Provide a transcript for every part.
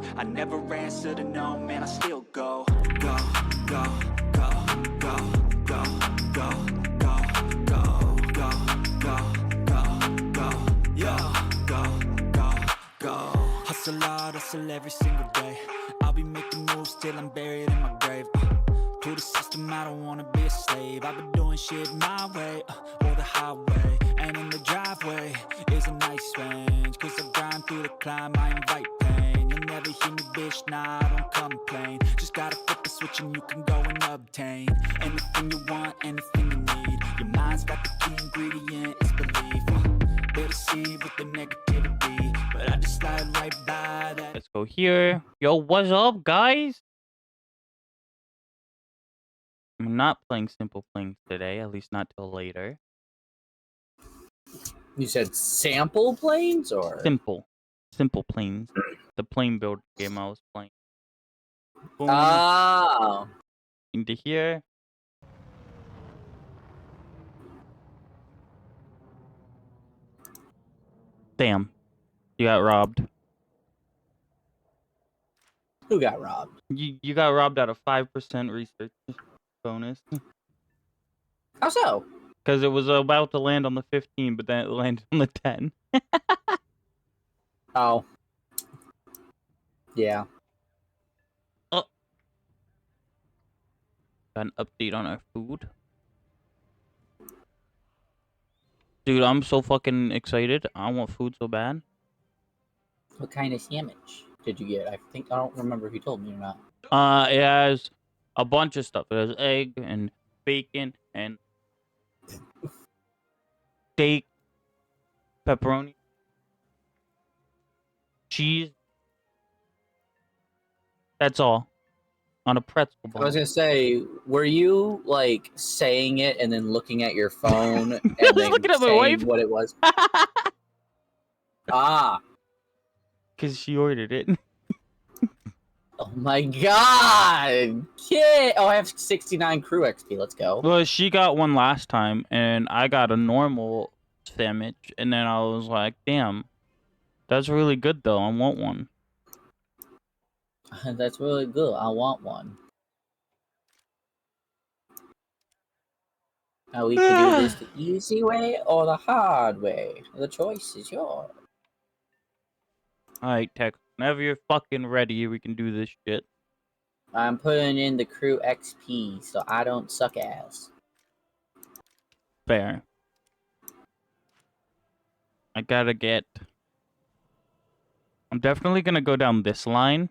go. I never answer to no, man, I still go. Go, go, go, go, go, go, go, go, go, go, go, go, go, go, go. Hustle hard, hustle every single day. I'll be making moves till I'm buried in my grave. To the system, I don't wanna be a slave. I've been doing shit my way, or the highway. And in the driveway is a nice range. Cause I grind through the climb, I invite pain. You'll never hear me, bitch, nah, I don't complain. Just gotta flip the switch and you can go and obtain anything you want, anything you need. Your mind's got the key ingredient, it's belief. They'll deceive with the negativity, but I just slide right by that. Let's go here. Yo, what's up, guys? I'm not playing Simple Planes today, at least not till later. You said sample planes or Simple Planes. The plane build game I was playing. Boom. Oh. Into here. Damn. You got robbed. Who got robbed? You got robbed out of 5% research bonus. How so? Because it was about to land on the 15, but then it landed on the 10. Oh. Yeah. Oh. Got an update on our food. Dude, I'm so fucking excited. I want food so bad. What kind of sandwich did you get? I don't remember if you told me or not. It has a bunch of stuff. It has egg and bacon and steak, pepperoni, cheese. That's all. On a pretzel I bun. was gonna say, were you like saying it and then looking at your phone and I was then looking at my saying wife. what it was? Ah. Because she ordered it. Oh my god! Kid! Oh, I have 69 crew XP. Let's go. Well, she got one last time, and I got a normal sandwich, and then I was like, damn, that's really good, though. I want one. That's really good. I want one. Now we can do this the easy way or the hard way. The choice is yours. Alright, Tech. Whenever you're fucking ready, we can do this shit. I'm putting in the crew XP so I don't suck ass. Fair. I gotta get... I'm definitely gonna go down this line.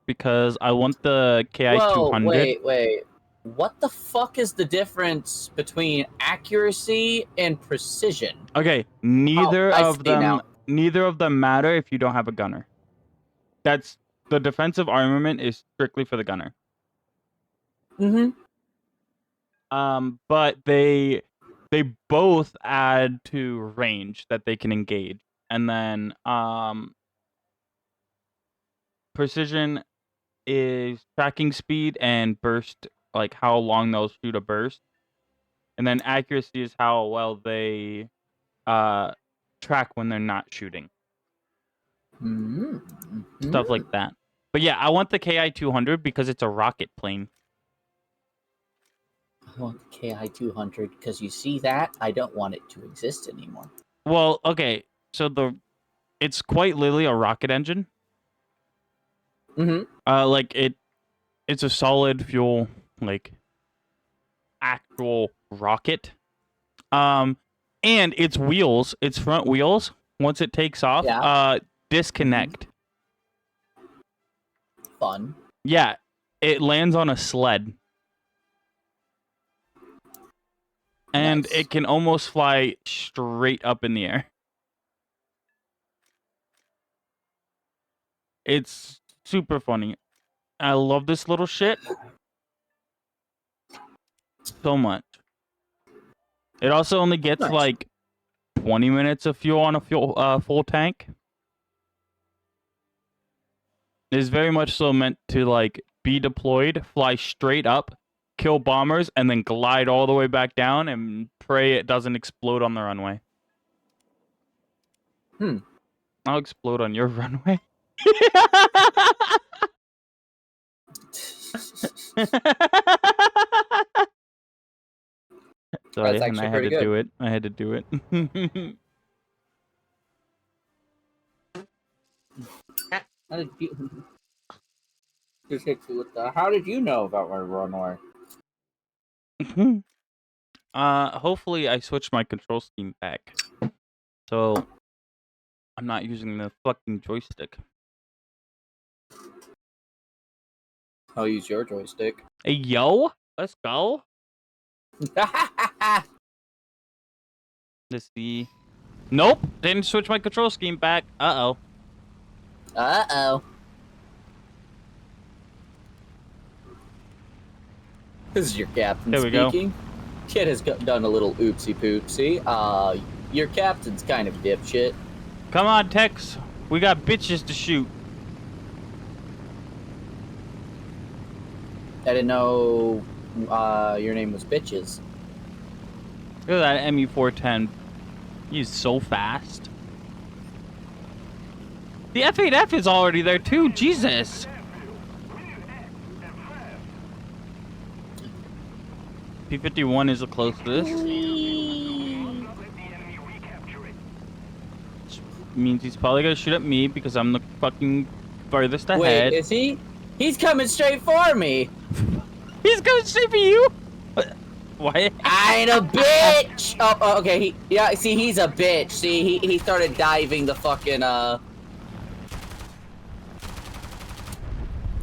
Because I want the KI-200. Whoa, wait. What the fuck is the difference between accuracy and precision? Okay, neither I of see them... now. Neither of them matter if you don't have a gunner. That's... The defensive armament is strictly for the gunner. Mm-hmm. But they both add to range that they can engage. And then precision is tracking speed and burst, like how long they'll shoot a burst. And then accuracy is how well they track when they're not shooting. Mm-hmm. Stuff like that. But yeah, I want the KI-200 because it's a rocket plane. I want the KI-200 because you see that? I don't want it to exist anymore. Well, okay, so it's quite literally a rocket engine. Mm-hmm. Like it's a solid fuel, like actual rocket. And its wheels, its front wheels, once it takes off, disconnect. Fun. Yeah, it lands on a sled. And Nice. it can almost fly straight up in the air. It's super funny. I love this little shit so much. It also only gets Nice. like 20 minutes of fuel on a full tank. Is very much so meant to like be deployed, fly straight up, kill bombers, and then glide all the way back down and pray it doesn't explode on the runway. I'll explode on your runway. Sorry, That's and I actually had pretty to good. do it. I had to do it. How did you? Just hit you with the. How did you know about my runway? Hopefully I switched my control scheme back, so I'm not using the fucking joystick. I'll use your joystick. Hey, yo, let's go. Let's see. Nope, didn't switch my control scheme back. Uh-oh. Uh-oh. This is your captain There we go. speaking. Kid has done a little oopsie poopsie. Your captain's kind of dipshit. Come on, Tex. We got bitches to shoot. I didn't know your name was Bitches. Look at that ME410. He's so fast. The F8F is already there too. Jesus. P-51 is the closest. Means he's probably gonna shoot at me because I'm the fucking furthest ahead. Wait, is he? He's coming straight for me. He's coming straight for you. Why? I ain't a bitch. Oh, okay. Yeah. See, he's a bitch. See, he started diving the fucking Oh,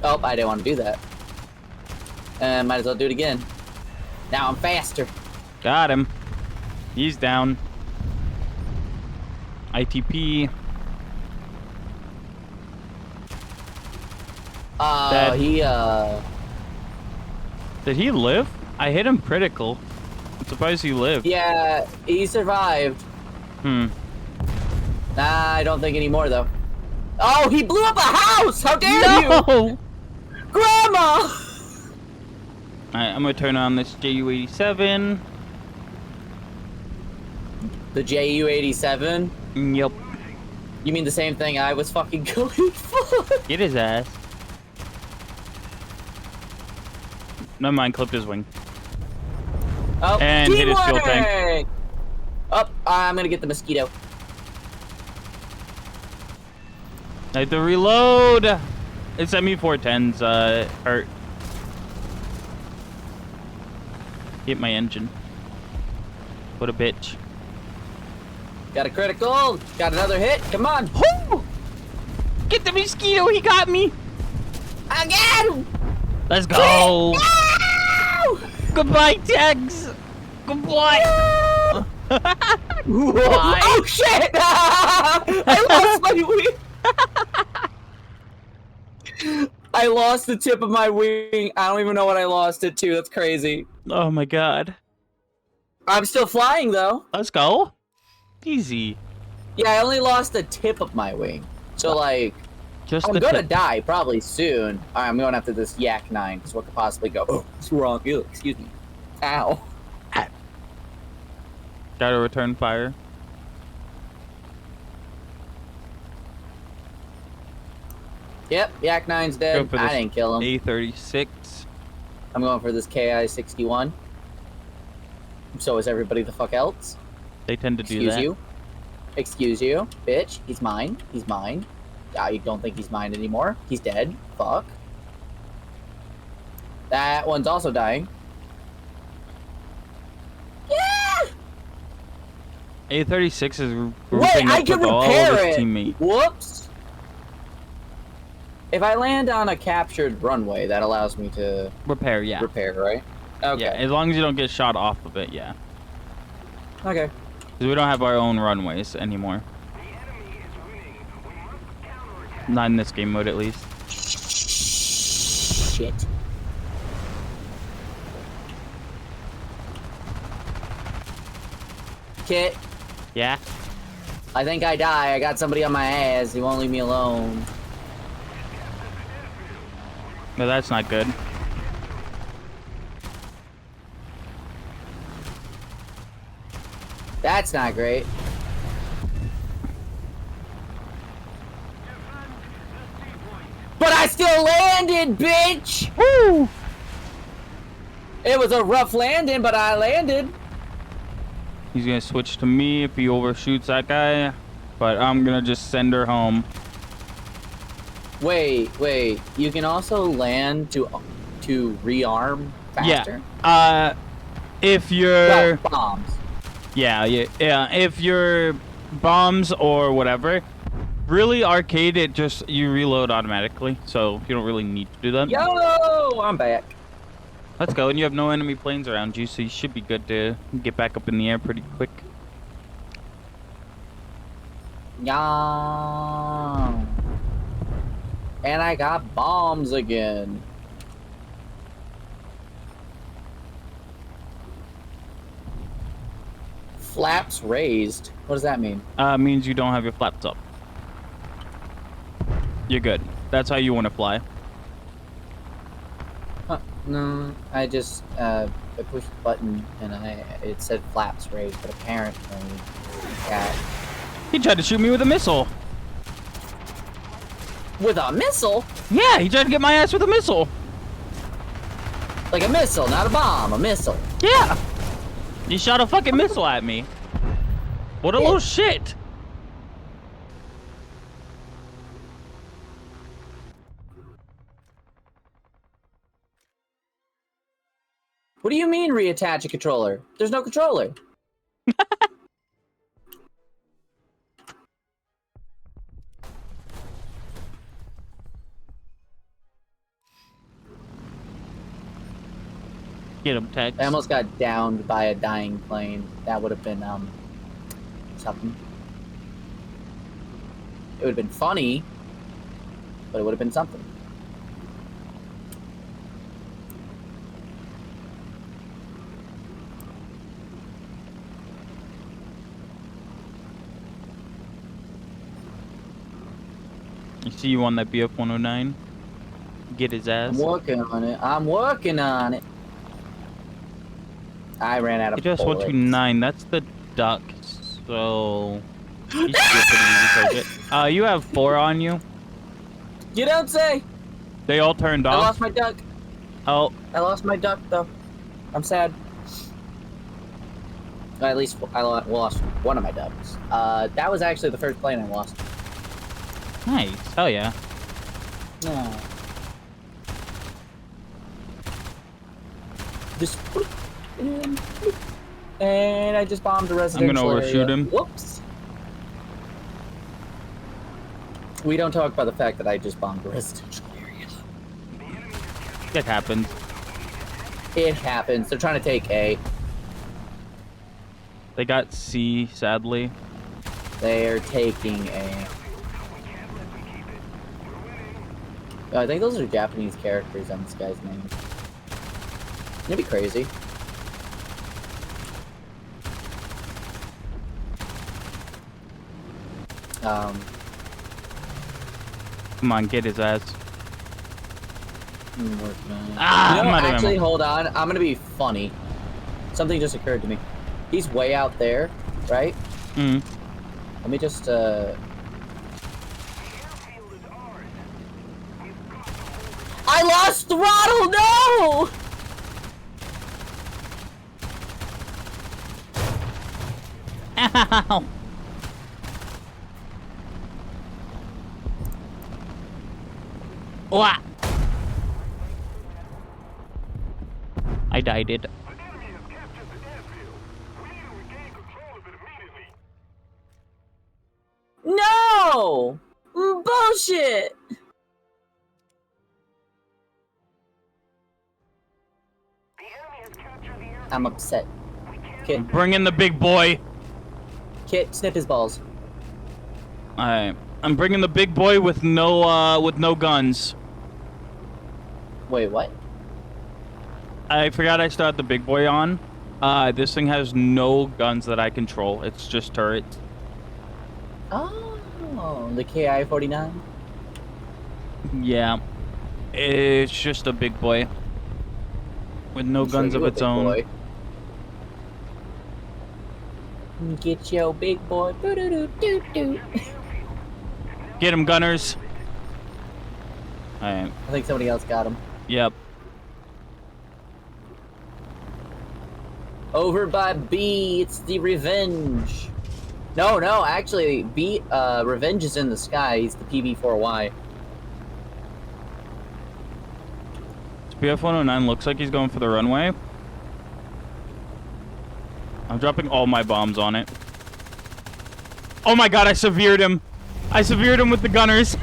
I didn't want to do that. Might as well do it again. Now I'm faster. Got him. He's down. ITP. Dead. Did he live? I hit him critical. I'm surprised he lived. Yeah, he survived. Nah, I don't think anymore though. Oh, he blew up a house! How dare you! no! Grandma! Alright, I'm gonna turn on this JU-87. The JU-87? Yep. You mean the same thing I was fucking going for? Get his ass. Never mind, clipped his wing. Oh, And hit his fuel tank. teamwork! Oh, I'm gonna get the mosquito. I have to reload! It's ME410's, hurt. Hit my engine. What a bitch. Got a critical. Got another hit. Come on. Woo! Get the mosquito, he got me! I got him! Let's go! No! Goodbye, Tex! Goodbye! Whoa. Oh shit! I lost my wing! I lost the tip of my wing. I don't even know what I lost it to. That's crazy. Oh my god. I'm still flying though. Let's go. Easy. Yeah, I only lost the tip of my wing. So like, Just I'm the gonna tip. die probably soon. Alright, I'm going after this Yak 9 because what could possibly go? Oh, what's wrong? Ew, excuse me. Ow. Gotta return fire. Yep, Yak 9's Go dead. for I this didn't kill him. A36. I'm going for this KI-61. So is everybody the fuck else? They tend to do Excuse that. you. Excuse you. Bitch, he's mine. He's mine. I don't think he's mine anymore. He's dead. Fuck. That one's also dying. Yeah! A36 is Wait, grouping I up can with all of repair his it! teammates. Whoops! If I land on a captured runway, that allows me to Repair, yeah. repair, right? Okay. Yeah, as long as you don't get shot off of it, yeah. Okay. Because we don't have our own runways anymore. Not in this game mode, at least. Shit. Kit, Yeah? I think I die. I got somebody on my ass. He won't leave me alone. No, that's not good. That's not great. I still landed, bitch! Woo! It was a rough landing, but I landed. He's gonna switch to me if he overshoots that guy, but I'm gonna just send her home. Wait. You can also land to rearm faster? Yeah. If you're... Well, bombs. Yeah. If you're bombs or whatever, really arcade, you reload automatically, so you don't really need to do that. Yo, I'm back. Let's go, and you have no enemy planes around you, so you should be good to get back up in the air pretty quick. Yeah. And I got bombs again. Flaps raised. What does that mean? Means you don't have your flaps up. You're good. That's how you want to fly. No, I just I pushed the button and it said flaps raised, but apparently, yeah. He tried to shoot me with a missile. With a missile? Yeah, he tried to get my ass with a missile. Like a missile, not a bomb, a missile. Yeah. He shot a fucking missile at me. What a little shit. What do you mean reattach a controller? There's no controller. Get him, Tex. I almost got downed by a dying plane. That would have been something. It would have been funny, but it would have been something. You see you on that BF-109? Get his ass. I'm working on it. I'm working on it. I ran out of Just bullets. 129. That's the duck. So you should be a pretty easy target. You have 4 on you. You don't say. They all turned I off. lost my duck. Oh, I lost my duck though. I'm sad. At least I lost one of my ducks. That was actually the first plane I lost. nice. Hell yeah. No. Just and I just bombed a residential overshoot area. him. Whoops. We don't talk about the fact that I just bombed a residential area. It happens. It happens. They're trying to take A. They got C, sadly. They're taking A. Oh, I think those are Japanese characters on this guy's name. It'd be crazy. Come on, get his ass. I'm working on it. Ah, You know, I'm out of actually, ammo. hold on. I'm gonna be funny. Something just occurred to me. He's way out there, right? Mm. Let me just, I lost throttle! No! Ow! Wah! I died it. No! Bullshit! I'm upset. Kit, Bring in the big boy. snip his balls. Alright. I'm bringing the big boy with no guns. Wait, what? I forgot I still had the big boy on. This thing has no guns that I control. It's just turrets. Oh, the KI-49? Yeah. It's just a big boy. With no I'm sure guns you of a its big own. boy. Get your big boy. Boo-doo-doo-doo-doo. Get him, gunners. Alright. I think somebody else got him. Yep. Over by B, it's the Revenge. No, actually, Revenge is in the sky. He's the PB4Y. BF-109 looks like he's going for the runway. I'm dropping all my bombs on it. Oh my god, I severed him. I severed him with the gunners.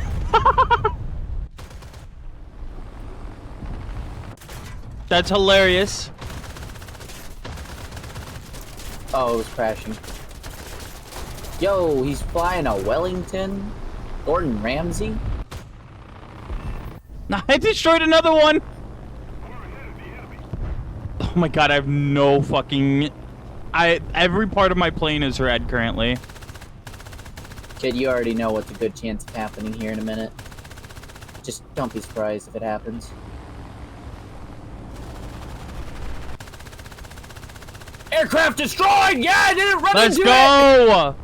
That's hilarious. Oh, it was crashing. Yo, he's flying a Wellington? Gordon Ramsay? I destroyed another one. Oh my god, I have no fucking... Every part of my plane is red currently. Kid, you already know what's a good chance of happening here in a minute. Just don't be surprised if it happens. Aircraft destroyed! Yeah, I didn't run Let's into go!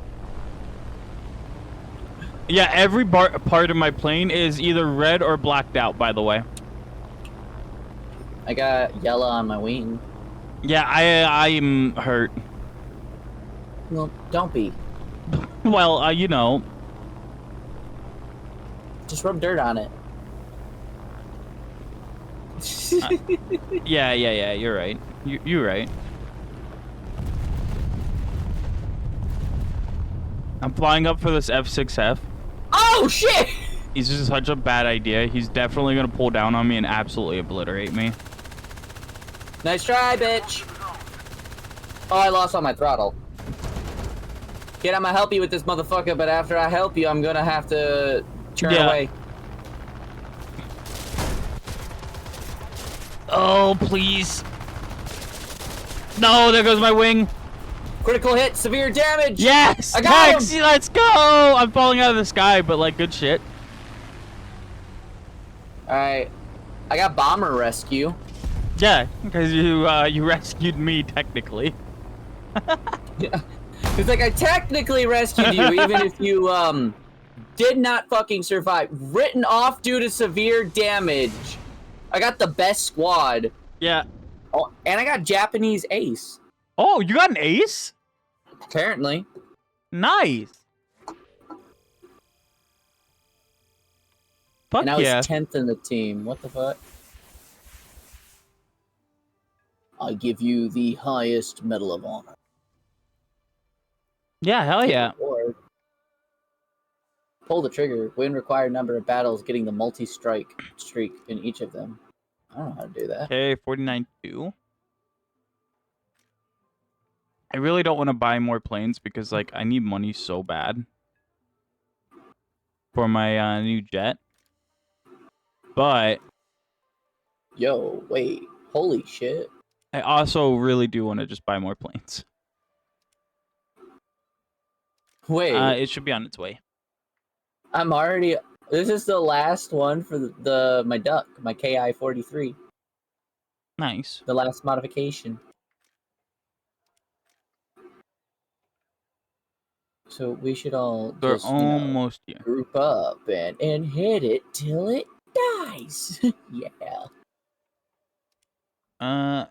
Yeah, every part of my plane is either red or blacked out, by the way. I got yellow on my wing. Yeah, I'm hurt. Well, don't be. Well, you know. Just rub dirt on it. Yeah, you're right. You're right. I'm flying up for this F6F. Oh, shit! He's just such a bad idea. He's definitely gonna pull down on me and absolutely obliterate me. Nice try, bitch. Oh, I lost all my throttle. Kid, I'm gonna help you with this motherfucker, but after I help you, I'm gonna have to turn away. Oh, please. No, there goes my wing. Critical hit, severe damage! Yes! I got Hex, him! let's go! I'm falling out of the sky, but like good shit. Alright. I got bomber rescue. Yeah, because you rescued me technically. Yeah. It's like I technically rescued you, even if you did not fucking survive. Written off due to severe damage. I got the best squad. Yeah. Oh, and I got Japanese ace. Oh, you got an ace? Apparently. Nice. Fuck And I was yeah. 10th in the team. What the fuck? I give you the highest Medal of Honor. Yeah, hell yeah. Or pull the trigger. Win required number of battles, getting the multi-strike streak in each of them. I don't know how to do that. Okay, 49-2. I really don't want to buy more planes because, like, I need money so bad for my new jet. But Yo, wait. Holy shit. I also really do want to just buy more planes. Wait. It should be on its way. I'm already... This is the last one for my duck, my KI-43. Nice. The last modification. So we should all They're just, almost here. group up and hit it till it dies. Yeah.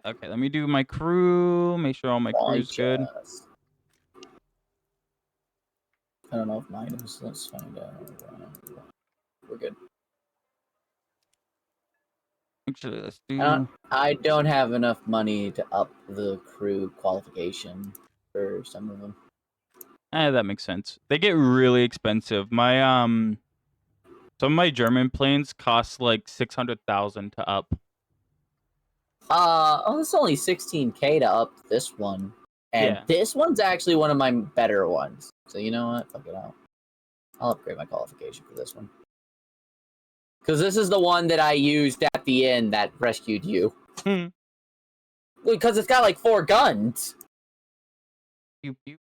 Okay, let me do my crew. Make sure all my crew's good. I don't know if mine is. Let's find out. We're good. Actually, let's do... I don't have enough money to up the crew qualification for some of them. That makes sense. They get really expensive. My some of my German planes cost like 600,000 to up. Oh, it's only 16K to up this one. And Yeah. this one's actually one of my better ones. So you know what? Fuck it out. I'll upgrade my qualification for this one. Because this is the one that I used at the end that rescued you. Because it's got like 4 guns. Pew, pew.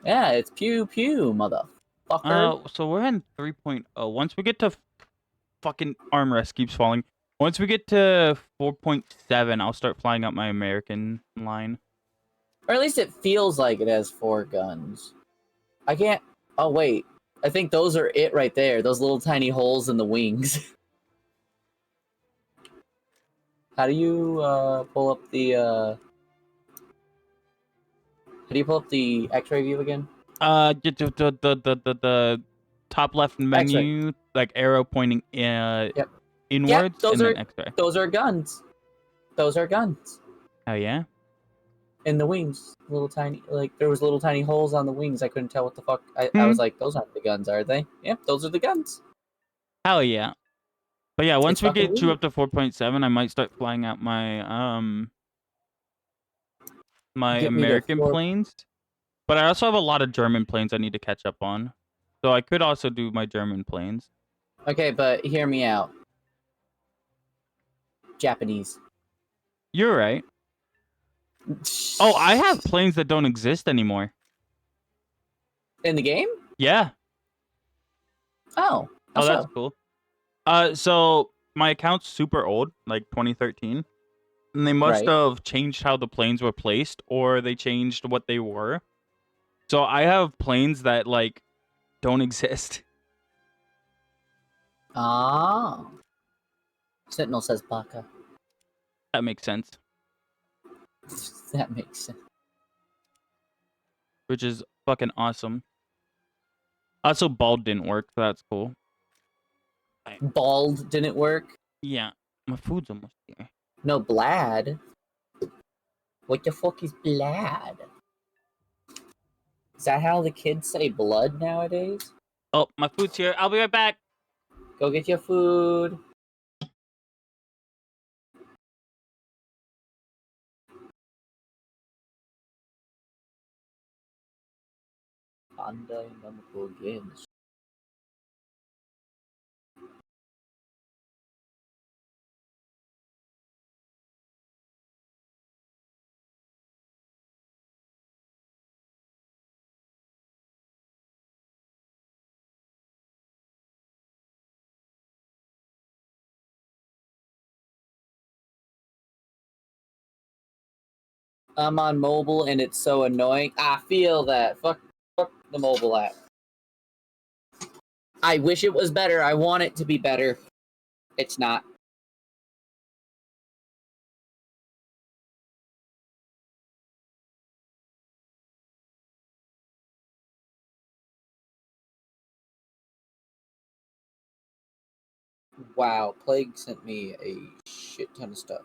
Yeah, it's pew pew, motherfucker. So we're in 3.0. Once we get to fucking armrest keeps falling. Once we get to 4.7, I'll start flying up my American line. Or at least it feels like it has 4 guns. I can't... Oh, wait. I think those are it right there. Those little tiny holes in the wings. How do you pull up the how do you pull up the X-ray view again? The top left menu, like arrow pointing Yep, inwards, those and are then X-ray. those are guns. Those are guns Oh yeah. in the wings. Little tiny, like there was little tiny holes on the wings. I couldn't tell what the fuck. I was like, those aren't the guns, are they? Yep, those are the guns. Hell yeah. But yeah, once It's we fucking get Chew weird. up to 4.7, I might start flying out my my Get me to American 4. planes. But I also have a lot of German planes I need to catch up on. So I could also do my German planes. Okay, but hear me out. Japanese. You're right. Oh, I have planes that don't exist anymore. In the game? Yeah. Oh. Oh, that's So. cool. So my account's super old, like 2013. And they must Right. have changed how the planes were placed, or they changed what they were. So I have planes that like don't exist. Ah. Sentinel says baka. That makes sense. That makes sense. Which is fucking awesome. Also, bald didn't work, so that's cool. Bald didn't work. Yeah, my food's almost here. No, Blad. What the fuck is Blad? Is that how the kids say blood nowadays? Oh, my food's here. I'll be right back. Go get your food. Panda Namco Games. I'm on mobile and it's so annoying. I feel that. Fuck the mobile app. I wish it was better. I want it to be better. It's not. Wow, Plague sent me a shit ton of stuff.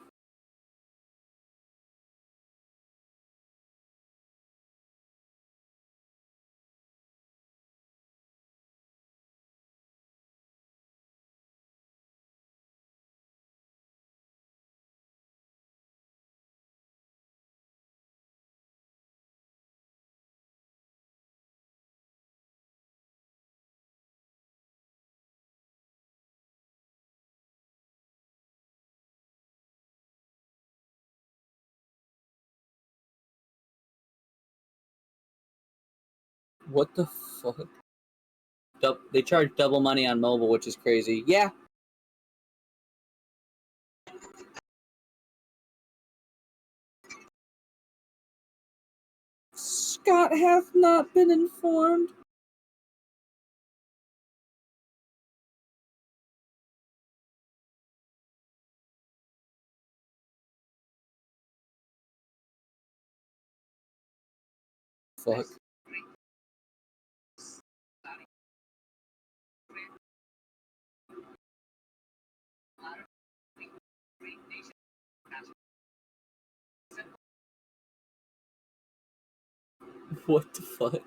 What the fuck? They charge double money on mobile, which is crazy. Yeah. Scott hath not been informed. Fuck. What the fuck?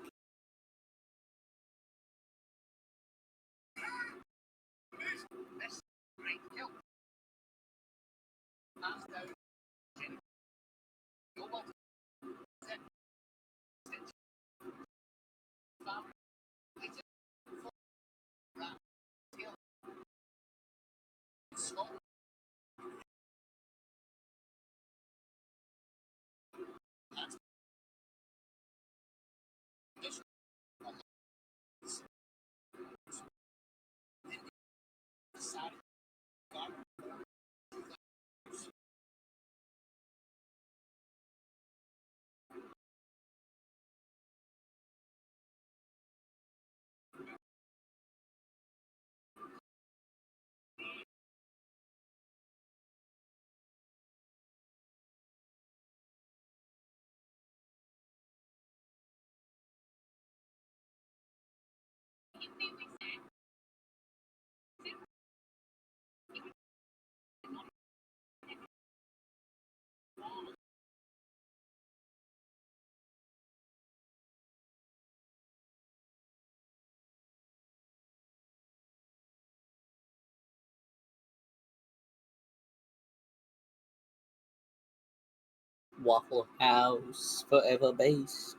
Waffle House, forever based.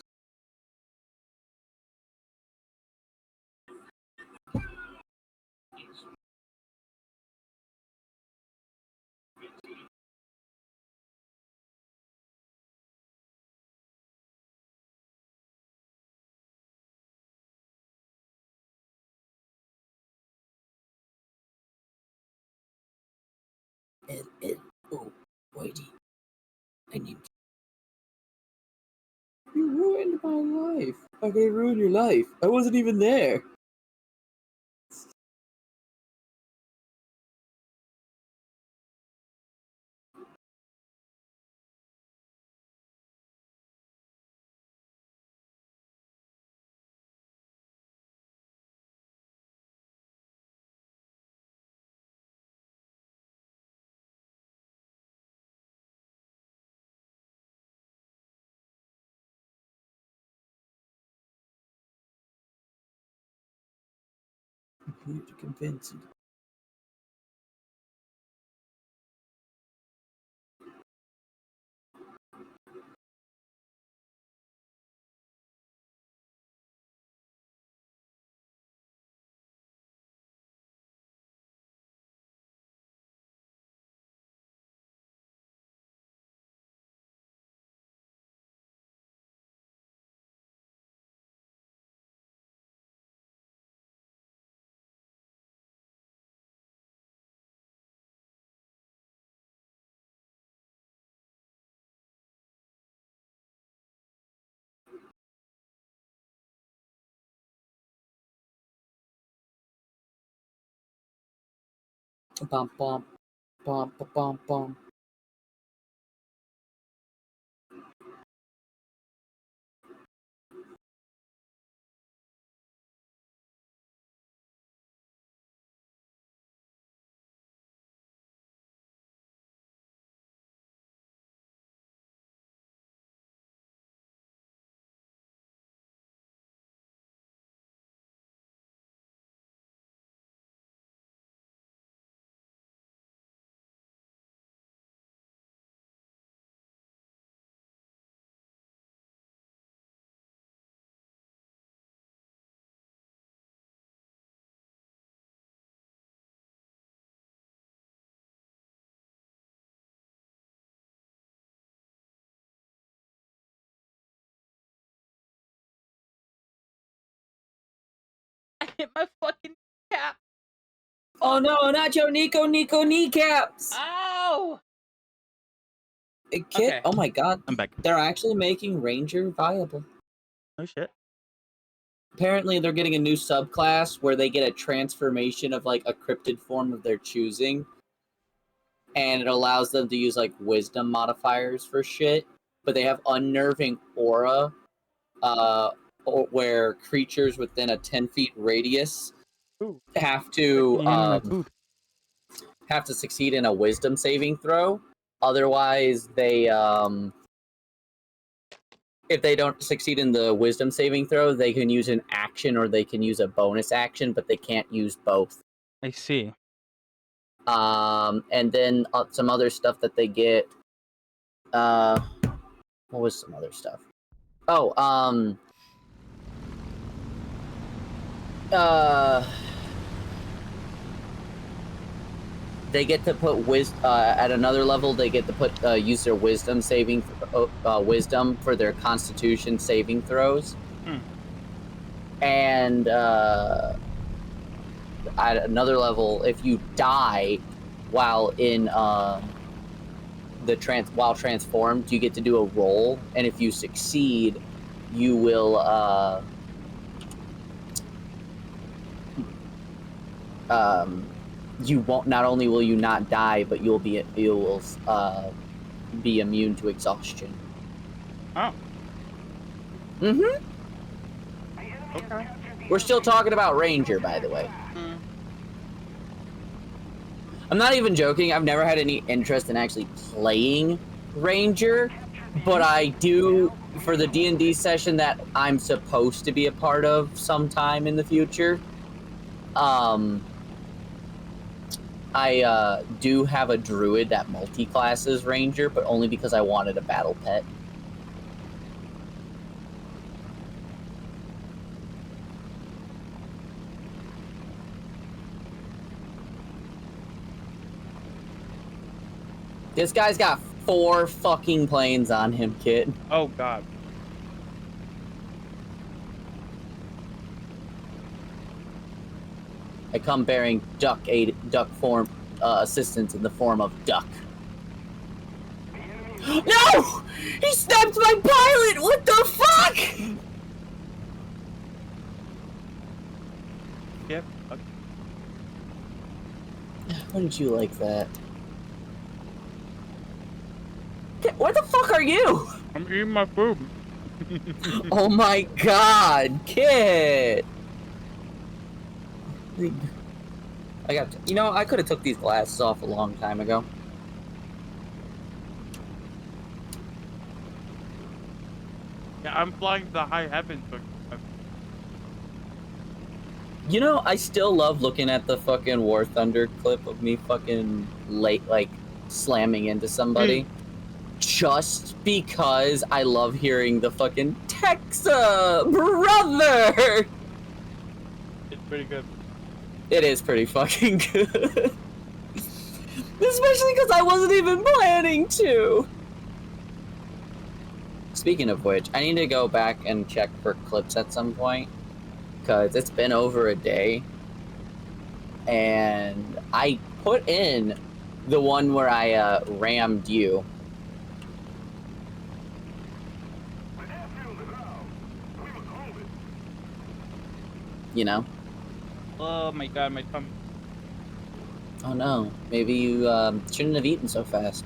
Oh, Whitey, I need. You ruined my life. How could I ruin your life? I wasn't even there. I'm here to convince you. Bum bum bum bum bum bum. I hit my fucking cap. Oh no, not your Nico kneecaps! Ow! A kid? Okay. Oh my god. I'm back. They're actually making Ranger viable. Oh shit. Apparently, they're getting a new subclass where they get a transformation of like a cryptid form of their choosing. And it allows them to use like wisdom modifiers for shit. But they have unnerving aura, where creatures within a 10 feet radius Ooh. have Give me my to food. have to succeed in a wisdom saving throw. Otherwise, they if they don't succeed in the wisdom saving throw, they can use an action or they can use a bonus action, but they can't use both. I see. And then some other stuff that they get. What was some other stuff? Oh, they get to put at another level. They get to put use their wisdom saving wisdom for their Constitution saving throws. And at another level, if you die while in while transformed, you get to do a roll, and if you succeed, you will you won't. Not only will you not die, but you will be immune to exhaustion. Oh. Mm-hmm. Okay. We're still talking about Ranger, by the way. I'm not even joking. I've never had any interest in actually playing Ranger, but I do for the D&D session that I'm supposed to be a part of sometime in the future. I do have a druid that multi-classes Ranger, but only because I wanted a battle pet. This guy's got 4 fucking planes on him, kid. Oh god. I come bearing duck form assistance in the form of duck. No! He snapped my pilot! What the fuck? Yep. Okay. Why did you like that? Where the fuck are you? I'm eating my food. Oh my god, kid! I got, you know, I could have took these glasses off a long time ago. Yeah, I'm flying to the high heavens. But You know, I still love looking at the fucking War Thunder clip of me fucking like slamming into somebody. Just because I love hearing the fucking Texa brother. it's pretty good. It is pretty fucking good. Especially because I wasn't even planning to. Speaking of which, I need to go back and check for clips at some point. Because it's been over a day. And I put in the one where I rammed you. You know? Oh my god, my tummy. Oh no, maybe you shouldn't have eaten so fast.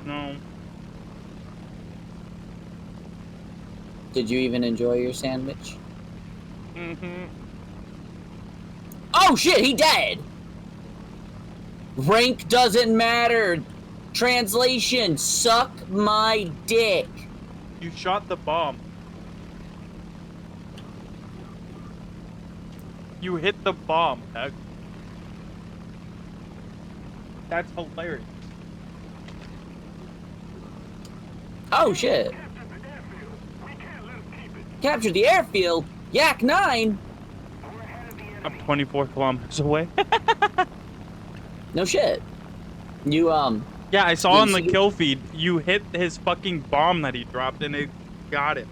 No. Did you even enjoy your sandwich? Mm-hmm. Oh shit, he dead! Rank doesn't matter. Translation, suck my dick. You shot the bomb. You hit the bomb, Doug. That's hilarious. Oh shit. Captured the airfield? Yak 9? I'm 24 kilometers away. No shit. You, Yeah, I saw Did on you the see- kill feed, you hit his fucking bomb that he dropped and it got him.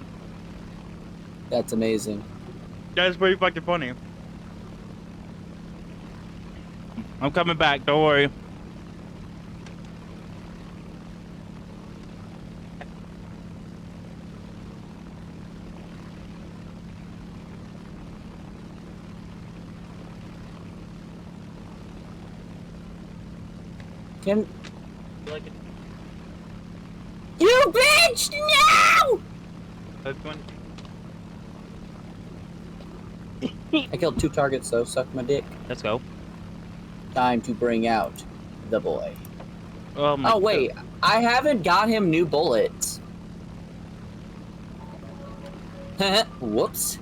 that's amazing. That's pretty fucking funny. I'm coming back, don't worry. Can... You bitch! No! That's one. I killed 2 targets though, suck my dick. Let's go. Time to bring out the boy. Oh my Oh wait, I haven't got him new bullets. Whoops.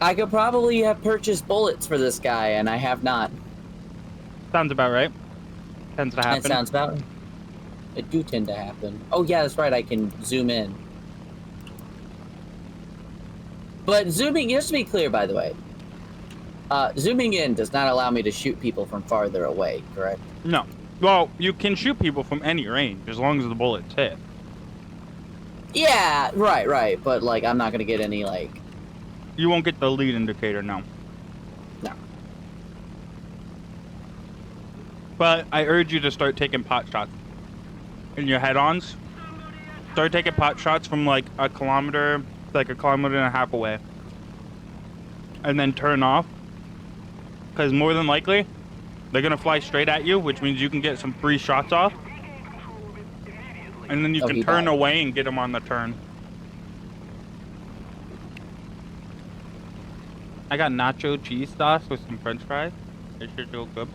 I could probably have purchased bullets for this guy, and I have not. Sounds about right. Tends to happen. That sounds about. It do tend to happen. Oh yeah, that's right. I can zoom in. But zooming, just to be clear, by the way, zooming in does not allow me to shoot people from farther away. Correct? No. Well, you can shoot people from any range as long as the bullets hit. Yeah, right. But like, I'm not gonna get any like. You won't get the lead indicator, no. No. But I urge you to start taking pot shots in your head-ons. Start taking pot shots from like a kilometer, like a kilometer and a half away. And then turn off. Because more than likely, they're going to fly straight at you, which means you can get some free shots off. And then you Oh, can he turn died. away and get them on the turn. I got nacho cheese sauce with some French fries. It should feel good.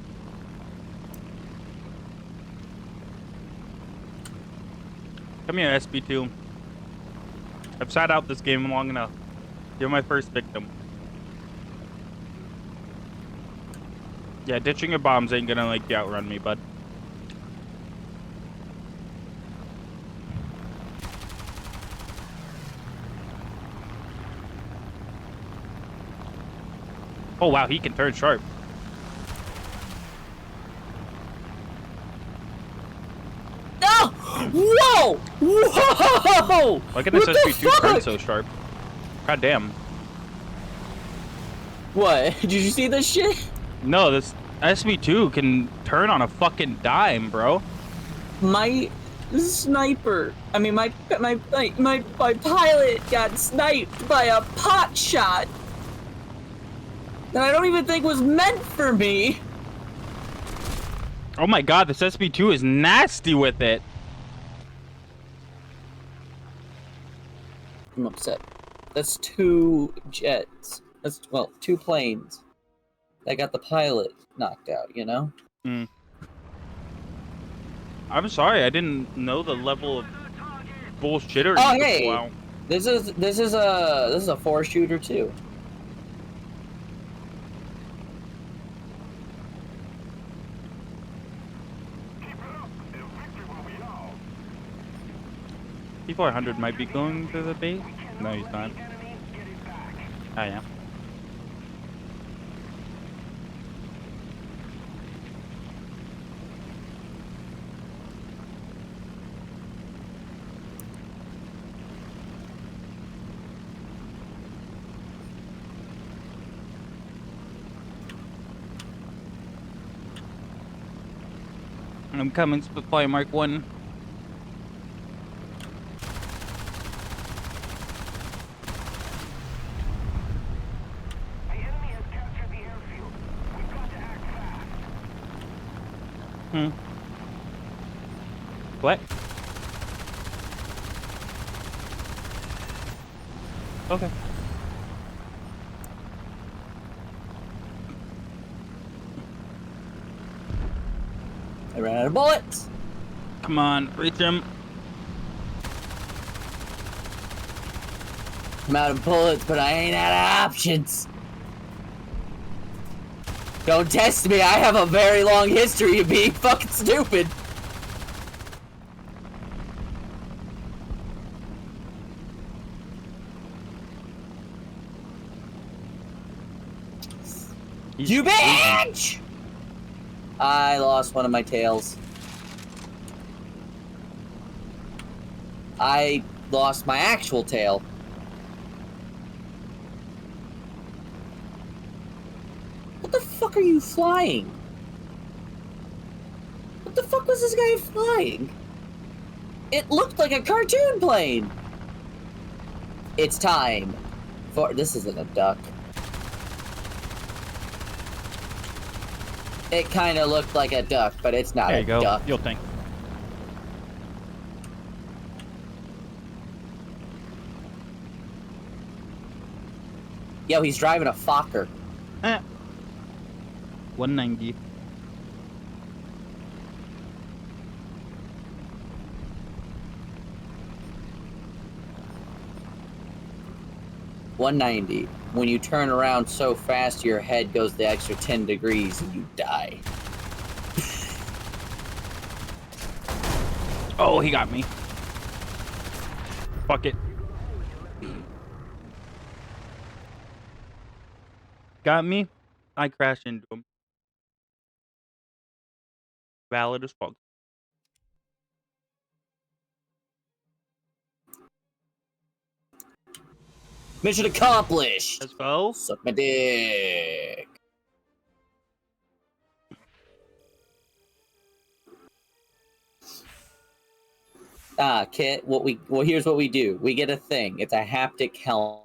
Come here, SB2. I've sat out this game long enough. You're my first victim. Yeah, ditching your bombs ain't gonna like you outrun me, bud. Oh wow, he can turn sharp. No! Whoa! Whoa! Look at this What the SB2 turn fuck? so sharp. God damn. What? Did you see this shit? No, this SB2 can turn on a fucking dime, bro. My sniper. I mean, my pilot got sniped by a pot shot that I don't even think was meant for me. Oh my god, this SB2 is nasty with it. I'm upset. That's 2 jets. That's, well, 2 planes. That got the pilot knocked out, you know? Mm. I'm sorry, I didn't know the level of bullshittery Oh, you could hey! pull out. This is a 4-shooter too. P400 might be going to the base. No, he's not. I am. I'm coming, Spitfire Mark 1. What? Okay. I ran out of bullets. Come on, reach him. I'm out of bullets, but I ain't out of options. Don't test me. I have a very long history of being fucking stupid. You bitch! I lost one of my tails. I lost my actual tail. What the fuck are you flying? What the fuck was this guy flying? It looked like a cartoon plane! It's time for... This isn't a duck. It kind of looked like a duck, but it's not There a you go. duck. You'll think. Yo, he's driving a Fokker. 190. $190. When you turn around so fast, your head goes the extra 10 degrees and you die. Oh, he got me. Fuck it. Got me. I crashed into him. Valid as fuck. Mission accomplished! Let's go. Suck my dick. Kit, here's what we do. We get a thing. It's a haptic helmet.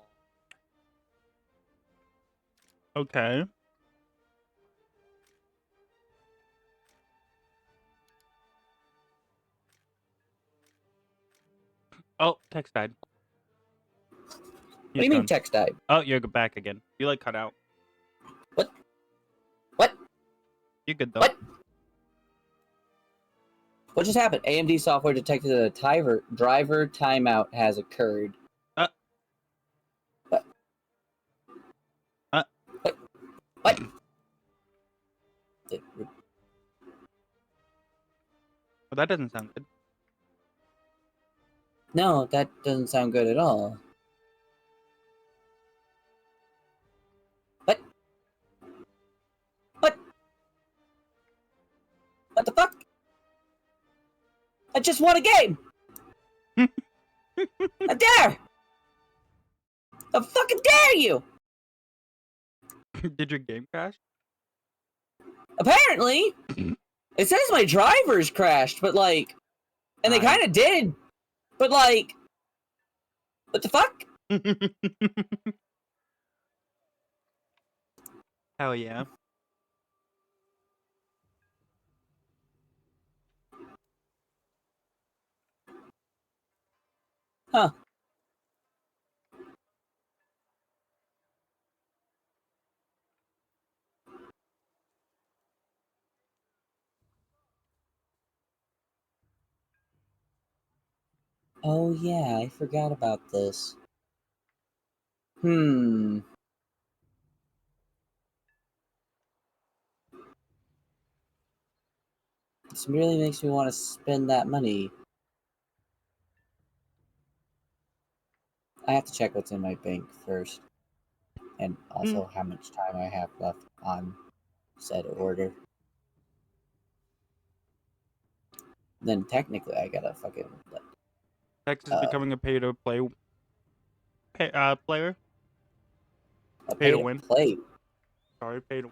Okay. Oh, text died. What do you mean text died? Oh, you're back again. You like cut out. What? What? You good though? What? What just happened? AMD software detected that a driver timeout has occurred. What? What? Well, that doesn't sound good. No, that doesn't sound good at all. What? What? What the fuck? I just won a game! I dare! I fucking dare you! Did your game crash? Apparently! It says my drivers crashed, but like... And they Nice. kinda did! But like... What the fuck? Hell yeah. Huh. Oh yeah, I forgot about this. This really makes me want to spend that money. I have to check what's in my bank first. And also how much time I have left on said order. Then technically I gotta fucking... Texas is becoming a pay-to-play player. pay to win. Play. Sorry, pay to.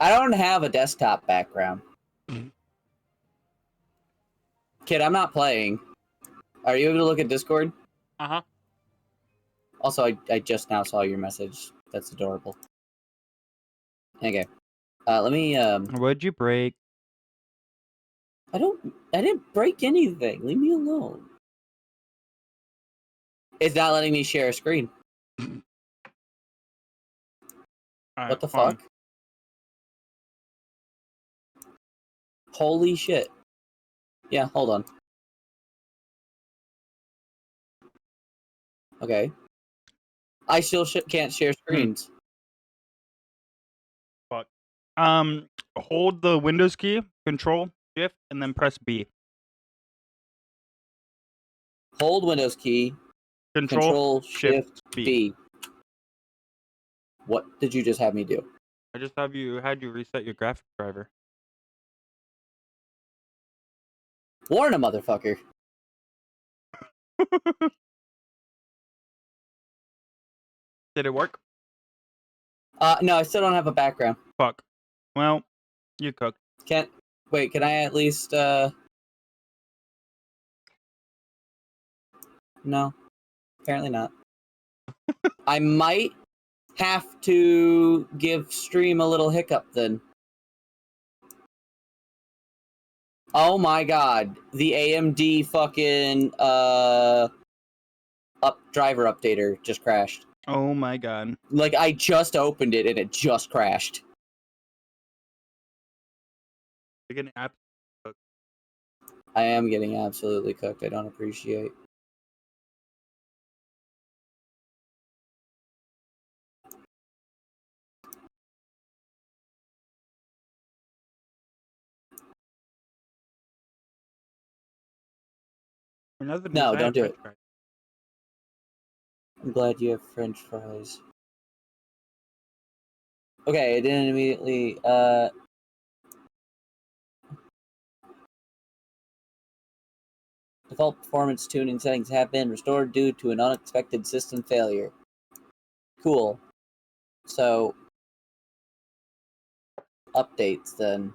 I don't have a desktop background. Kid, I'm not playing. Are you able to look at Discord? Uh-huh. Also, I just now saw your message. That's adorable. Okay. Let me, What'd you break? I didn't break anything. Leave me alone. It's not letting me share a screen. Alright, What the hold on. fuck? Holy shit. Yeah, hold on. Okay. I still can't share screens. Fuck. Hold the Windows key, Control, Shift, and then press B. Hold Windows key. Control Shift B. What did you just have me do? I just had you reset your graphics driver. Warn a motherfucker. Did it work? No, I still don't have a background. Fuck. Well, you cooked. Wait, can I at least, No. Apparently not. I might have to give stream a little hiccup then. Oh my god. The AMD fucking, driver updater just crashed. Oh my god. Like, I just opened it and it just crashed. You're getting app. I am getting absolutely cooked. I don't appreciate. Another No, don't do it. fries. I'm glad you have French fries. Okay, it didn't immediately, Default performance tuning settings have been restored due to an unexpected system failure. Cool. So, updates then.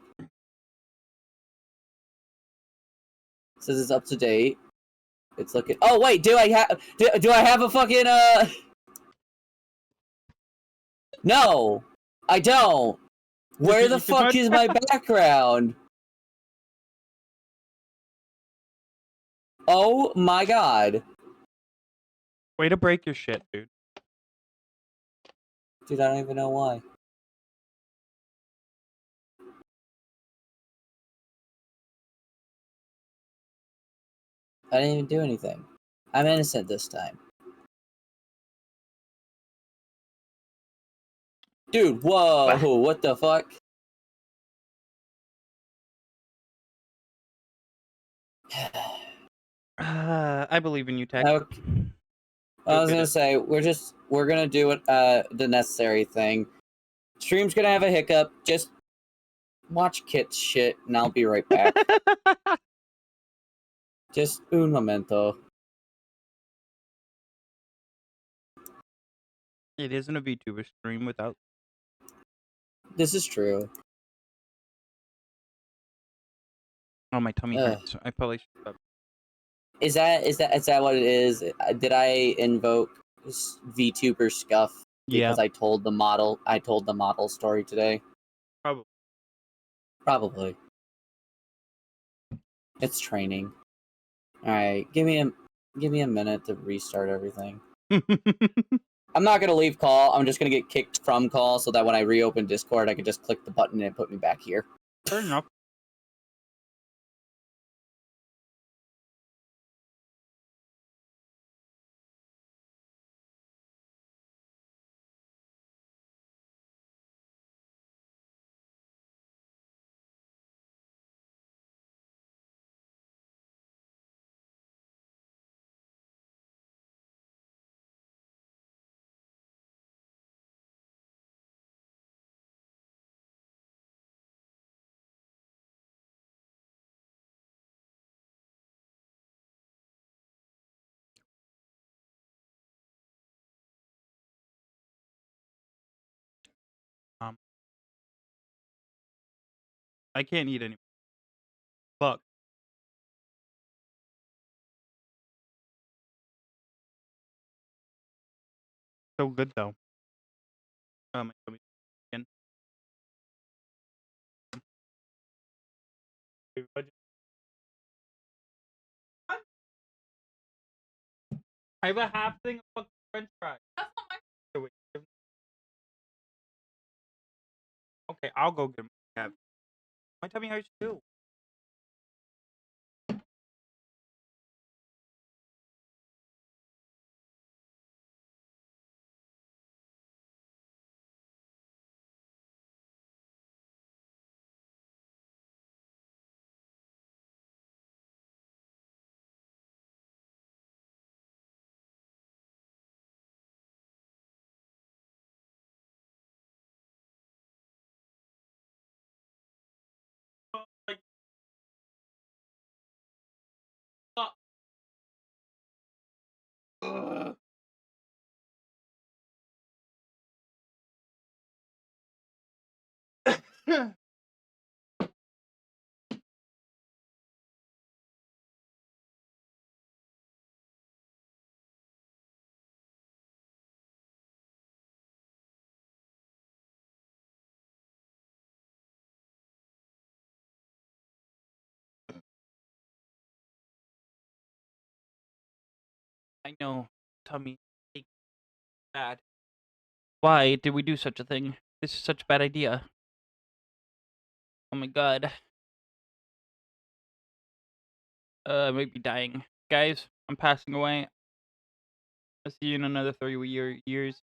Says it's up to date. It's looking. Oh wait, do I have a fucking No, I don't. Where the fuck is my background? Oh my god. Way to break your shit, dude. Dude, I don't even know why. I didn't even do anything. I'm innocent this time. Dude, whoa, what the fuck? I believe in you, Tech. Okay. I was gonna say we're gonna do it the necessary thing. Stream's gonna have a hiccup. Just watch Kit's shit, and I'll be right back. Just un momento. It isn't a VTuber stream without. This is true. Oh, my tummy Ugh. hurts. I probably should stop. Is that what it is? Did I invoke VTuber scuff because I told the model story today? Probably. Probably. It's training. All right, give me a minute to restart everything. I'm not gonna leave call. I'm just gonna get kicked from call so that when I reopen Discord, I can just click the button and put me back here. Fair enough. I can't eat anymore. Fuck. So good though. My tummy again. I have a half thing of fucking French fries. That's not my. Okay, I'll go get my cab. My tummy hurts too. I know. Tummy ache bad. Why did we do such a thing? This is such a bad idea. Oh my god. I might be dying. Guys, I'm passing away. I'll see you in another 30 years.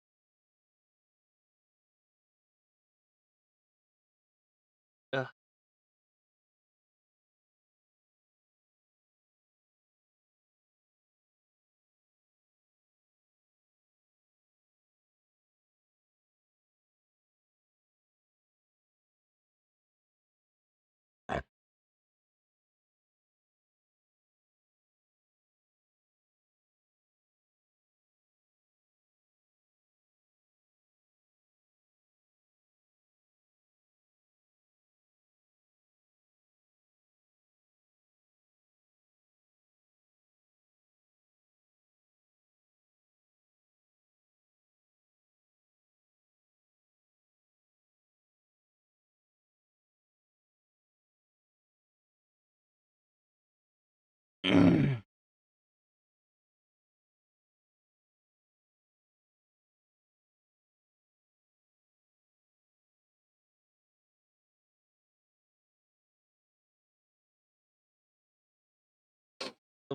Ugh.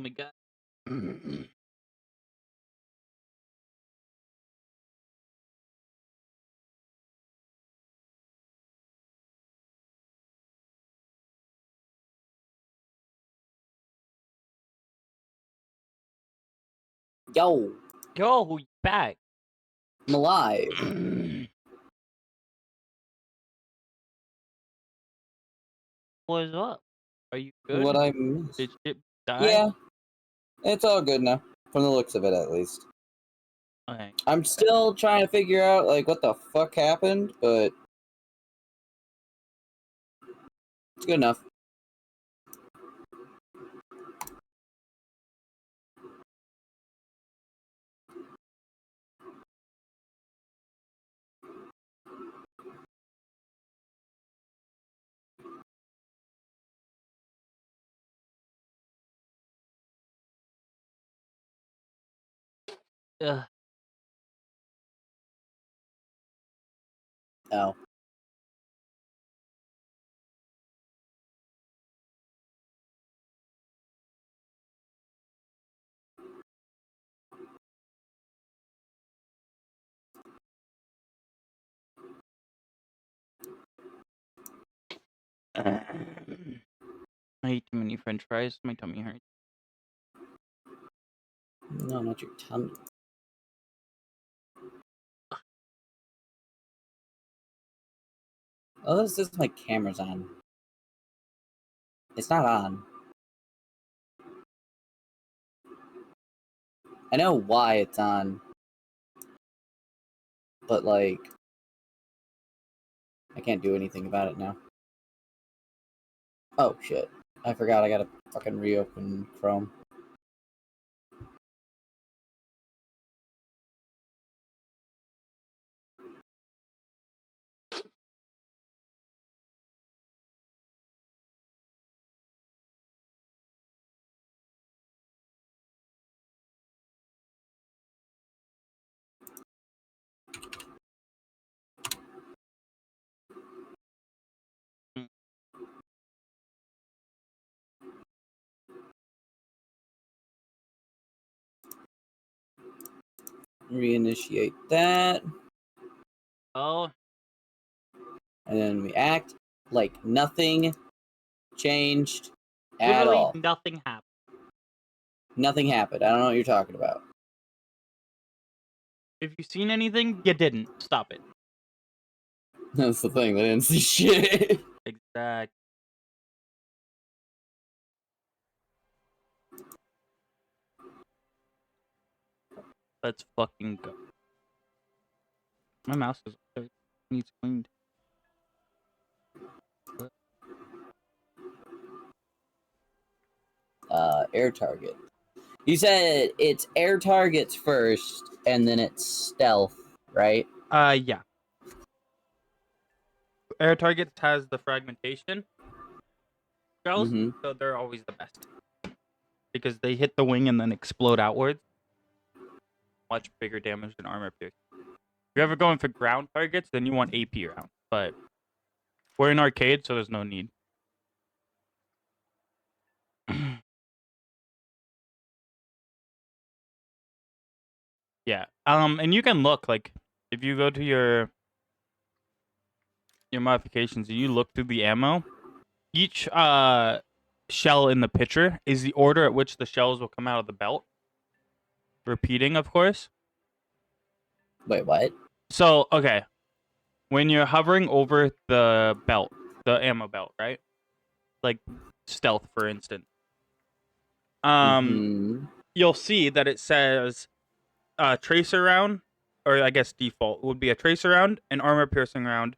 Oh my god. Yo, Yo, you back. I'm alive. What's up? Are you good? What I missed. Did shit die? Yeah, it's all good now, from the looks of it, at least. Okay. I'm still trying to figure out like what the fuck happened, but it's good enough. Ugh. Oh. I ate too many french fries. My tummy hurts. No, not your tummy. Oh, this is my camera's on. It's not on. I know why it's on, but like, I can't do anything about it now. Oh shit! I forgot. I gotta fucking reopen Chrome. Reinitiate that, Oh, and then we act like nothing changed at literally all. nothing happened. Nothing happened. I don't know what you're talking about. If you seen anything, you didn't. Stop it. That's the thing. They didn't see shit. Exact. Let's fucking go. My mouse needs cleaned. Air target. You said it's air targets first, and then it's stealth, right? Yeah. Air targets has the fragmentation shells, Mm-hmm. so they're always the best because they hit the wing and then explode outwards. Much bigger damage than armor piercing. If you're ever going for ground targets, then you want AP round. But we're in arcade, so there's no need. Yeah. And you can look like if you go to your modifications and you look through the ammo, each shell in the picture is the order at which the shells will come out of the belt. Repeating, of course. Wait, what? So, okay. When you're hovering over the belt, the ammo belt, right? Like stealth, for instance. Mm-hmm. You'll see that it says tracer round, or I guess default would be a tracer round, an armor piercing round,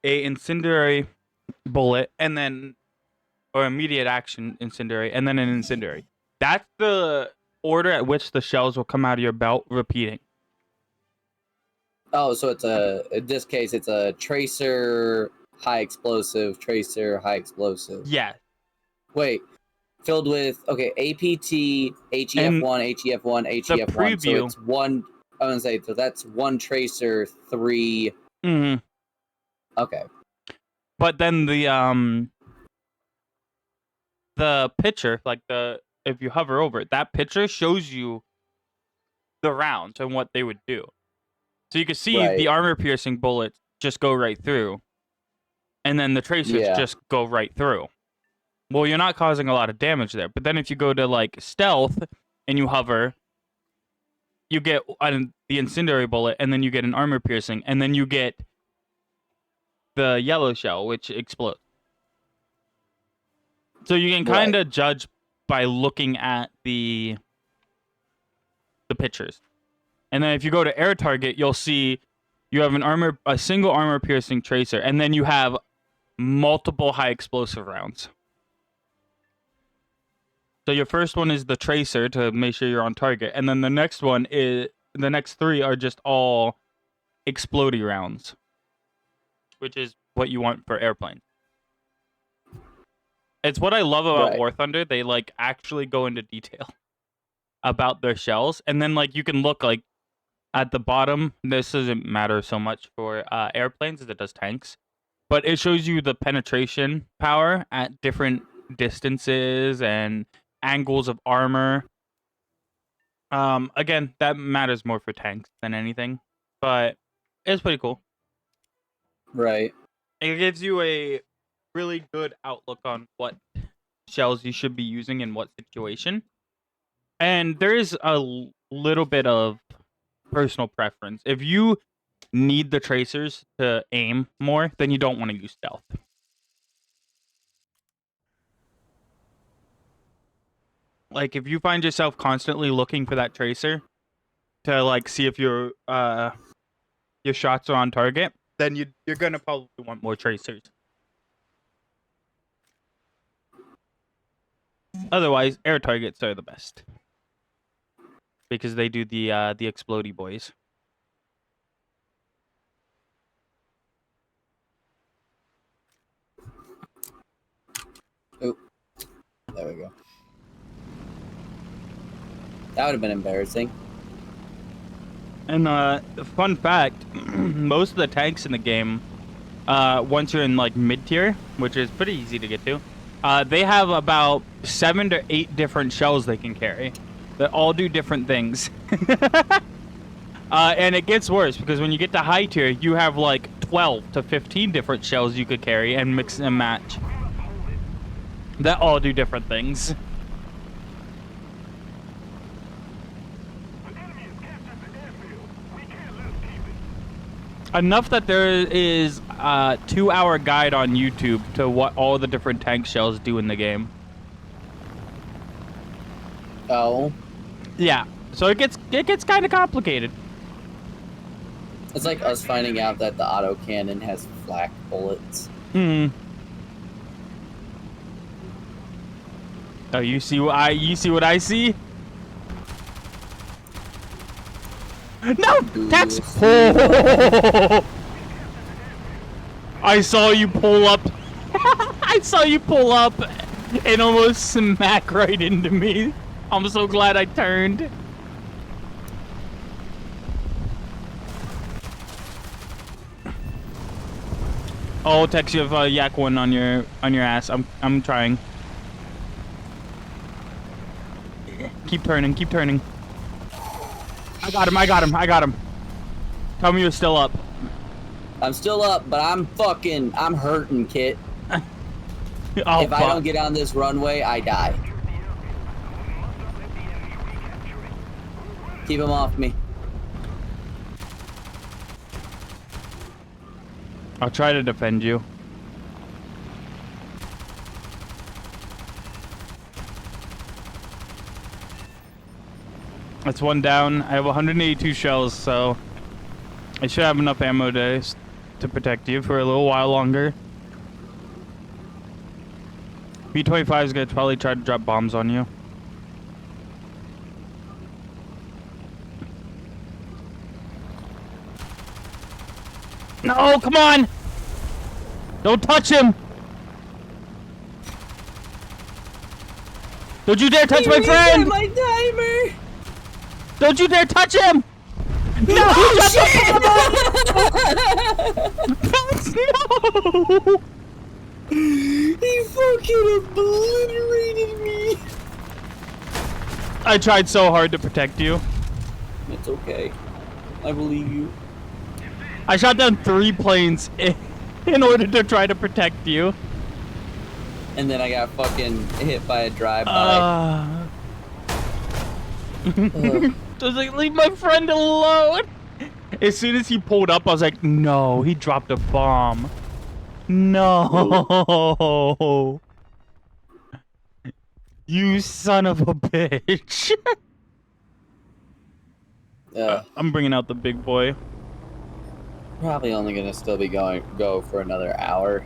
a incendiary bullet, and then or immediate action incendiary, and then an incendiary. That's the order at which the shells will come out of your belt, repeating. Oh, so it's in this case, it's a tracer, high explosive, tracer, high explosive. Yeah. Wait, filled with, okay, APT, HEF1, HEF1, HEF1. preview- So it's one, I was gonna say, so that's one tracer, three. Mm-hmm. Okay. But then the picture, like the if you hover over it, that picture shows you the rounds and what they would do. So you can see Right. the armor-piercing bullets just go right through, and then the tracers Yeah. just go right through. Well, you're not causing a lot of damage there. But then if you go to like stealth and you hover, you get the incendiary bullet, and then you get an armor-piercing, and then you get the yellow shell, which explodes. So you can kind of judge by looking at the pictures. And then if you go to air target, you'll see you have a single armor piercing tracer, and then you have multiple high explosive rounds. So your first one is the tracer to make sure you're on target, and then the next 3 are just all explodey rounds, which is what you want for airplanes. It's what I love about War Thunder. They like actually go into detail about their shells, and then like you can look like at the bottom. This doesn't matter so much for airplanes as it does tanks, but it shows you the penetration power at different distances and angles of armor. Again, that matters more for tanks than anything, but it's pretty cool. Right. It gives you a really good outlook on what shells you should be using in what situation. And there is a little bit of personal preference. If you need the tracers to aim more, then you don't want to use stealth. Like if you find yourself constantly looking for that tracer to like see if your shots are on target, then you're gonna probably want more tracers. Otherwise, air targets are the best because they do the explodey boys. Oh, there we go. That would have been embarrassing. And fun fact, most of the tanks in the game, once you're in like mid-tier, which is pretty easy to get to, they have about 7 to 8 different shells they can carry that all do different things. And it gets worse because when you get to high tier, you have like 12 to 15 different shells you could carry and mix and match that all do different things. Enough that there is a 2-hour guide on YouTube to what all the different tank shells do in the game. Oh. Yeah, so it gets kind of complicated. It's like us finding out that the autocannon has flak bullets. Hmm. Oh, you see what I see? No, that's. Oh. I saw you pull up. I saw you pull up and almost smack right into me. I'm so glad I turned. I'll text you if Yak 1 on your ass. I'm trying. Keep turning, keep turning. I got him. Tell me you're still up. I'm still up, but I'm hurting, Kit. Oh, if I don't get on this runway, I die. Keep him off me. I'll try to defend you. That's one down. I have 182 shells, so I should have enough ammo to protect you for a little while longer. B-25 is gonna probably try to drop bombs on you. No, come on! Don't touch him! Don't you dare touch my friend! My timer! Don't you dare touch him! No! Oh, shit! No! He fucking obliterated me! I tried so hard to protect you. It's okay. I believe you. I shot down 3 planes in order to try to protect you. And then I got fucking hit by a drive-by. I was like, leave my friend alone. As soon as he pulled up, I was like, no, he dropped a bomb. No. You son of a bitch. I'm bringing out the big boy. Probably only gonna still be go for another hour.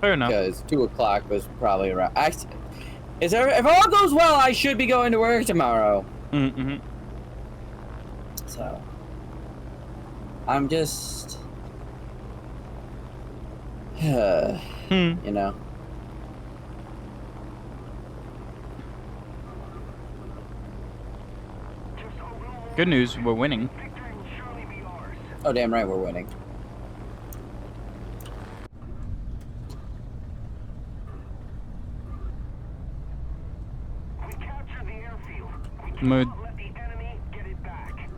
Fair enough. Because 2 o'clock was probably around. If all goes well, I should be going to work tomorrow. Mm-hmm. So I'm just, you know. Good news, we're winning. Oh, damn right, we're winning. We captured the airfield. We Mood. cannot let the enemy get it back.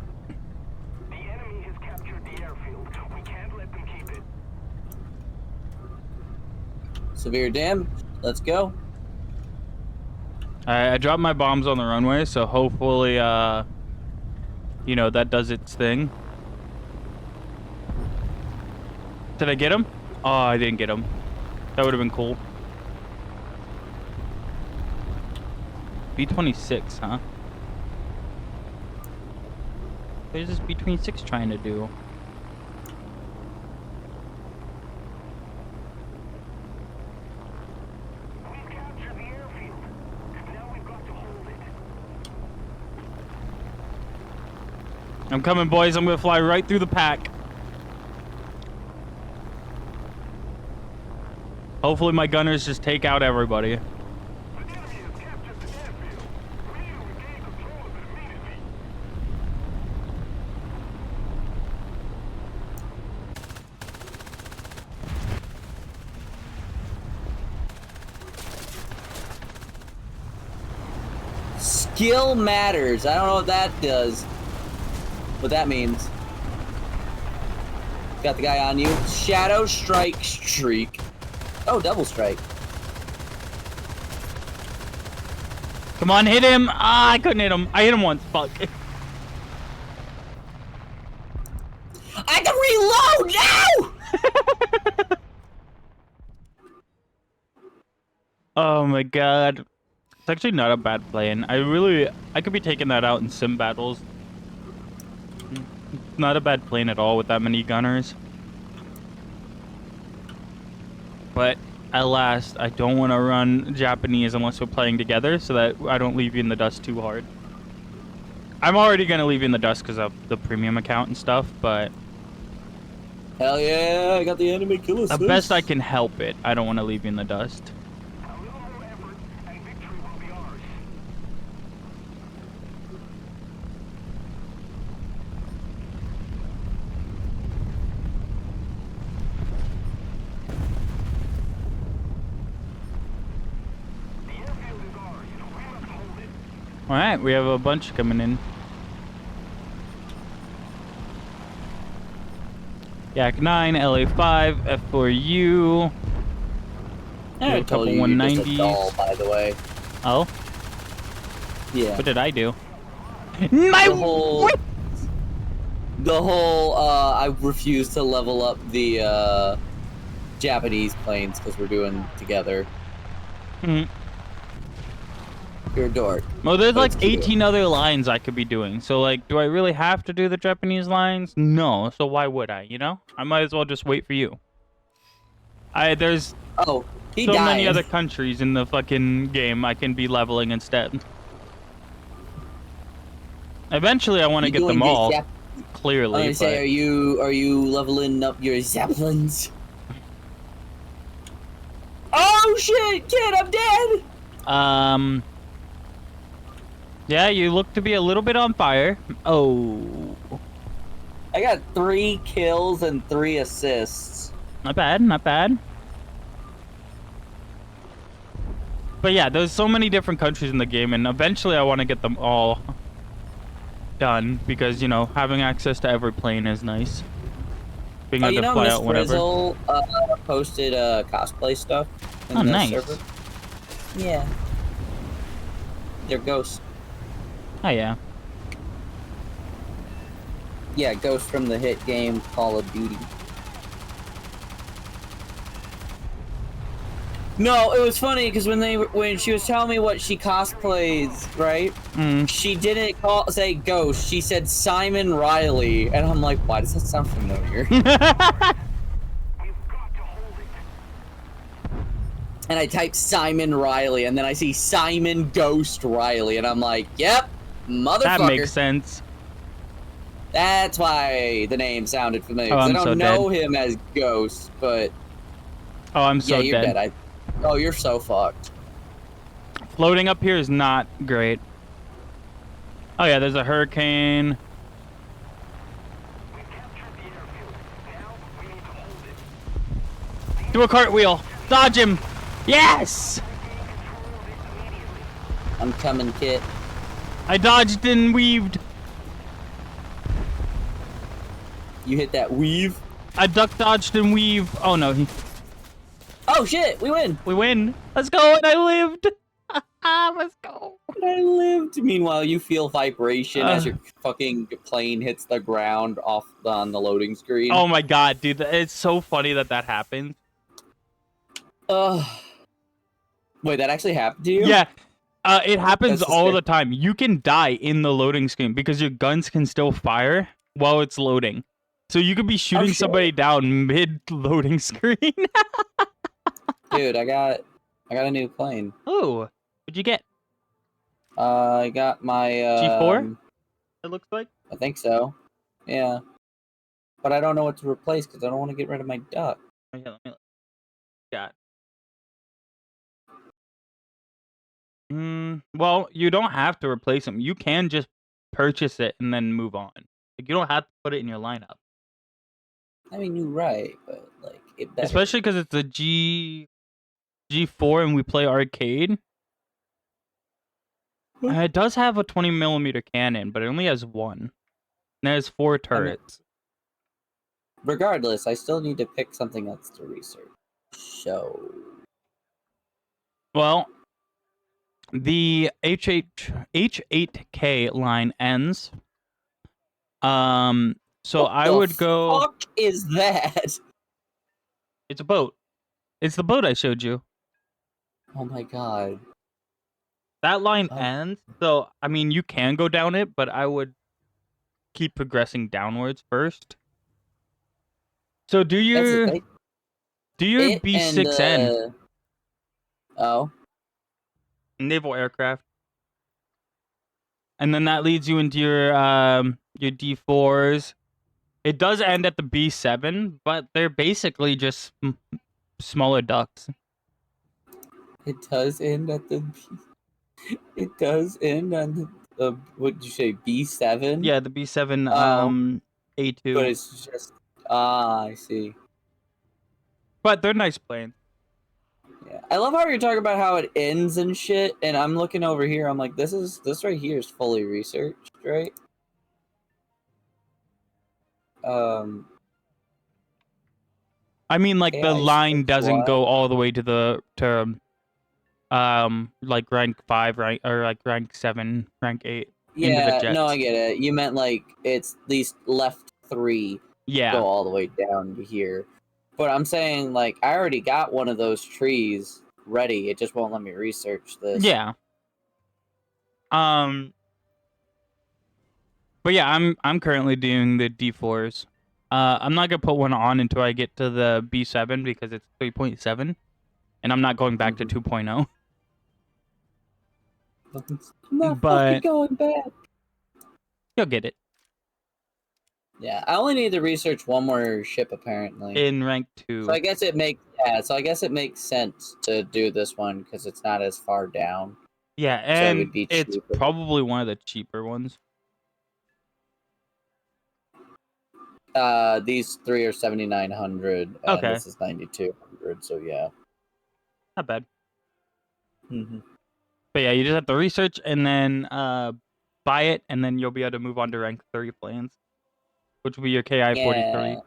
The enemy has captured the airfield. We can't let them keep it. Severe damage. Let's go. I dropped my bombs on the runway, so hopefully, you know, that does its thing. Did I get him? Oh, I didn't get him. That would have been cool. B-26, huh? What is this B-26 trying to do? We've captured the airfield. Now we've got to hold it. I'm coming, boys. I'm gonna fly right through the pack. Hopefully my gunners just take out everybody. The enemy has captured the airfield. We need to regain control of it immediately. Skill matters. I don't know what that does. What that means. Got the guy on you. Shadow strike streak. Oh, double strike. Come on, hit him! Ah, I couldn't hit him. I hit him once. Fuck. I can reload now! Oh my god. It's actually not a bad plane. I could be taking that out in sim battles. It's not a bad plane at all with that many gunners. But at last, I don't want to run Japanese unless we're playing together so that I don't leave you in the dust too hard. I'm already going to leave you in the dust because of the premium account and stuff, but Hell yeah, I got the enemy kill assist. the best I can help it, I don't want to leave you in the dust. A little more effort, and victory will be ours. The airfield is ours. We must hold it. Alright, we have a bunch coming in. Yak 9, LA5, F4U. I a told couple you you're just a 190s. doll, by the way. Oh, Yeah. what did I do? My The whole, I refuse to level up the, Japanese planes because we're doing together. Mhm. You're a dork. Well, there's like That's cute. 18 other lines I could be doing. So, like, do I really have to do the Japanese lines? No. So why would I, you know? I might as well just wait for you. There's Oh, he so died. many other countries in the fucking game I can be leveling instead. Eventually, I want to You get doing them the all, Zap- clearly. I say, But are you leveling up your zeppelins? Oh shit, kid, I'm dead. yeah, you look to be a little bit on fire. Oh, I got 3 kills and 3 assists. not bad, not bad. But yeah, there's so many different countries in the game, and eventually I want to get them all done because, you know, having access to every plane is nice. Being Oh, able you to know, fly Miss out whenever. Frizzle posted cosplay stuff in Oh, the nice. server. Yeah. They're ghosts. Oh, yeah. Yeah, ghosts from the hit game Call of Duty. No, it was funny because when she was telling me what she cosplays, right? Mm. She didn't say ghost. She said Simon Riley, and I'm like, why does that sound familiar? We've got to hold it. And I typed Simon Riley, and then I see Simon Ghost Riley, and I'm like, yep, motherfucker. That makes sense. That's why the name sounded familiar. Oh, 'Cause I I'm don't so know dead. him as Ghost, but Oh, I'm so yeah, you're dead. dead. Oh, you're so fucked. Floating up here is not great. Oh, yeah, there's a hurricane. We've captured the airfield. Now we need to hold it. Do a cartwheel. Dodge him. Yes! I'm coming, Kit. I dodged and weaved. You hit that weave. I duck dodged and weave. Oh, no. Oh shit, we win. We win. Let's go. And I lived. Let's go. I lived. Meanwhile, you feel vibration as Uh. your fucking plane hits the ground on the loading screen. Oh, my God, dude. It's so funny that happened. Wait, that actually happened to you? Yeah. It happens That's all scary. the time. You can die in the loading screen because your guns can still fire while it's loading. So you could be shooting shit. somebody down mid-loading screen. Dude, I got a new plane. Oh, what'd you get? I got my G4? It looks like. I think so. Yeah. But I don't know what to replace because I don't want to get rid of my duck. Oh, yeah, let me look. Got. Well, you don't have to replace them. You can just purchase it and then move on. Like, you don't have to put it in your lineup. I mean, you're right, but like it better. Especially because it's a G4 and we play arcade. It does have a 20mm cannon, but it only has one. And it has 4 turrets. Regardless, I still need to pick something else to research. So Well, the H8K line ends. So what I the would go. fuck is that? It's a boat. It's the boat I showed you. Oh my god. That line Oh. ends. So I mean, you can go down it, but I would keep progressing downwards first. So do your That's it B6N Oh. naval aircraft, and then that leads you into your D4s. It does end at the B7, but they're basically just smaller ducks. It does end at the It does end on the what did you say, B7? Yeah, the B7 Oh. A2. But it's just I see. But they're nice planes. Yeah. I love how you're talking about how it ends and shit, and I'm looking over here, I'm like, this right here is fully researched, right? I mean, like the AI line doesn't what? go all the way to the like rank 5, right, or like rank 7, rank 8. into the Yeah, no, jets. I get it. You meant like it's these left 3 Yeah. go all the way down to here. But I'm saying like I already got one of those trees ready. It just won't let me research this. Yeah. But yeah, I'm currently doing the D4s. I'm not gonna put one on until I get to the B7 because it's 3.7, and I'm not going back to 2.0. I'm not But- fucking going back. You'll get it Yeah, I only need to research one more ship apparently. in rank 2. So I guess it makes sense to do this one because it's not as far down. Yeah, it and would be it's cheaper. probably one of the cheaper ones. These 3 are 7,900. Okay. This is 9,200. So yeah. Not bad. But yeah, you just have to research and then buy it, and then you'll be able to move on to rank 30 planes, which will be your KI-43. Yeah.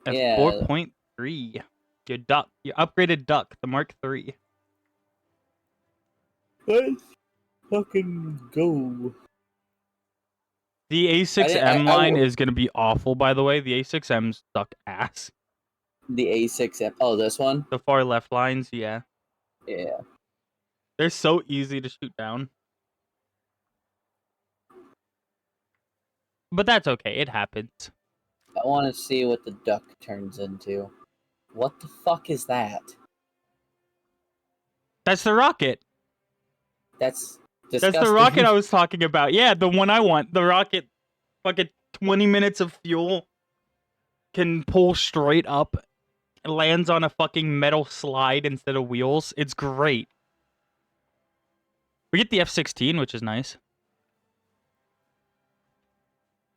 At Yeah. 4.3. Your duck, your upgraded duck, the Mark III. Let's fucking go. The A6M line is gonna be awful, by the way. The A6Ms suck ass. The A6M. Oh, this one? The far left lines, yeah. Yeah. They're so easy to shoot down. But that's okay, it happens. I want to see what the duck turns into. What the fuck is that? That's the rocket. That's disgusting. That's the rocket I was talking about. Yeah, the one I want. The rocket, fucking 20 minutes of fuel, can pull straight up, lands on a fucking metal slide instead of wheels. It's great. We get the F-16, which is nice.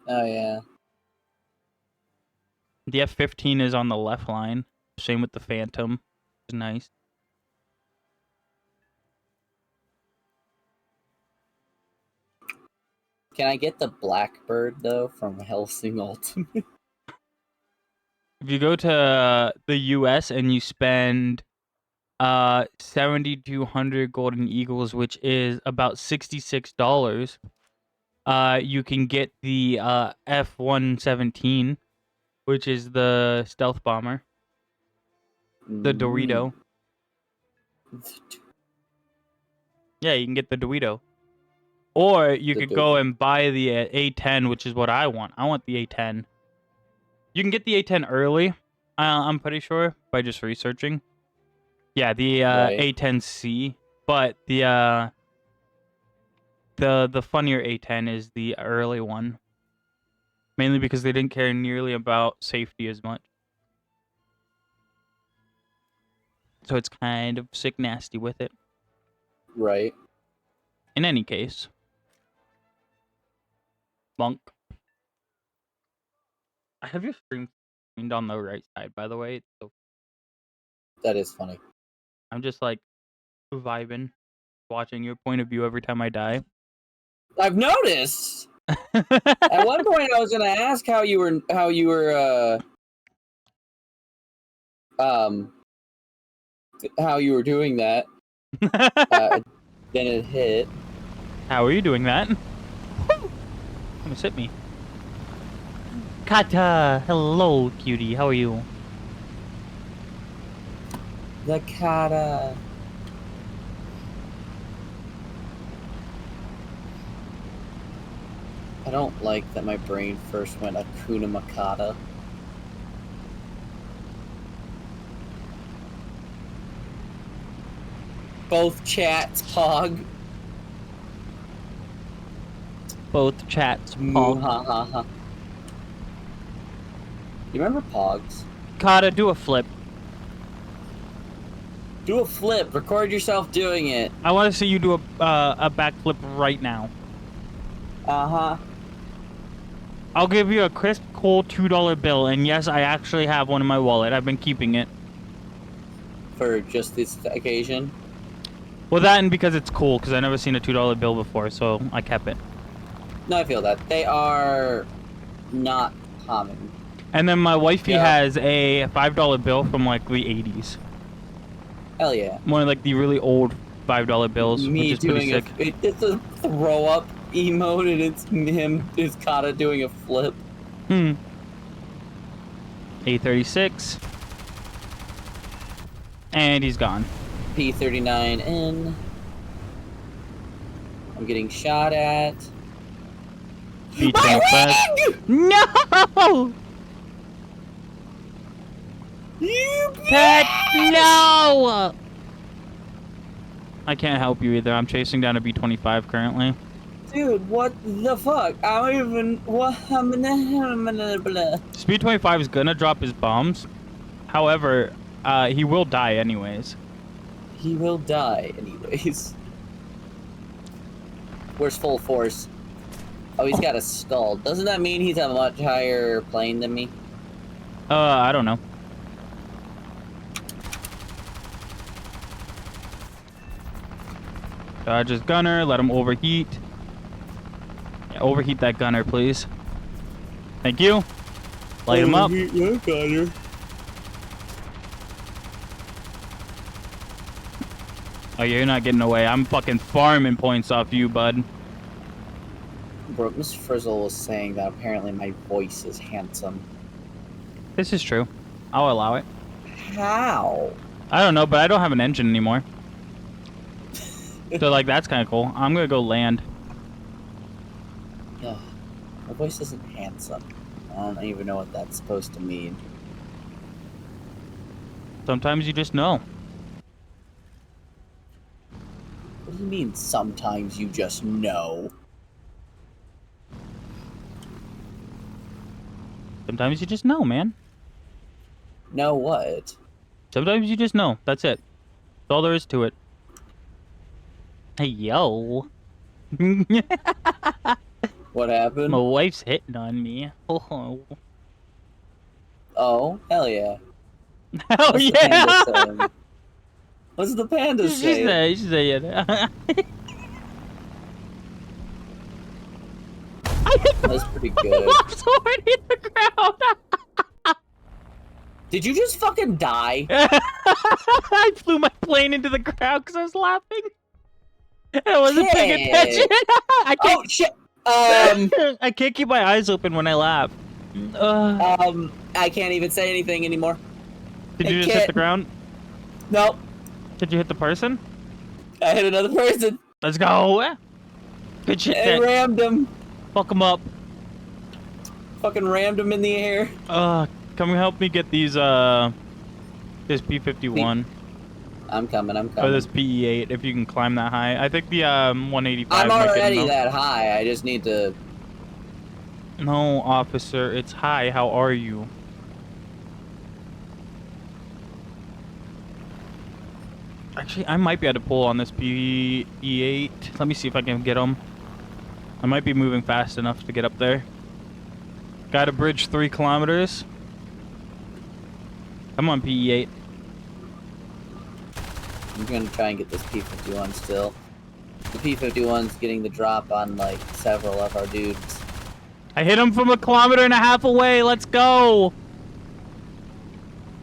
Oh, yeah. The F-15 is on the left line. Same with the Phantom. Which is nice. Can I get the Blackbird, though, from Helsing Ultimate? If you go to the US and you spend 7,200 Golden Eagles, which is about $66, you can get the F-117, which is the stealth bomber. The Dorito. Yeah, you can get the Dorito. Or you could go and buy the A-10, which is what I want. I want the A-10. You can get the A-10 early, I'm pretty sure, by just researching. Yeah, the A-10C. But the funnier A-10 is the early one. Mainly because they didn't care nearly about safety as much. So it's kind of sick nasty with it. Right. In any case. Monk. I have your stream screened on the right side, by the way. So That is funny. I'm just like vibing, watching your point of view every time I die. I've noticed. At one point, I was gonna ask how you were doing that. Then it hit. How are you doing that? Almost hit me. Kata, hello, cutie. How are you? The Kata. I don't like that my brain first went Akuna Matata. Both chats, Pog. Both chats. Pog. Ha ha ha. You remember Pogs? Kata, do a flip. Do a flip. Record yourself doing it. I want to see you do a backflip right now. Uh-huh. I'll give you a crisp, cool $2 bill, and yes, I actually have one in my wallet. I've been keeping it. For just this occasion? Well, that and because it's cool, because I've never seen a $2 bill before, so I kept it. No, I feel that. They are not common. And then my wifey has a $5 bill from like the 80s. Hell yeah. One of like the really old $5 bills, Me which is pretty doing sick. it's a throw up emote and it's Kata doing a flip. A36. And he's gone. P-39 in. I'm getting shot at. B-25. No! You Pet, no! I can't help you either. I'm chasing down a B-25 currently. Dude, what the fuck? I don't even... This B-25 is gonna drop his bombs. However, he will die anyways. He will die anyways. Where's full force? Oh, he's got a stall. Doesn't that mean he's a much higher plane than me? I don't know. Just gunner. Let him overheat. Yeah, overheat that gunner, please. Thank you. Light him up. Oh, you're not getting away. I'm fucking farming points off you, bud. Bro, Mr. Frizzle was saying that apparently my voice is handsome. This is true. I'll allow it. How? I don't know, but I don't have an engine anymore. So, like, that's kind of cool. I'm gonna go land. Ugh, my voice isn't handsome. I don't even know what that's supposed to mean. Sometimes you just know. What do you mean, sometimes you just know? Sometimes you just know, man. Know what? Sometimes you just know. That's it. That's all there is to it. Hey, yo. What happened? My wife's hitting on me. Oh, Oh, hell yeah. hell What's the yeah! panda saying? What's the panda She's saying? saying it. That's pretty good. I'm so already in the ground. Did you just fucking die? I flew my plane into the ground because I was laughing. I wasn't paying Shit. attention. I can't. Oh shit. I can't keep my eyes open when I laugh. I can't even say anything anymore. Did I you just hit can't- the ground? Nope. Did you hit the person? I hit another person. Let's go. Good shit. I Ted. rammed him. Fuck him up. Fucking rammed him in the air. Come help me get these this P-51 I'm coming. or this PE-8 if you can climb that high. I think the 185. I'm might get already enough. that high. I just need to. No, officer, it's high. How are you? Actually, I might be able to pull on this PE-8. Let me see if I can get him. I might be moving fast enough to get up there. Got a bridge 3 kilometers. I'm on PE-8. I'm gonna try and get this P-51 still. The P-51's getting the drop on like several of our dudes. I hit him from 1.5 kilometers away. Let's go.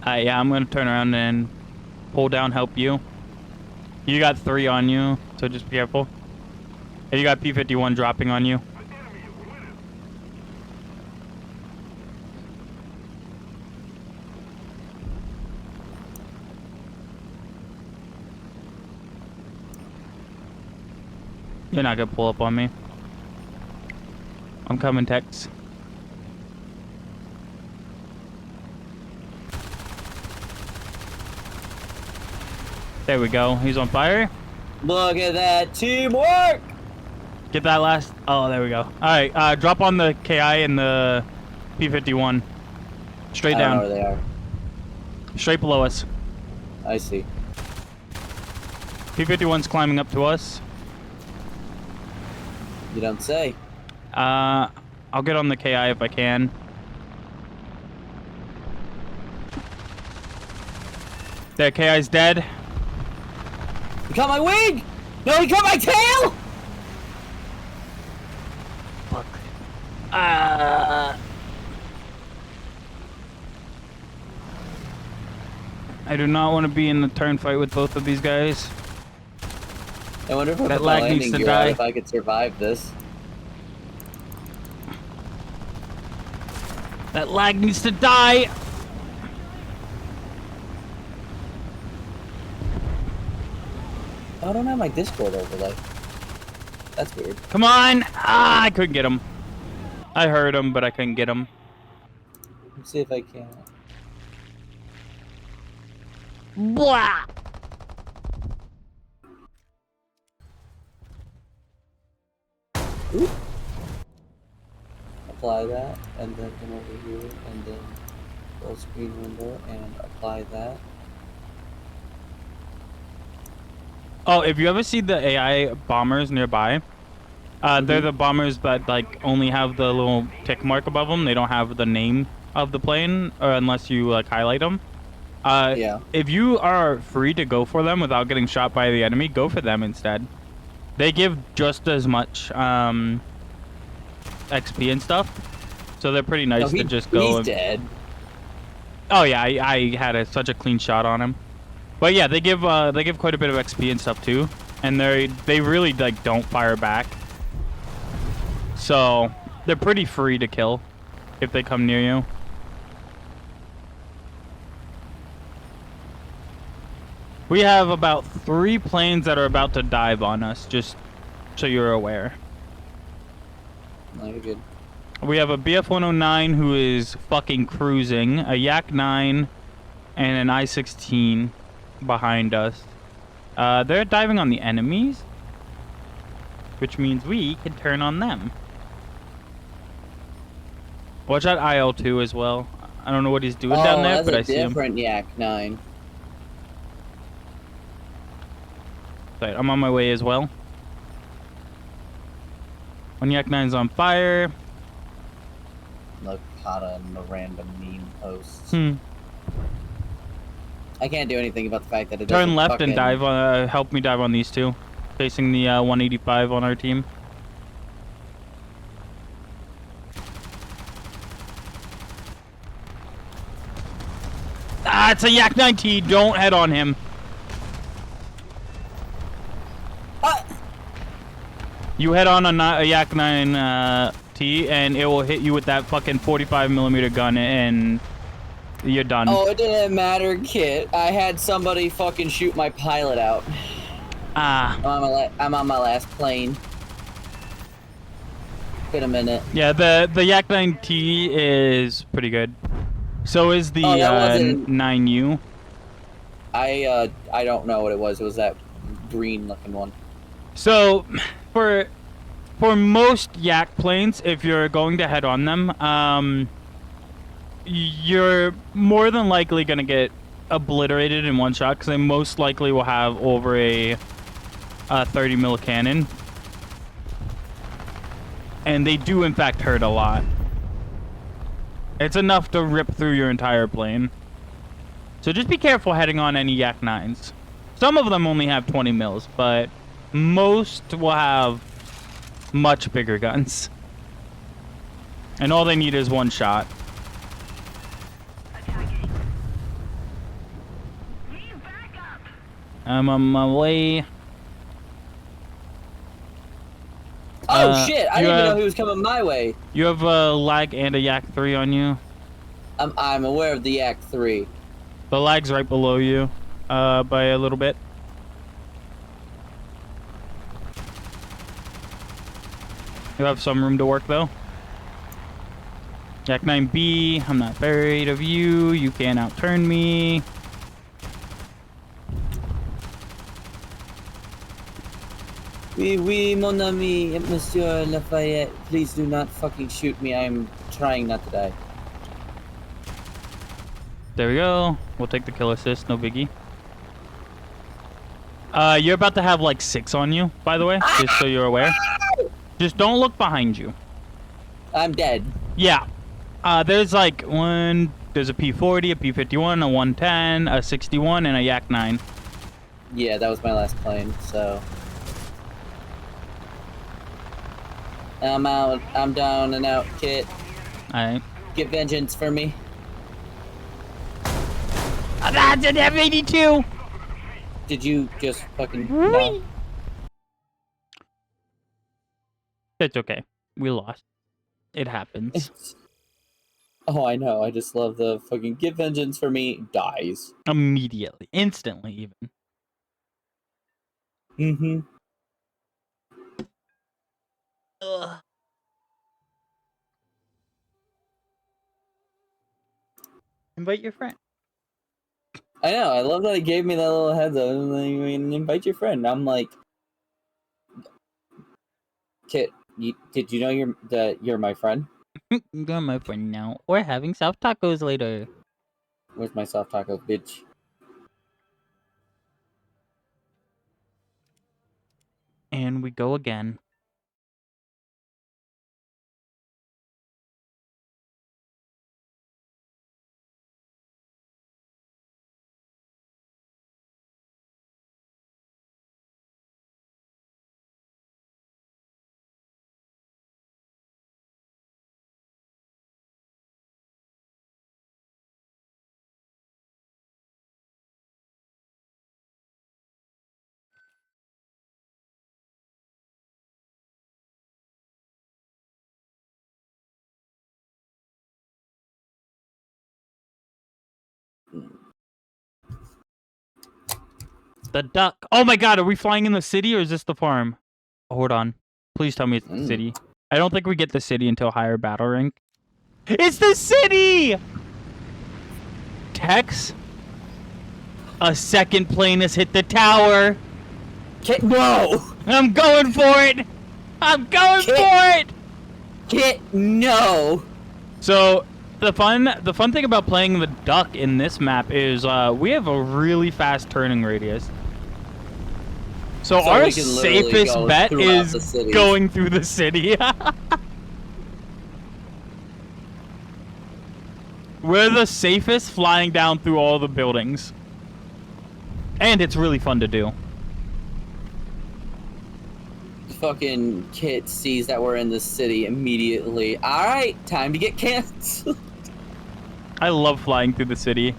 Yeah, I'm gonna turn around and pull down, help you. You got 3 on you, so just be careful. And you got P-51 dropping on you. You're not gonna pull up on me. I'm coming, Tex. There we go. He's on fire. Look at that teamwork! Get that last. Oh, there we go. All right, drop on the KI and the P-51. Straight I don't know down. where they are. Straight below us. I see. P-51's climbing up to us. You don't say. I'll get on the KI if I can. There, KI's dead. He got my wing! No, he got my tail! Fuck. I do not want to be in the turn fight with both of these guys. I wonder if I That put lag my needs landing to gear out die. if I could survive this. That lag needs to die. I don't have my Discord overlay. That's weird. Come on. I couldn't get him. I heard him, but I couldn't get him. Let's see if I can. Blah. Oop. Apply that, and then come over here, and then full screen window, and apply that. Oh, if you ever see the AI bombers nearby, they're the bombers that like only have the little tick mark above them. They don't have the name of the plane, or unless you like highlight them. Yeah. If you are free to go for them without getting shot by the enemy, go for them instead. They give just as much XP and stuff, so they're pretty nice to just go. He's And... dead. Oh yeah, I had such a clean shot on him. But yeah, they give quite a bit of XP and stuff too, and they really like don't fire back. So they're pretty free to kill if they come near you. We have about 3 planes that are about to dive on us, just so you're aware. No, you're good. We have a BF-109 who is fucking cruising, a Yak-9, and an I-16 behind us. They're diving on the enemies, which means we can turn on them. Watch that IL-2 as well. I don't know what he's doing down there, but I see him. Different Yak 9. Right, I'm on my way as well. One Yak-9's on fire. Look, Kata and the random meme posts. Hmm. I can't do anything about the fact that it doesn't Turn left fucking... and dive on. Help me dive on these two, facing the 185 on our team. Ah, it's a Yak-9T. Don't head on him. You head on a Yak-9 T, and it will hit you with that fucking 45mm gun, and you're done. Oh, it didn't matter, Kit. I had somebody fucking shoot my pilot out. Ah. I'm on my last plane. Been a minute. Yeah, the Yak-9T is pretty good. So is the 9U. I don't know what it was. It was that green looking one. So, for most Yak planes, if you're going to head on them, you're more than likely gonna get obliterated in one shot because they most likely will have over a 30mm cannon, and they do in fact hurt a lot. It's enough to rip through your entire plane. So just be careful heading on any Yak-9s. Some of them only have 20 mils, but most will have much bigger guns. And all they need is one shot. I'm on my way. Oh shit! I didn't even know have- he was coming my way. You have a lag and a Yak-3 on you. I'm aware of the Yak 3. The lag's right below you, by a little bit. You have some room to work though. Yak-9B, I'm not afraid of you. You can't outturn me. Oui, mon ami, Monsieur Lafayette. Please do not fucking shoot me. I'm trying not to die. There we go. We'll take the kill assist, no biggie. You're about to have like 6 on you, by the way, just so you're aware. Just don't look behind you. I'm dead. Yeah. There's like there's a P40, a P51, a 110, a 61, and a Yak-9. Yeah, that was my last plane, so... I'm out. I'm down and out, Kit. Alright. Get vengeance for me. That's an F-82! Did you just fucking... No. It's okay. We lost. It happens. Oh, I know. I just love the fucking get vengeance for me. Dies. Immediately. Instantly, even. Mm-hmm. Ugh. Invite your friend. I know. I love that he gave me that little heads up. And then you invite your friend. I'm like, Kit, did you know you're my friend? You're my friend now. We're having soft tacos later. Where's my soft taco, bitch? And we go again. The duck. Oh my god, are we flying in the city or is this the farm? Oh, hold on. Please tell me it's the city. I don't think we get the city until higher battle rank. It's the city! Tex? A second plane has hit the tower. Kit, no! I'm going for it! I'm going Kit. for it! Kit, no! So the fun thing about playing the duck in this map is we have a really fast turning radius. So our we can literally safest go bet throughout the is city. going through the city. We're the safest flying down through all the buildings. And it's really fun to do. Fucking Kit sees that we're in the city immediately. Alright, time to get canceled. I love flying through the city.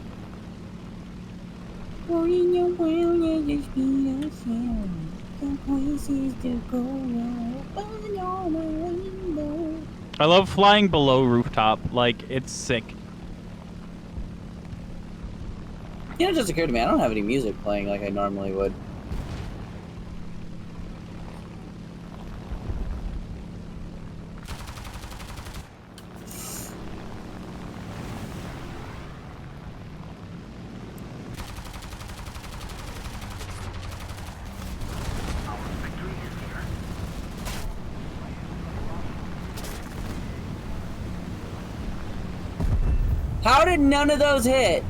I love flying below rooftop. Like, it's sick. You know, it just occurred to me, I don't have any music playing like I normally would. How did none of those hit?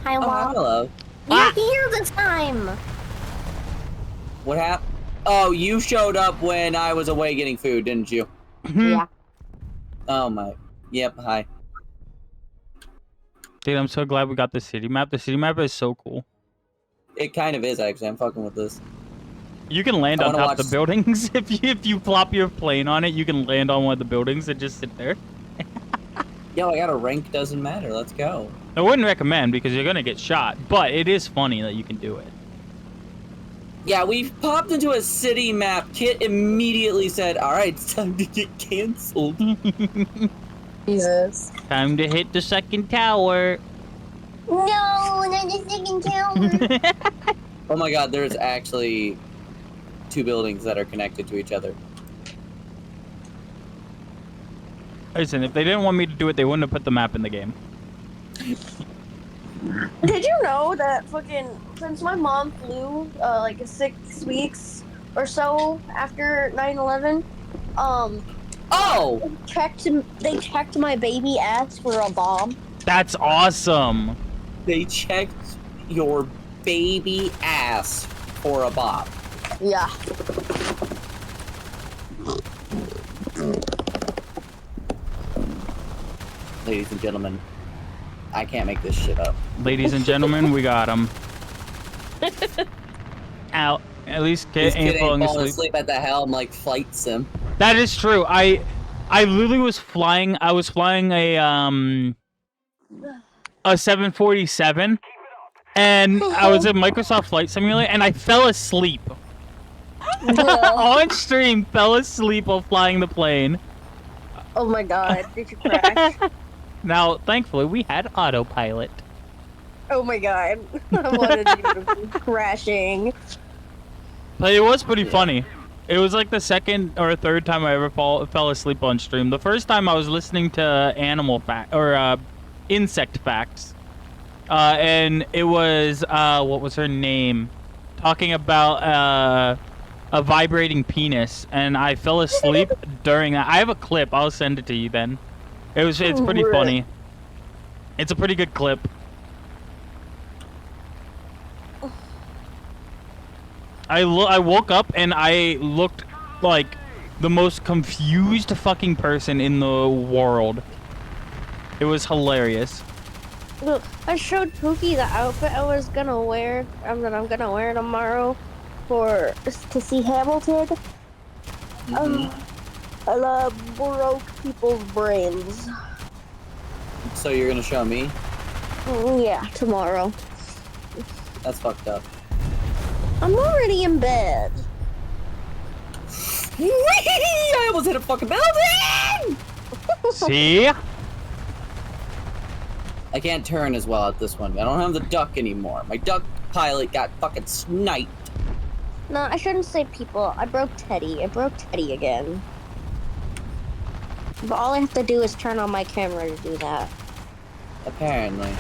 Hi, Oh, Walt. hello. You're here this time. What happened? Oh, you showed up when I was away getting food, didn't you? Yeah. Oh my. Yep, hi. Dude, I'm so glad we got the city map. The city map is so cool. It kind of is, actually. I'm fucking with this. You can land I on wanna top of the watch- buildings. If you plop your plane on it, you can land on one of the buildings and just sit there. Yo, I got a rank, doesn't matter. Let's go. I wouldn't recommend because you're gonna get shot, but it is funny that you can do it. Yeah, we popped into a city map. Kit immediately said, alright, it's time to get canceled. Jesus. Time to hit the second tower. No, not the second tower. Oh my god, there's actually 2 buildings that are connected to each other. Listen, if they didn't want me to do it, they wouldn't have put the map in the game. Did you know that fucking since my mom flew like 6 weeks or so after 9/11, Oh! they checked my baby ass for a bomb. That's awesome. They checked your baby ass for a bomb. Yeah. Ladies and gentlemen, I can't make this shit up. Ladies and gentlemen, we got him. Out. At least This Kit kid ain't falling falling asleep. asleep at the helm like flight sim. That is true. I literally was flying. I was flying a 747, and I was in Microsoft Flight Simulator, and I fell asleep on stream. Fell asleep while flying the plane. Oh my god, did you crash? Now, thankfully, we had autopilot. Oh my god. I wanted you to be crashing. But it was pretty funny. It was like the second or third time I ever fell asleep on stream. The first time I was listening to animal fact or insect facts, and it was what was her name, talking about a vibrating penis, and I fell asleep during that. I have a clip. I'll send it to you then. It's pretty Really? funny. It's a pretty good clip. I woke up and I looked like the most confused fucking person in the world. It was hilarious. Look, I showed Pookie the outfit I was gonna wear. I'm gonna wear tomorrow to see Hamilton. I love broke people's brains. So you're gonna show me? Yeah, tomorrow. That's fucked up. I'm already in bed. I almost hit a fucking building! See? I can't turn as well at this one. I don't have the duck anymore. My duck pilot got fucking sniped. No, I shouldn't say people. I broke Teddy. I broke Teddy again. But all I have to do is turn on my camera to do that. Apparently.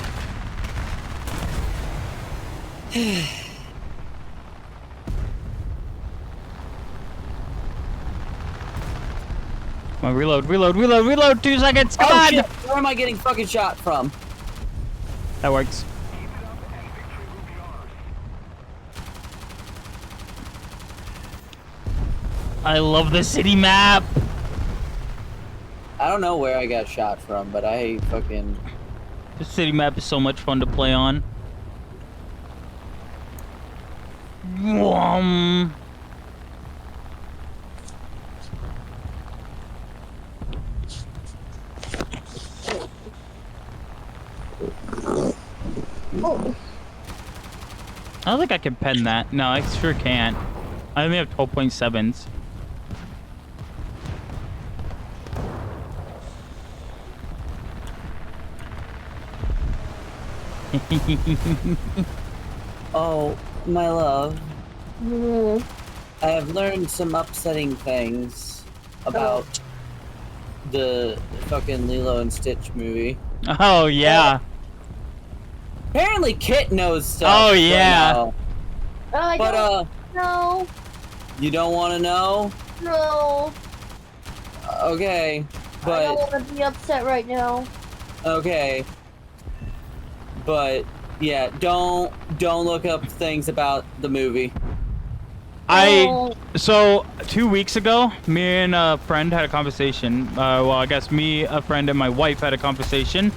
Come on, reload. 2 seconds. Come Oh on. shit! Where am I getting fucking shot from? That works. I love the city map. I don't know where I got shot from, but I fucking... The city map is so much fun to play on. Whom. I don't think I can pen that. No, I sure can't. I only have 12.7s. Oh, my love. Mm. I have learned some upsetting things about the fucking Lilo and Stitch movie. Oh, yeah. Apparently Kit knows stuff. Oh, by yeah. now. Oh, I But, don't know. you don't want to know? No. Okay. I But, don't want to be upset right now. okay. But, yeah, don't look up things about the movie. No. So 2 weeks ago, me and a friend had a conversation. Well, I guess me, a friend, and my wife had a conversation.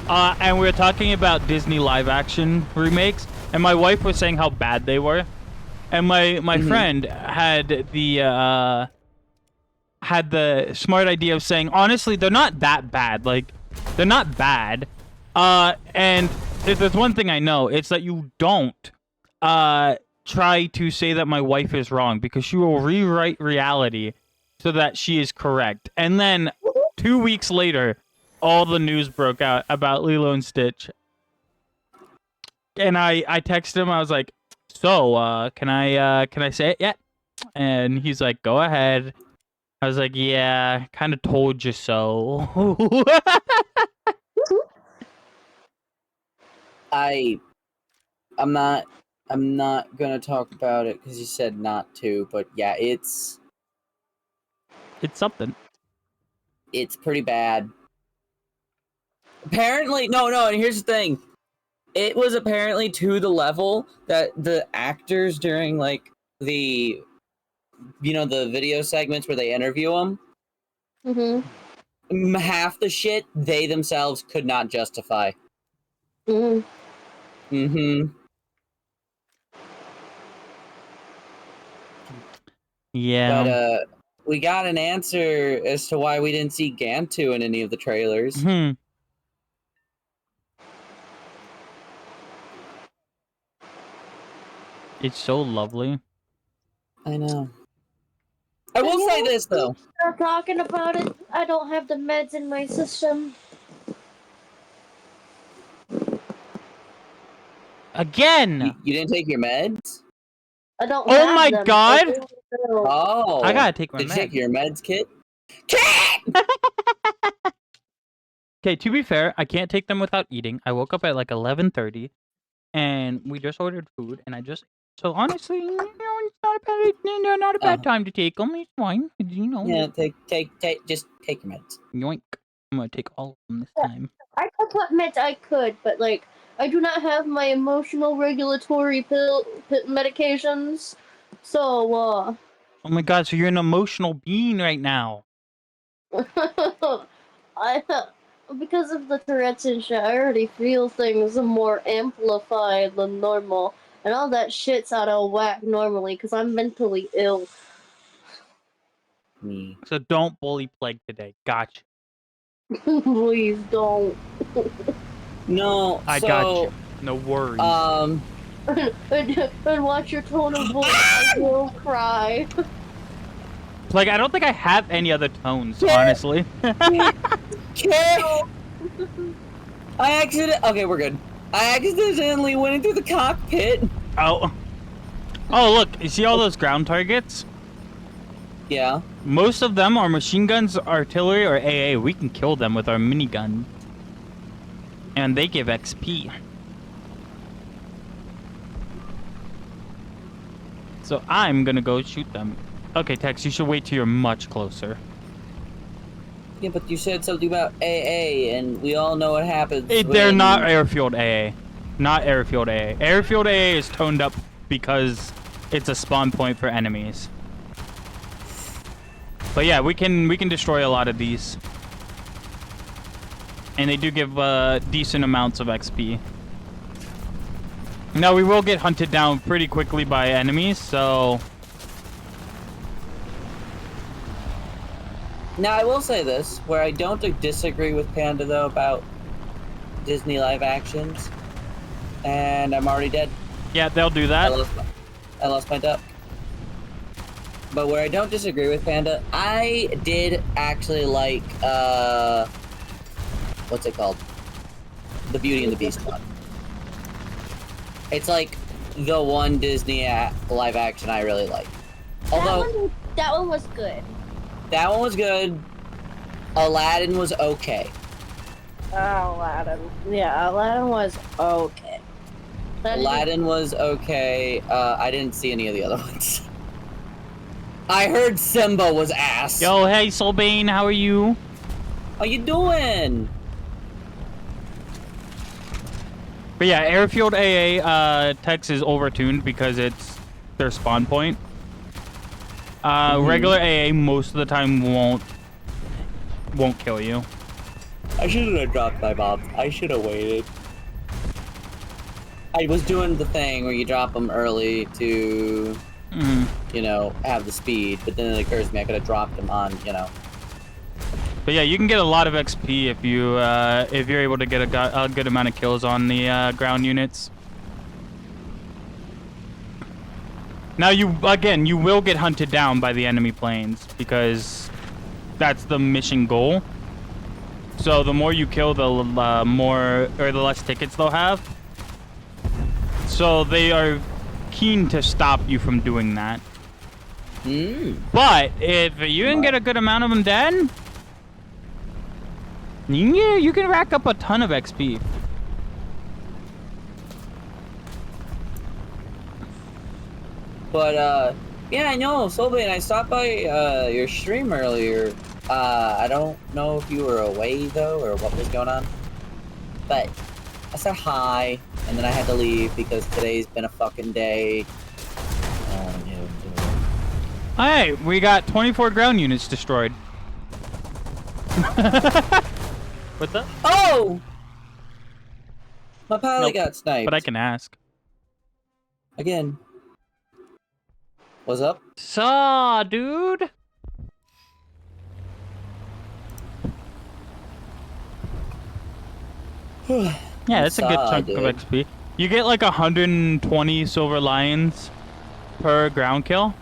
And we were talking about Disney live action remakes. And my wife was saying how bad they were. And my friend had the smart idea of saying, honestly, they're not that bad. Like, they're not bad. And if there's one thing I know, it's that you don't try to say that my wife is wrong, because she will rewrite reality so that she is correct. And then 2 weeks later, all the news broke out about Lilo and Stitch. And I texted him. I was like, "So, can I say it yet?" And he's like, "Go ahead." I was like, "Yeah, kind of told you so." I'm not gonna talk about it because you said not to, but yeah, it's It's something. pretty bad. Apparently, no, and here's the thing. It was apparently to the level that the actors during, like, the video segments where they interview them, Mm-hmm. half the shit they themselves could not justify. Mm. Mm-hmm. Yeah. But, we got an answer as to why we didn't see Gantu in any of the trailers. It's so lovely. I know. I will say this, though. Stop talking about it. I don't have the meds in my system. Again. You didn't take your meds? I don't Oh have my them. God! I do know. Oh. I gotta take my Did you take meds. your meds, Kit? Kit! Okay, to be fair, I can't take them without eating. I woke up at like 11:30, and we just ordered food, and I just. So honestly, it's not a bad time to take them. It's fine, Yeah, just take your meds. Yoink! I'm gonna take all of them this time. I took what meds I could, but like I do not have my emotional regulatory pill medications. So Oh my God! So you're an emotional being right now. I because of the Tourette's and shit, I already feel things more amplified than normal, and all that shit's out of whack normally because I'm mentally ill. Me. So don't bully Plague today. Gotcha. Please don't. No, I got you. No worries. And watch your tone of voice. I will cry. Like, I don't think I have any other tones, honestly. Kit! Okay, we're good. I accidentally went into the cockpit. Oh. Oh, look. You see all those ground targets? Yeah. Most of them are machine guns, artillery, or AA. We can kill them with our minigun. And they give XP. So I'm gonna go shoot them. Okay, Tex, you should wait till you're much closer. Yeah, but you said something about AA, and we all know what happens. They're when- not airfield AA. Not airfield AA. Airfield AA is toned up because it's a spawn point for enemies. But yeah, we can destroy a lot of these. And they do give decent amounts of XP. Now we will get hunted down pretty quickly by enemies, so Now, I will say this, where I don't disagree with Panda, though, about Disney live actions. And I'm already dead. yeah, they'll do I that. lost my duck. But where I don't disagree with Panda, I did actually like, what's it called? The Beauty and the Beast one. It's like the one Disney live action I really like. Although, That one was good. that one was good. Aladdin was okay. Aladdin. Yeah, Aladdin was okay. Aladdin was okay. I didn't see any of the other ones. I heard Simba was ass. Yo, hey, Solbane, how are you? How you doing? But yeah, airfield AA Tex is overtuned because it's their spawn point. Regular AA most of the time won't kill you. I shouldn't have dropped my bomb. I should have waited. I was doing the thing where you drop them early to, you know, have the speed, but then it occurs to me I could have dropped them on, you know. But yeah, you can get a lot of XP if you're able to get a good amount of kills on the ground units. Now you will get hunted down by the enemy planes because that's the mission goal. So the more you kill, the more or the less tickets they'll have. So they are keen to stop you from doing that. But if you can get a good amount of them dead, yeah, you can rack up a ton of XP. But, yeah, I know, Solbane, I stopped by, your stream earlier. I don't know if you were away, though, or what was going on. But I said hi, and then I had to leave because today's been a fucking day. Hey, we got 24 ground units destroyed. What's up? Oh! My pilot Nope, got sniped. But I can ask. Again. What's up? Saw, dude. Yeah, that's a good Saw, chunk dude. of XP. You get like 120 silver lions per ground kill.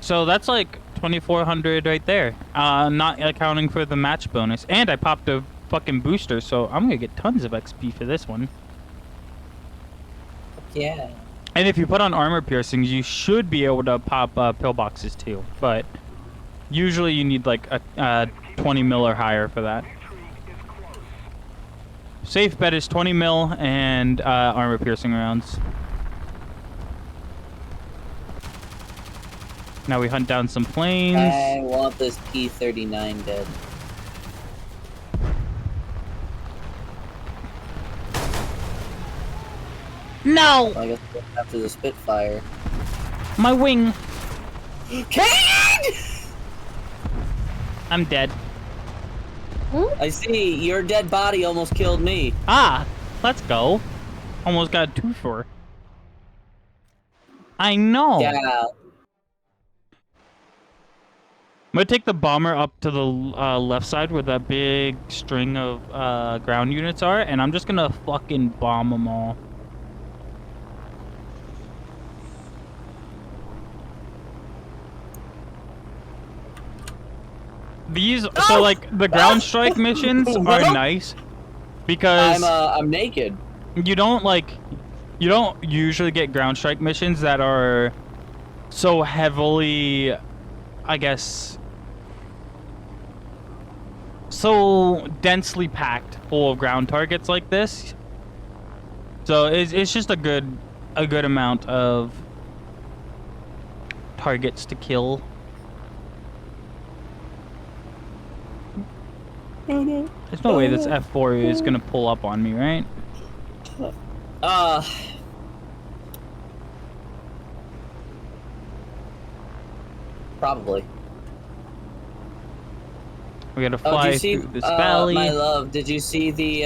So that's like 2,400 right there. Not accounting for the match bonus. And I popped a fucking booster, so I'm gonna get tons of XP for this one. Yeah. And if you put on armor piercings, you should be able to pop pillboxes too. But usually you need like a 20 mil or higher for that. Safe bet is 20 mil and armor piercing rounds. Now we hunt down some planes. I want this P-39 dead. No! I guess after the Spitfire. My wing! King! I'm dead. I see, your dead body almost killed me. Ah! Let's go. Almost got 2 for. I know! Yeah. I'm gonna take the bomber up to the left side where that big string of ground units are, and I'm just gonna fucking bomb them all. these so like the ground strike missions are nice because I'm naked. you don't usually get ground strike missions that are so heavily, I guess, so densely packed full of ground targets like this. So it's just a good amount of targets to kill. There's no way this F4 is gonna pull up on me, right? Probably. We gotta Oh, fly did you see, through this valley. my love, did you see the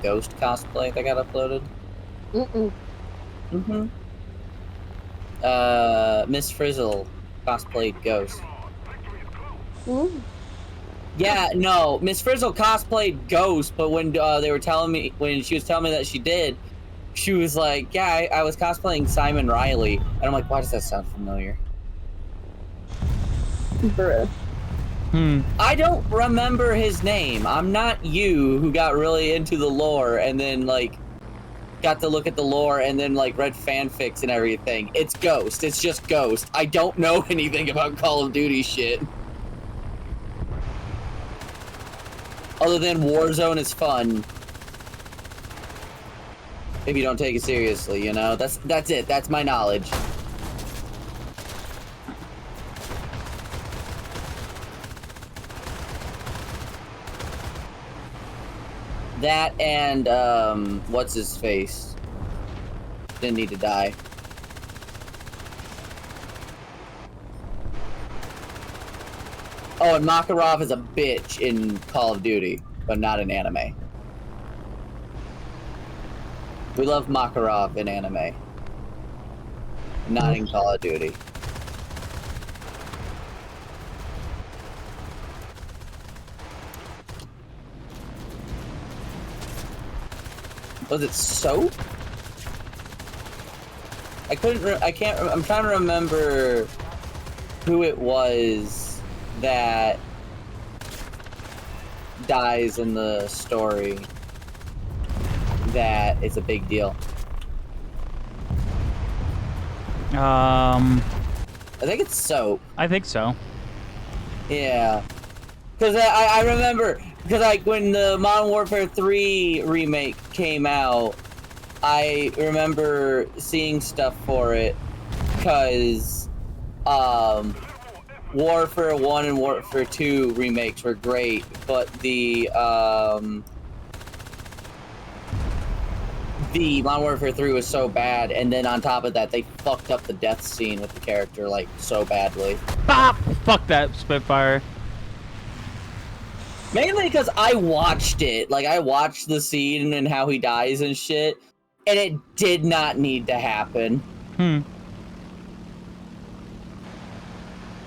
Ghost cosplay that got uploaded? Mm-mm. Miss Frizzle cosplayed Ghost. Mm. Yeah, no, Miss Frizzle cosplayed Ghost, but when they were telling me, when she was telling me that she did, she was like, yeah, I was cosplaying Simon Riley. And I'm like, why does that sound familiar? Bruh. I don't remember his name. I'm not you who got really into the lore and then, like, got to look at the lore and then, like, read fanfics and everything. It's Ghost. It's just Ghost. I don't know anything about Call of Duty shit. Other than Warzone is fun. If you don't take it seriously, you know? That's it. That's my knowledge. That and, what's his face? Didn't need to die. Oh, and Makarov is a bitch in Call of Duty, but not in anime. We love Makarov in anime. Not in Call of Duty. Was it soap? I'm trying to remember who it was that dies in the story that is a big deal. I think it's soap. I think so. Yeah. Because I remember, because like when the Modern Warfare 3 remake came out, I remember seeing stuff for it, because Warfare 1 and Warfare 2 remakes were great, but the Modern Warfare 3 was so bad, and then on top of that, they fucked up the death scene with the character, like, so badly. Bop! Fuck that Spitfire. Mainly because I watched it. Like, I watched the scene and how he dies and shit, and it did not need to happen. I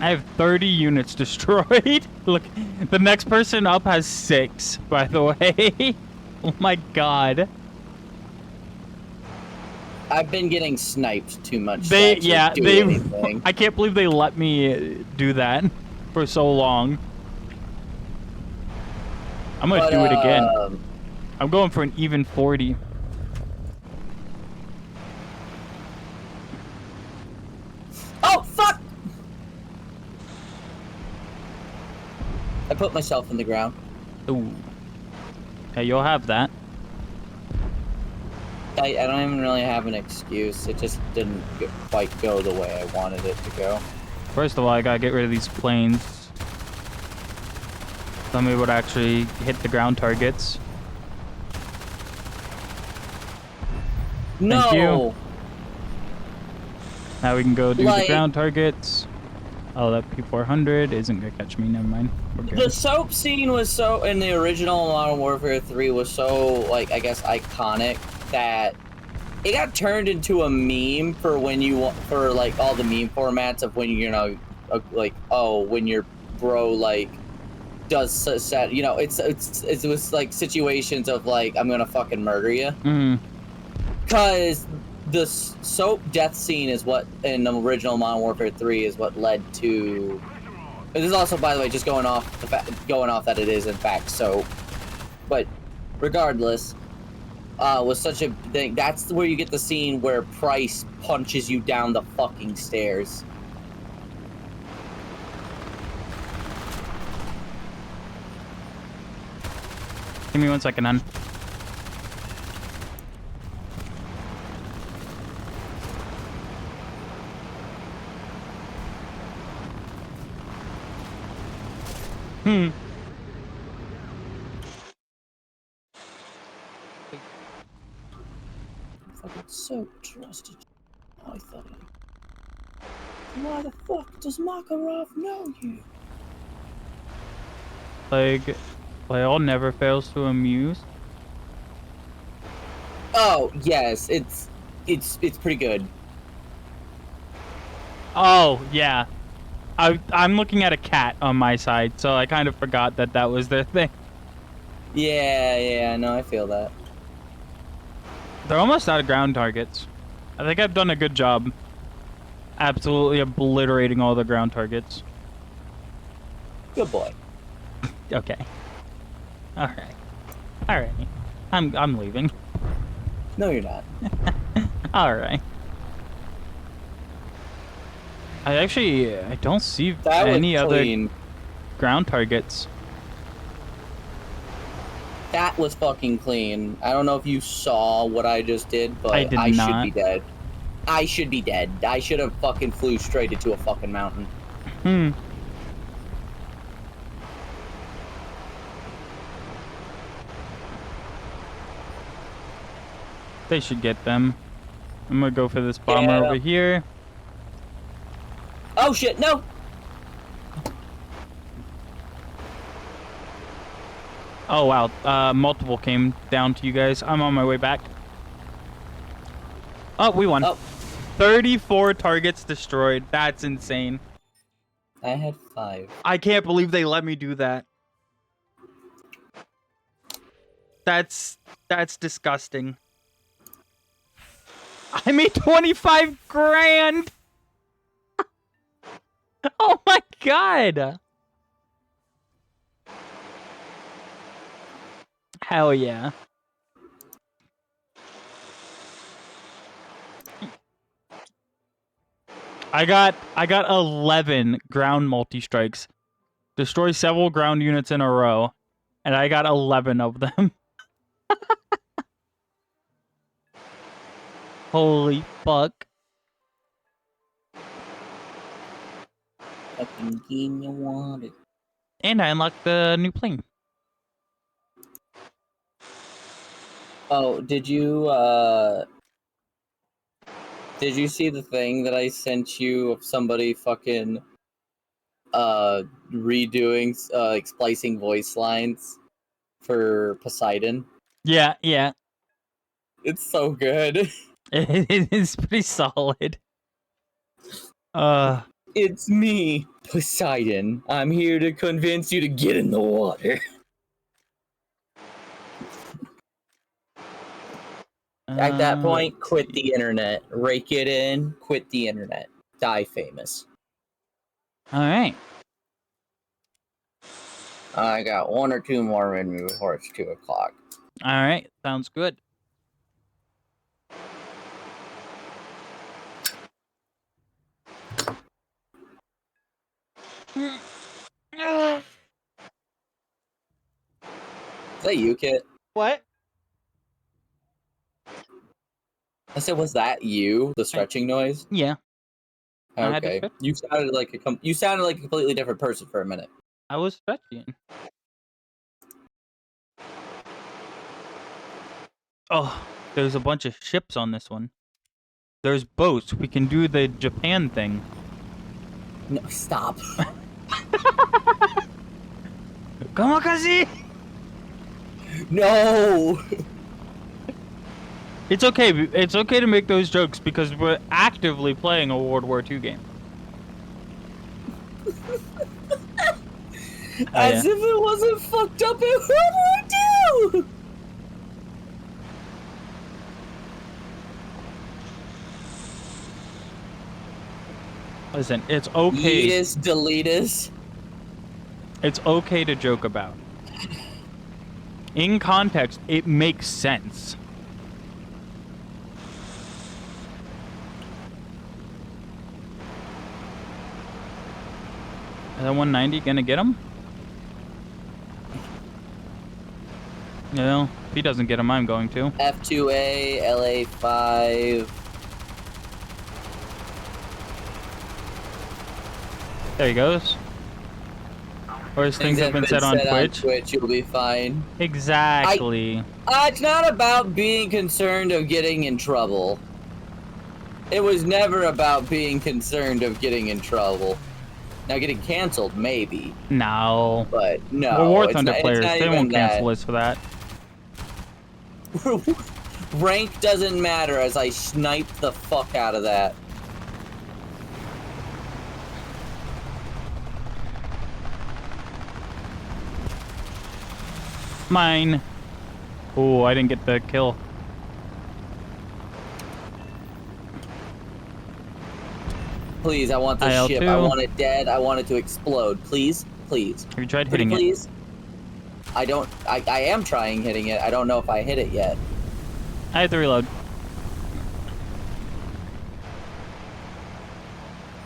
have 30 units destroyed. Look, the next person up has 6, by the way. Oh my god. I've been getting sniped too much. Do anything. I can't believe they let me do that for so long. I'm gonna do it again. I'm going for an even 40. Oh, fuck! I put myself in the ground. Ooh. Hey, you'll have that. I don't even really have an excuse. It just didn't quite go the way I wanted it to go. First of all, I gotta get rid of these planes. Then we would actually hit the ground targets. No! Thank you. Now we can go do the Like- ground targets. Oh, that P400 isn't gonna catch me. Never mind. We're good. The soap scene was so, in the original Modern Warfare 3 was so, like, I guess iconic that it got turned into a meme for when you want, for like all the meme formats of when, you know, like, oh, when your bro, like, does set, you know, it was like situations of like, I'm gonna fucking murder you. Mm. Cause the soap death scene is what in the original Modern Warfare 3 is what led to. This is also, by the way, just going off that it is in fact soap, but regardless, was such a thing. That's where you get the scene where Price punches you down the fucking stairs. Give me 1 second, hon. Fucking soap trusted you. I thought. Why the fuck does Makarov know you? Like, Playle never fails to amuse. Oh yes, it's pretty good. Oh, yeah. I'm looking at a cat on my side, so I kind of forgot that that was their thing. Yeah, no, I feel that. They're almost out of ground targets. I think I've done a good job absolutely obliterating all the ground targets. Good boy. Okay. Alright. Alright. I'm leaving. No, you're not. Alright. I don't see That any was other clean. ground targets. That was fucking clean. I don't know if you saw what I just did, but I did should not. be dead. I should be dead. I should have fucking flew straight into a fucking mountain. They should get them. I'm gonna go for this bomber Yeah. over here. Oh shit, no! Oh wow, multiple came down to you guys. I'm on my way back. Oh, we won. Oh. 34 targets destroyed. That's insane. I had 5. I can't believe they let me do that. That's disgusting. I made 25 grand. Oh my god. Hell yeah. I got 11 ground multi-strikes. Destroy several ground units in a row, and I got 11 of them. Holy fuck. Fucking game you wanted. And I unlocked the new plane. Oh, did you see the thing that I sent you of somebody fucking redoing like splicing voice lines for Poseidon? Yeah. It's so good. It is pretty solid. It's me, Poseidon. I'm here to convince you to get in the water. At that point, quit the internet. Rake it in, quit the internet. Die famous. Alright. I got 1 or 2 more in me before it's 2 o'clock. Alright, sounds good. Is that you, Kit? What? I said, was that you? The stretching noise? Yeah, I had to Okay. stretch. You sounded like a completely different person for a minute. I was stretching. Oh, there's a bunch of ships on this one. There's boats. We can do the Japan thing. No, stop. Kamikaze! No! It's okay. It's okay to make those jokes because we're actively playing a World War II game. As if it wasn't fucked up in World War II! Listen, it's okay. Yeetus, deletus. It's okay to joke about. In context, it makes sense. Is that 190 gonna get him? No, if he doesn't get him, I'm going to. F2A, LA5. There he goes. Or as things have been said on Twitch. You'll be fine. Exactly. It's not about being concerned of getting in trouble. It was never about being concerned of getting in trouble. Now, getting canceled, maybe. No. But no. We're War it's Thunder not- players. it's not They even won't that. cancel us for that. Rank doesn't matter as I snipe the fuck out of that. Mine. Oh, I didn't get the kill. Please, I want this IL2. ship. I want it dead. I want it to explode. Please, please. Have you tried Pretty hitting it? please. I don't. I am trying hitting it. I don't know if I hit it yet. I had to reload.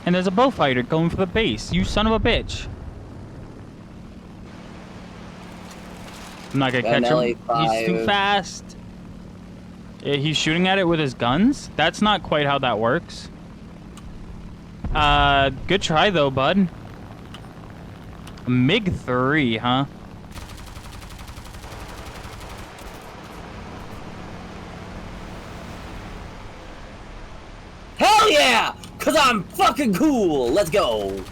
And there's a bullfighter going for the base. You son of a bitch. I'm not gonna Got an catch him. LA5. He's too fast. He's shooting at it with his guns? That's not quite how that works. Good try though, bud. A MiG-3, huh? Hell yeah! Cause I'm fucking cool. Let's go.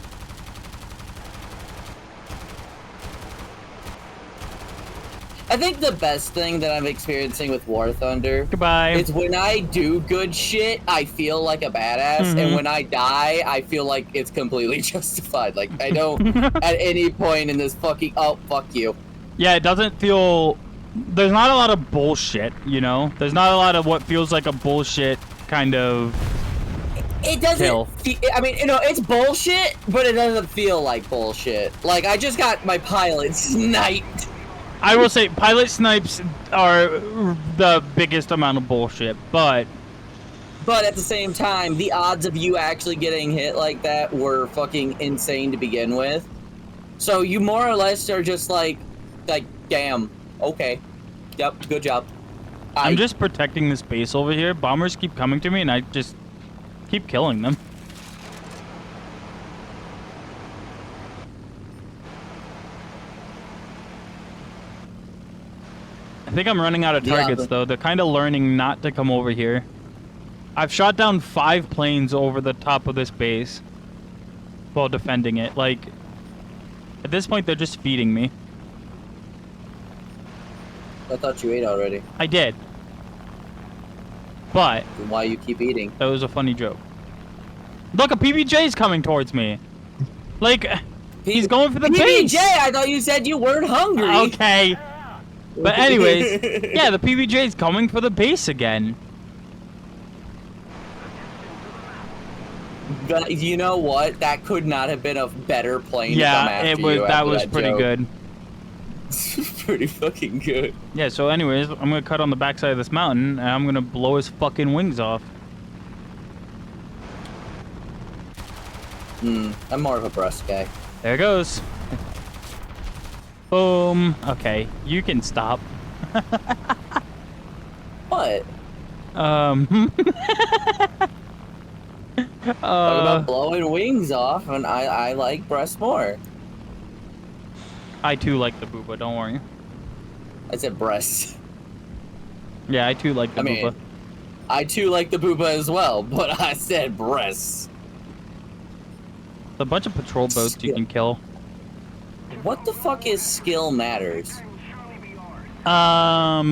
I think the best thing that I'm experiencing with War Thunder Goodbye. is when I do good shit, I feel like a badass, and when I die, I feel like it's completely justified. Like I don't at any point in this fucking fuck you. Yeah, it doesn't feel... There's not a lot of bullshit, you know? There's not a lot of what feels like a bullshit kind of... It doesn't. Kill. I mean, you know, it's bullshit, but it doesn't feel like bullshit. Like I just got my pilot sniped. I will say, pilot snipes are the biggest amount of bullshit, but... But at the same time, the odds of you actually getting hit like that were fucking insane to begin with. So you more or less are just like, damn, okay, yep, good job. I'm just protecting this base over here. Bombers keep coming to me, and I just keep killing them. I think I'm running out of Yeah, targets, but- though. They're kind of learning not to come over here. I've shot down 5 planes over the top of this base while defending it. Like, at this point, they're just feeding me. I thought you ate already. I did. But Then why you keep eating? that was a funny joke. Look, a PBJ's coming towards me. Like, he's going for the base. PBJ, I thought you said you weren't hungry. Okay. But anyways, yeah, the PBJ's coming for the base again. But you know what? That could not have been a better plane to come Yeah, after it was. you That after was pretty joke. good. Pretty fucking good. Yeah. So, anyways, I'm gonna cut on the backside of this mountain, and I'm gonna blow his fucking wings off. I'm more of a breast guy. There it goes. Boom. Okay, you can stop. What? Talk about blowing wings off, and I like breasts more. I too like the booba. Don't worry. I said breasts. Yeah, I too like the I mean, booba. I too like the booba as well, but I said breasts. A bunch of patrol boats you can kill. What the fuck is skill matters? I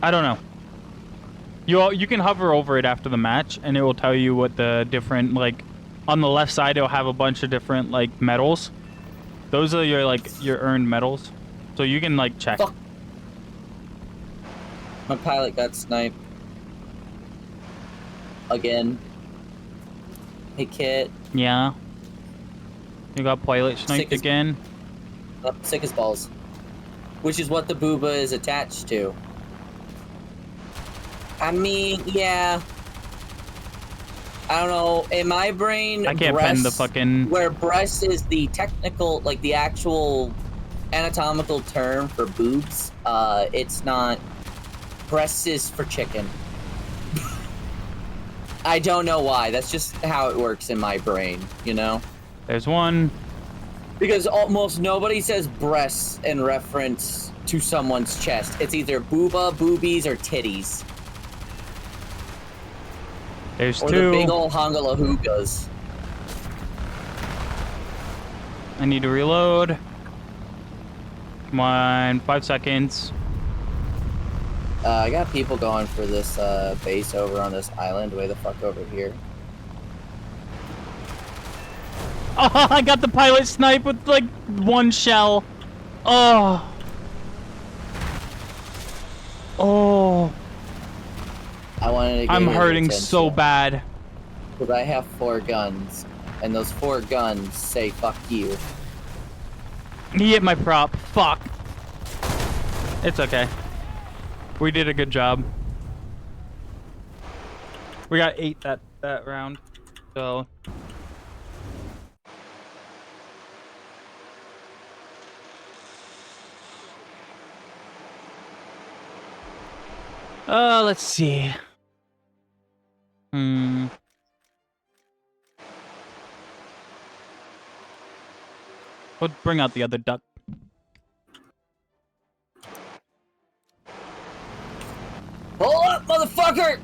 don't know. You can hover over it after the match, and it will tell you what the different, like, on the left side it'll have a bunch of different, like, medals. Those are your, like, your earned medals. So you can, like, check. Fuck. My pilot got sniped. Again. Hey, Kit. Yeah. You got pilot sniped Sick as- again. Sick as balls. Which is what the booba is attached to. I mean, yeah. I don't know. In my brain, I can't bend the breasts- fucking. where breast is the technical, like the actual anatomical term for boobs. It's not. Breast is for chicken. I don't know why. That's just how it works in my brain, you know? There's one. Because almost nobody says breasts in reference to someone's chest. It's either booba, boobies, or titties. There's Or two. the big ol' hongalahugas. I need to reload. Come on, 5 seconds. I got people going for this base over on this island, way the fuck over here. Oh, I got the pilot snipe with like one shell. Oh. Oh. I wanted to get I'm your hurting so attention, bad. because I have 4 guns, and those 4 guns say fuck you. He hit my prop. Fuck. It's okay. We did a good job. We got 8 that round. So. Let's see. Let's bring out the other duck. Hold up, motherfucker!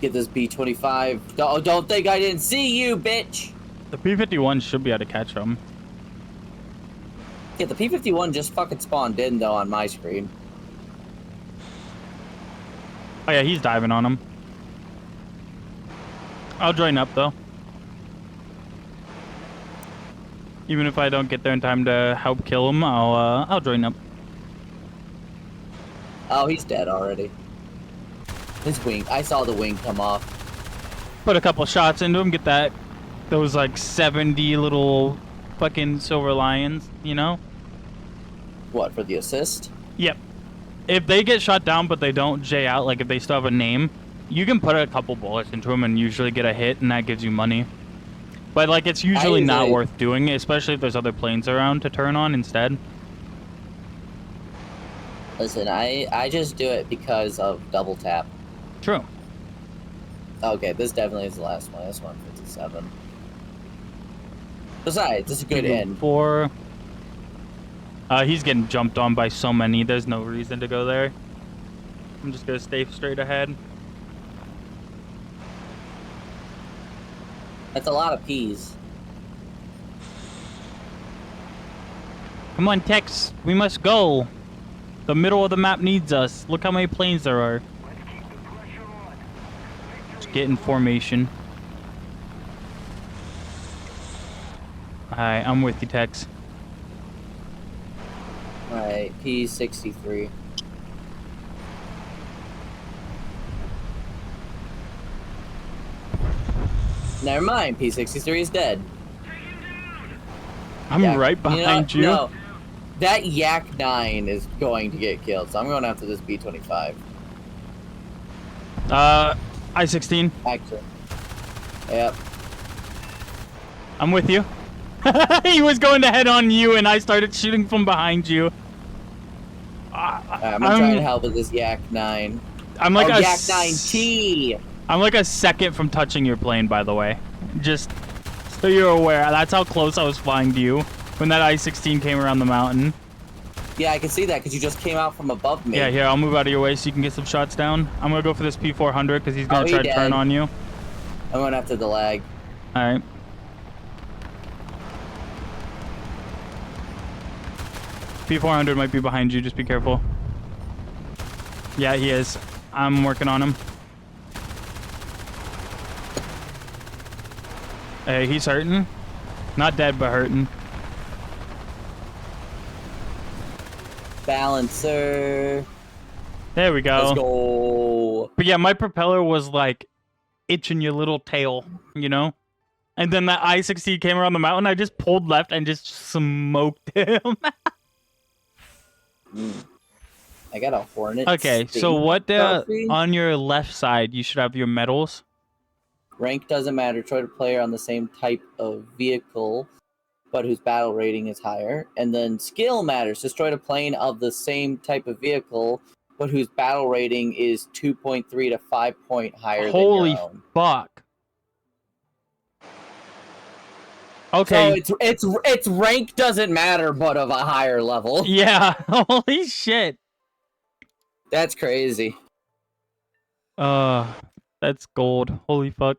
Get this B-25. Don't think I didn't see you, bitch! The P-51 should be able to catch him. Yeah, the P-51 just fucking spawned in, though, on my screen. Oh yeah, he's diving on him. I'll join up though. Even if I don't get there in time to help kill him, I'll join up. Oh, he's dead already. His wing. I saw the wing come off. Put a couple shots into him, get those like 70 little fucking silver lions, you know? What, for the assist? Yep. If they get shot down but they don't J out, like if they still have a name, you can put a couple bullets into them and usually get a hit, and that gives you money. But like it's usually not worth doing, especially if there's other planes around to turn on instead. Listen, I just do it because of double tap. True. Okay, this definitely is the last one. This 157. Besides, this is a good end. 4. He's getting jumped on by so many. There's no reason to go there. I'm just gonna stay straight ahead. That's a lot of peas. Come on, Tex. We must go. The middle of the map needs us. Look how many planes there are. Just get in formation. Alright, I'm with you, Tex. Alright, P-63. Never mind, P-63 is dead. I'm Yeah, right behind you. No, that Yak 9 is going to get killed, so I'm going after this B-25. I-16. Actually. Yep. I'm with you. He was going to head on you, and I started shooting from behind you. I'm gonna try to help with this Yak 9. I'm like a Yak 9T! I'm like a second from touching your plane, by the way. Just so you're aware. That's how close I was flying to you when that I-16 came around the mountain. Yeah, I can see that because you just came out from above me. Yeah, here, I'll move out of your way so you can get some shots down. I'm gonna go for this P400 because he's gonna try to turn on you. I'm going after the lag. Alright. P400 might be behind you, just be careful. Yeah, he is. I'm working on him. Hey, he's hurting. Not dead, but hurting. Balancer. There we Let's go. go. But yeah, my propeller was like itching your little tail, you know? And then that I-16 came around the mountain. I just pulled left and just smoked him. I got a Hornet. Okay, so Sting what trophy. on your left side, you should have your medals. Rank doesn't matter. Try to player on the same type of vehicle, but whose battle rating is higher. And then skill matters. Destroy a plane of the same type of vehicle, but whose battle rating is 2.3 to 5 point higher Holy than your own. fuck. Okay. So it's rank doesn't matter, but of a higher level. Yeah. Holy shit. That's crazy. That's gold. Holy fuck.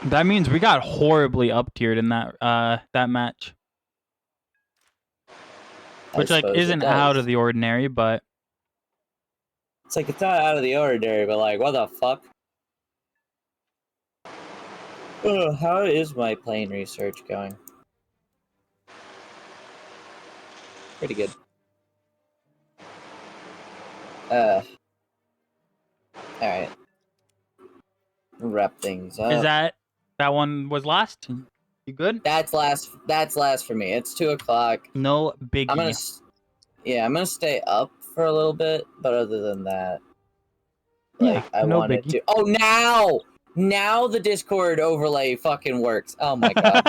That means we got horribly up tiered in that match. Which like isn't out of the ordinary, but It's like it's not out of the ordinary, but like what the fuck? Ugh, how is my plane research going? Pretty good. Alright. Wrap things up. is that one was last? You good? That's last for me. It's 2 o'clock. No biggie. I'm gonna stay up for a little bit, but other than that, like Yeah, I no wanted biggie. to. Oh, now the Discord overlay fucking works. Oh my god!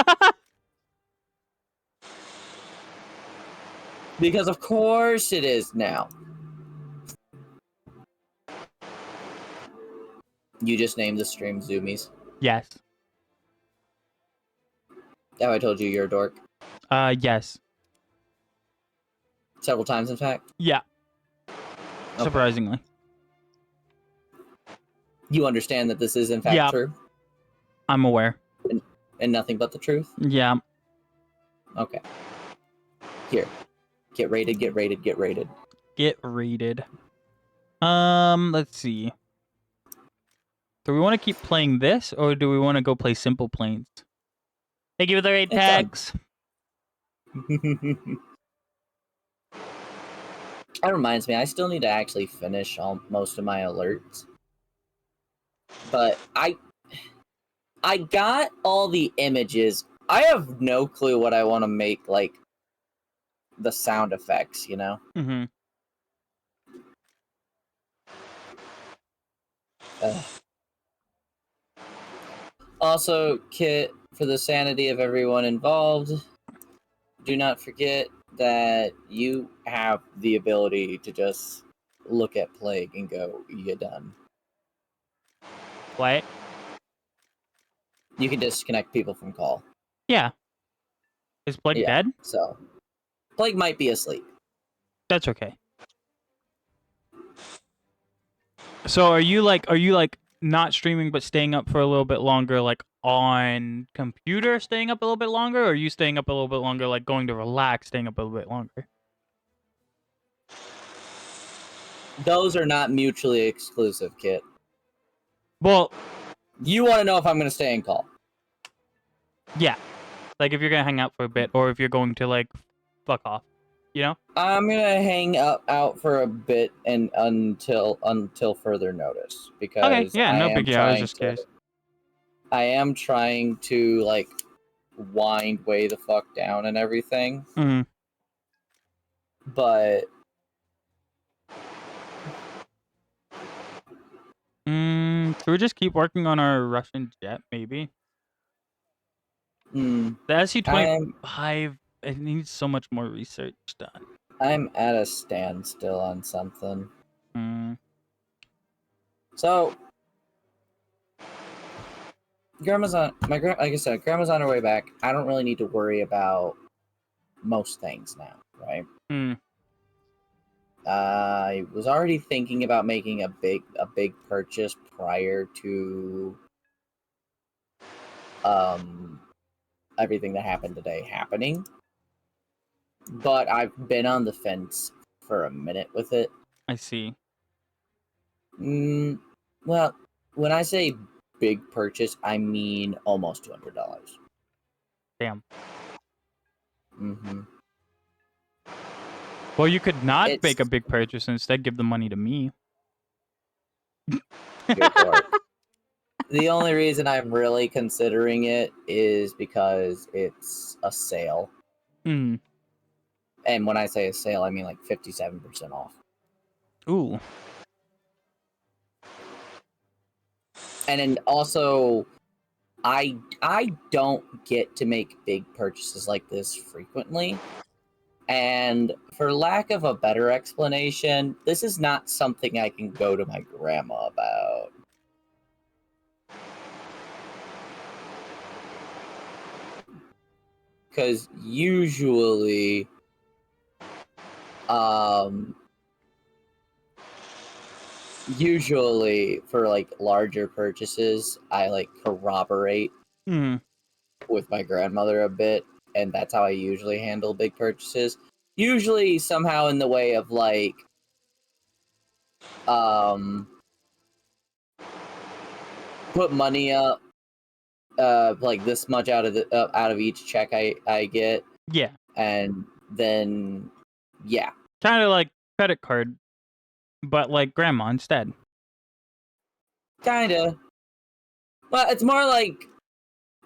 Because of course it is now. You just named the stream Zoomies. Yes. Have I told you you're a dork? Yes. Several times, in fact. Yeah. Okay. Surprisingly. You understand that this is in fact Yeah. true, I'm aware. and nothing but the truth. Yeah. Okay. Here, get rated. Get rated. Get rated. Get rated. Let's see. Do we want to keep playing this, or do we want to go play Simple Planes? Thank you for the raid It's on. tags. That reminds me, I still need to actually finish most of my alerts. But I got all the images. I have no clue what I want to make, like, the sound effects, you know? Mm-hmm. Ugh. Also, Kit, for the sanity of everyone involved, do not forget that you have the ability to just look at Plague and go, "You're done." What? You can disconnect people from call. Yeah. Is Plague Yeah. dead? So, Plague might be asleep. That's okay. So are you like not streaming but staying up for a little bit longer, like on computer, staying up a little bit longer, or are you staying up a little bit longer, like going to relax, staying up a little bit longer? Those are not mutually exclusive, Kit. Well, You want to know if I'm going to stay in call. yeah. Like if you're gonna hang out for a bit, or if you're going to like fuck off, you know? I'm going to hang out for a bit and until further notice, because Okay, yeah, no I am biggie. I was trying just to- curious. I am trying to like wind way the fuck down and everything, Mm-hmm. but Should we just keep working on our Russian jet, maybe? The SC-25, it needs so much more research done. I'm at a standstill on something. Mm. So, Grandma's on like I said, Grandma's on her way back. I don't really need to worry about most things now, right? Hmm. I was already thinking about making a big purchase prior to everything that happened today happening. But I've been on the fence for a minute with it. I see. Well, when I say big purchase, I mean almost $200. Damn. Mm-hmm. Well, you could not It's- make a big purchase and instead give the money to me. Go for it. The only reason I'm really considering it is because it's a sale. Hmm. And when I say a sale, I mean like 57% off. Ooh. And then also, I don't get to make big purchases like this frequently. And for lack of a better explanation, this is not something I can go to my grandma about. Because usually, for like larger purchases, I like corroborate Hmm. with my grandmother a bit, and that's how I usually handle big purchases. Usually somehow in the way of like put money up like this much out of each check I get, Yeah. and then yeah, Kind of like credit card, but like grandma instead. kind of. Well, it's more like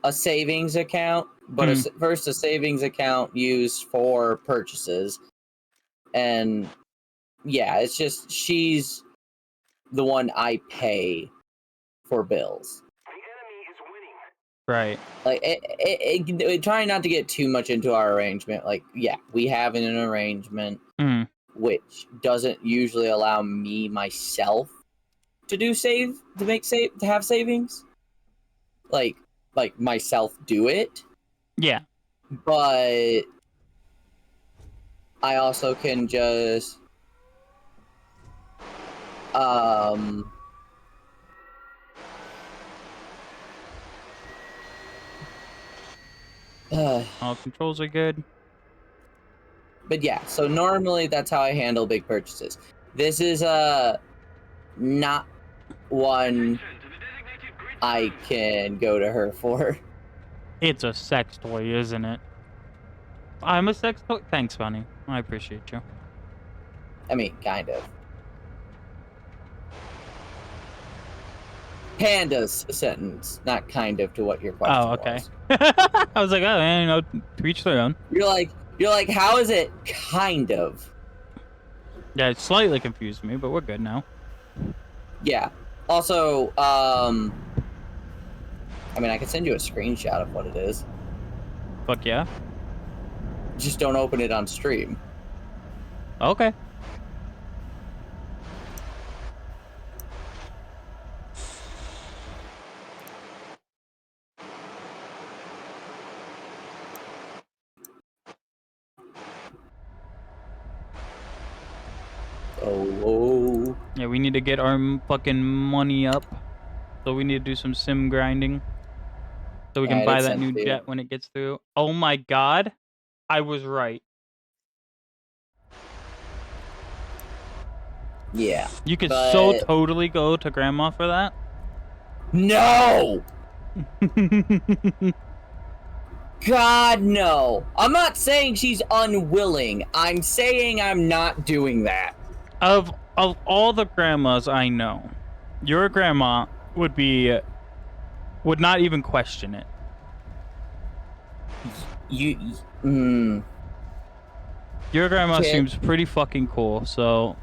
a savings account, but first a savings account used for purchases. And yeah, it's just she's the one I pay for bills. The enemy is winning. Right. Like, trying not to get too much into our arrangement. Like, yeah, we have an arrangement Hmm. which doesn't usually allow me myself to have savings. Like myself do it, Yeah. but I also can just All controls are good. but yeah, so normally that's how I handle big purchases. This is not one I can go to her for. It's a sex toy, isn't it? I'm a sex toy. Thanks, Bunny. I appreciate you. I mean, kind of. Panda's sentence, not kind of, to what your question Oh, okay. was. I was like, oh, man, you know, to each their own. You're like, how is it kind of? Yeah, it slightly confused me, but we're good now. Yeah. Also, I mean, I can send you a screenshot of what it is. Fuck yeah. Just don't open it on stream. Okay. Oh. Yeah, we need to get our fucking money up. So we need to do some sim grinding. So we can Yeah, I buy did that send new it to you. jet when it gets through. Oh my god. I was right. Yeah. You could so But- totally go to grandma for that. No! God, no. I'm not saying she's unwilling. I'm saying I'm not doing that. Of all the grandmas I know, your grandma would not even question it. Your grandma Kid. seems pretty fucking cool, so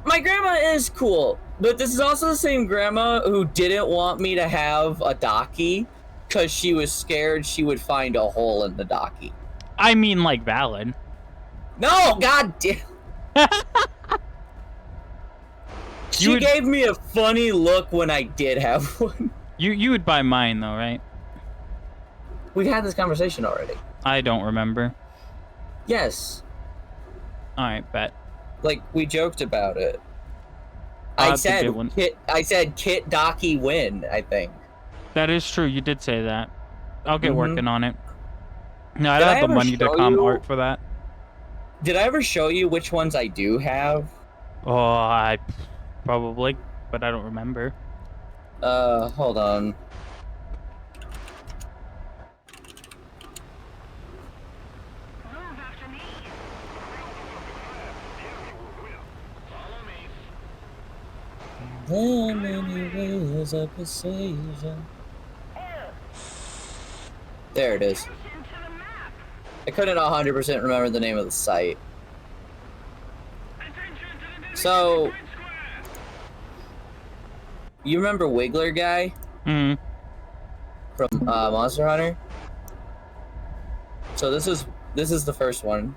My grandma is cool, but this is also the same grandma who didn't want me to have a Docky because she was scared she would find a hole in the Docky. I mean like valid. No, god damn. She would- gave me a funny look when I did have one. You would buy mine though, right? We've had this conversation already. I don't remember. Yes. Alright, bet. Like, we joked about it. I'll I have to said get one. Kit Docky win, I think. That is true, you did say that. I'll get Mhm. working on it. No, I Did don't I have the ever money to show comp you- art for that. Did I ever show you which ones I do have? Oh, I probably, but I don't remember. Hold on. There are many ways of precision. There it is. I couldn't 100% remember the name of the site. So, you remember Wiggler guy Hmm. from Monster Hunter? So this is the first one.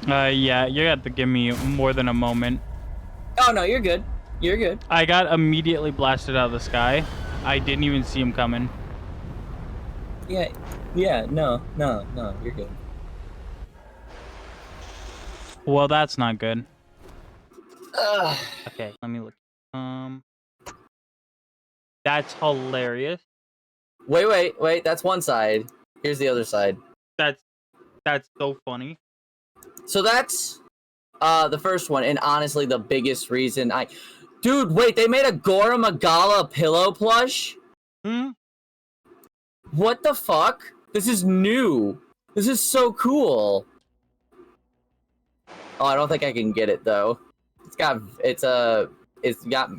Yeah, you have to give me more than a moment. Oh no, you're good. You're good. I got immediately blasted out of the sky. I didn't even see him coming. Yeah, no, you're good. Well, that's not good. Ugh. Okay, let me look. That's hilarious. Wait, that's one side. Here's the other side. That's so funny. So that's the first one, and honestly the biggest reason Dude, wait, they made a Gora Magala pillow plush? Hmm. What the fuck? This is new. This is so cool. Oh, I don't think I can get it though. It's got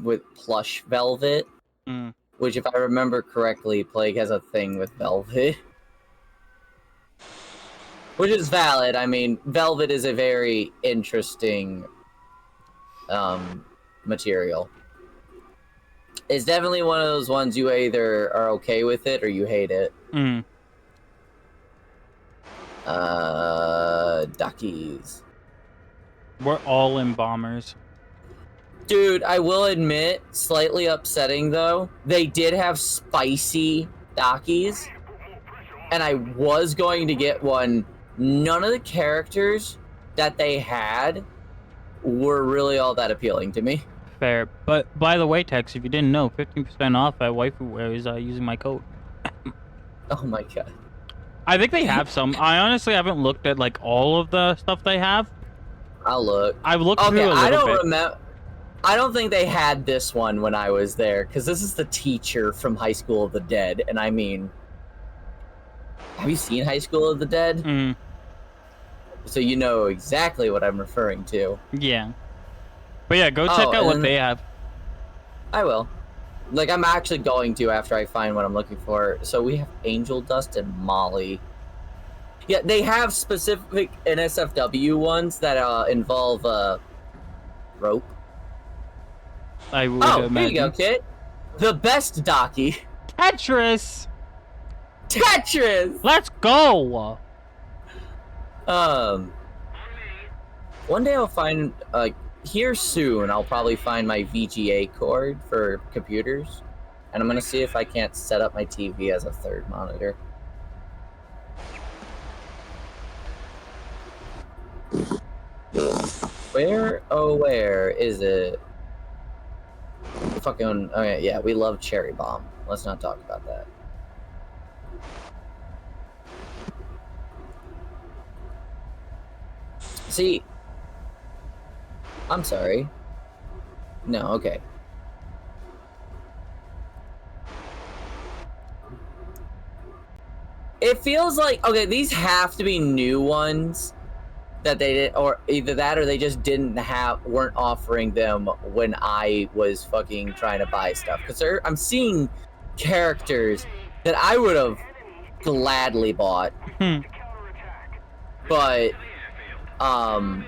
with plush velvet, Mm. which if I remember correctly, Plague has a thing with velvet. Which is valid. I mean, velvet is a very interesting material. It's definitely one of those ones you either are okay with it or you hate it. Mm. Duckies. We're all in bombers. Dude, I will admit, slightly upsetting though, they did have spicy Dockies, and I was going to get one. None of the characters that they had were really all that appealing to me. Fair. But by the way, Tex, if you didn't know, 15% off at Waifu Wear is using my code. Oh my god. I think they have some. I honestly haven't looked at like all of the stuff they have. I'll look. I've looked Okay, through a little I don't bit. remember. I don't think they had this one when I was there, because this is the teacher from High School of the Dead, and I mean, have you seen High School of the Dead? Mm. So you know exactly what I'm referring to. Yeah. But yeah, go check out what and they have. I will. Like, I'm actually going to after I find what I'm looking for. So we have Angel Dust and Molly. Yeah, they have specific NSFW ones that involve rope. I would Oh, imagine. here you go, kid. The best Docky. Tetris! Tetris! Let's go! One day I'll find, here soon, I'll probably find my VGA cord for computers. And I'm gonna see if I can't set up my TV as a third monitor. Where is it? Fucking, okay, yeah, we love Cherry Bomb. Let's not talk about that. See, I'm sorry. No, okay. It feels like, okay, these have to be new ones that they did, or either that or they just weren't offering them when I was fucking trying to buy stuff. Because I'm seeing characters that I would have gladly bought. But, I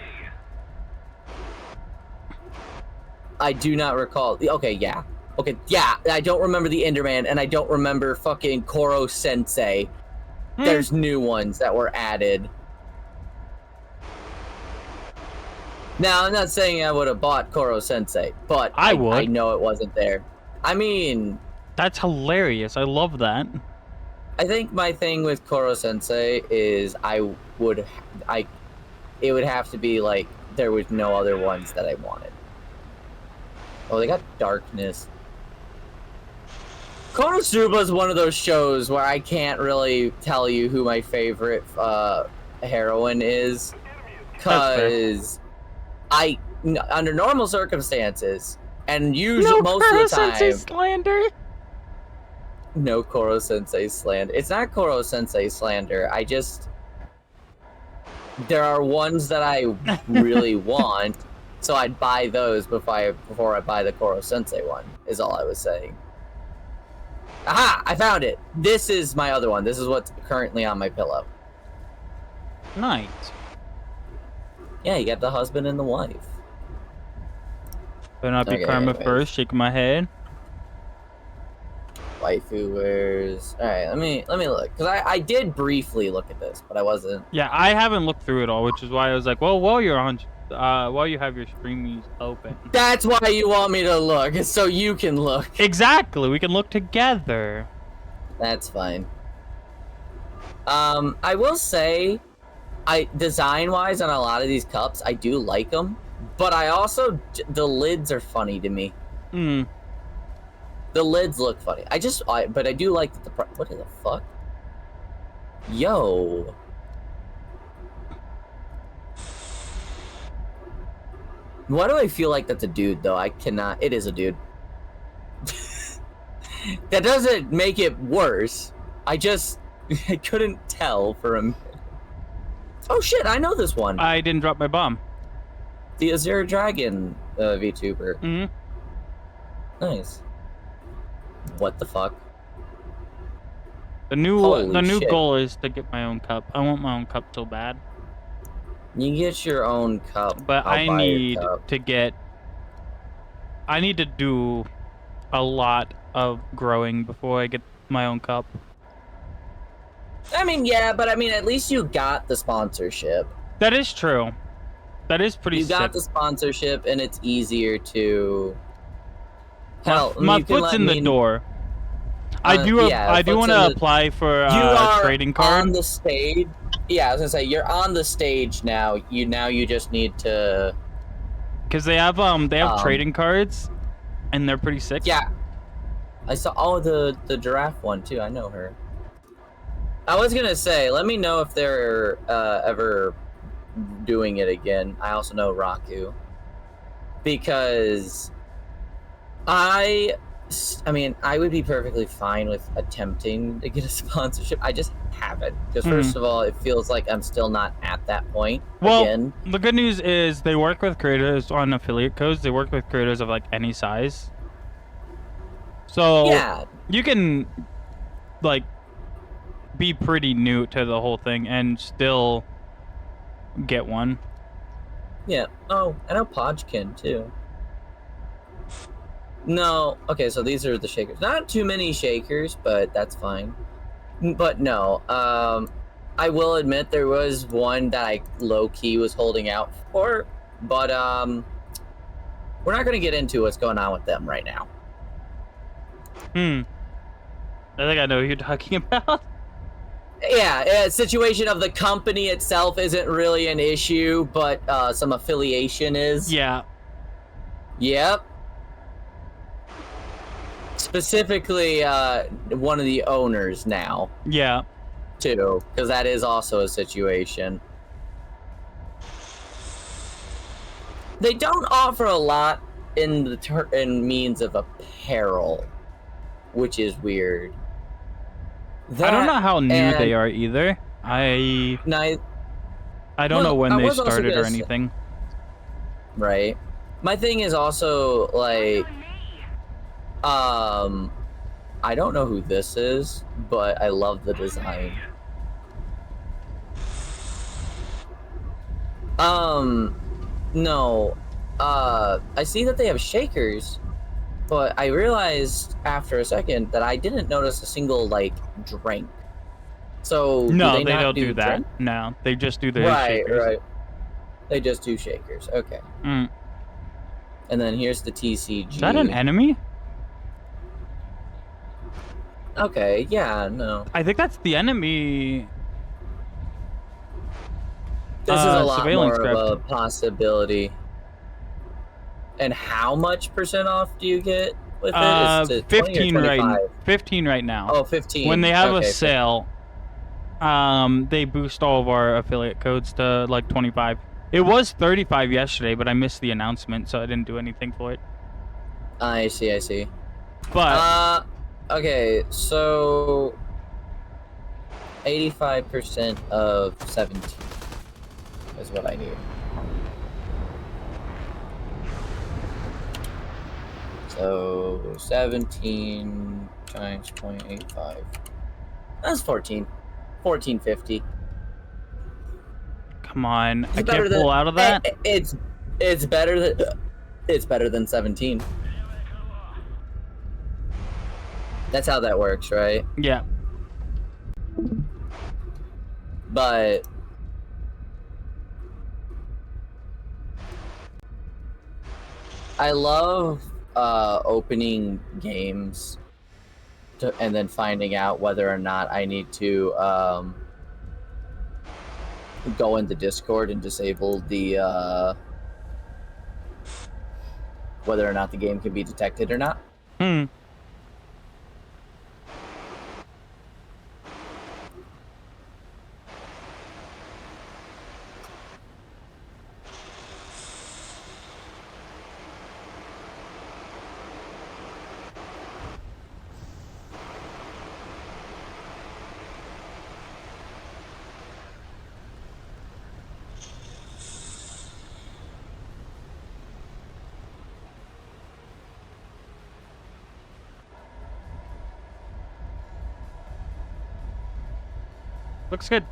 do not recall. Okay, yeah. Okay, yeah, I don't remember the Enderman, and I don't remember fucking Koro Sensei. There's new ones that were added. Now, I'm not saying I would have bought Koro Sensei, but I would. I know it wasn't there. I mean, That's hilarious. I love that. I think my thing with Koro Sensei is it would have to be like there was no other ones that I wanted. Oh, they got Darkness. Konosuba is one of those shows where I can't really tell you who my favorite heroine is, because under normal circumstances, and usually No most Koro of the time, Sensei slander. no Koro Sensei slander. It's not Koro Sensei slander. There are ones that I really want, so I'd buy those before I buy the Koro Sensei one. Is all I was saying. Aha! I found it. This is my other one. This is what's currently on my pillow. Nice. Yeah, you got the husband and the wife. Better not be Okay, karma anyways. first. Shaking my head. Waifu wears. All right, let me look, because I did briefly look at this, but I wasn't. Yeah, I haven't looked through it all, which is why I was like, well, while you're on, while you have your streamies open. That's why you want me to look, is so you can look. Exactly. We can look together. That's fine. I will say, design-wise on a lot of these cups, I do like them, but I also the lids are funny to me. Hmm. The lids look funny. But I do like that what the fuck? Yo. Why do I feel like that's a dude, though? I cannot. It is a dude. That doesn't make it worse. I couldn't tell for a minute. Oh shit, I know this one. I didn't drop my bomb. The Azure Dragon VTuber. Hmm. Nice. What the fuck? The new Holy shit. goal is to get my own cup. I want my own cup so bad. You get your own cup. But I'll I buy your need cup. to get. I need to do a lot of growing before I get my own cup. I mean, yeah, but I mean, at least you got the sponsorship. That is true. That is pretty You sick. got the sponsorship, and it's easier to. Hell, my you can foot's let in the me- door. I do. yeah, I do foot's want in to the- apply for You a are trading card. on the stage. Yeah, I was gonna say you're on the stage now. You just need to. Because they have trading cards, and they're pretty sick. Yeah. I saw the giraffe one too. I know her. I was gonna say, let me know if they're ever doing it again. I also know Raku, because I mean, I would be perfectly fine with attempting to get a sponsorship. I just haven't, because first of all, it feels like I'm still not at that point. Well, again. the good news is they work with creators on affiliate codes. They work with creators of like any size. So Yeah. you can like be pretty new to the whole thing and still get one. Yeah. Oh, I know Podgekin too. No. Okay, so these are the shakers. Not too many shakers, but that's fine. But no. I will admit there was one that I low-key was holding out for, but we're not gonna get into what's going on with them right now. I think I know who you're talking about. Yeah, situation of the company itself isn't really an issue, but some affiliation is. Yeah. Yep. Specifically, one of the owners now, Yeah. too, because that is also a situation. They don't offer a lot in means of apparel, which is weird. I don't know how new and- they are either. I don't know when I they was also started or gonna say- anything. Right. My thing is also like, I don't know who this is, but I love the design. No. I see that they have shakers, but I realized after a second that I didn't notice a single like drink. So No, do they not don't do that. drink? No, they just do the Right, shakers. right. They just do shakers. Okay. Mm. And then here's the TCG. Is that an enemy? Okay, yeah, no. I think that's the enemy. This is a lot surveillance more of a craft. possibility. And how much % off do you get with it? Is it 20 or 15 right 25? 15 right now. Oh, 15. When they have Okay, a sale, they boost all of our affiliate codes to like 25. It was 35 yesterday, but I missed the announcement, so I didn't do anything for it. I see. But Okay, so 85% of 17 is what I need. So 17 times 0.85. That's 14. 1450. come on, It's I better can't pull than- out of that. It's better than 17. That's how that works, right? Yeah. But I love opening games and then finding out whether or not I need to go into Discord and disable the whether or not the game can be detected or not. Hmm. Looks good.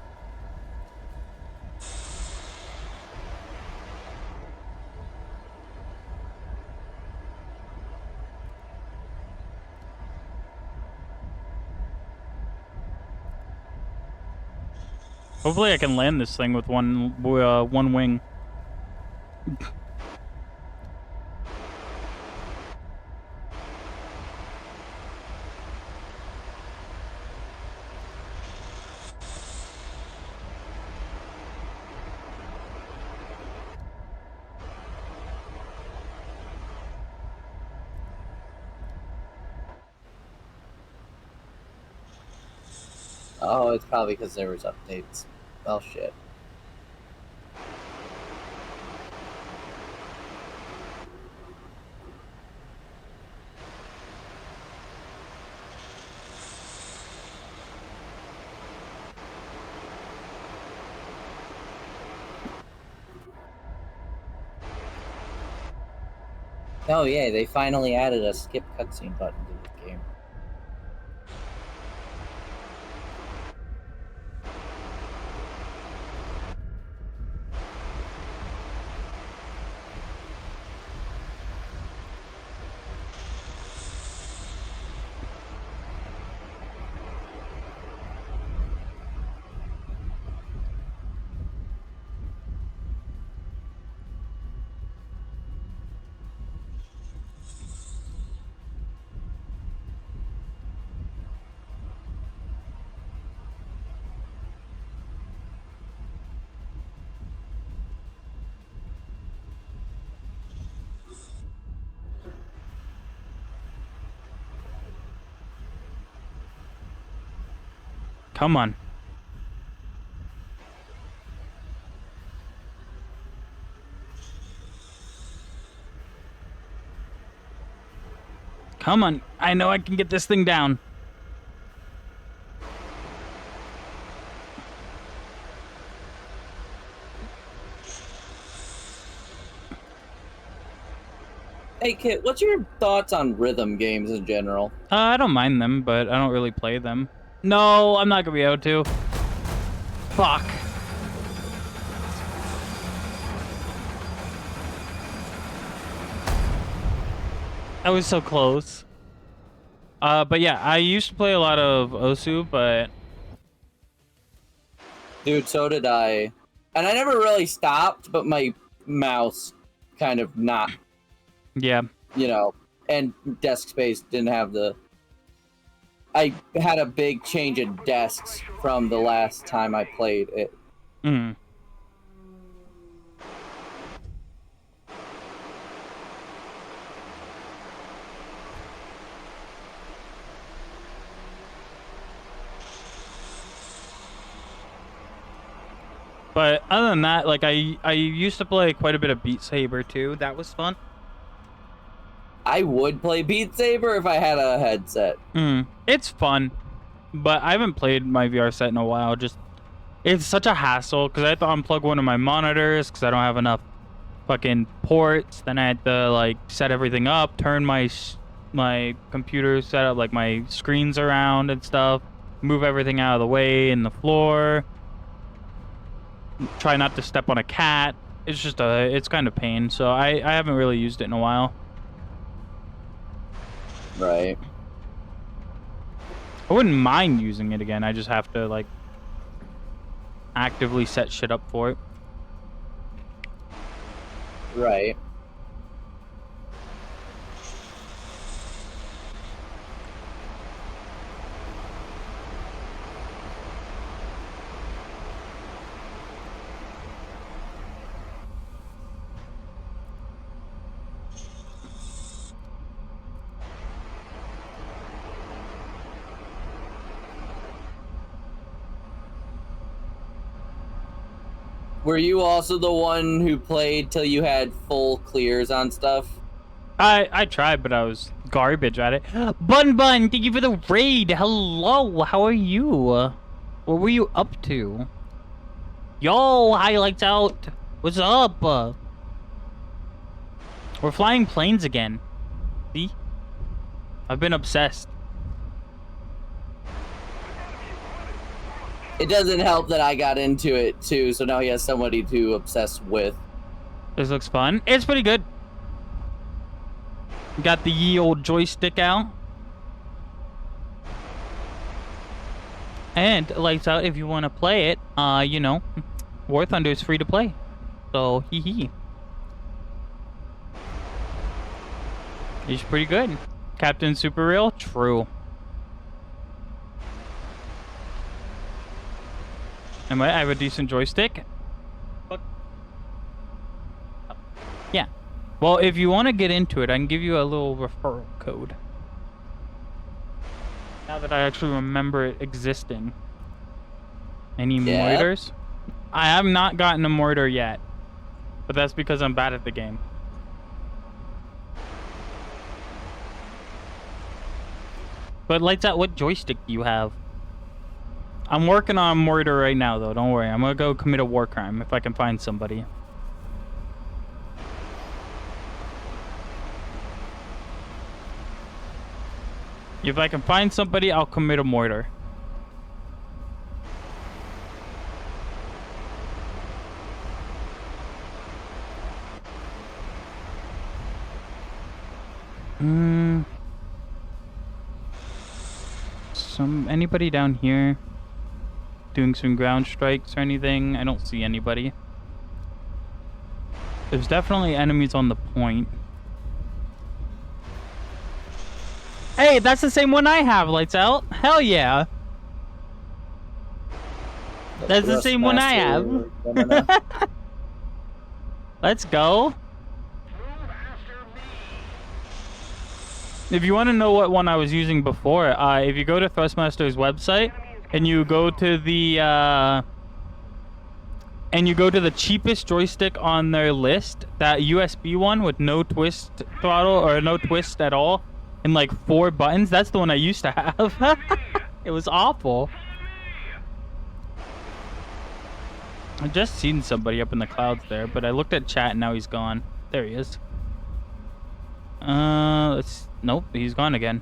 Hopefully I can land this thing with one wing. Oh, it's probably because there was updates. Oh shit. Oh yeah, they finally added a skip cutscene button to the game. Come on. Come on. I know I can get this thing down. Hey Kit, what's your thoughts on rhythm games in general? I don't mind them, but I don't really play them. No, I'm not gonna be able to. Fuck. I was so close. But yeah, I used to play a lot of Osu, but Dude, so did I. And I never really stopped, but my mouse kind of not, yeah. you know, and desk space didn't have the... I had a big change in desks from the last time I played it. Mm. But other than that, like I used to play quite a bit of Beat Saber too. That was fun. I would play Beat Saber if I had a headset. It's fun, but I haven't played my VR set in a while. Just it's such a hassle because I have to unplug one of my monitors because I don't have enough fucking ports. Then I had to like set everything up, turn my computer set up, like my screens around and stuff, move everything out of the way in the floor. Try not to step on a cat. It's just it's kind of pain. So I haven't really used it in a while. Right. I wouldn't mind using it again. I just have to like actively set shit up for it. Right. Were you also the one who played till you had full clears on stuff? I tried, but I was garbage at it. Bun, thank you for the raid. Hello, how are you? What were you up to? Yo, highlights out. What's up? We're flying planes again. See? I've been obsessed. It doesn't help that I got into it too, so now he has somebody to obsess with. This looks fun. It's pretty good. Got the ye old joystick out. And lights out if you want to play it. You know, War Thunder is free to play. So, hee hee. It's pretty good. Captain Super Real? True. I have a decent joystick. Yeah. Well, if you want to get into it, I can give you a little referral code. Now that I actually remember it existing. Any moiters? I have not gotten a moiter yet. But that's because I'm bad at the game. But lights out, what joystick do you have? I'm working on a moiter right now, though. Don't worry. I'm gonna go commit a war crime if I can find somebody. If I can find somebody, I'll commit a moiter. Anybody down here doing some ground strikes or anything? I don't see anybody. There's definitely enemies on the point. Hey, that's the same one I have, lights out. Hell yeah. That's the same one I have. Let's go. If you want to know what one I was using before, if you go to Thrustmaster's website and you go to the cheapest joystick on their list, that USB one with no twist throttle or no twist at all, and like 4 buttons, that's the one I used to have. It was awful. I just seen somebody up in the clouds there, but I looked at chat and now he's gone. There he is. Nope, he's gone again.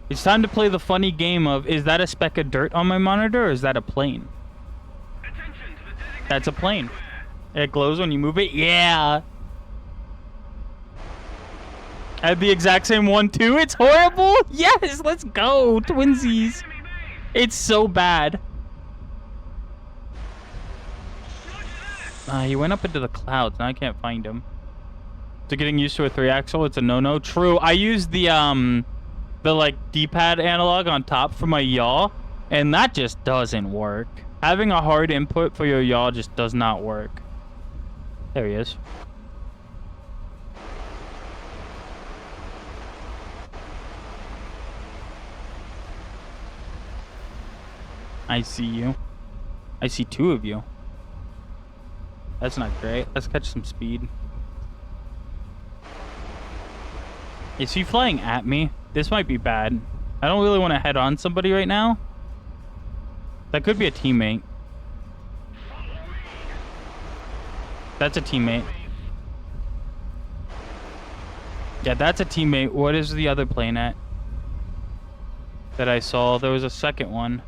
It's time to play the funny game of, is that a speck of dirt on my monitor or is that a plane? That's a plane. It glows when you move it? Yeah. I have the exact same one too. It's horrible. Yes, let's go. Twinsies. It's so bad. He went up into the clouds. Now I can't find him. So getting used to a 3-axle, it's a no-no. True. I use the like D-pad analog on top for my yaw, and that just doesn't work. Having a hard input for your yaw just does not work. There he is. I see you. I see 2 of you. That's not great. Let's catch some speed. Is he flying at me? This might be bad. I don't really want to head on somebody right now. That could be a teammate. That's a teammate. Yeah, that's a teammate. What is the other plane at? That I saw. There was a second one.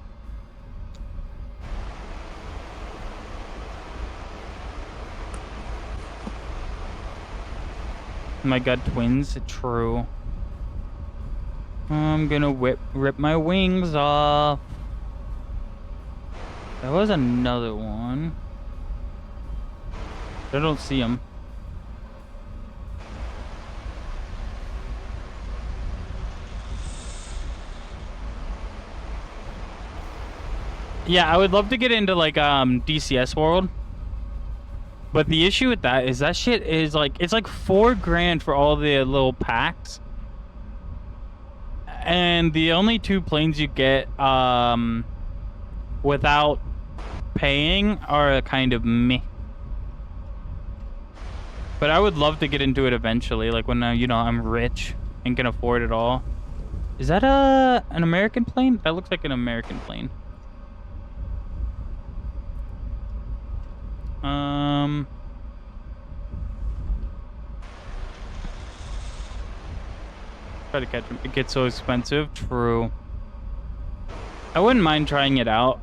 My god, twins. True. I'm gonna rip my wings off. There was another one. I don't see him. Yeah, I would love to get into like DCS World. But the issue with that is that shit is like, it's like $4 grand for all the little packs. And the only 2 planes you get without paying are kind of meh. But I would love to get into it eventually, like when you know, I'm rich and can afford it all. Is that an American plane? That looks like an American plane. Try to catch him. It gets so expensive. True. I wouldn't mind trying it out.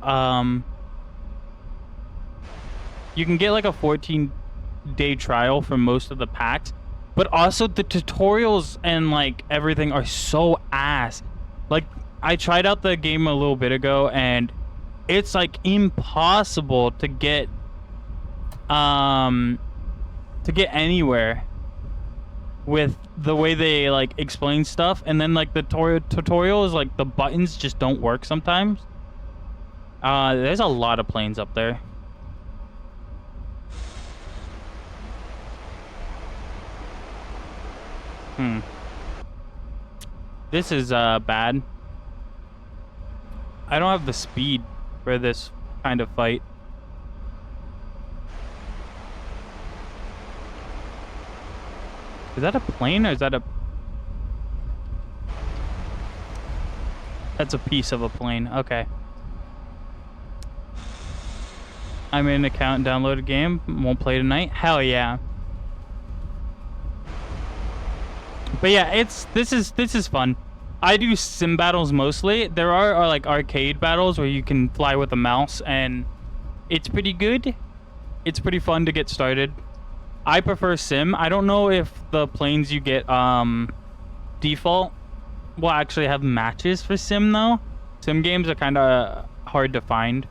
You can get like a 14-day trial for most of the packs, but also the tutorials and like everything are so ass. Like, I tried out the game a little bit ago and it's like impossible to get anywhere with the way they like explain stuff, and then like the tutorials, like the buttons just don't work sometimes. There's a lot of planes up there. This is bad. I don't have the speed for this kind of fight. Is that a plane or is that a... That's a piece of a plane. Okay. I'm in an account and download a game. Won't play tonight. Hell yeah. But yeah, this is fun. I do sim battles mostly. There are like arcade battles where you can fly with a mouse, and it's pretty good. It's pretty fun to get started. I prefer sim. I don't know if the planes you get default will actually have matches for sim though. Sim games are kind of hard to find.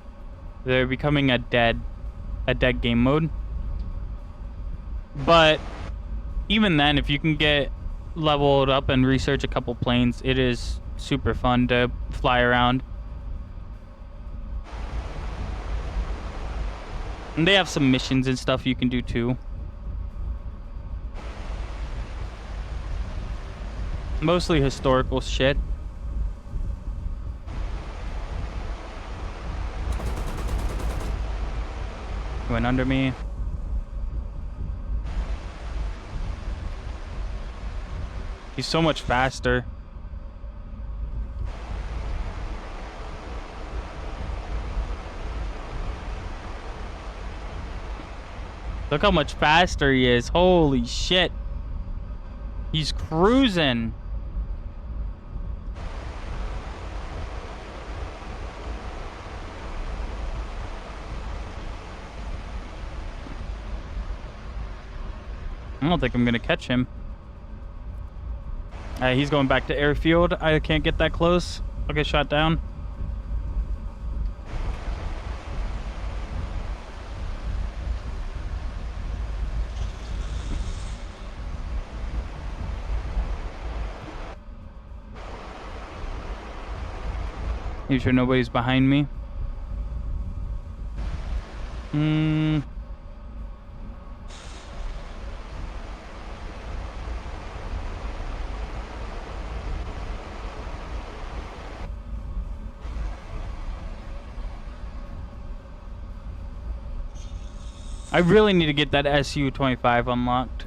They're becoming a dead game mode. But even then, if you can get leveled up and research a couple planes, it is super fun to fly around. And they have some missions and stuff you can do too. Mostly historical shit. Went under me. He's so much faster. Look how much faster he is. Holy shit. He's cruising. I don't think I'm gonna catch him. He's going back to airfield. I can't get that close. I'll get shot down. You sure nobody's behind me? I really need to get that SU-25 unlocked.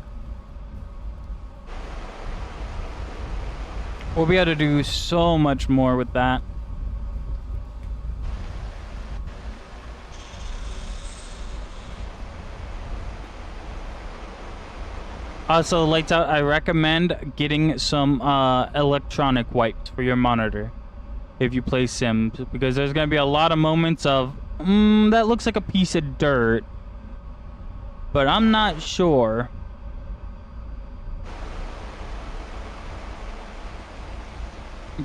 We'll be able to do so much more with that. Also, lights out, I recommend getting some electronic wipes for your monitor if you play Sims, because there's going to be a lot of moments of, that looks like a piece of dirt, but I'm not sure.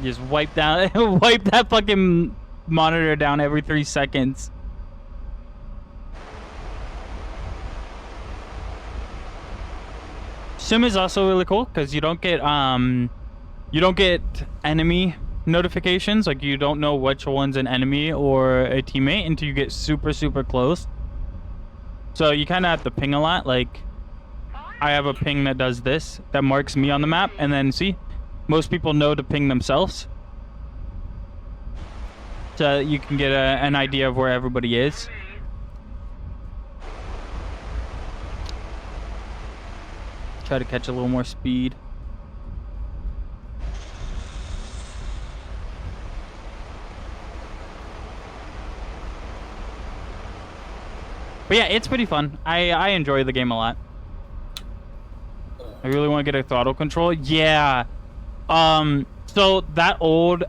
Just wipe down, wipe that fucking monitor down every 3 seconds. Sim is also really cool because you don't get enemy notifications. Like, you don't know which one's an enemy or a teammate until you get super close. So you kind of have to ping a lot. Like, I have a ping that does this, that marks me on the map, and then see, most people know to ping themselves, so you can get an idea of where everybody is. Try to catch a little more speed. But yeah, it's pretty fun. I enjoy the game a lot. I really want to get a throttle control. Yeah. So that old,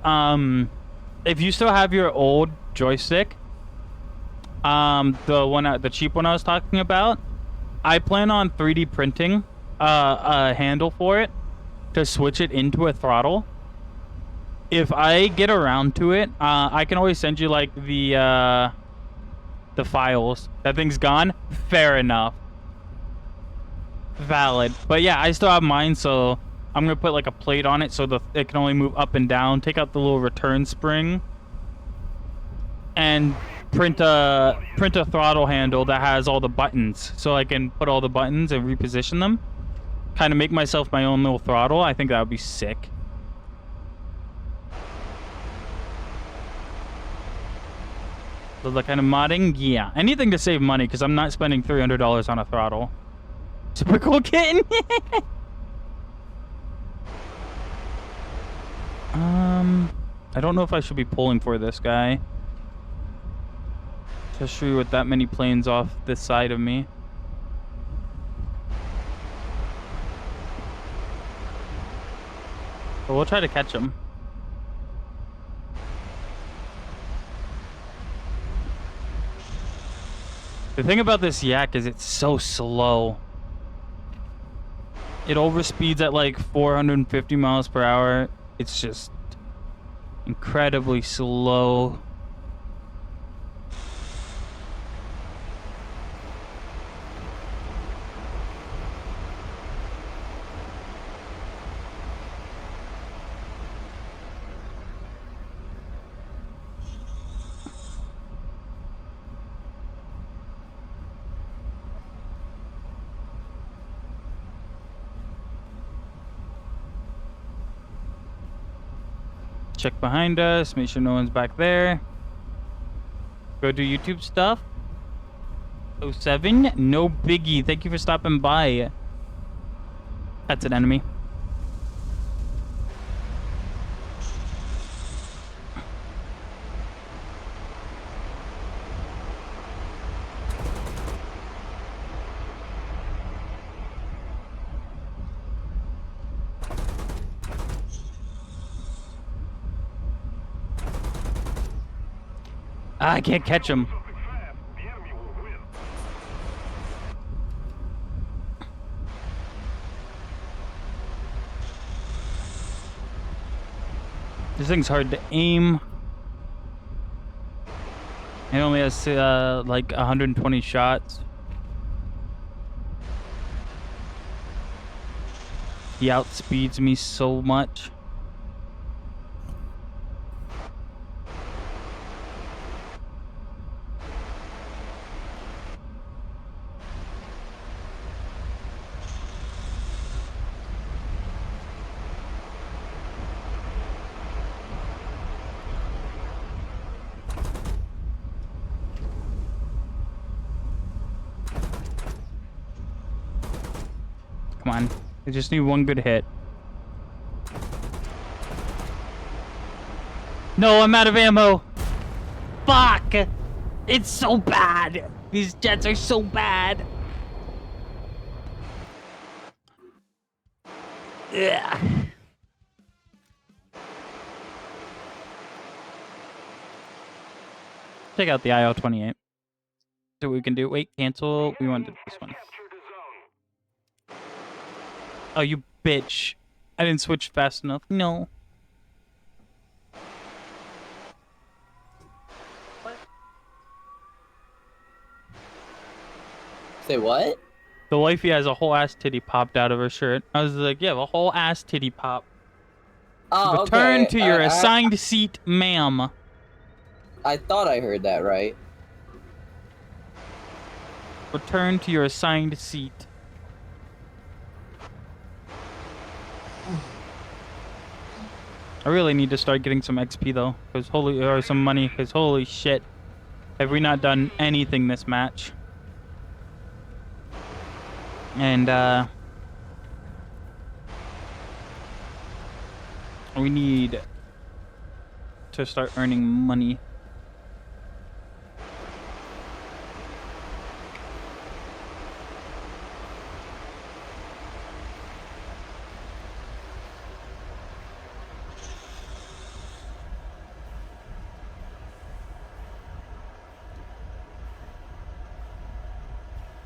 if you still have your old joystick, the cheap one I was talking about, I plan on 3D printing a handle for it to switch it into a throttle. If I get around to it, I can always send you like the files. That thing's gone. Fair enough. Valid. But yeah, I still have mine, so I'm gonna put like a plate on it so it can only move up and down. Take out the little return spring and print a throttle handle that has all the buttons, so I can put all the buttons and reposition them. Kind of make myself my own little throttle. I think that would be sick. So the kind of modding, yeah. Anything to save money, because I'm not spending $300 on a throttle. Super cool kitten. I don't know if I should be pulling for this guy, especially with that many planes off this side of me. But we'll try to catch him. The thing about this yak is it's so slow. It overspeeds at like 450 miles per hour. It's just incredibly slow. Check behind us, make sure no one's back there. Go do YouTube stuff. 07, no biggie. Thank you for stopping by. That's an enemy. I can't catch him. Something fast. The enemy will win. This thing's hard to aim. It only has like 120 shots. He outspeeds me so much. Come on. I just need one good hit. No, I'm out of ammo. Fuck! It's so bad. These jets are so bad. Yeah. Check out the IL-28. So we can do. Wait, cancel. We want to do this one. Capture the zone. Oh, you bitch! I didn't switch fast enough. No. Say what? The wifey has a whole ass titty popped out of her shirt. I was like, yeah, a whole ass titty pop. Oh, Return okay. to your assigned seat, ma'am. I thought I heard that right. Return to your assigned seat. I really need to start getting some XP though, or some money, cause holy shit, have we not done anything this match? And we need to start earning money.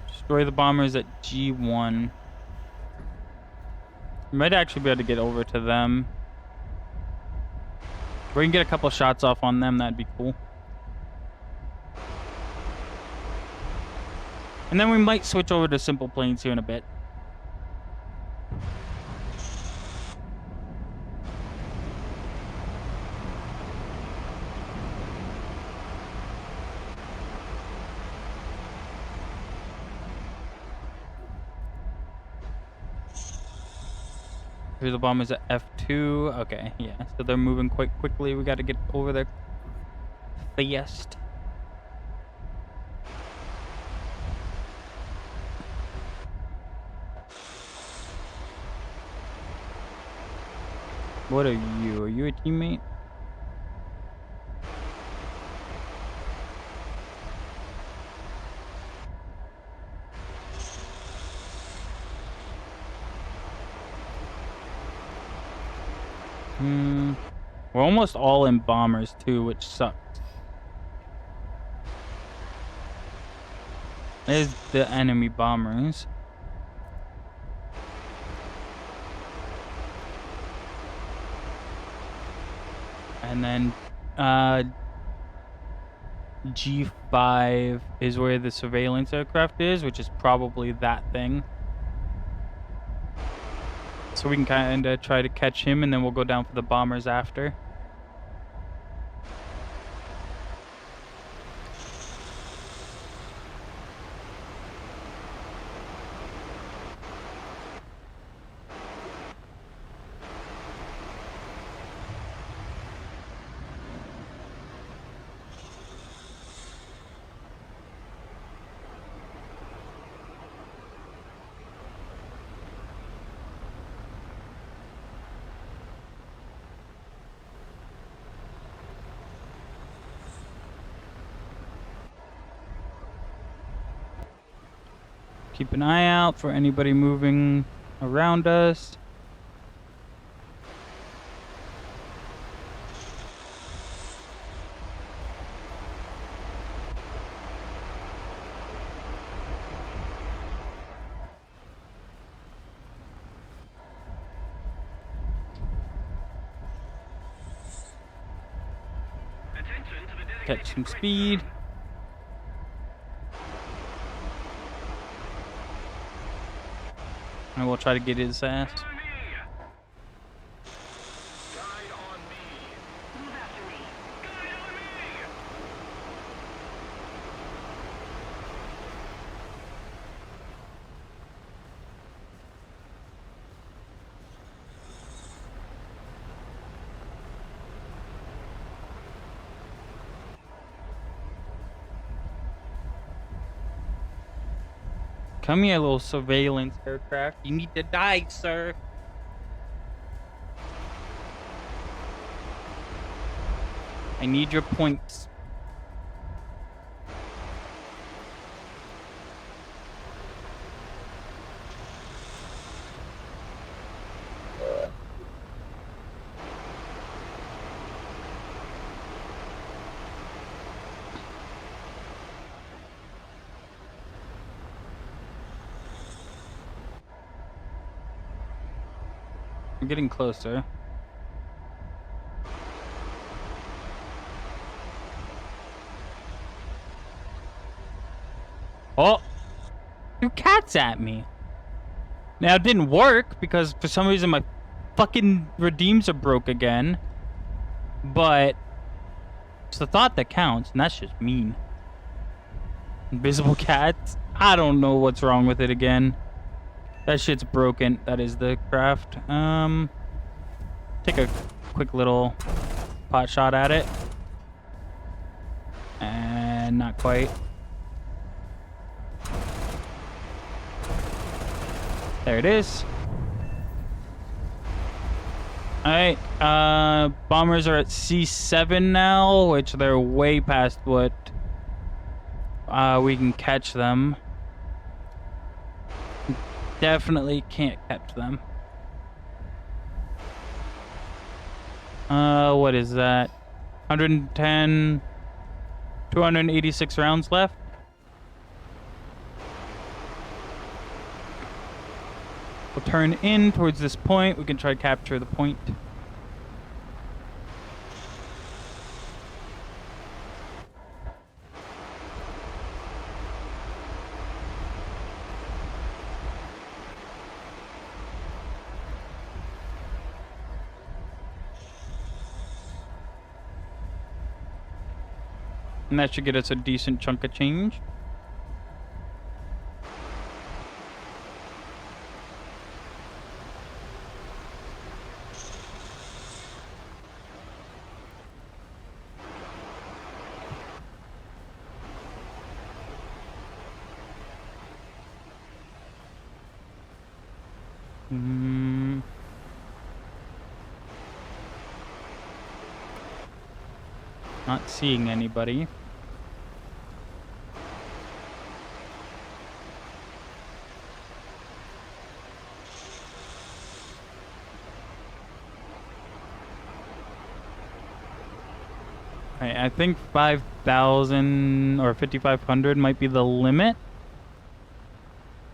Destroy the bombers at G1. We might actually be able to get over to them. We can get a couple shots off on them, that'd be cool. And then we might switch over to simple planes here in a bit. Here's the bombers at F2. Okay, yeah. So they're moving quite quickly. We got to get over there fast. What are you? Are you a teammate? We're almost all in bombers too, which sucks. There's the enemy bombers. And then G5 is where the surveillance aircraft is, which is probably that thing. So we can kind of try to catch him, and then we'll go down for the bombers after. Keep an eye out for anybody moving around us. Catch some speed. And we'll try to get his ass. Come here, little surveillance aircraft. You need to die, sir. I need your points. I'm getting closer. Oh! Two cats at me. Now, it didn't work because for some reason my fucking redeems are broke again. But it's the thought that counts, and that's just mean. Invisible cats? I don't know what's wrong with it again. That shit's broken. That is the craft. Take a quick little pot shot at it. And not quite. There it is. Alright, bombers are at C7 now, which they're way past what we can catch them. Definitely can't catch them. What is that? 110, 286 rounds left. We'll turn in towards this point. We can try to capture the point. And that should get us a decent chunk of change. Not seeing anybody. I think 5,000 or 5,500 might be the limit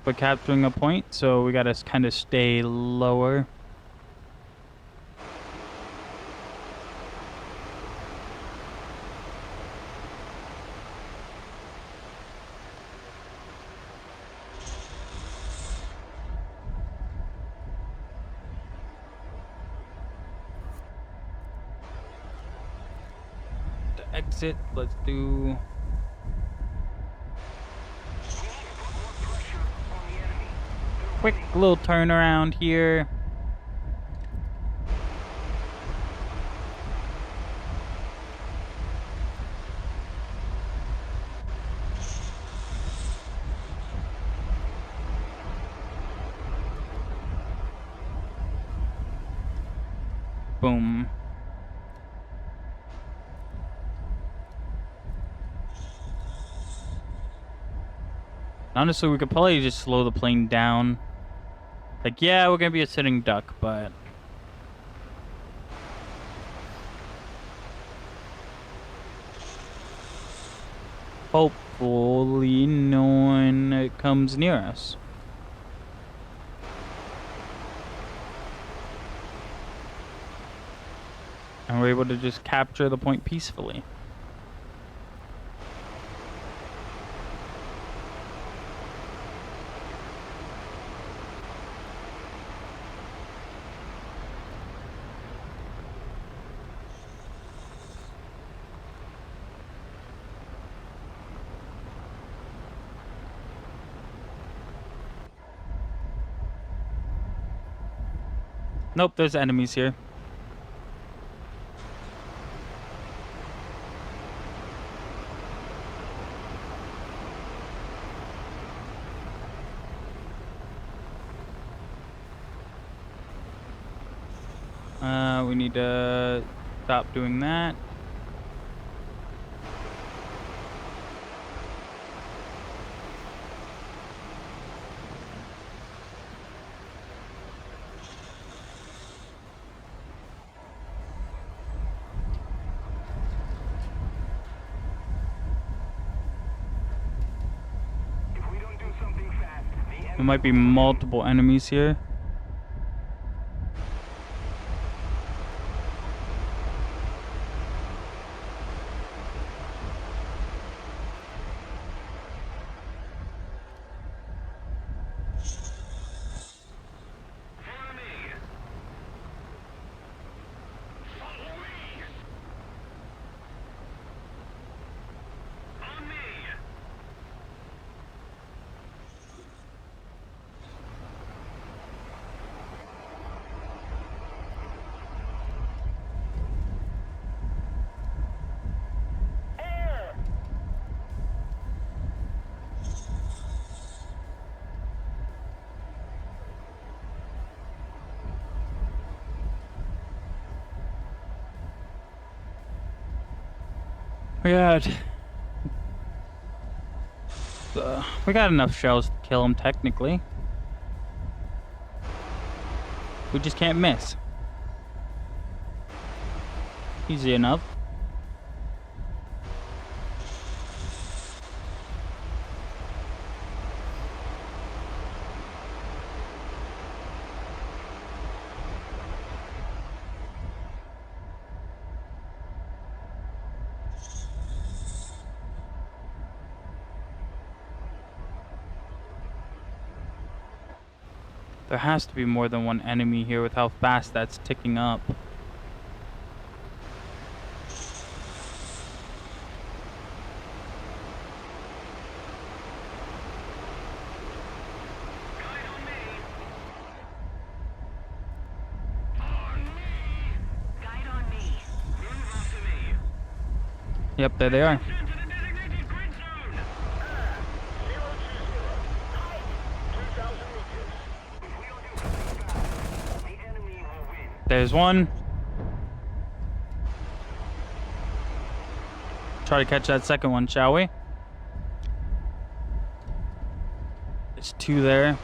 for capturing a point, so we gotta kind of stay lower. Exit. Let's do. Quick little turnaround here. Boom. Honestly, we could probably just slow the plane down. Like, yeah, we're gonna be a sitting duck, but... hopefully no one comes near us. And we're able to just capture the point peacefully. Nope, there's enemies here. We need to stop doing that. If we don't do something fast, the enemy There might be multiple enemies here. Follow me. Follow me. On me. Air. We got enough shells to kill him technically. We just can't miss. Easy enough. There has to be more than one enemy here with how fast that's ticking up. Guide on me. On me. Guide on me. Move after me. Yep, there they are. Send to the designated grid zone. 020. Height 2,000 meters. If we don't do something fast, the enemy will win. There's one. Try to catch that second one, shall we? There's two there.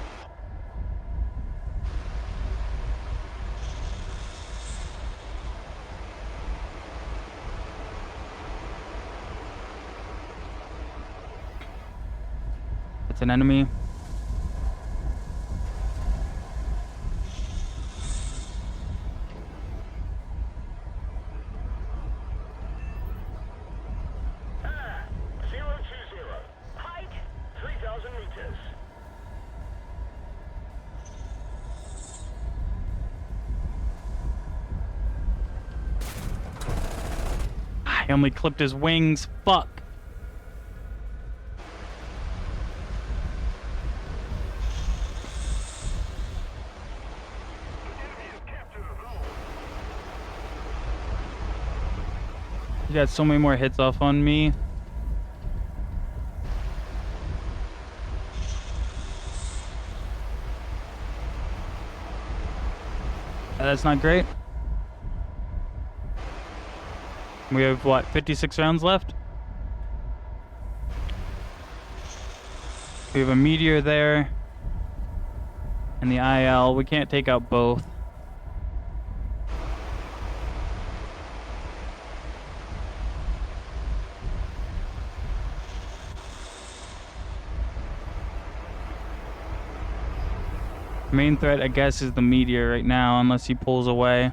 It's an enemy. Ah, 020. Height 3,000 meters. I only clipped his wings. Fuck. He got so many more hits off on me. That's not great. We have, what, 56 rounds left? We have a meteor there. And the IL. We can't take out both. Main threat, I guess, is the meteor right now, unless he pulls away.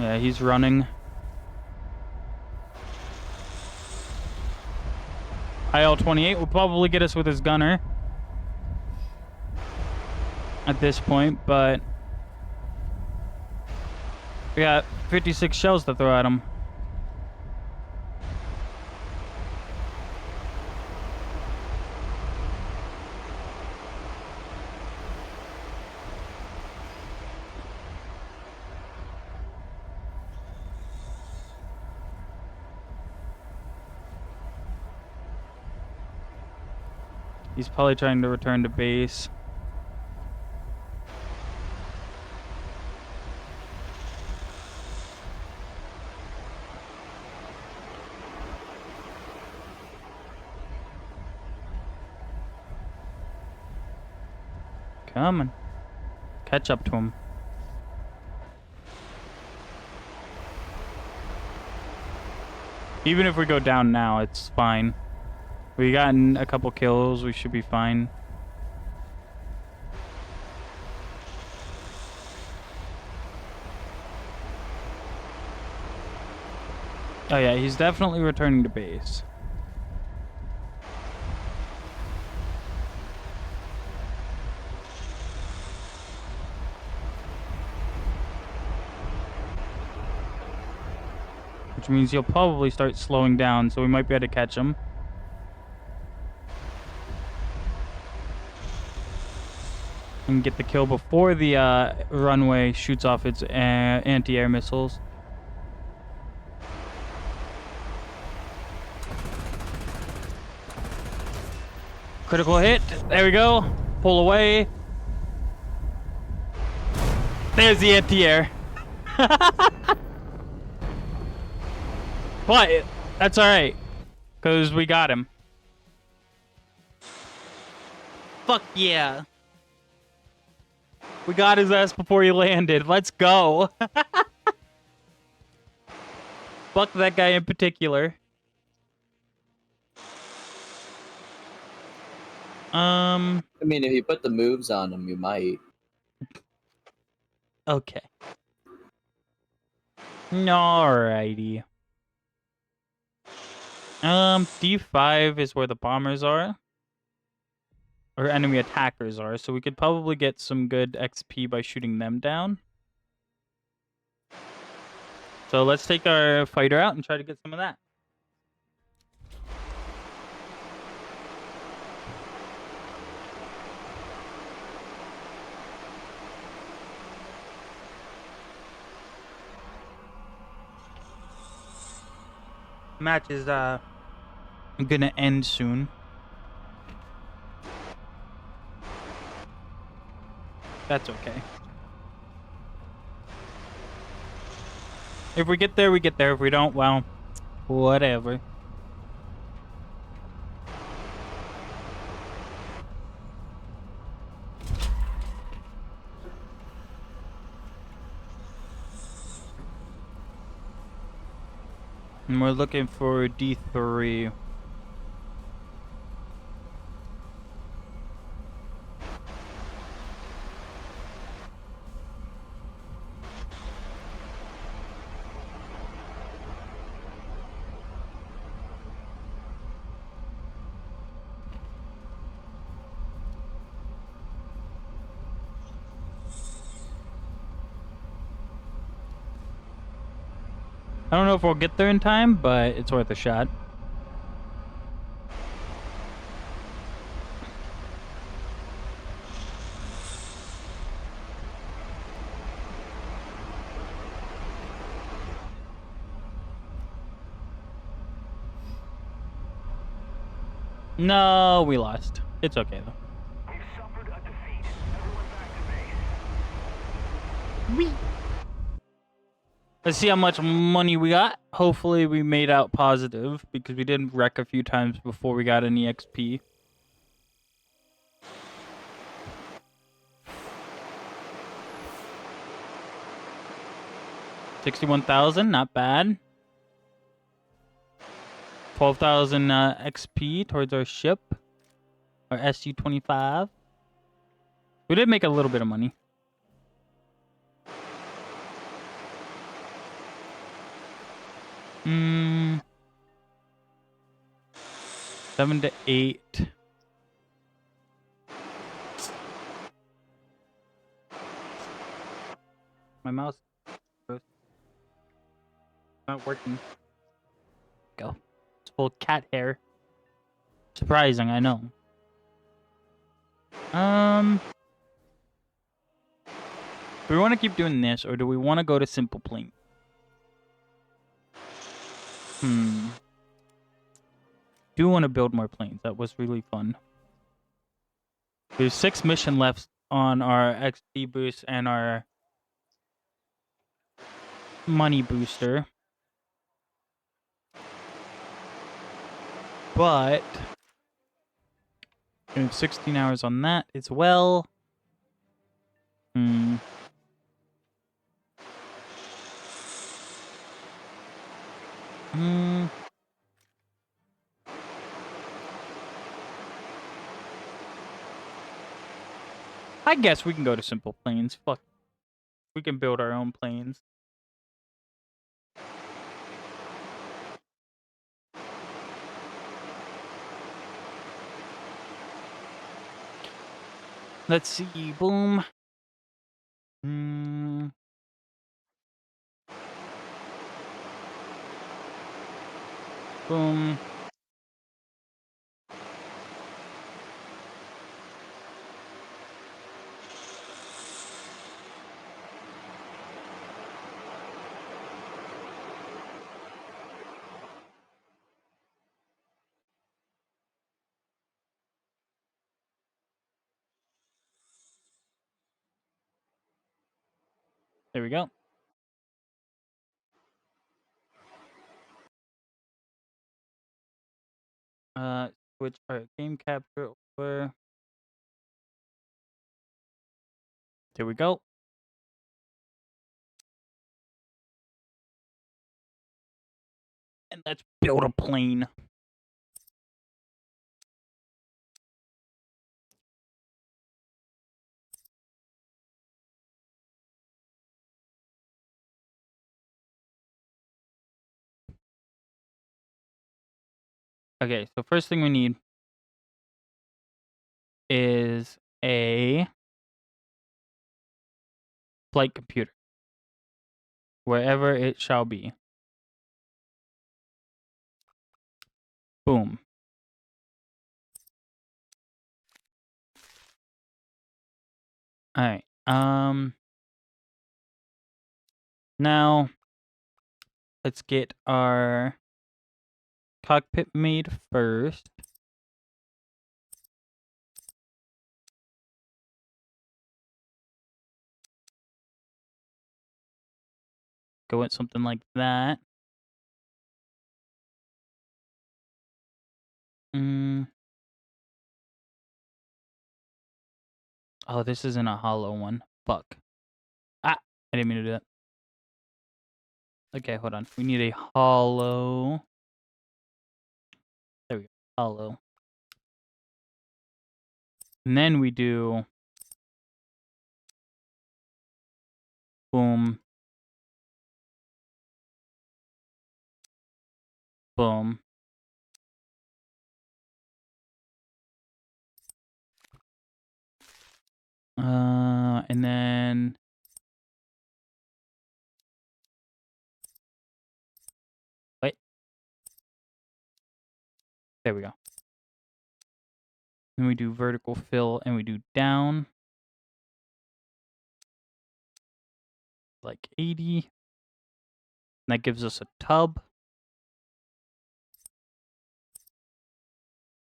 Yeah, he's running. IL-28 will probably get us with his gunner at this point, but we got 56 shells to throw at him. He's probably trying to return to base. coming. Catch up to him. Even if we go down now, it's fine. We gotten a couple kills, we should be fine. Oh yeah, he's definitely returning to base. Which means he'll probably start slowing down, so we might be able to catch him. And get the kill before the runway shoots off its anti-air missiles. Critical hit. There we go. Pull away. There's the anti-air. But that's alright. Because we got him. Fuck yeah. We got his ass before he landed. Let's go. Fuck that guy in particular. I mean, if you put the moves on him, you might. Okay. Alrighty. D5 is where the bombers are. Or enemy attackers are, so we could probably get some good XP by shooting them down. So let's take our fighter out and try to get some of that. Match is gonna end soon. That's okay. If we get there, we get there. If we don't, well, whatever. And we're looking for D3. I don't know if we'll get there in time, but it's worth a shot. No, we lost. It's okay though. We've suffered a defeat. Everyone back to base. Let's see how much money we got. Hopefully we made out positive, because we did wreck a few times before we got any XP. $61,000, not bad. 12,000 XP towards our ship. Our SU-25. We did make a little bit of money. Hmm. 7 to 8. My mouse is not working. Go. It's full of cat hair. Surprising, I know. Do we want to keep doing this, or do we want to go to simple plane? Do want to build more planes. That was really fun. There's 6 mission left on our XP boost and our money booster. But we have 16 hours on that as well. Hmm. Hmm. I guess we can go to simple planes. Fuck. We can build our own planes. Let's see. Boom. Hmm. Boom. There we go. Switch our game capture over. There we go. And let's build a plane. Okay, so first thing we need is a flight computer, wherever it shall be. Boom. All right. Now let's get our cockpit made first. Go with something like that. Oh, this isn't a hollow one. Fuck. Ah, I didn't mean to do that. Okay, hold on. We need a hollow. There we go. Hollow. And then we do boom. Boom. And then wait. There we go. Then we do vertical fill and we do down. Like 80. And that gives us a tub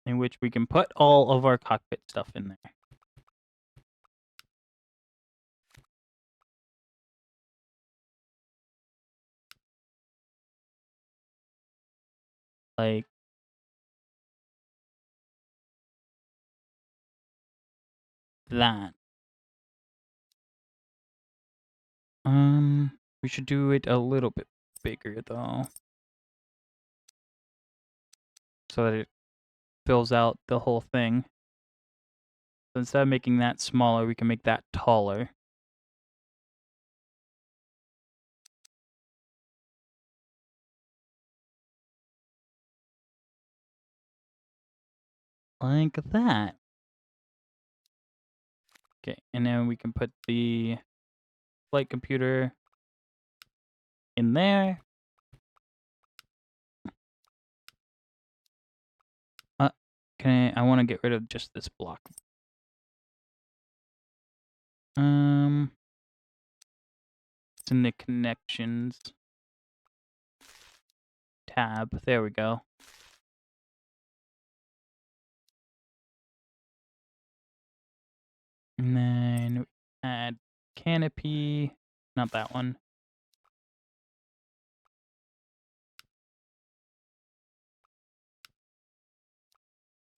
in which we can put all of our cockpit stuff in there. Like that. We should do it a little bit bigger though, so that it fills out the whole thing. So instead of making that smaller, we can make that taller. Like that. Okay, and then we can put the flight computer in there. I want to get rid of just this block. It's in the connections tab. There we go. And then we add canopy. Not that one.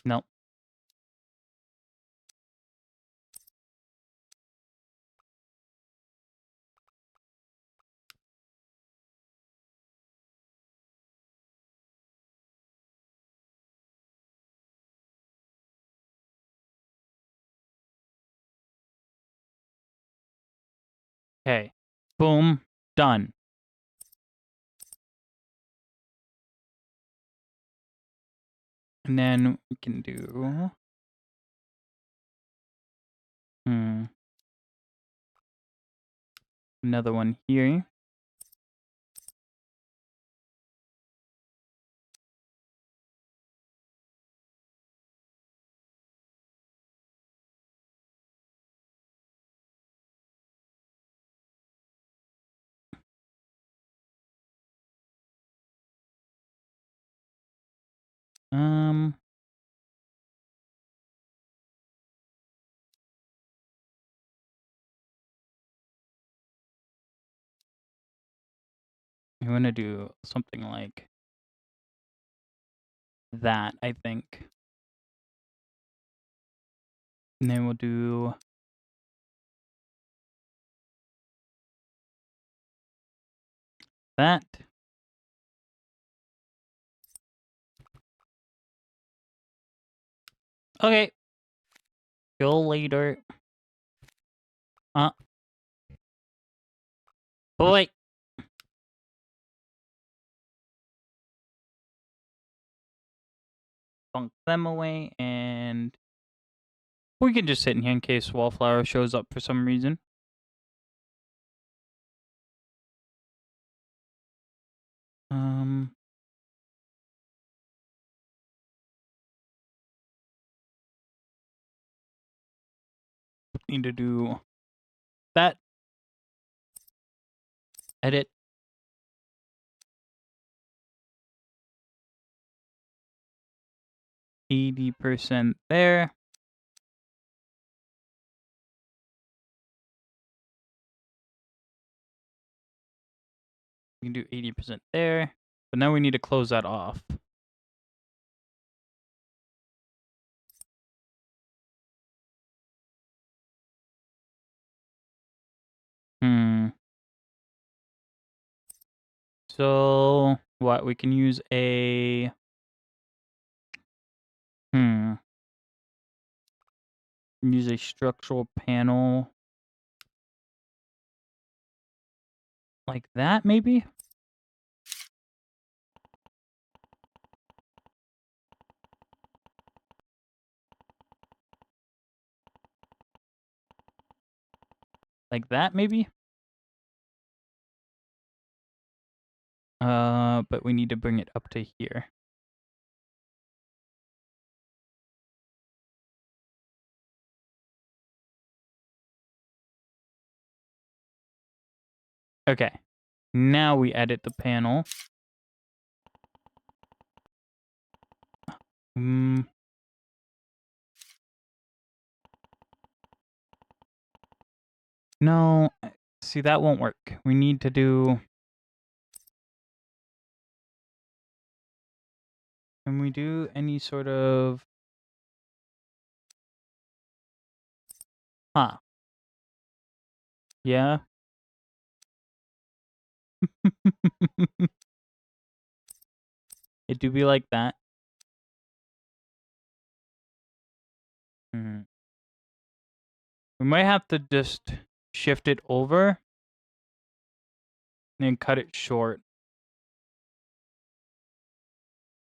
Nope. Okay. Boom. Done. And then we can do... Another one here. I'm gonna do something like that, I think. And then we'll do that. Okay. Go later. Boy. Bunk them away, and we can just sit in here in case Wallflower shows up for some reason. Need to do that. Edit. %80 there. We can do 80% there. But now we need to close that off. So what, we can use a use a structural panel like that, maybe? Like that, maybe? But we need to bring it up to here. Okay. Now we edit the panel. No, see, that won't work. We need to do... Can we do any sort of... Huh. Yeah. It do be like that. We might have to just shift it over and cut it short.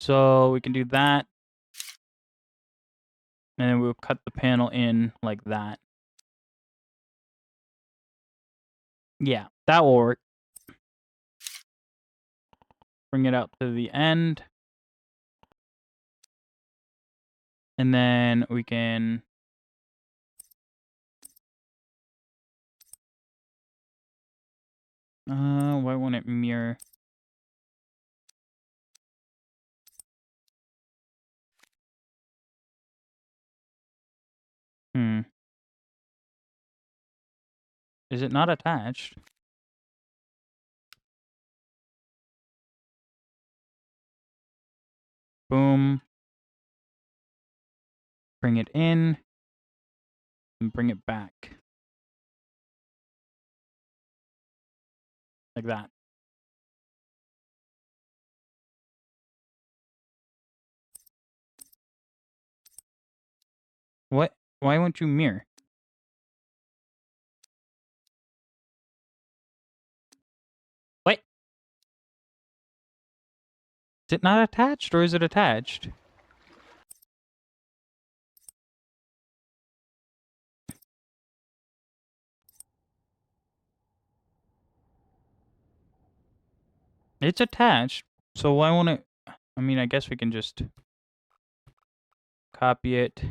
So we can do that. And then we'll cut the panel in like that. Yeah, that will work. Bring it out to the end. And then we can... why won't it mirror? Is it not attached? Boom. Bring it in. And bring it back. Like that. What? Why won't you mirror? Is it not attached or is it attached? It's attached. So why won't it? I mean, I guess we can just copy it.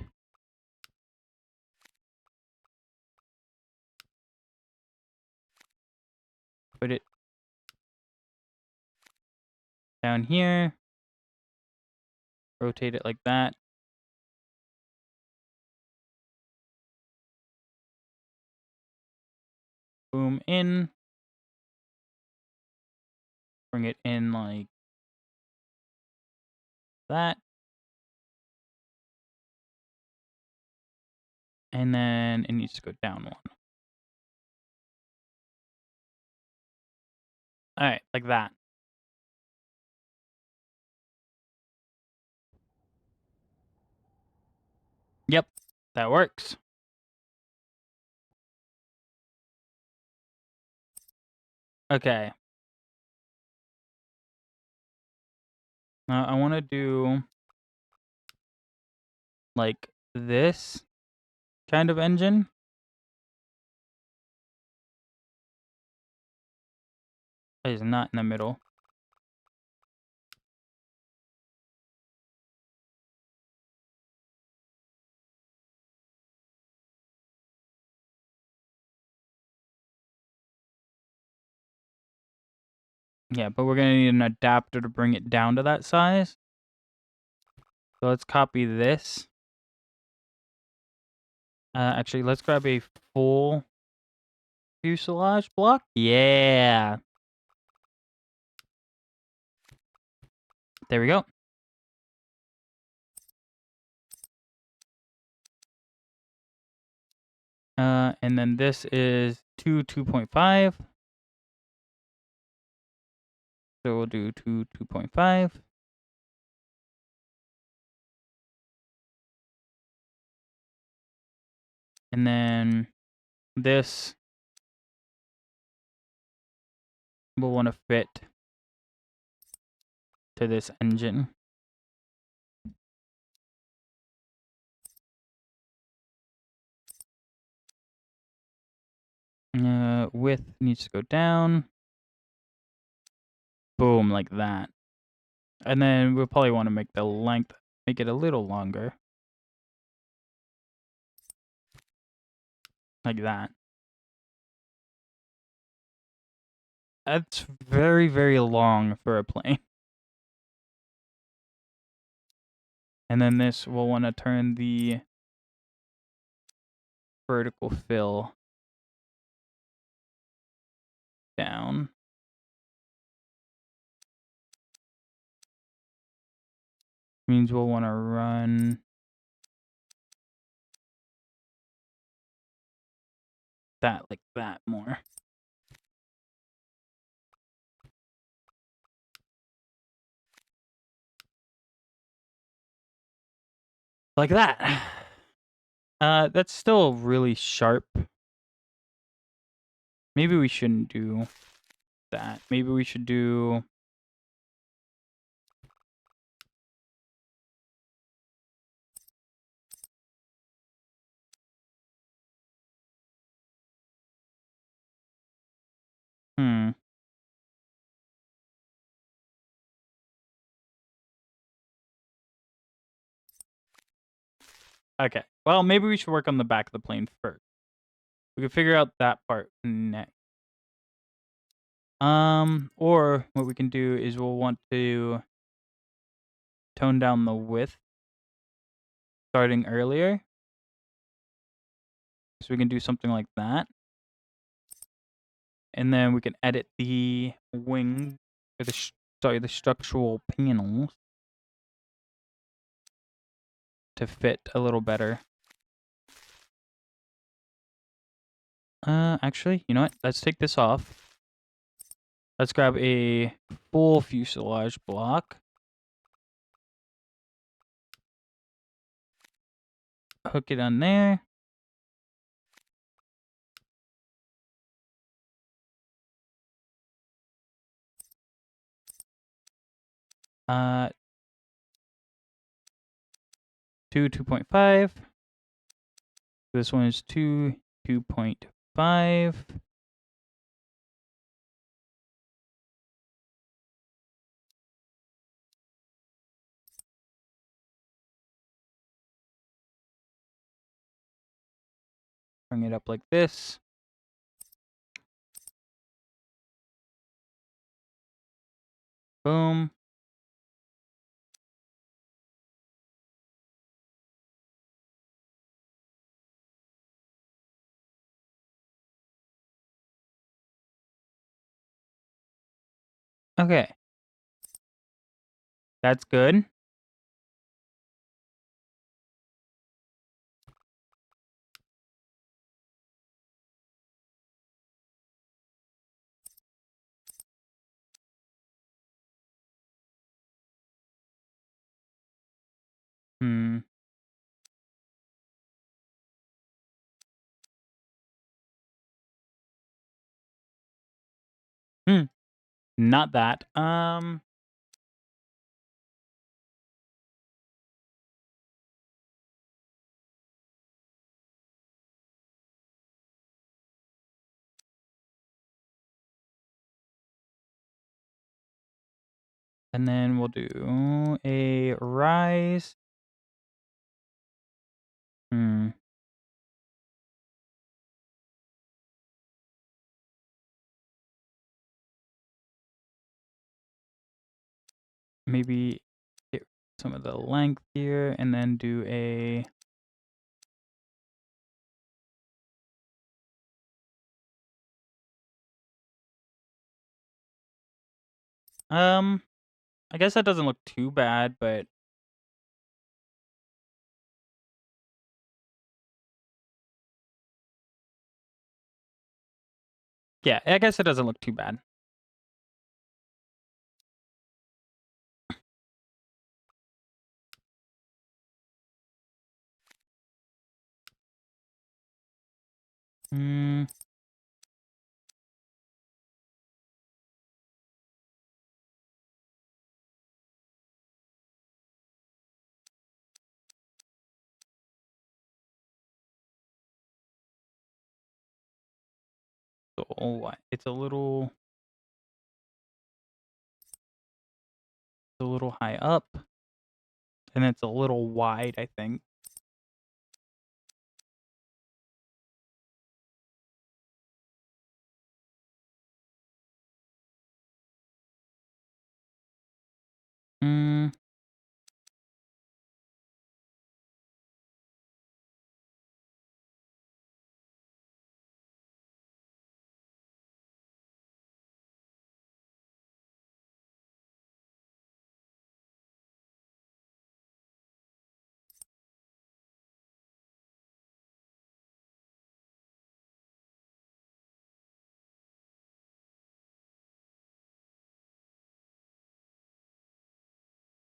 Put it down here. Rotate it like that. Boom, in. Bring it in like that. And then it needs to go down one. Alright, like that. Yep, that works. Okay. Now I want to do like this kind of engine. It is not in the middle. Yeah, but we're going to need an adapter to bring it down to that size. So let's copy this. Actually, let's grab a full fuselage block. Yeah. There we go. And then this is 2.5. So we'll do 2.5. And then this will want to fit to this engine. Width needs to go down. Boom, like that. And then we'll probably want to make the length, make it a little longer. Like that. That's very, very long for a plane. And then this, we'll want to turn the vertical fill down. Means we'll want to run that like that more. Like that. That's still really sharp. Maybe we shouldn't do that. Maybe we should do... Okay. Well, maybe we should work on the back of the plane first. We can figure out that part next. Or what we can do is we'll want to tone down the width starting earlier. So we can do something like that. And then we can edit the wing, or the structural panels to fit a little better. Actually, you know what? Let's take this off. Let's grab a full fuselage block. Hook it on there. 2, 2.5. This one is 2, 2.5. Bring it up like this. Boom. Okay. That's good. Hmm. Not that. And then we'll do a rise. Hmm. Maybe get some of the length here and then do a I guess that doesn't look too bad, but yeah, I guess it doesn't look too bad. Hmm. So it's a little high up, and it's a little wide, I think. Hmm.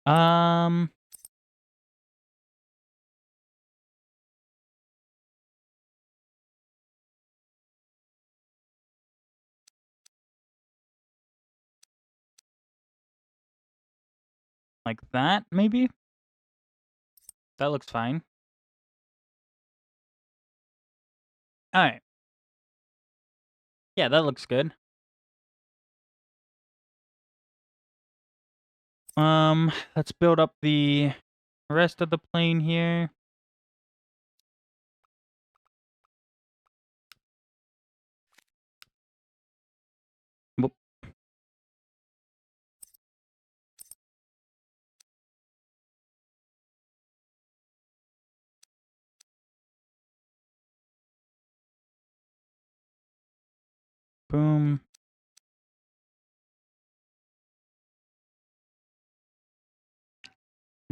Um. Like that, maybe? That looks fine. Alright. Yeah, that looks good. Let's build up the rest of the plane here. Whoop. Boom.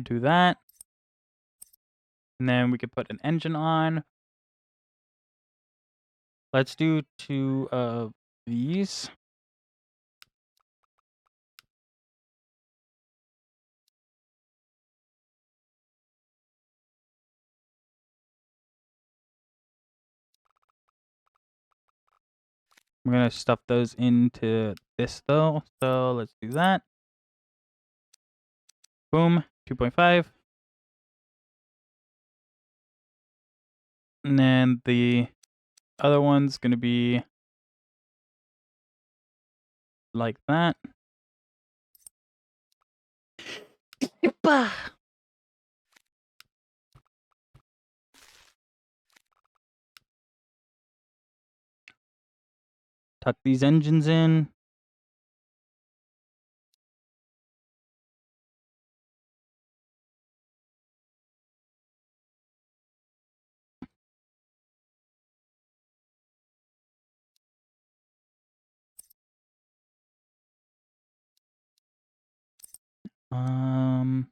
Do that. And then we could put an engine on. Let's do 2 of these. We're gonna stuff those into this though, so let's do that. Boom, 2.5. And then the other one's going to be like that. Tuck these engines in. Um,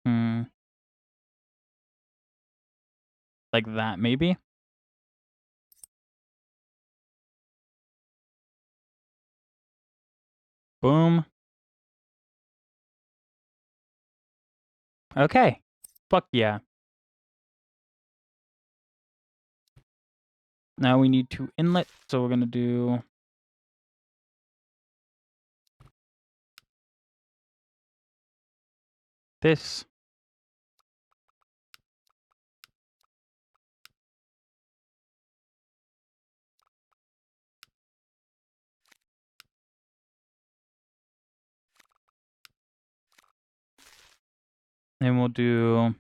hmm. Like that, maybe? Boom. Okay. Fuck yeah. Now we need 2 inlets, so we're gonna do this. And we'll do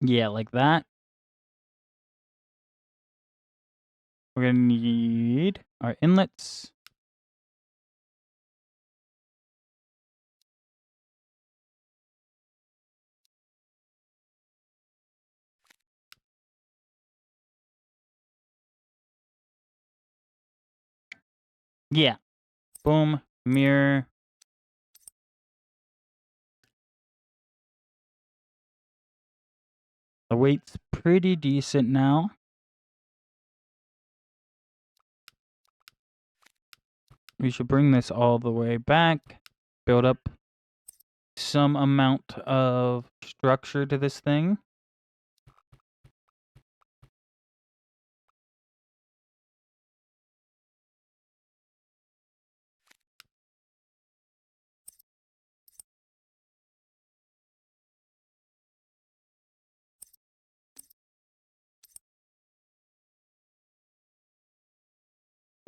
yeah, like that. We're gonna need our inlets. Yeah. Boom. Mirror. The weight's pretty decent now. We should bring this all the way back. Build up some amount of structure to this thing.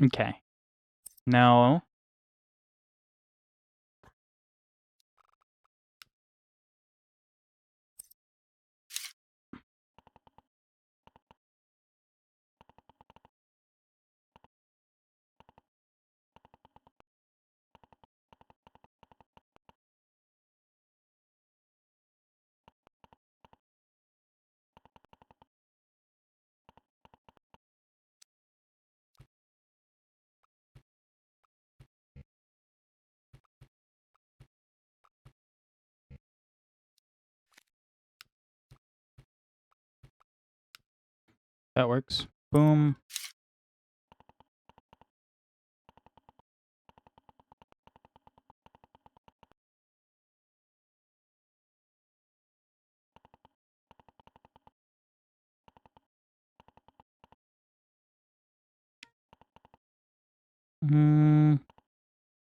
Okay. Now that works. Boom.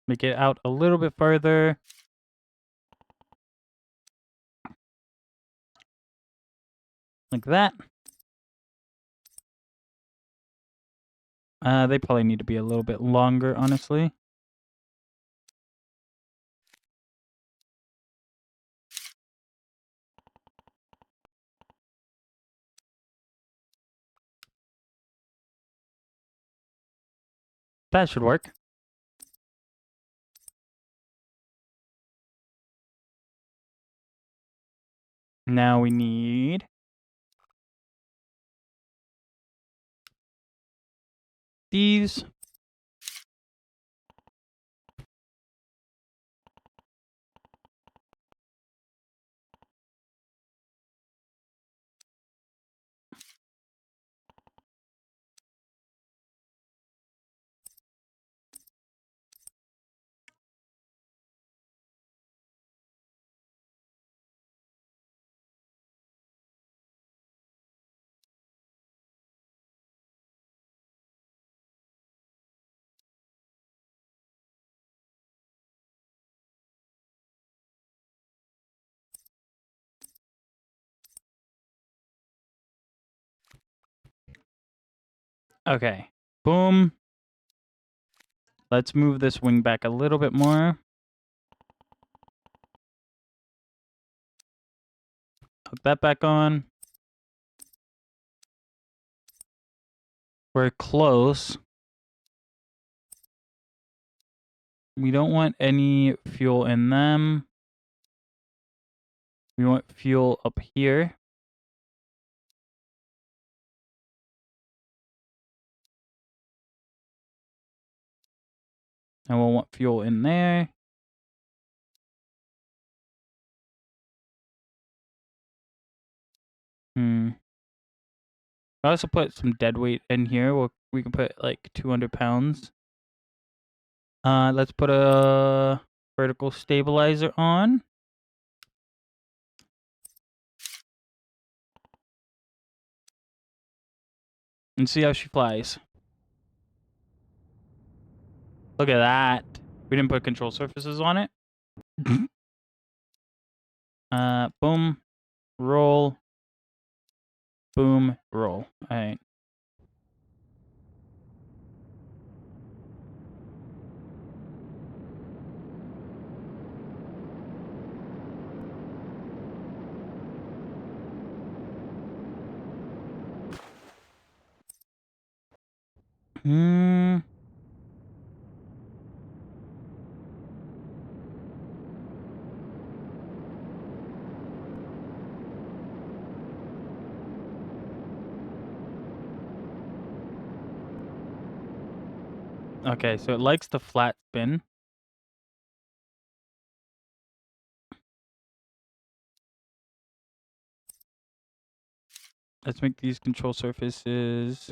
Make it out a little bit further. Like that. They probably need to be a little bit longer, honestly. That should work. Now we need these. Okay. Boom. Let's move this wing back a little bit more. Hook that back on. We're close. We don't want any fuel in them. We want fuel up here. And we'll want fuel in there. I also put some dead weight in here. We can put like 200 pounds. Let's put a vertical stabilizer on. And see how she flies. Look at that. We didn't put control surfaces on it. Boom. Roll. Boom. Roll. All right. Okay, so it likes the flat spin. Let's make these control surfaces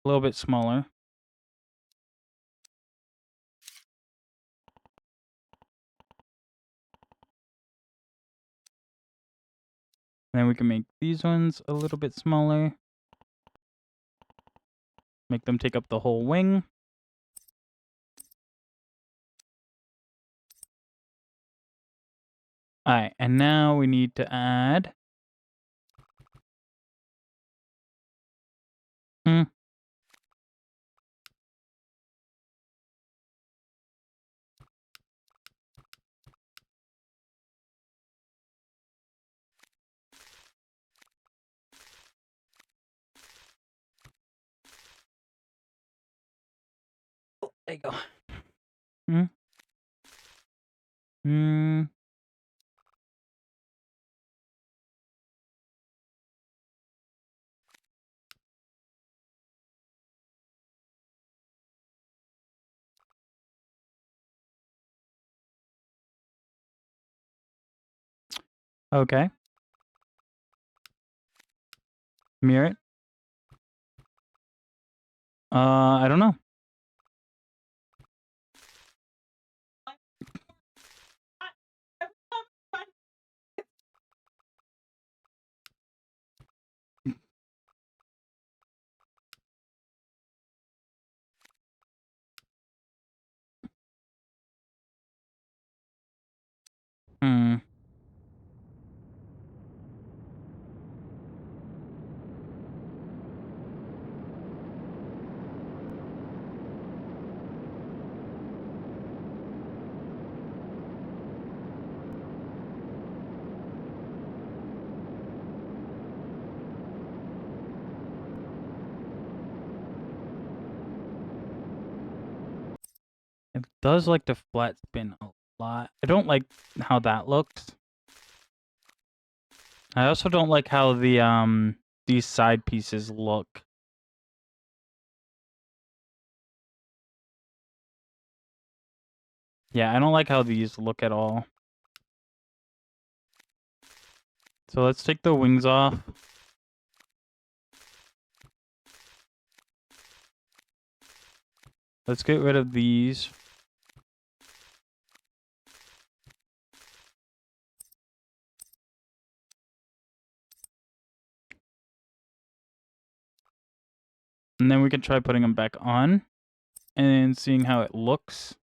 a little bit smaller. And then we can make these ones a little bit smaller. Make them take up the whole wing. Alright, and now we need to add... There you go. Okay. Mirror it. I don't know. It does like to flat spin a lot. I don't like how that looks. I also don't like how the these side pieces look. Yeah, I don't like how these look at all. So let's take the wings off. Let's get rid of these. And then we can try putting them back on and seeing how it looks.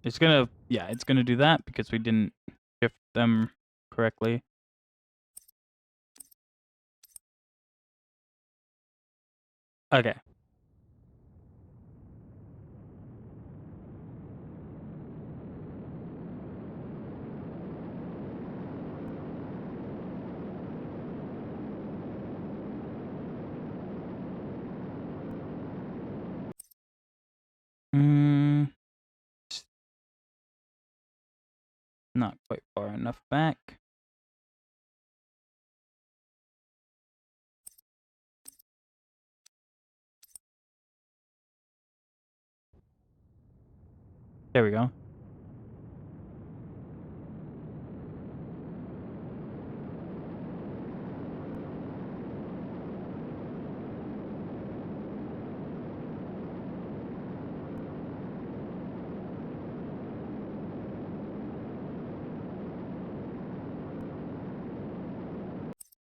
It's gonna do that because we didn't shift them correctly. Okay. Mm, not quite far enough back. There we go.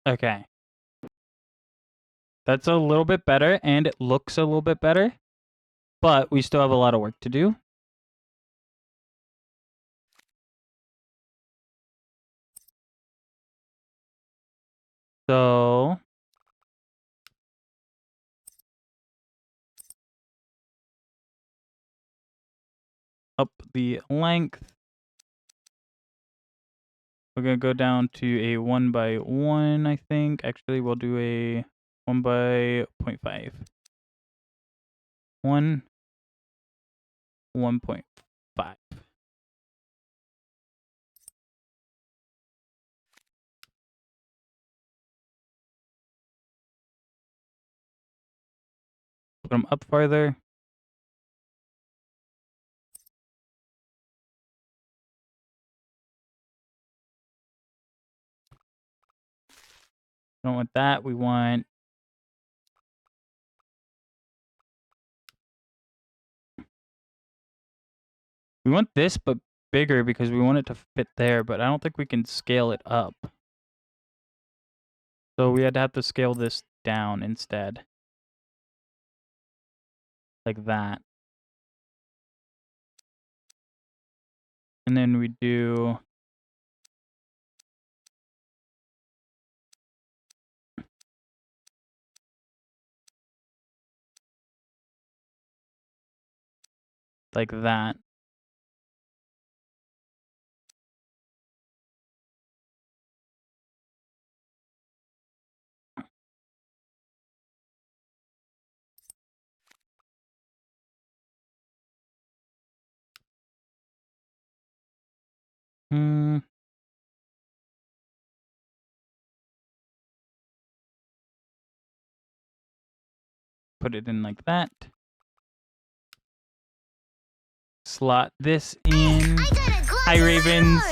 Okay. That's a little bit better, and it looks a little bit better, but we still have a lot of work to do. So up the length. We're gonna go down to a 1 by 1, I think. Actually, we'll do a 1 by 0.5. 1.5. Put them up farther. Don't want that. We want this, but bigger because we want it to fit there, but I don't think we can scale it up. So we had to have to scale this down instead. Like that. And then we do like that. Hmm. Put it in like that. Slot this in. Hi, Ravens.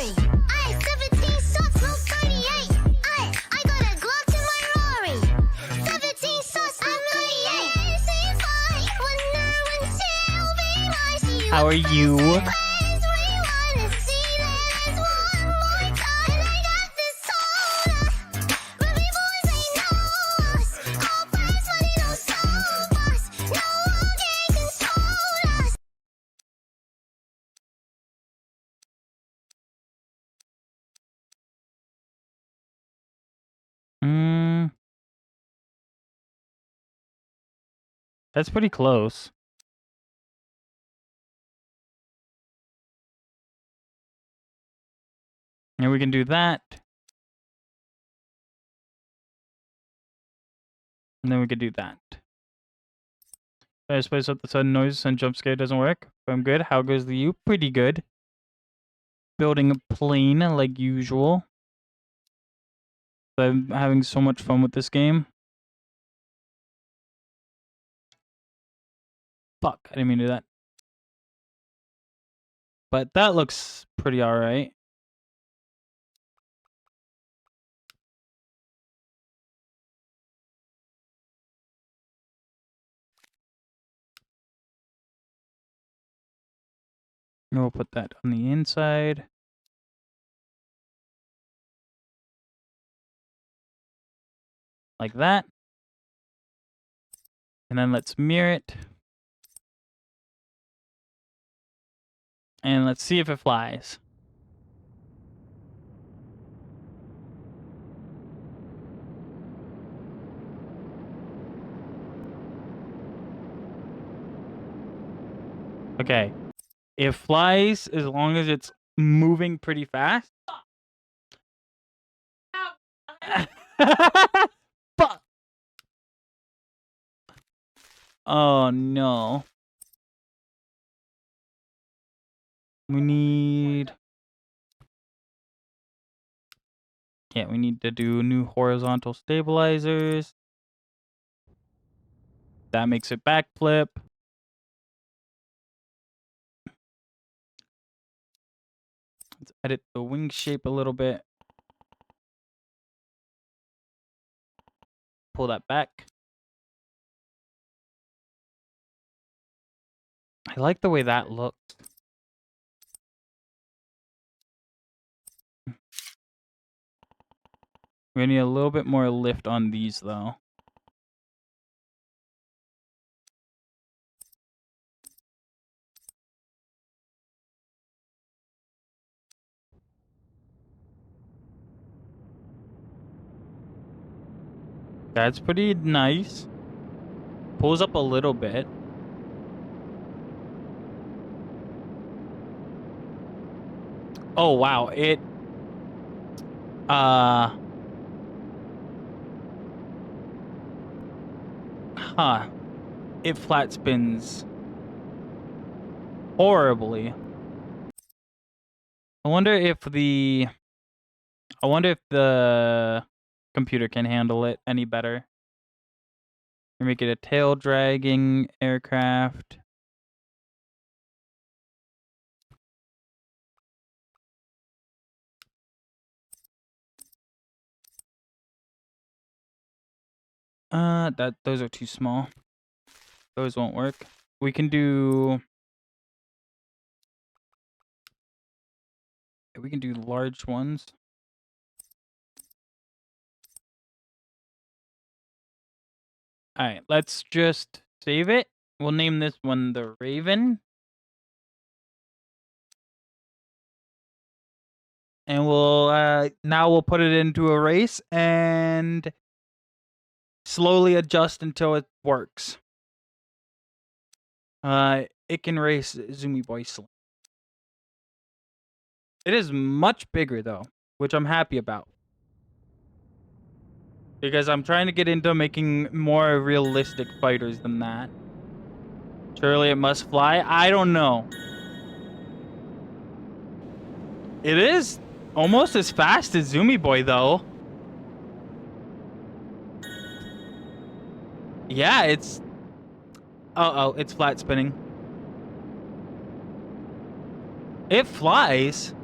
How are you? That's pretty close. And we can do that. And then we could do that. I suppose up the sudden noise and jump scare doesn't work. But I'm good. How goes the you? Pretty good. Building a plane like usual. I'm having so much fun with this game. Fuck, I didn't mean to do that. But that looks pretty alright. And we'll put that on the inside. Like that. And then let's mirror it. And let's see if it flies. Okay. It flies as long as it's moving pretty fast. Fuck. Oh no. We need... Yeah, we need to do new horizontal stabilizers. That makes it backflip. Let's edit the wing shape a little bit. Pull that back. I like the way that looks. We need a little bit more lift on these, though. That's pretty nice. Pulls up a little bit. Oh, wow. It... Huh. It flat spins horribly. I wonder if the computer can handle it any better. Make it a tail dragging aircraft. Those are too small. Those won't work. We can do large ones. All right, let's just save it. We'll name this one the Raven. And we'll now we'll put it into a race and slowly adjust until it works. It can race Zoomy Boy Slim. It is much bigger though, which I'm happy about. Because I'm trying to get into making more realistic fighters than that. Surely it must fly? I don't know. It is almost as fast as Zoomy Boy though. Yeah, it's... Oh, it's flat spinning. It flies.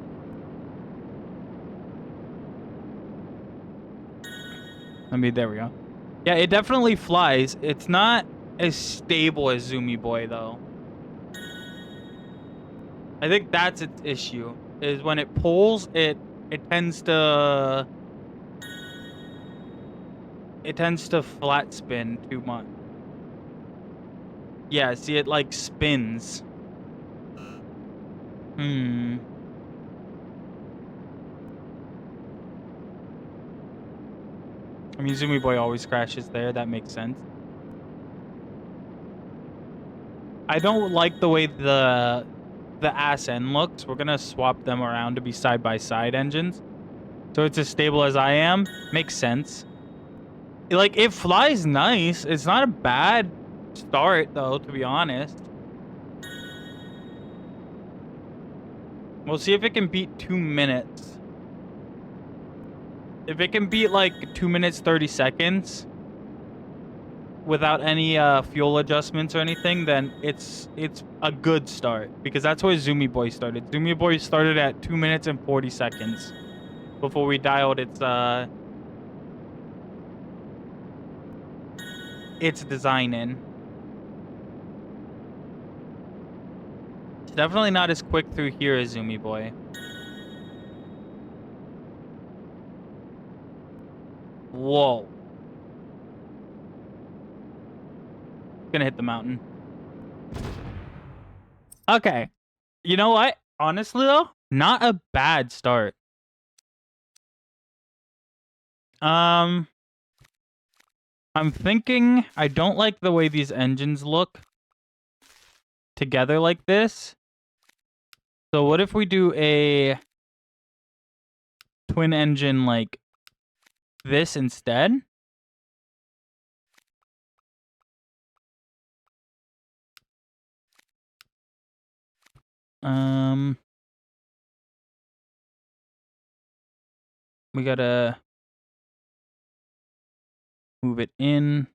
There we go. Yeah, it definitely flies. It's not as stable as Zoomy Boy, though. I think that's its issue. Is when it pulls, it tends to... It tends to flat spin too much. Yeah, see, it, like, spins. I mean, Zoomy Boy always crashes there. That makes sense. I don't like the way the ass end looks. We're gonna swap them around to be side-by-side engines. So it's as stable as I am. Makes sense. Like, it flies nice. It's not a bad start, though, to be honest. We'll see if it can beat 2 minutes. If it can beat, like, 2 minutes, 30 seconds... without any fuel adjustments or anything, then it's a good start. Because that's where Zoomy Boy started. Zoomy Boy started at 2 minutes and 40 seconds. Before we dialed its design in. It's definitely not as quick through here as Zoomy Boy. Whoa. Gonna hit the mountain. Okay. You know what? Honestly, though, not a bad start. I'm thinking I don't like the way these engines look. together like this. So what if we do a twin engine like this instead? We gotta move it in,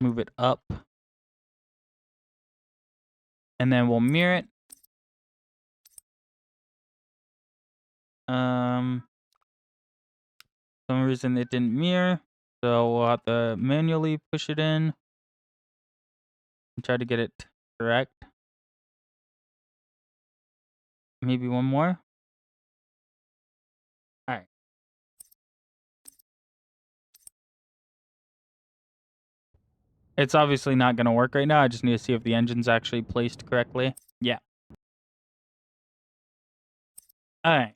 move it up, and then we'll mirror it. Some reason it didn't mirror, so we'll have to manually push it in and try to get it correct. Maybe one more. All right. It's obviously not going to work right now. I just need to see if the engine's actually placed correctly. Yeah. All right.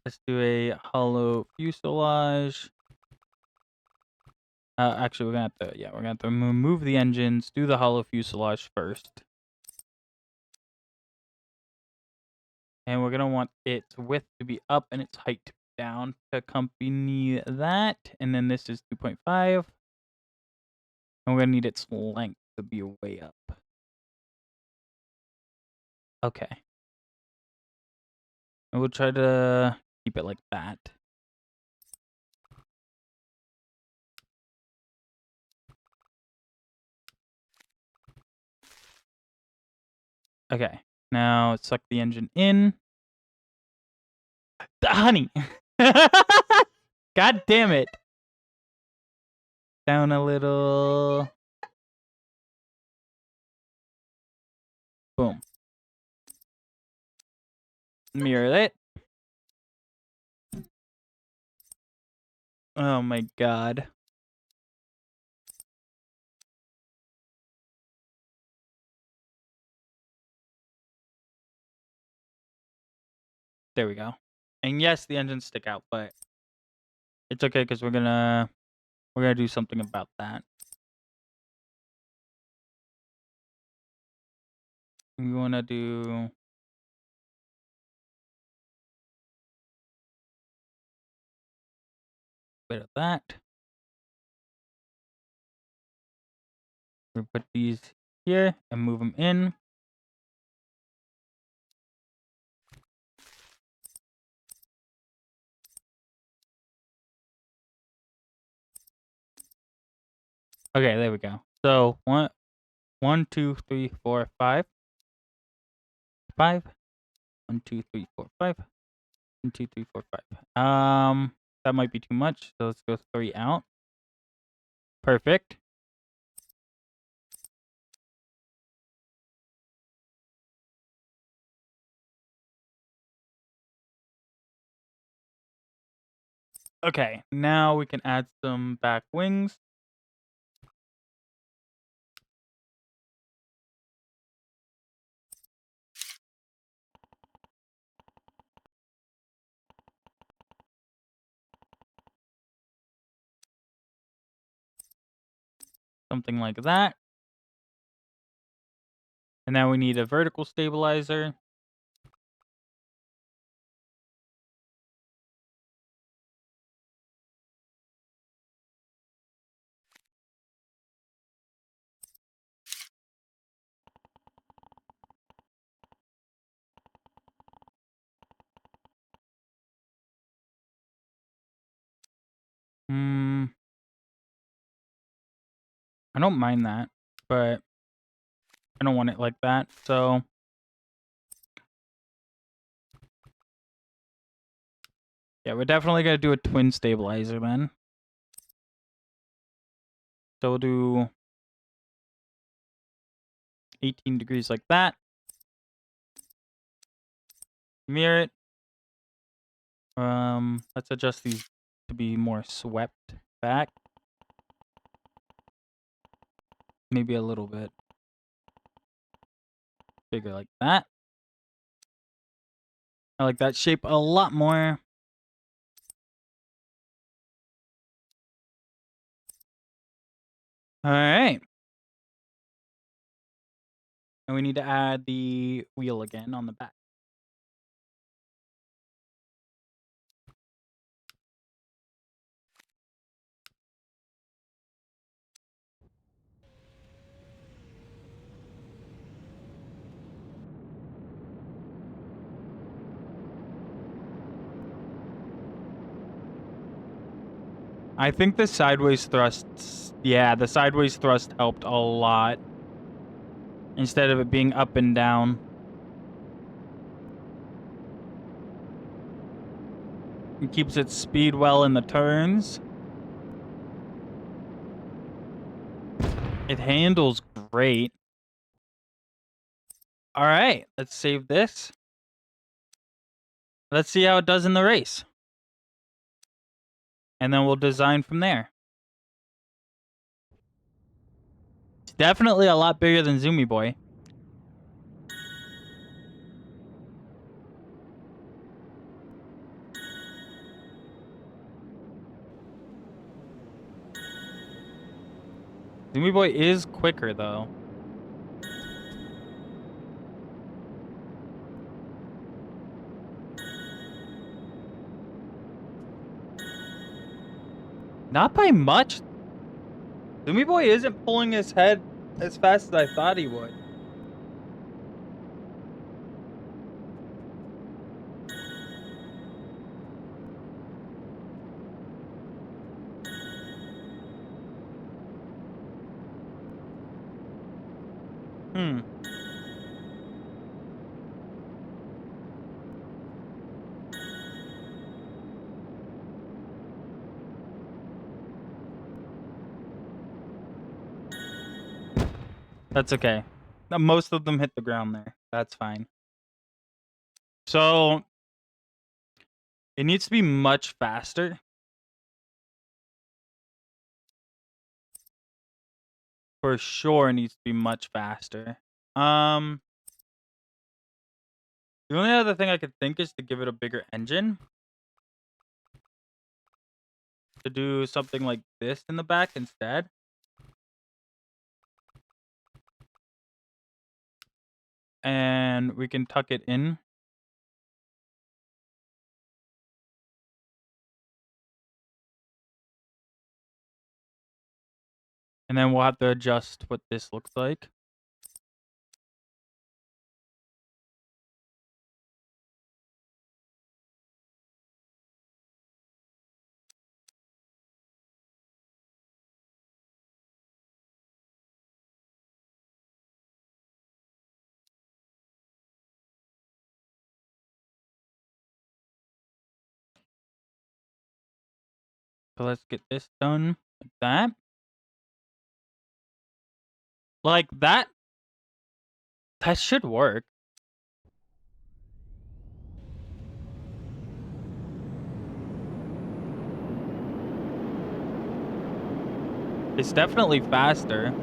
Let's do a hollow fuselage. Actually, we're gonna have to remove the engines. Do the hollow fuselage first, and we're gonna want its width to be up and its height to be down to accompany that. And then this is 2.5, and we're gonna need its length to be way up. Okay, and we'll try to keep it like that. Okay, now suck the engine in. Honey! God damn it! Down a little. Boom. Mirror it. Oh my god. There we go. And yes, the engines stick out, but it's okay because we're gonna do something about that. We wanna do a bit of that. We put these here and move them in. Okay, there we go. So 1, 2, 3, 4, 5. 5. 1, 2, 3, 4, 5. 1, 2, 3, 4, 5. That might be too much, so let's go 3 out. Perfect. Okay, now we can add some back wings. Something like that. And now we need a vertical stabilizer. I don't mind that, but I don't want it like that, so yeah, we're definitely gonna do a twin stabilizer then. So we'll do 18 degrees like that. Mirror it. Let's adjust these to be more swept back. Maybe a little bit bigger like that. I like that shape a lot more. All right. And we need to add the wheel again on the back. I think the sideways thrusts, yeah, the sideways thrust helped a lot. Instead of it being up and down. It keeps its speed well in the turns. It handles great. All right, let's save this. Let's see how it does in the race. And then we'll design from there. It's definitely a lot bigger than Zoomy Boy. Zoomy Boy is quicker, though. Not by much. Zoomy Boy isn't pulling his head as fast as I thought he would. That's okay. Most of them hit the ground there. That's fine. So, it needs to be much faster. For sure it needs to be much faster. The only other thing I could think is to give it a bigger engine. To do something like this in the back instead. And we can tuck it in. And then we'll have to adjust what this looks like. So let's get this done like that. Like that. That should work. It's definitely faster.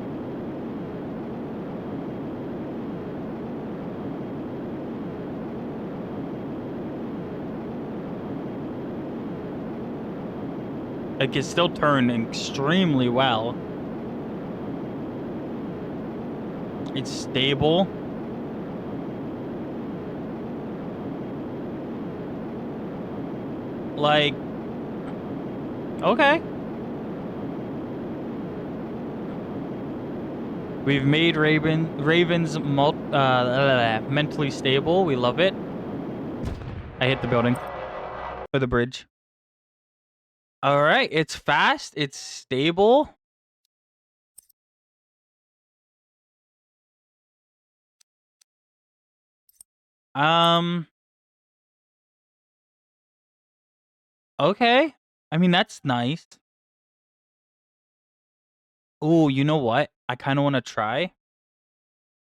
It can still turn extremely well. It's stable. Like, okay. We've made Ravens mentally stable. We love it. I hit the building. Or the bridge. All right, it's fast, it's stable. Okay. I mean, that's nice. Ooh, you know what? I kind of want to try.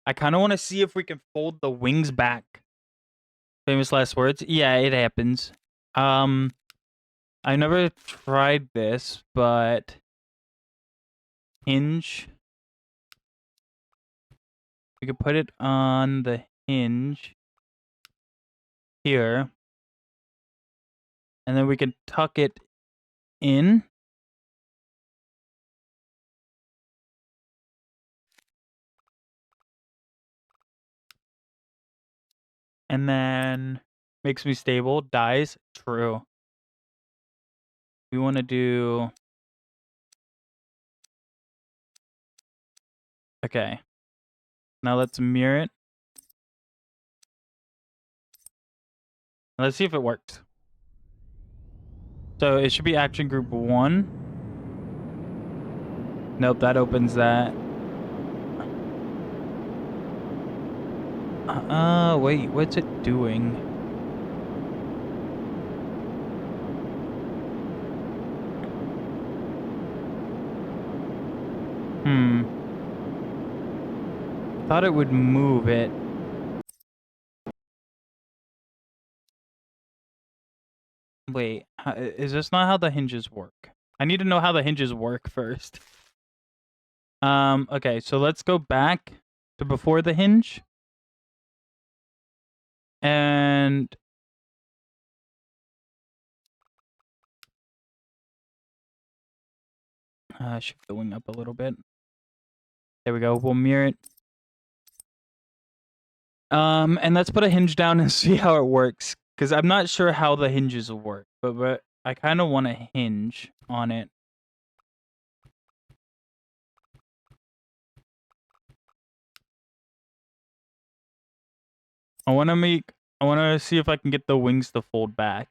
I kind of want to see if we can fold the wings back. Famous last words. Yeah, it happens. I never tried this, but hinge. We could put it on the hinge here. And then we can tuck it in. And then makes me stable. Dies. True. We want to do... Okay. Now let's mirror it. Let's see if it works. So it should be action group 1. Nope, that opens that. Wait, what's it doing? Thought it would move it. Wait, is this not how the hinges work? I need to know how the hinges work first. Okay, so let's go back to before the hinge. And shift the wing up a little bit. There we go. We'll mirror it. And let's put a hinge down and see how it works. Because I'm not sure how the hinges work, but I kind of want a hinge on it. I want to see if I can get the wings to fold back.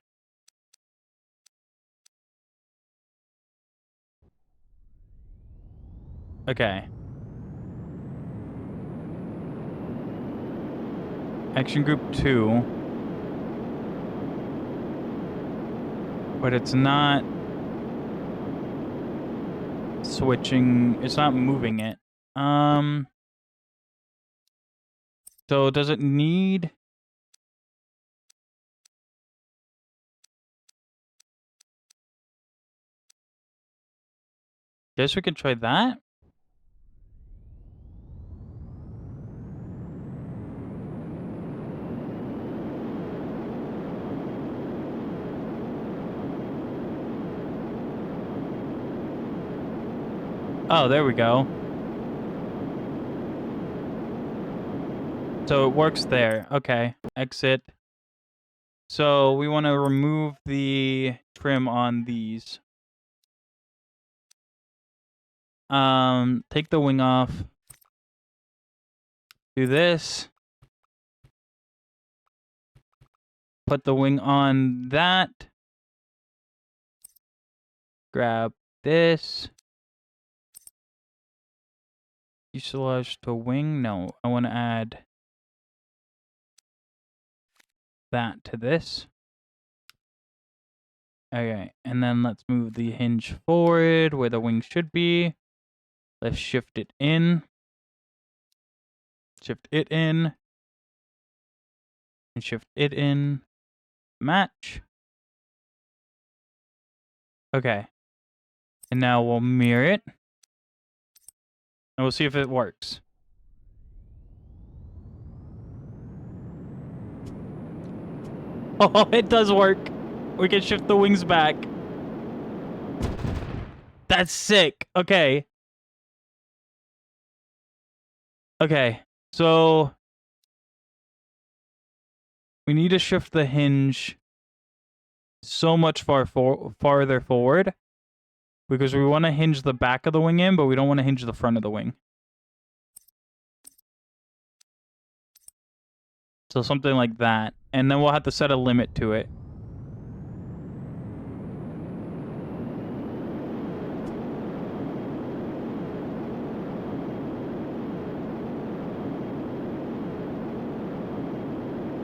Okay. Action group 2. But it's not switching, it's not moving it. So does it need... Guess we could try that. Oh, there we go. So it works there. Okay. Exit. So we want to remove the trim on these. Take the wing off. Do this. Put the wing on that. Grab this. Fuselage to wing. No, I want to add that to this. Okay, and then let's move the hinge forward where the wing should be. Let's shift it in. Shift it in. And shift it in. Match. Okay. And now we'll mirror it. And we'll see if it works. Oh, it does work. We can shift the wings back. That's sick. Okay. Okay. So we need to shift the hinge so much farther forward because we want to hinge the back of the wing in, but we don't want to hinge the front of the wing. So something like that. And then we'll have to set a limit to it.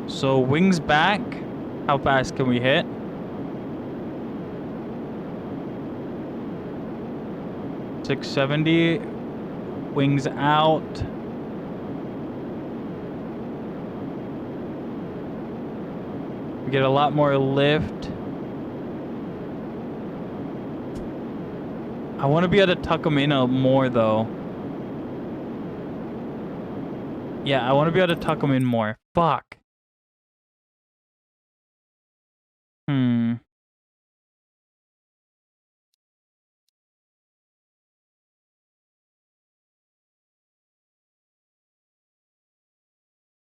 So wings back. How fast can we hit? $670. Wings out. We get a lot more lift. I want to be able to tuck them in more though. Yeah, I want to be able to tuck them in more. Fuck.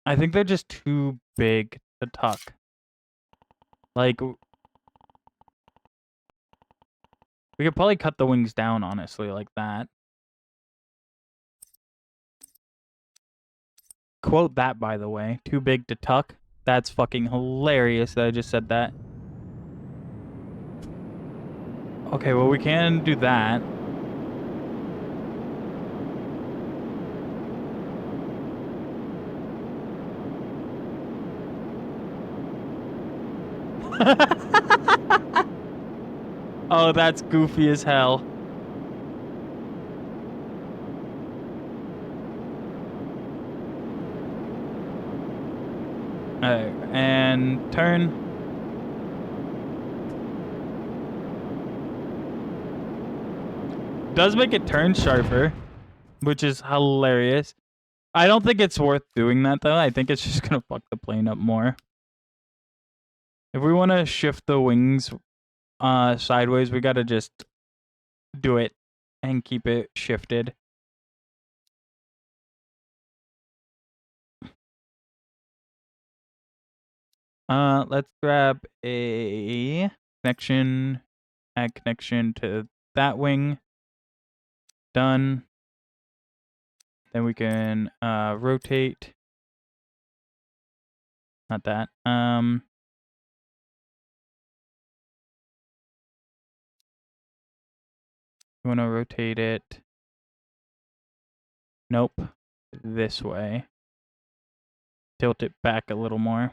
I think they're just too big to tuck. Like, we could probably cut the wings down, honestly, like that. Quote that, by the way. Too big to tuck. That's fucking hilarious that I just said that. Okay, well, we can do that. Oh, that's goofy as hell. Alright, and turn. Does make it turn sharper, which is hilarious. I don't think it's worth doing that, though. I think it's just gonna fuck the plane up more. If we want to shift the wings sideways, we gotta just do it and keep it shifted. Let's grab a connection, add connection to that wing. Done. Then we can rotate. Not that. You want to rotate it? Nope. This way. Tilt it back a little more.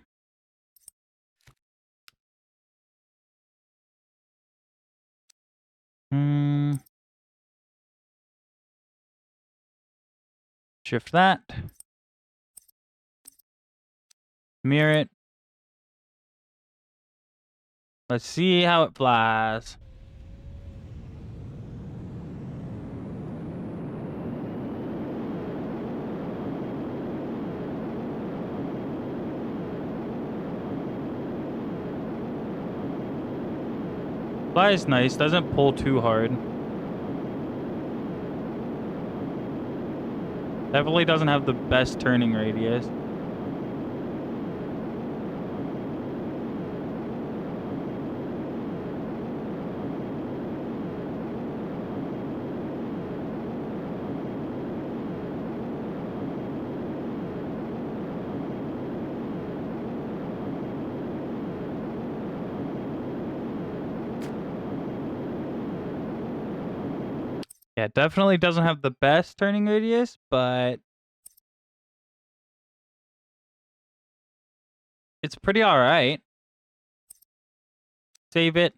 Shift that. Mirror it. Let's see how it flies. Flies nice, doesn't pull too hard. Definitely doesn't have the best turning radius. Yeah, definitely doesn't have the best turning radius, but it's pretty alright. Save it.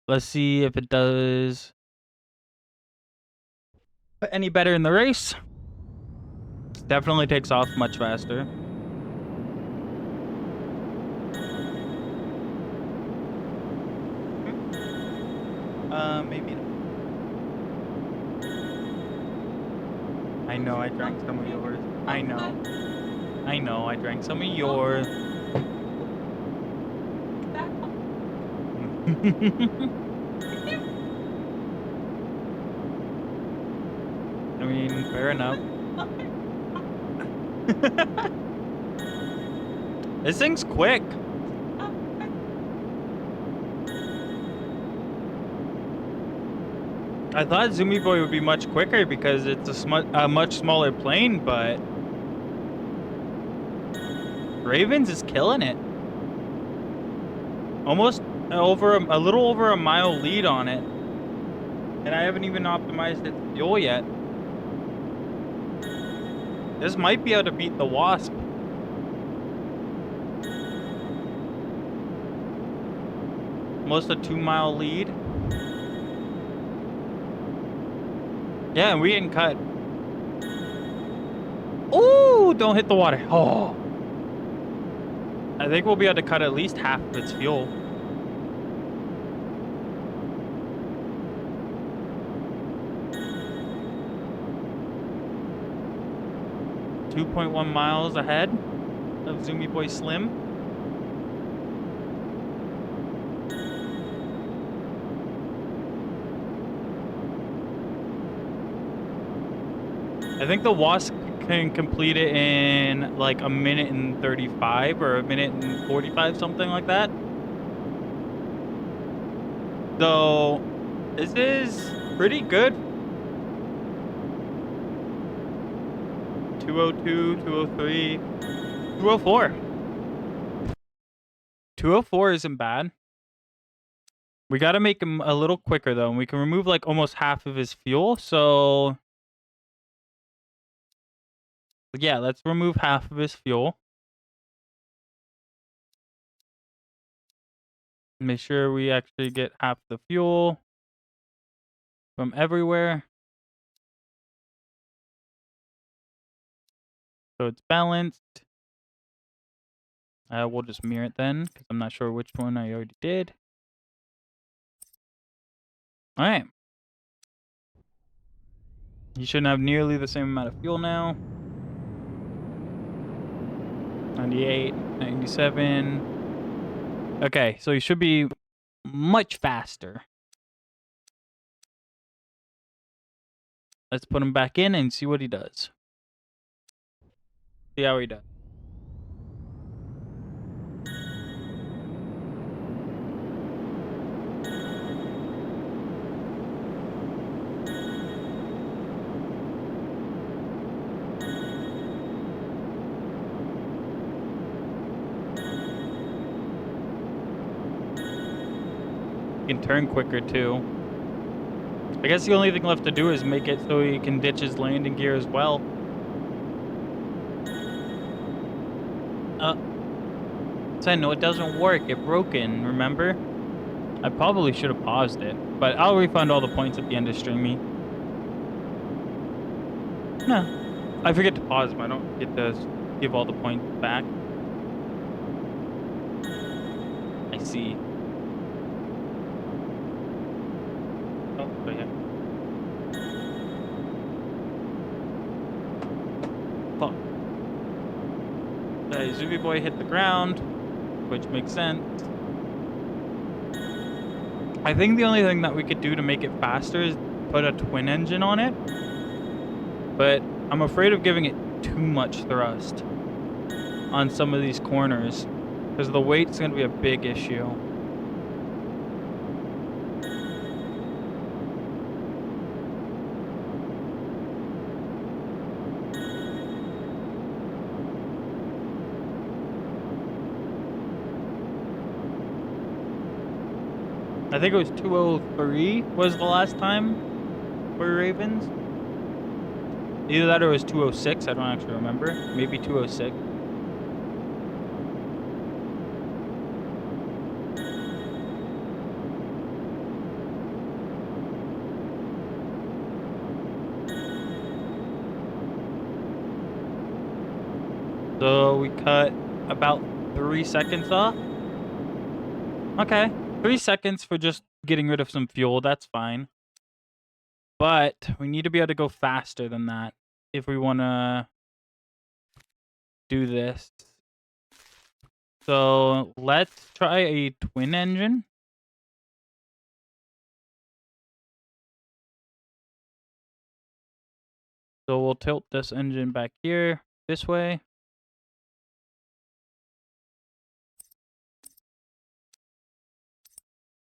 Let's see if it does any better in the race. Definitely takes off much faster. Maybe not. I know I drank some of yours. I know I drank some of yours. I mean, fair enough. This thing's quick. I thought Zoomy Boy would be much quicker because it's a much smaller plane, but Ravens is killing it. Almost a little over a mile lead on it, and I haven't even optimized its fuel yet. This might be able to beat the Wasp. Almost a 2-mile lead. Yeah, and we didn't cut. Ooh, don't hit the water. Oh. I think we'll be able to cut at least half of its fuel. .1 miles ahead of Zoomy Boy Slim. I think the Wasp can complete it in like a minute and 35 or a minute and 45, something like that. So this is pretty good. 202, 203, 204. 204 isn't bad. We got to make him a little quicker though, and we can remove like almost half of his fuel. So yeah, let's remove half of his fuel. Make sure we actually get half the fuel from everywhere. So it's balanced. We'll just mirror it then, because I'm not sure which one I already did. All right. You shouldn't have nearly the same amount of fuel now. 98, 97. Okay, so you should be much faster. Let's put him back in and see what he does. See how he does. He can turn quicker too. I guess the only thing left to do is make it so he can ditch his landing gear as well. No, it doesn't work. It broken, remember? I probably should have paused it, but I'll refund all the points at the end of streaming. No, I forget to pause them. I don't get to give all the points back. I see. Oh, right here. Fuck. Zuby boy hit the ground, which makes sense. I think the only thing that we could do to make it faster is put a twin engine on it. But I'm afraid of giving it too much thrust on some of these corners, because the weight's going to be a big issue. I think it was 203 was the last time for Ravens. Either that or it was 206. I don't actually remember. Maybe 206. So we cut about 3 seconds off. Okay. 3 seconds for just getting rid of some fuel, that's fine. But we need to be able to go faster than that if we want to do this. So let's try a twin engine. So we'll tilt this engine back here, this way.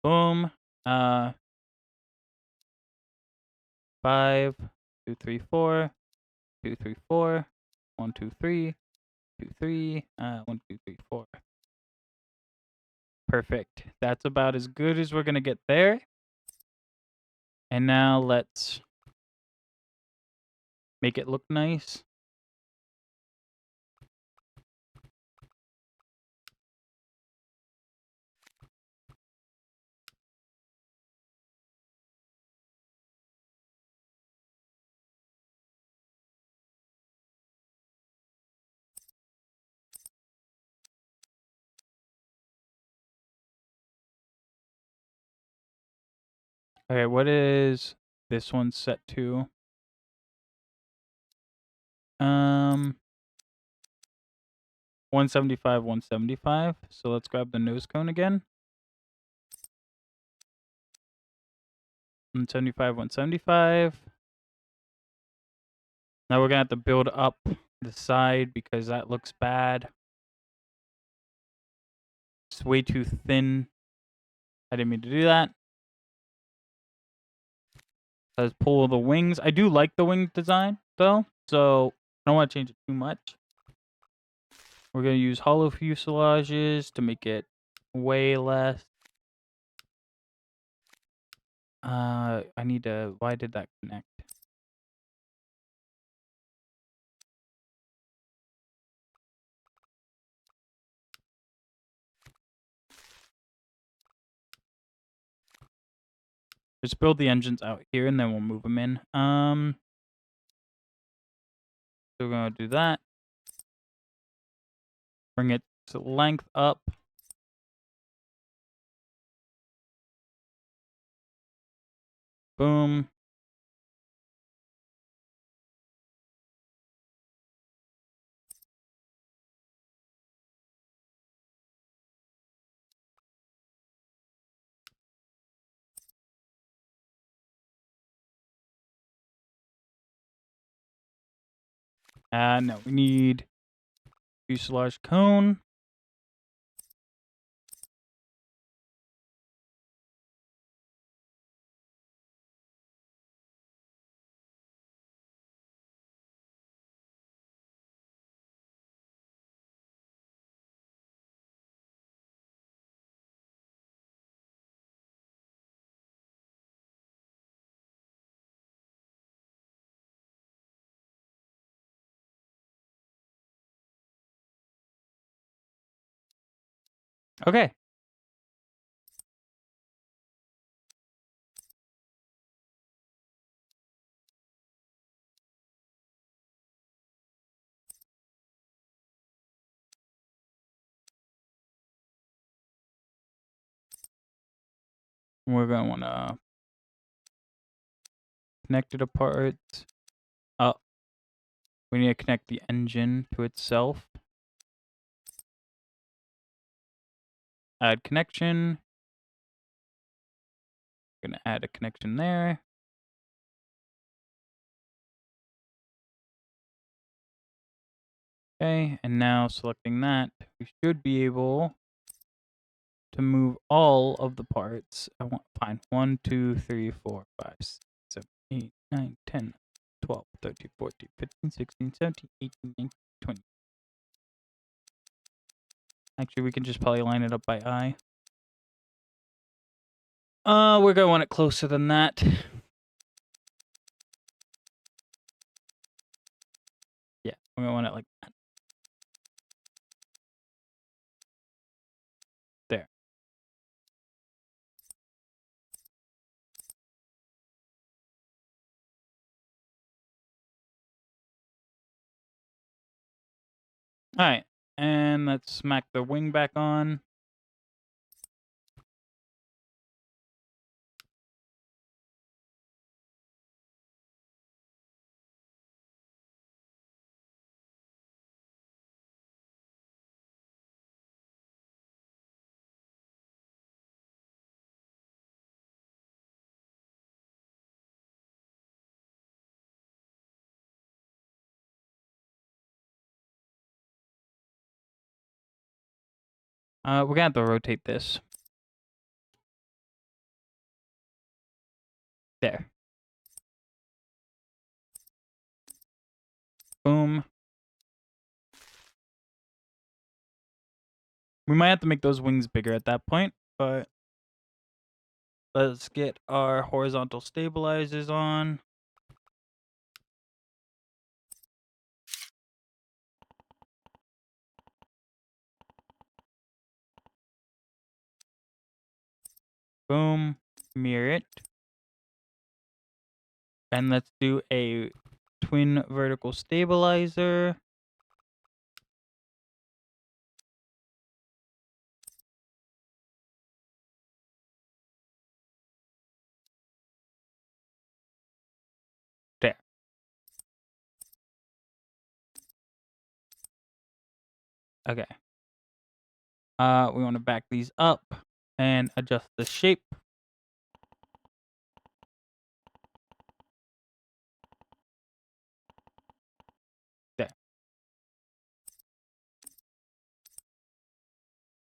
Boom. 5, 2, 3, 4, 2, 3, 4, 1, 2, 3, 2, 3, 1, 2, 3, 4. Perfect. That's about as good as we're gonna get there. And now let's make it look nice. Okay, what is this one set to? 175, 175. So let's grab the nose cone again. 175, 175. Now we're gonna have to build up the side because that looks bad. It's way too thin. I didn't mean to do that. Let's pull the wings. I do like the wing design though, so I don't want to change it too much. We're gonna use hollow fuselages to make it way less. I need to. Why did that connect? Just build the engines out here and then we'll move them in. So we're gonna do that. Bring its length up. Boom. No, we need fuselage cone. Okay. We're gonna wanna connect it apart. Oh, we need to connect the engine to itself. Add connection. Gonna add a connection there. Okay, and now selecting that, we should be able to move all of the parts. I want fine. 1, 2, 3, 4, 5, 6, 7, 8, 9, 10, 12, 13, 14, 15, 16, 17, 18, 19, 20. Actually, we can just probably line it up by eye. We're gonna want it closer than that. Yeah, we're gonna want it like that. There. Alright, and let's smack the wing back on. We're gonna have to rotate this. There. Boom. We might have to make those wings bigger at that point, but let's get our horizontal stabilizers on. Boom. Mirror it. And let's do a twin vertical stabilizer. There. Okay. We want to back these up and adjust the shape.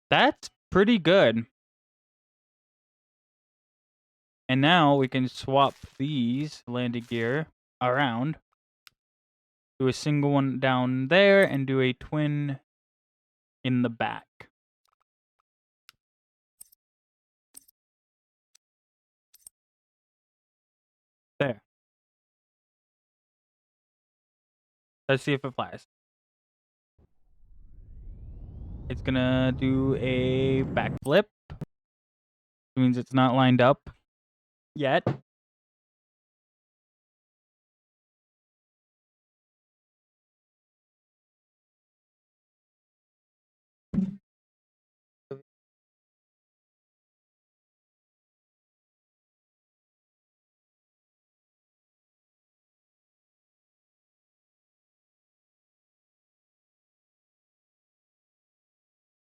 That's pretty good. And now we can swap these landing gear around. Do a single one down there and do a twin in the back. There. Let's see if it flies. It's gonna do a backflip. Means it's not lined up yet.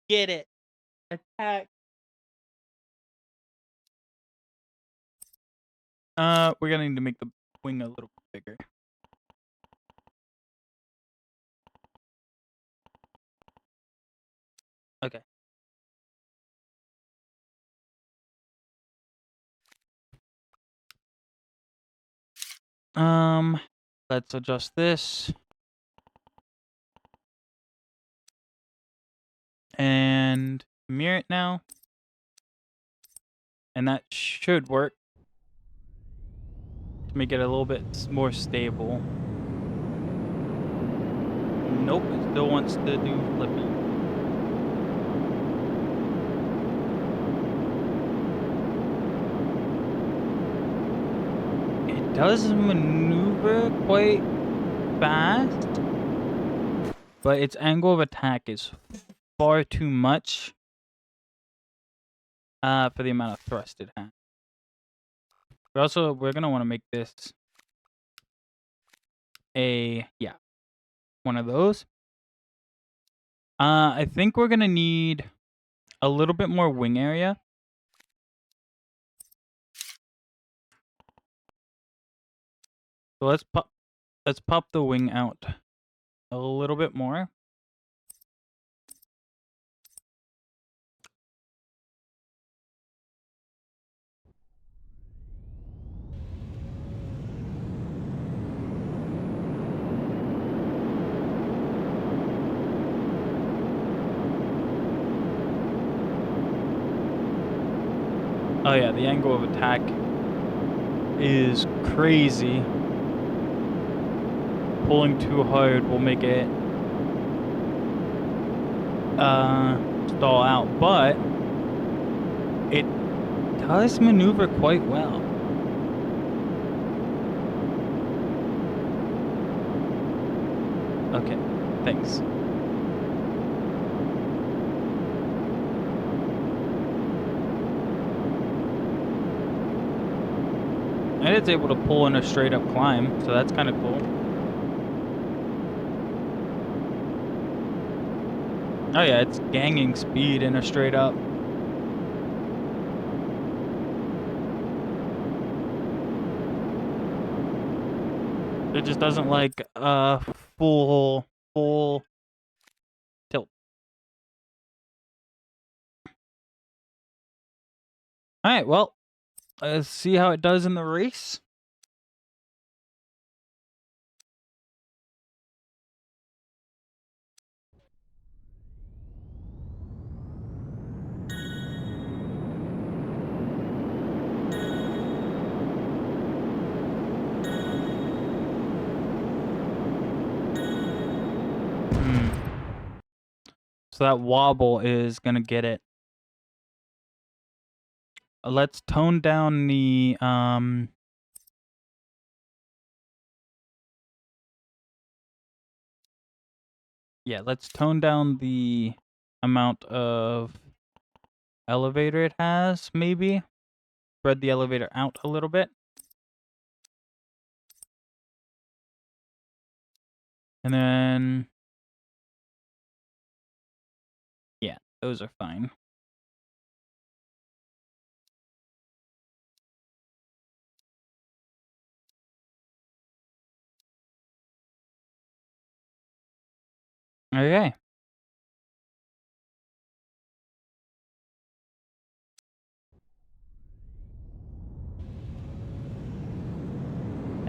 Get it. Attack. We're gonna need to make the wing a little bit bigger. Okay. Let's adjust this. And mirror it now. And that should work. To make it a little bit more stable. Nope, it still wants to do flippy. It does maneuver quite fast, but its angle of attack is far too much for the amount of thrust it has. We're gonna want to make this one of those. I think we're gonna need a little bit more wing area. So let's pop the wing out a little bit more. Oh yeah, the angle of attack is crazy. Pulling too hard will make it stall out, but it does maneuver quite well. Okay, thanks. And it's able to pull in a straight up climb, so that's kind of cool. Oh yeah, it's ganging speed in a straight up. It just doesn't like full tilt. All right, well, let's see how it does in the race. So that wobble is gonna get it. Let's tone down the yeah, let's tone down the amount of elevator it has, maybe. Spread the elevator out a little bit. And then yeah, those are fine. Okay.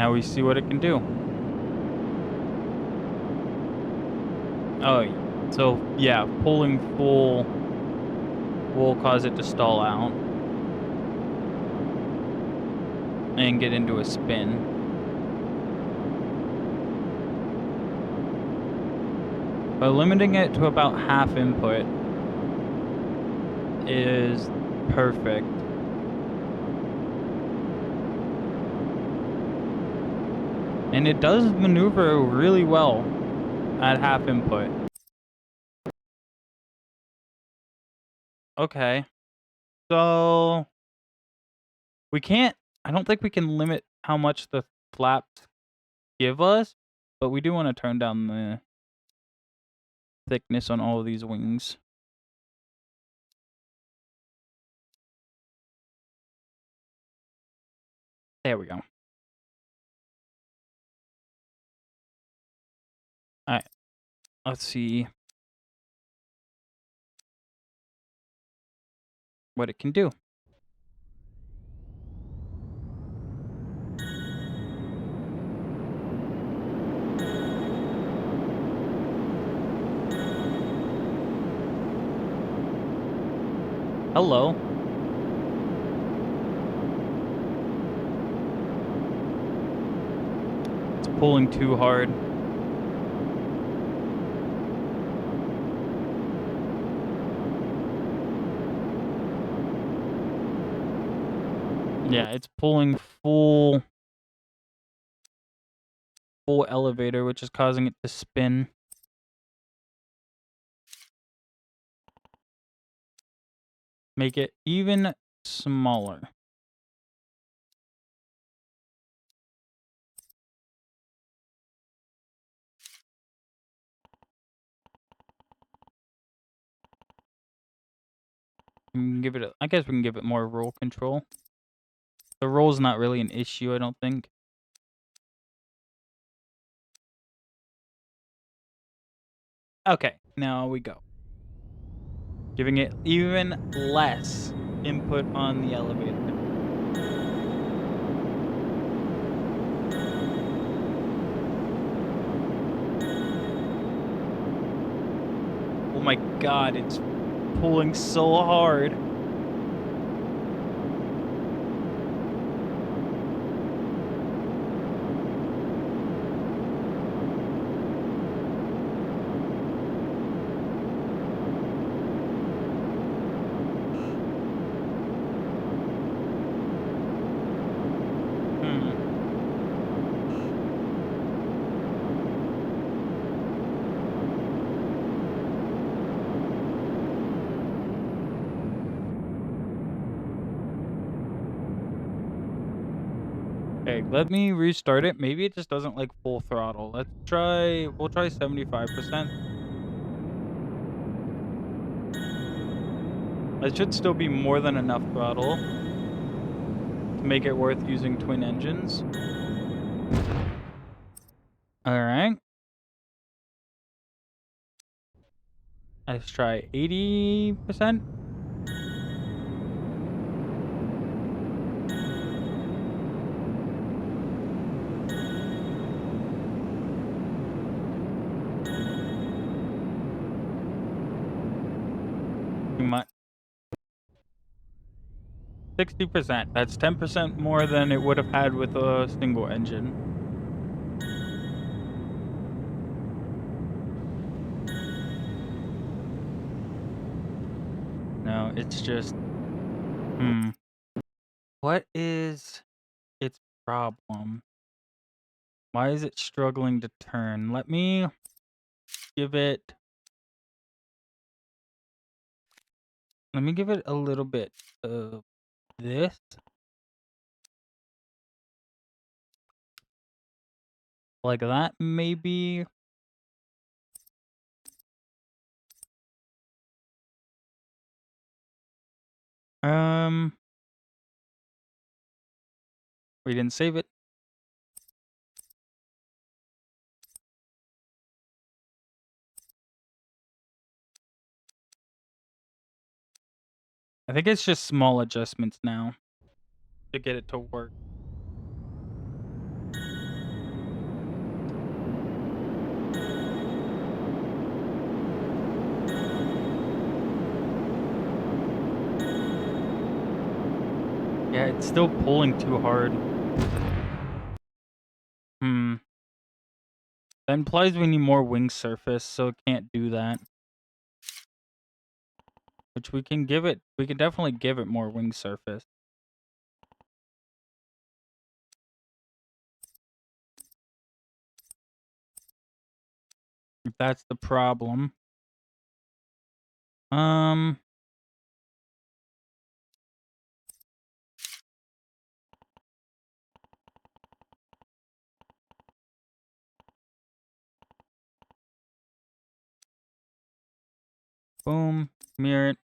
Now we see what it can do. Oh, so yeah, pulling full will cause it to stall out and get into a spin. But limiting it to about half input is perfect. And it does maneuver really well at half input. Okay. So we can't, I don't think we can limit how much the flaps give us, but we do want to turn down the thickness on all of these wings. There we go. Alright. Let's see what it can do. Hello. It's pulling too hard. Yeah, it's pulling full elevator, which is causing it to spin. Make it even smaller. We can give it I guess we can give it more roll control. The roll's not really an issue, I don't think. Okay, now we go. Giving it even less input on the elevator. Oh my god, it's pulling so hard. Okay, let me restart it. Maybe it just doesn't like full throttle. We'll try 75%. That should still be more than enough throttle to make it worth using twin engines. Alright. Let's try 80%. Too much. 60%. That's 10% more than it would have had with a single engine. No, it's just... What is its problem? Why is it struggling to turn? Let me give it... Let me give it a little bit of this. Like that, maybe. We didn't save it. I think it's just small adjustments now to get it to work. It's still pulling too hard. That implies we need more wing surface, so it can't do that. Which we can give it. We can definitely give it more wing surface. If that's the problem. Boom. Mirror it.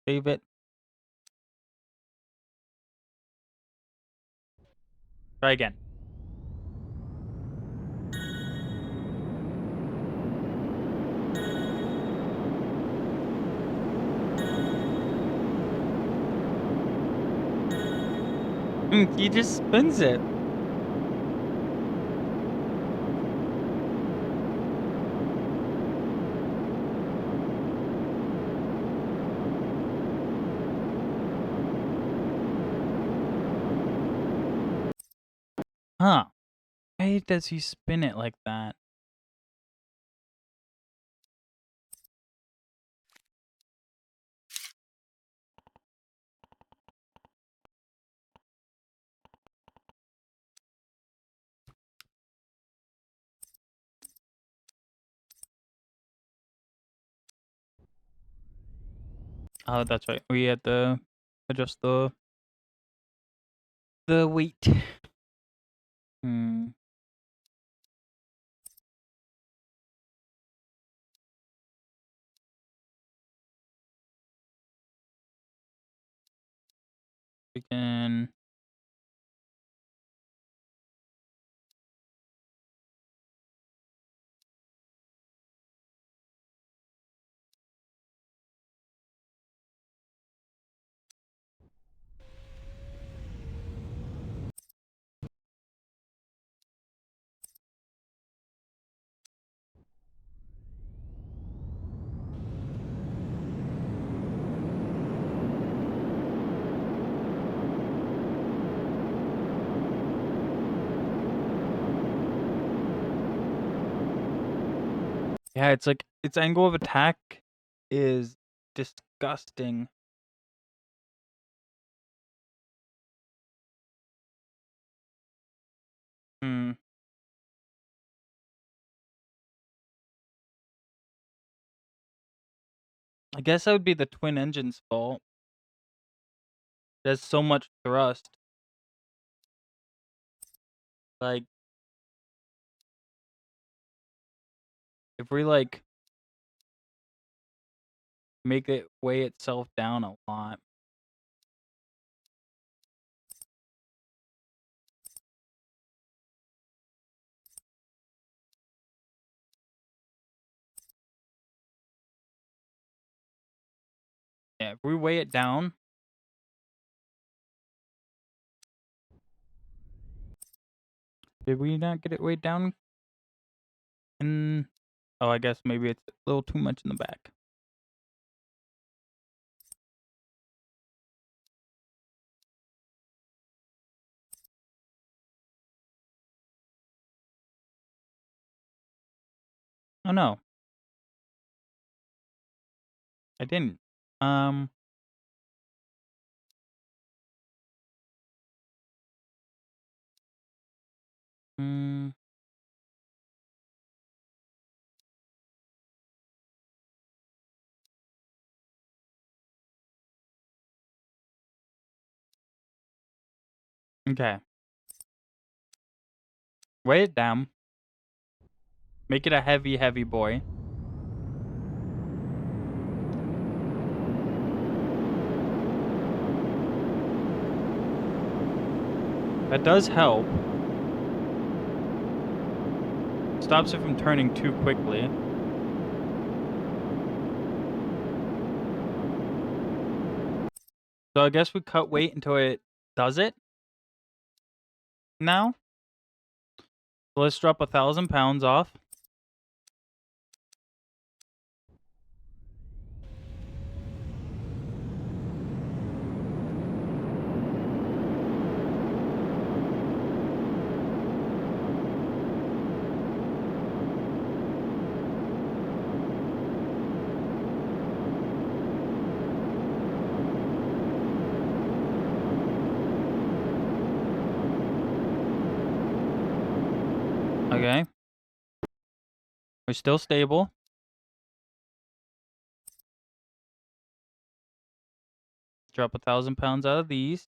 Save it. Try again. He just spins it. Huh. Why does he spin it like that? Oh, that's right. We had to adjust the weight. We can. Yeah, it's like its angle of attack is disgusting. I guess that would be the twin engine's fault. There's so much thrust. Like, if we like make it weigh itself down a lot. Yeah, if we weigh it down. Did we not get it weighed down? Oh, I guess maybe it's a little too much in the back. Oh no. I didn't. Okay. Weigh it down. Make it a heavy, heavy boy. That does help. Stops it from turning too quickly. So I guess we cut weight until it does it. Now. So let's drop 1,000 pounds off. We're still stable. Drop 1,000 pounds out of these.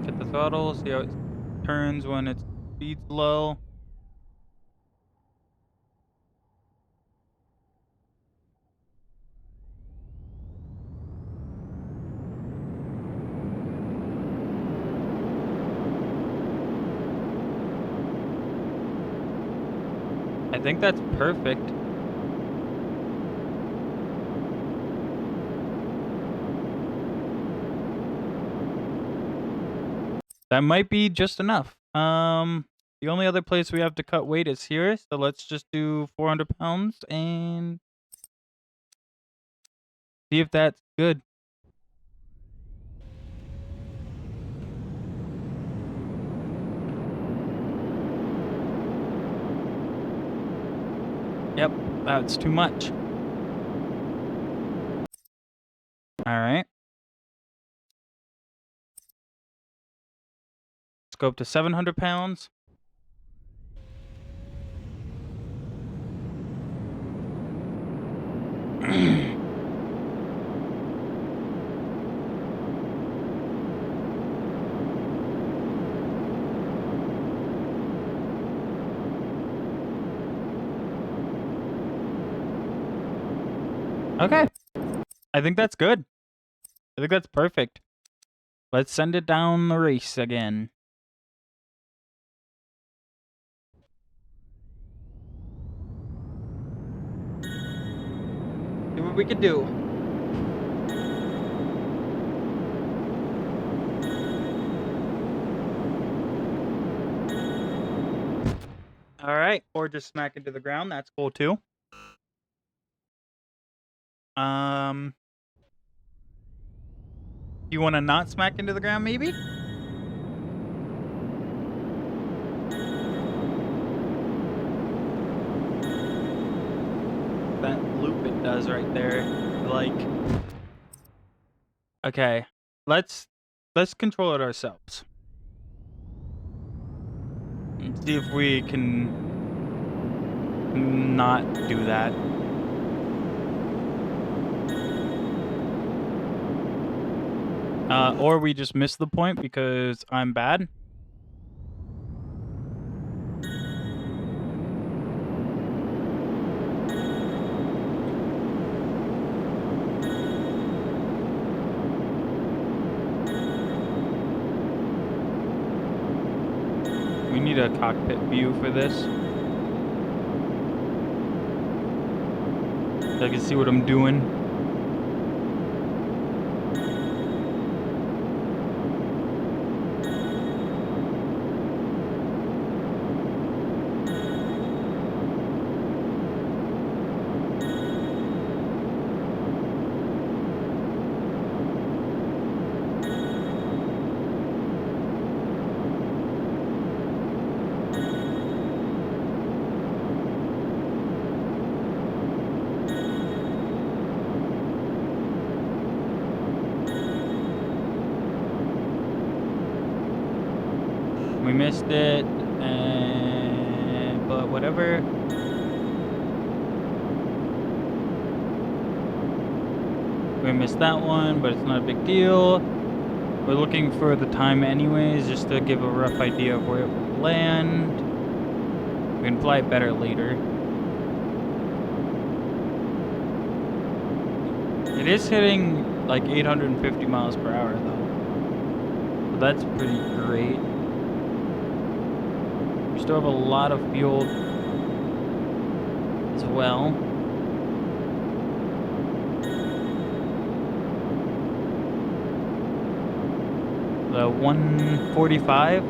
Hit the throttle, see how it turns when its speed's low. I think that's perfect. That might be just enough. The only other place we have to cut weight is here, so let's just do 400 pounds and see if that's good. Yep, that's too much. All right. Let's go up to 700 pounds. Okay. I think that's good. I think that's perfect. Let's send it down the race again. See what we could do. All right, or just smack into the ground. That's cool too. You want to not smack into the ground, maybe? That loop it does right there, like. Okay, let's control it ourselves. And see if we can not do that. Or we just miss the point because I'm bad. We need a cockpit view for this. So I can see what I'm doing. We missed it, but whatever. We missed that one, but it's not a big deal. We're looking for the time anyways, just to give a rough idea of where it will land. We can fly it better later. It is hitting like 850 miles per hour though. So that's pretty great. We still have a lot of fuel as well. The 145.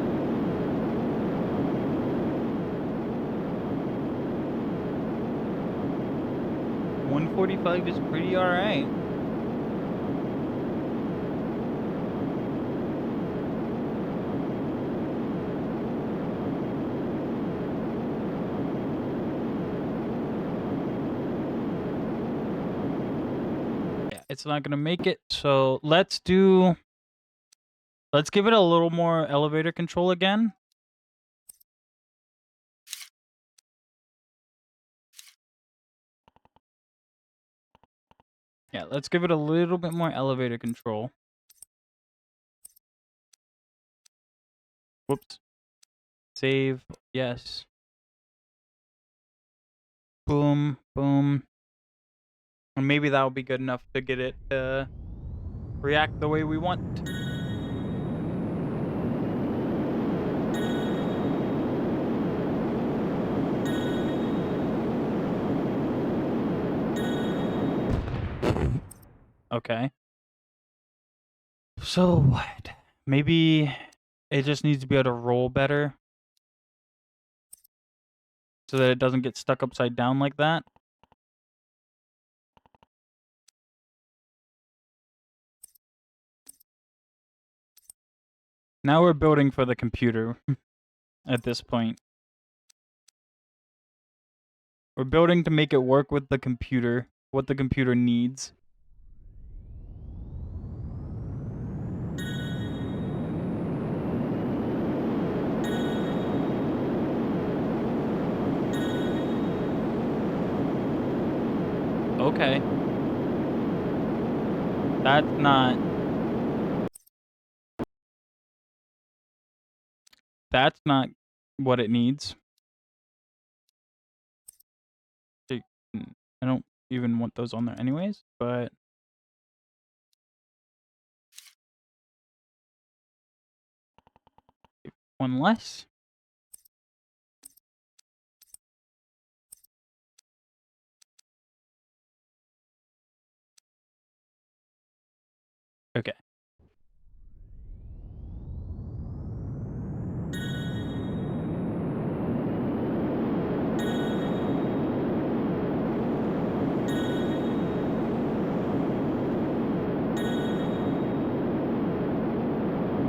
Is pretty alright. it's not gonna make it. So let's give it a little more elevator control again. Yeah, let's give it a little bit more elevator control. Whoops. Save. Yes. Boom. Boom. And maybe that'll be good enough to get it to react the way we want. Okay. So what? Maybe it just needs to be able to roll better so that it doesn't get stuck upside down like that. Now we're building for the computer at this point. We're building to make it work with the computer, what the computer needs. Okay. That's not what it needs. I don't even want those on there anyways, but one less. Okay.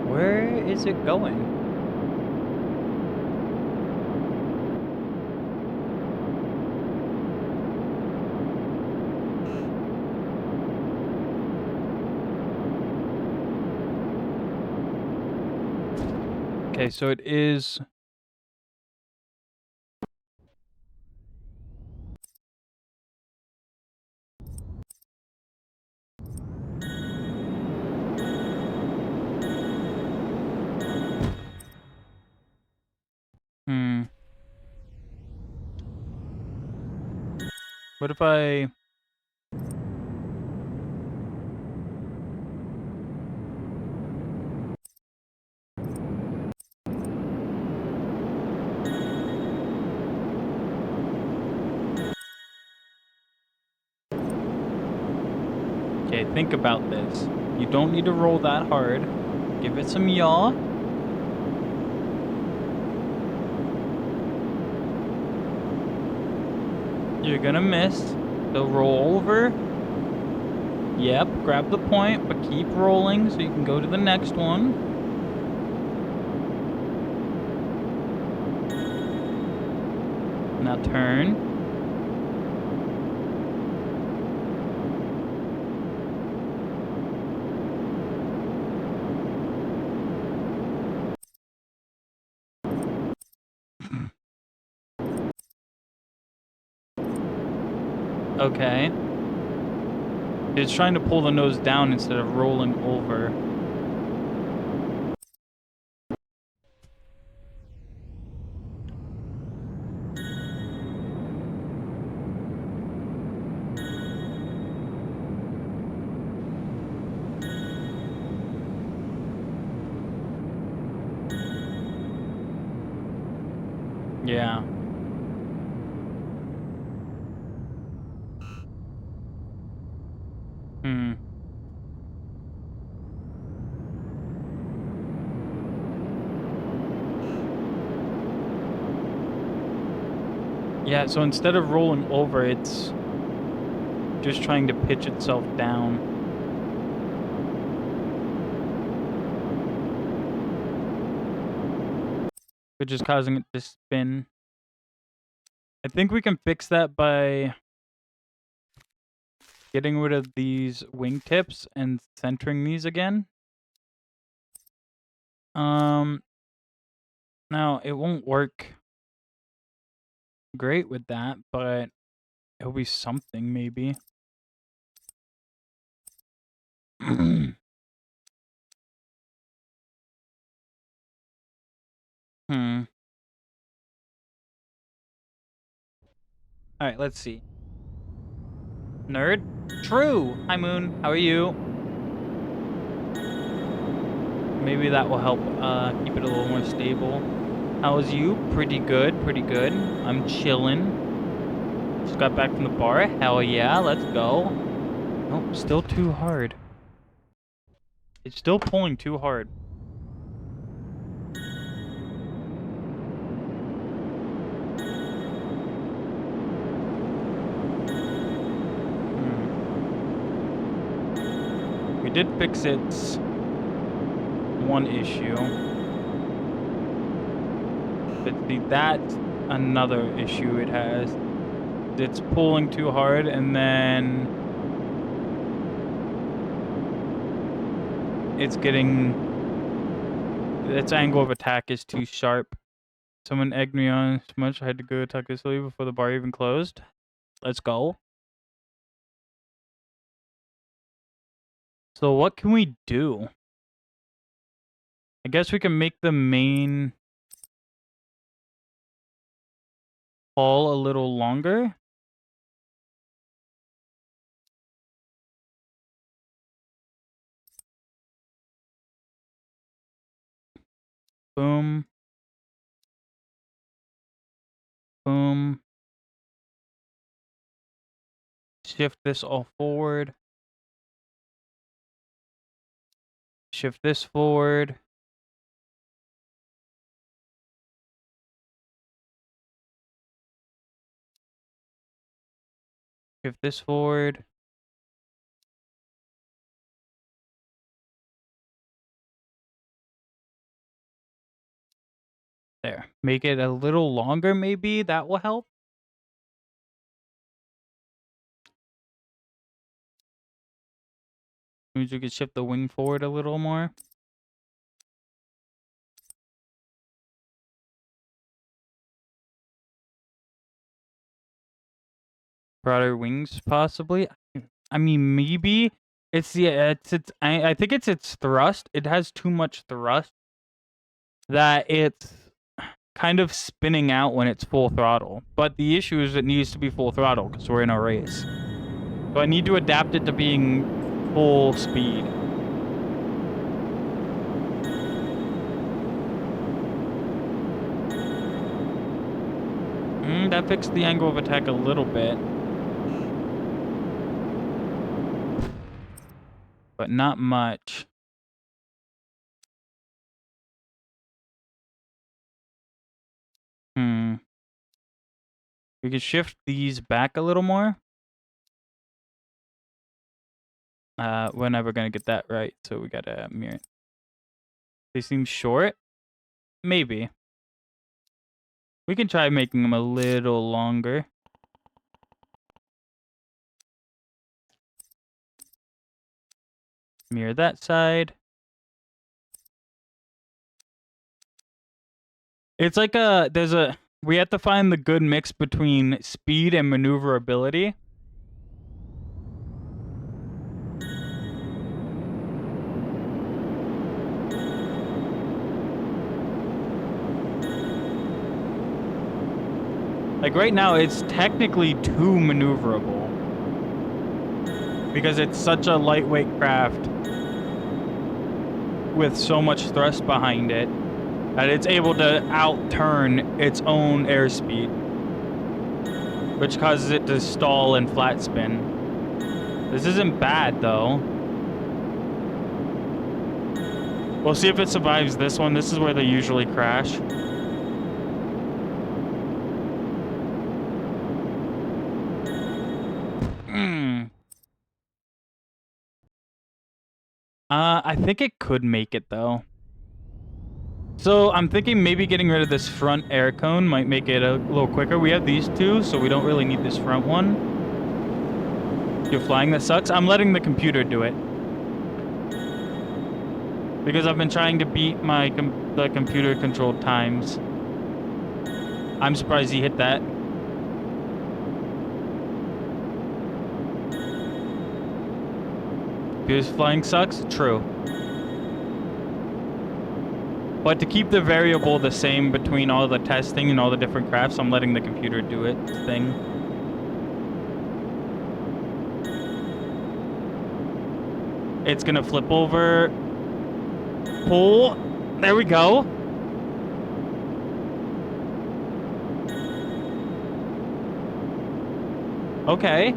Where is it going? Okay, so it is... What if I... Okay, think about this. You don't need to roll that hard. Give it some yaw. You're gonna miss. So roll over. Yep, grab the point, but keep rolling so you can go to the next one. Now turn. Okay. It's trying to pull the nose down instead of rolling over. Yeah. Yeah, so instead of rolling over, it's just trying to pitch itself down. Which is causing it to spin. I think we can fix that by getting rid of these wingtips and centering these again. Now it won't work great with that, but it'll be something maybe. Alright, let's see. Nerd? True! Hi, Moon. How are you? Maybe that will help keep it a little more stable. How's you? Pretty good, pretty good. I'm chillin'. Just got back from the bar. Hell yeah, let's go. Nope, still too hard. It's still pulling too hard. We did fix its one issue. But see, that's another issue it has. It's pulling too hard, and then it's getting... its angle of attack is too sharp. Someone egged me on so much I had to go tuck this sleeve before the bar even closed. Let's go. So what can we do? I guess we can make the main hall a little longer. Boom. Boom. Shift this all forward. Shift this forward. Shift this forward. There. Make it a little longer, maybe. That will help. Means we could shift the wing forward a little more. Broader wings, possibly. I mean, maybe it's the I think it's its thrust. It has too much thrust that it's kind of spinning out when it's full throttle. But the issue is it needs to be full throttle because we're in a race. So I need to adapt it to being full speed. That fixed the angle of attack a little bit. But not much. We could shift these back a little more. We're never gonna get that right, so we gotta mirror it. They seem short? Maybe. We can try making them a little longer. Mirror that side. It's like we have to find the good mix between speed and maneuverability. Like right now, it's technically too maneuverable. Because it's such a lightweight craft with so much thrust behind it that it's able to outturn its own airspeed, which causes it to stall and flat spin. This isn't bad though. We'll see if it survives this one. This is where they usually crash. I think it could make it though. So I'm thinking maybe getting rid of this front air cone might make it a little quicker. We have these two, so we don't really need this front one. You're flying, that sucks. I'm letting the computer do it. Because I've been trying to beat my the computer-controlled times. I'm surprised he hit that. Because flying sucks? True. But to keep the variable the same between all the testing and all the different crafts, I'm letting the computer do its thing. It's gonna flip over. Pull. There we go. Okay.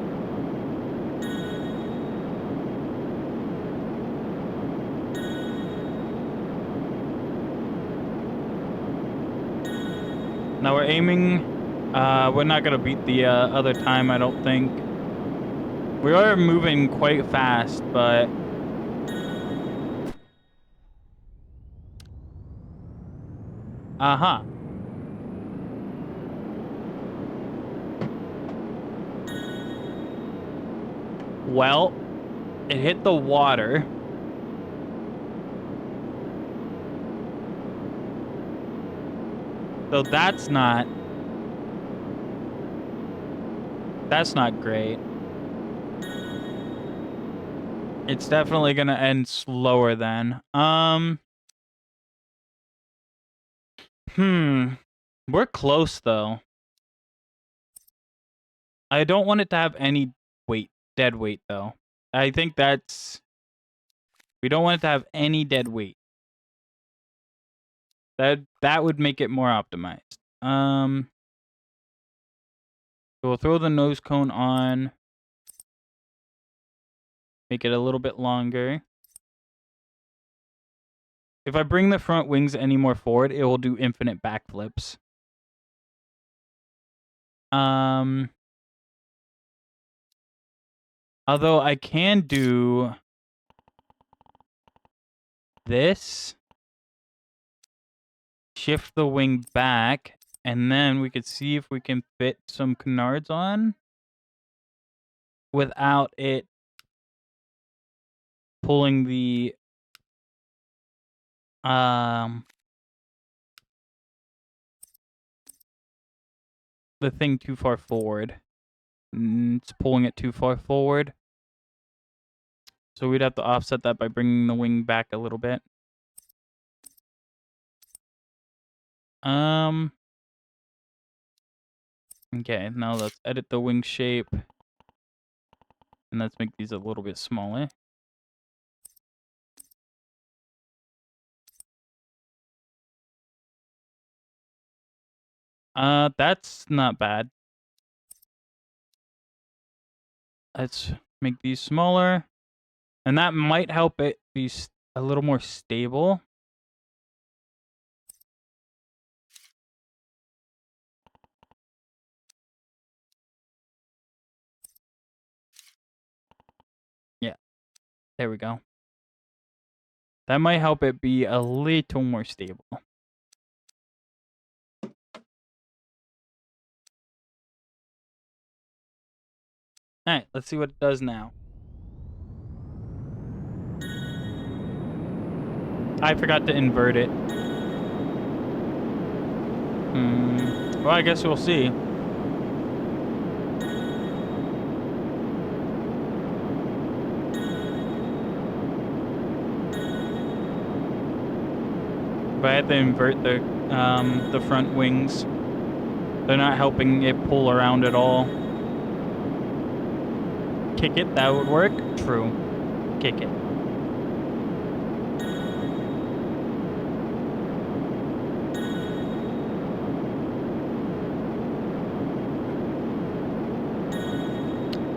Now we're aiming. We're not gonna beat the other time, I don't think. We are moving quite fast, but uh-huh. Well, it hit the water. So that's not great. It's definitely gonna end slower then. We're close though. I don't want it to have any dead weight though. I think we don't want it to have any dead weight. That would make it more optimized. So we'll throw the nose cone on. Make it a little bit longer. If I bring the front wings any more forward, it will do infinite backflips. Although I can do this. Shift the wing back, and then we could see if we can fit some canards on without it pulling the thing too far forward. It's pulling it too far forward. So we'd have to offset that by bringing the wing back a little bit. Okay, now let's edit the wing shape. And let's make these a little bit smaller. That's not bad. Let's make these smaller. And that might help it be a little more stable. Yeah, there we go. That might help it be a little more stable. Alright, let's see what it does now. I forgot to invert it. Well, I guess we'll see. If I had to invert the front wings, they're not helping it pull around at all. Kick it, that would work? True. Kick it.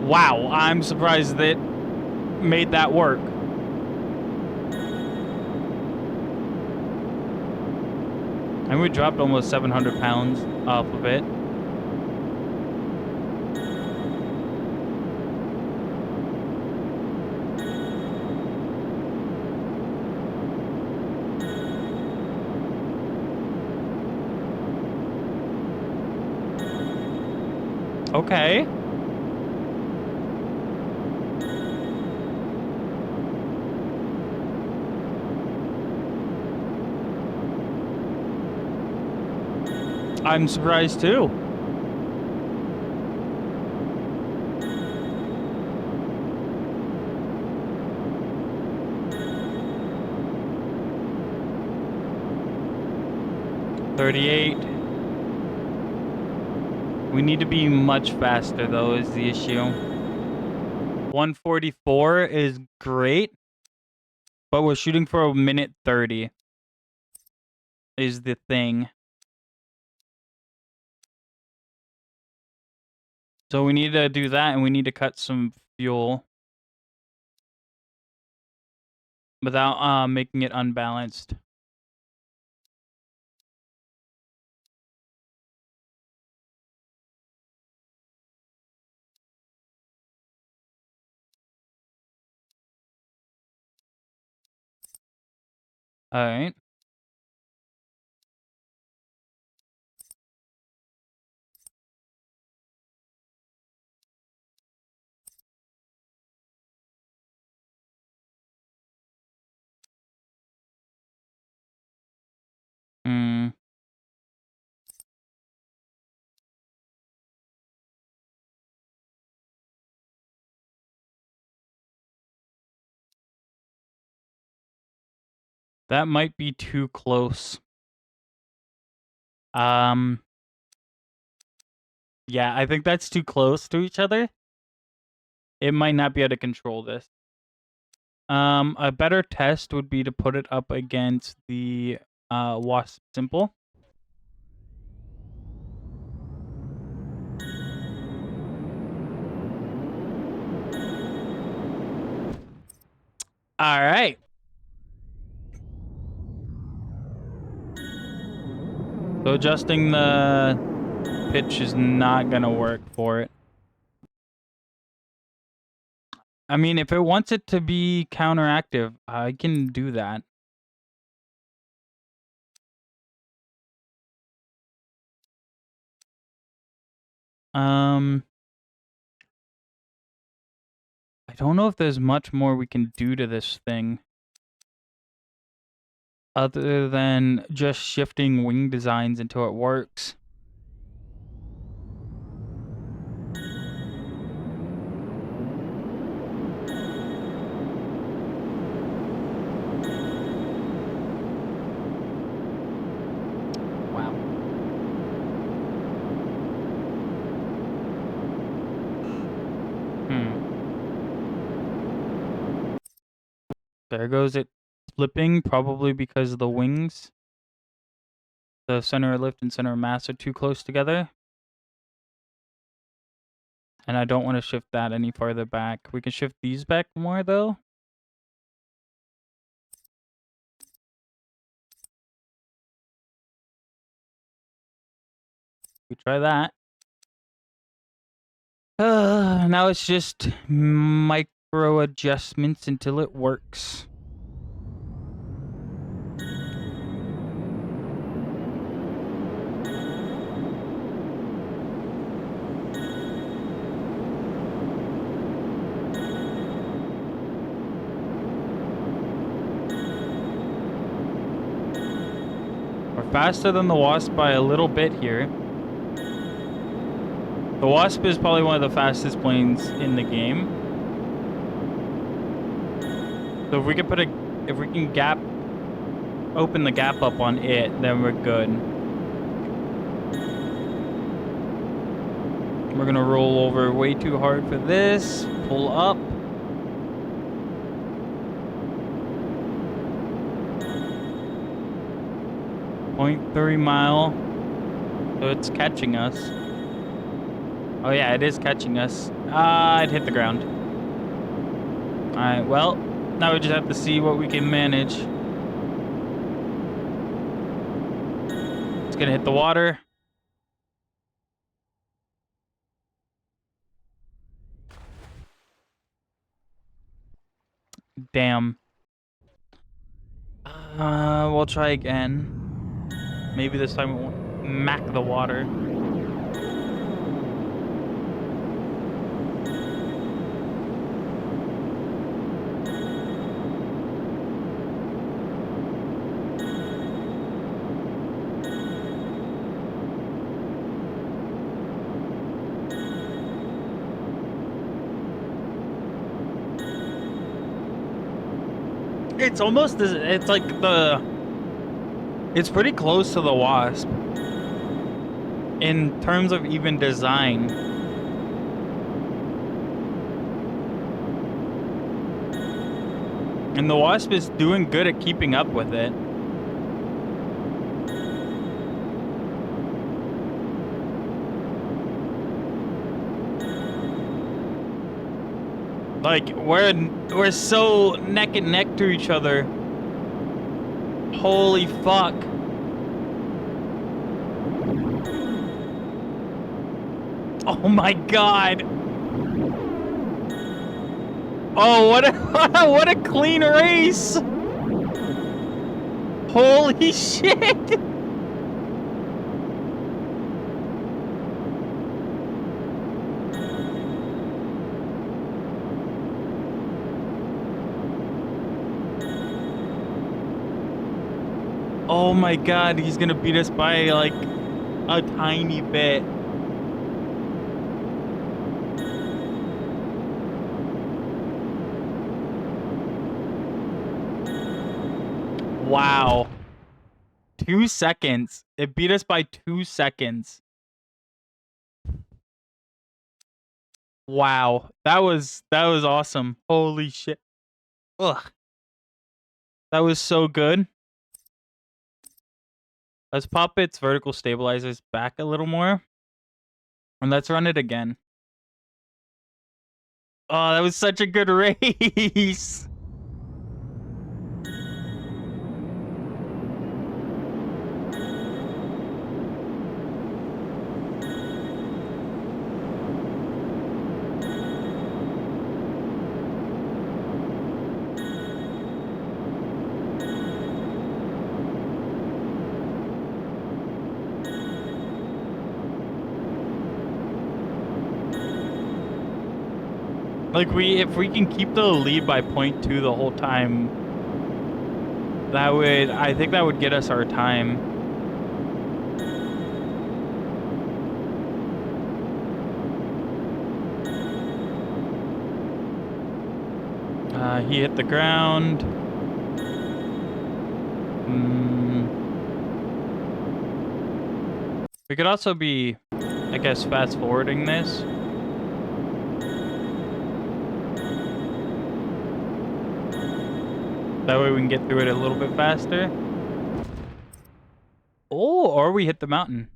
Wow, I'm surprised that made that work. And we dropped almost 700 pounds off of it. Okay. I'm surprised too. $38. We need to be much faster though, is the issue. 144 is great, but we're shooting for a minute 30 is the thing. So we need to do that, and we need to cut some fuel without making it unbalanced. All right. Hmm. That might be too close. Yeah, I think that's too close to each other. It might not be able to control this. A better test would be to put it up against the Wasp Simple. All right. So adjusting the pitch is not gonna work for it. I mean, if it wants it to be counteractive, I can do that. I don't know if there's much more we can do to this thing other than just shifting wing designs until it works. Wow. There goes it flipping, probably because of the wings. The center of lift and center of mass are too close together. And I don't want to shift that any farther back. We can shift these back more, though. We try that. Now it's just micro adjustments until it works. We're faster than the Wasp by a little bit here. The Wasp is probably one of the fastest planes in the game. So if we can open the gap up on it, then we're good. We're gonna roll over way too hard for this. Pull up. .3 mile. So it's catching us. Oh yeah, it is catching us. It hit the ground. Alright, well, now we just have to see what we can manage. It's gonna hit the water. Damn. We'll try again. Maybe this time it won't mack the water. It's almost it's like it's pretty close to the Wasp in terms of even design. And the Wasp is doing good at keeping up with it. Like, we're so neck and neck to each other. Holy fuck. Oh my god. Oh, what a what a clean race. Holy shit. Oh my god, he's gonna beat us by like a tiny bit. Wow. 2 seconds. It beat us by 2 seconds. Wow. That was awesome. Holy shit. Ugh. That was so good. Let's pop its vertical stabilizers back a little more. And let's run it again. Oh, that was such a good race. Like if we can keep the lead by 0.2 the whole time, I think that would get us our time. He hit the ground. We could also be, I guess, fast forwarding this. That way we can get through it a little bit faster. Oh, or we hit the mountain.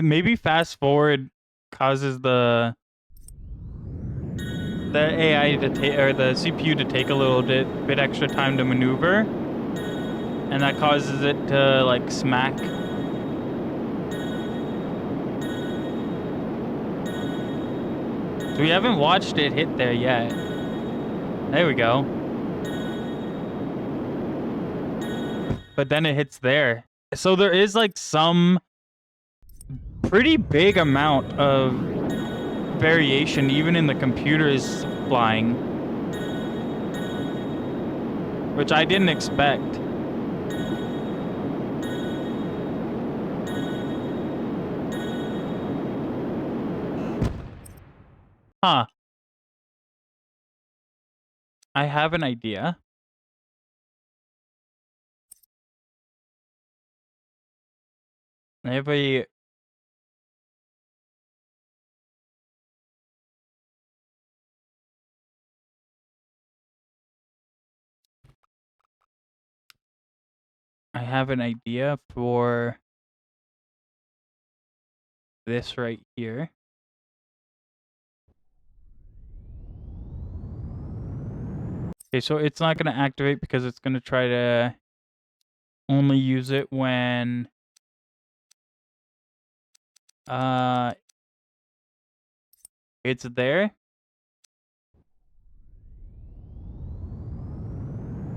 Maybe fast forward causes the AI to take, or the CPU to take a little bit extra time to maneuver, and that causes it to like smack. So we haven't watched it hit there yet. There we go. But then it hits there. So there is like some pretty big amount of variation even in the computers flying, which I didn't expect. Huh. I have an idea. Maybe I have an idea for this right here. Okay, so it's not going to activate because it's going to try to only use it when it's there.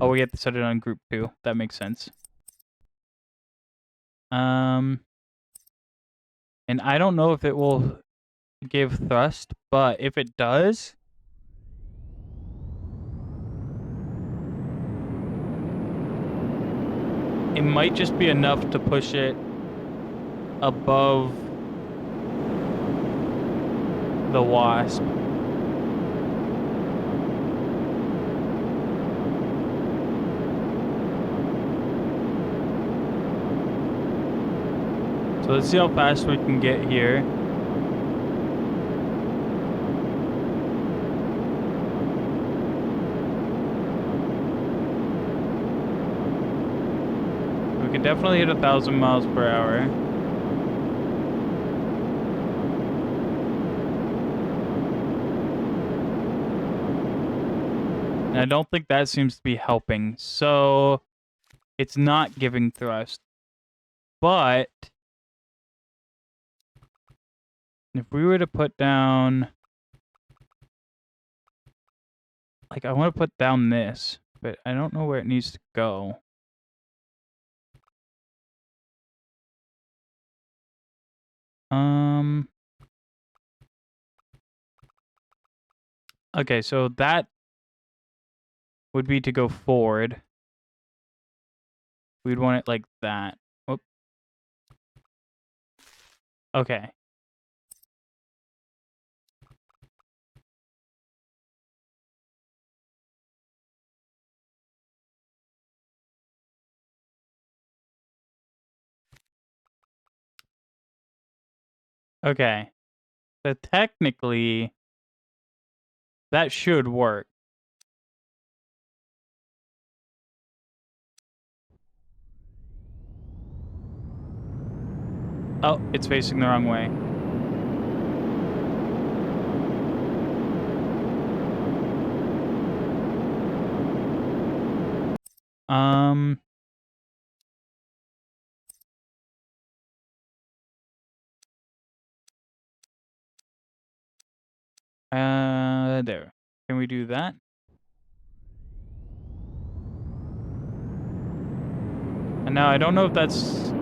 Oh, we have to set it on group 2. That makes sense. And I don't know if it will give thrust, but if it does, it might just be enough to push it above the Wasp. So let's see how fast we can get here. We can definitely hit 1,000 miles per hour. And I don't think that seems to be helping. So it's not giving thrust. But if we were to put down, like, I want to put down this, but I don't know where it needs to go. Okay, so that would be to go forward. We'd want it like that. Whoop. Okay. Okay. So technically, that should work. Oh, it's facing the wrong way. There. Can we do that? And now I don't know if that's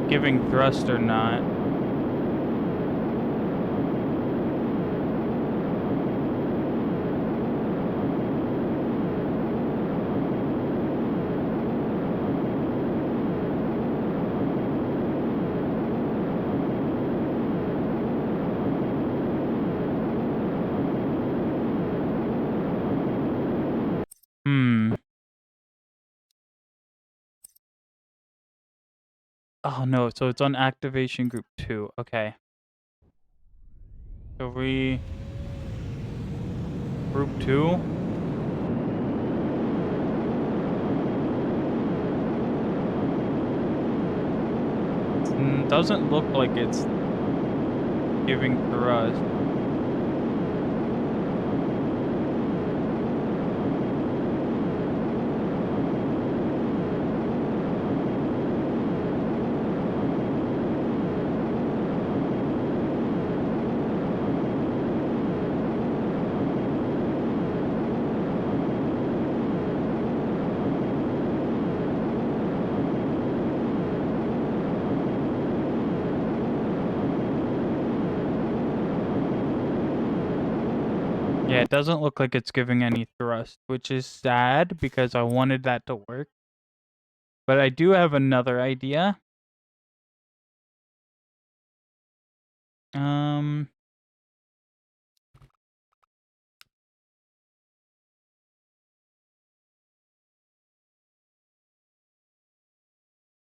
giving thrust or not. Oh no, so it's on activation group 2. Okay. So we group 2. Doesn't look like it's giving thrust. Yeah, it doesn't look like it's giving any thrust, which is sad because I wanted that to work. But I do have another idea.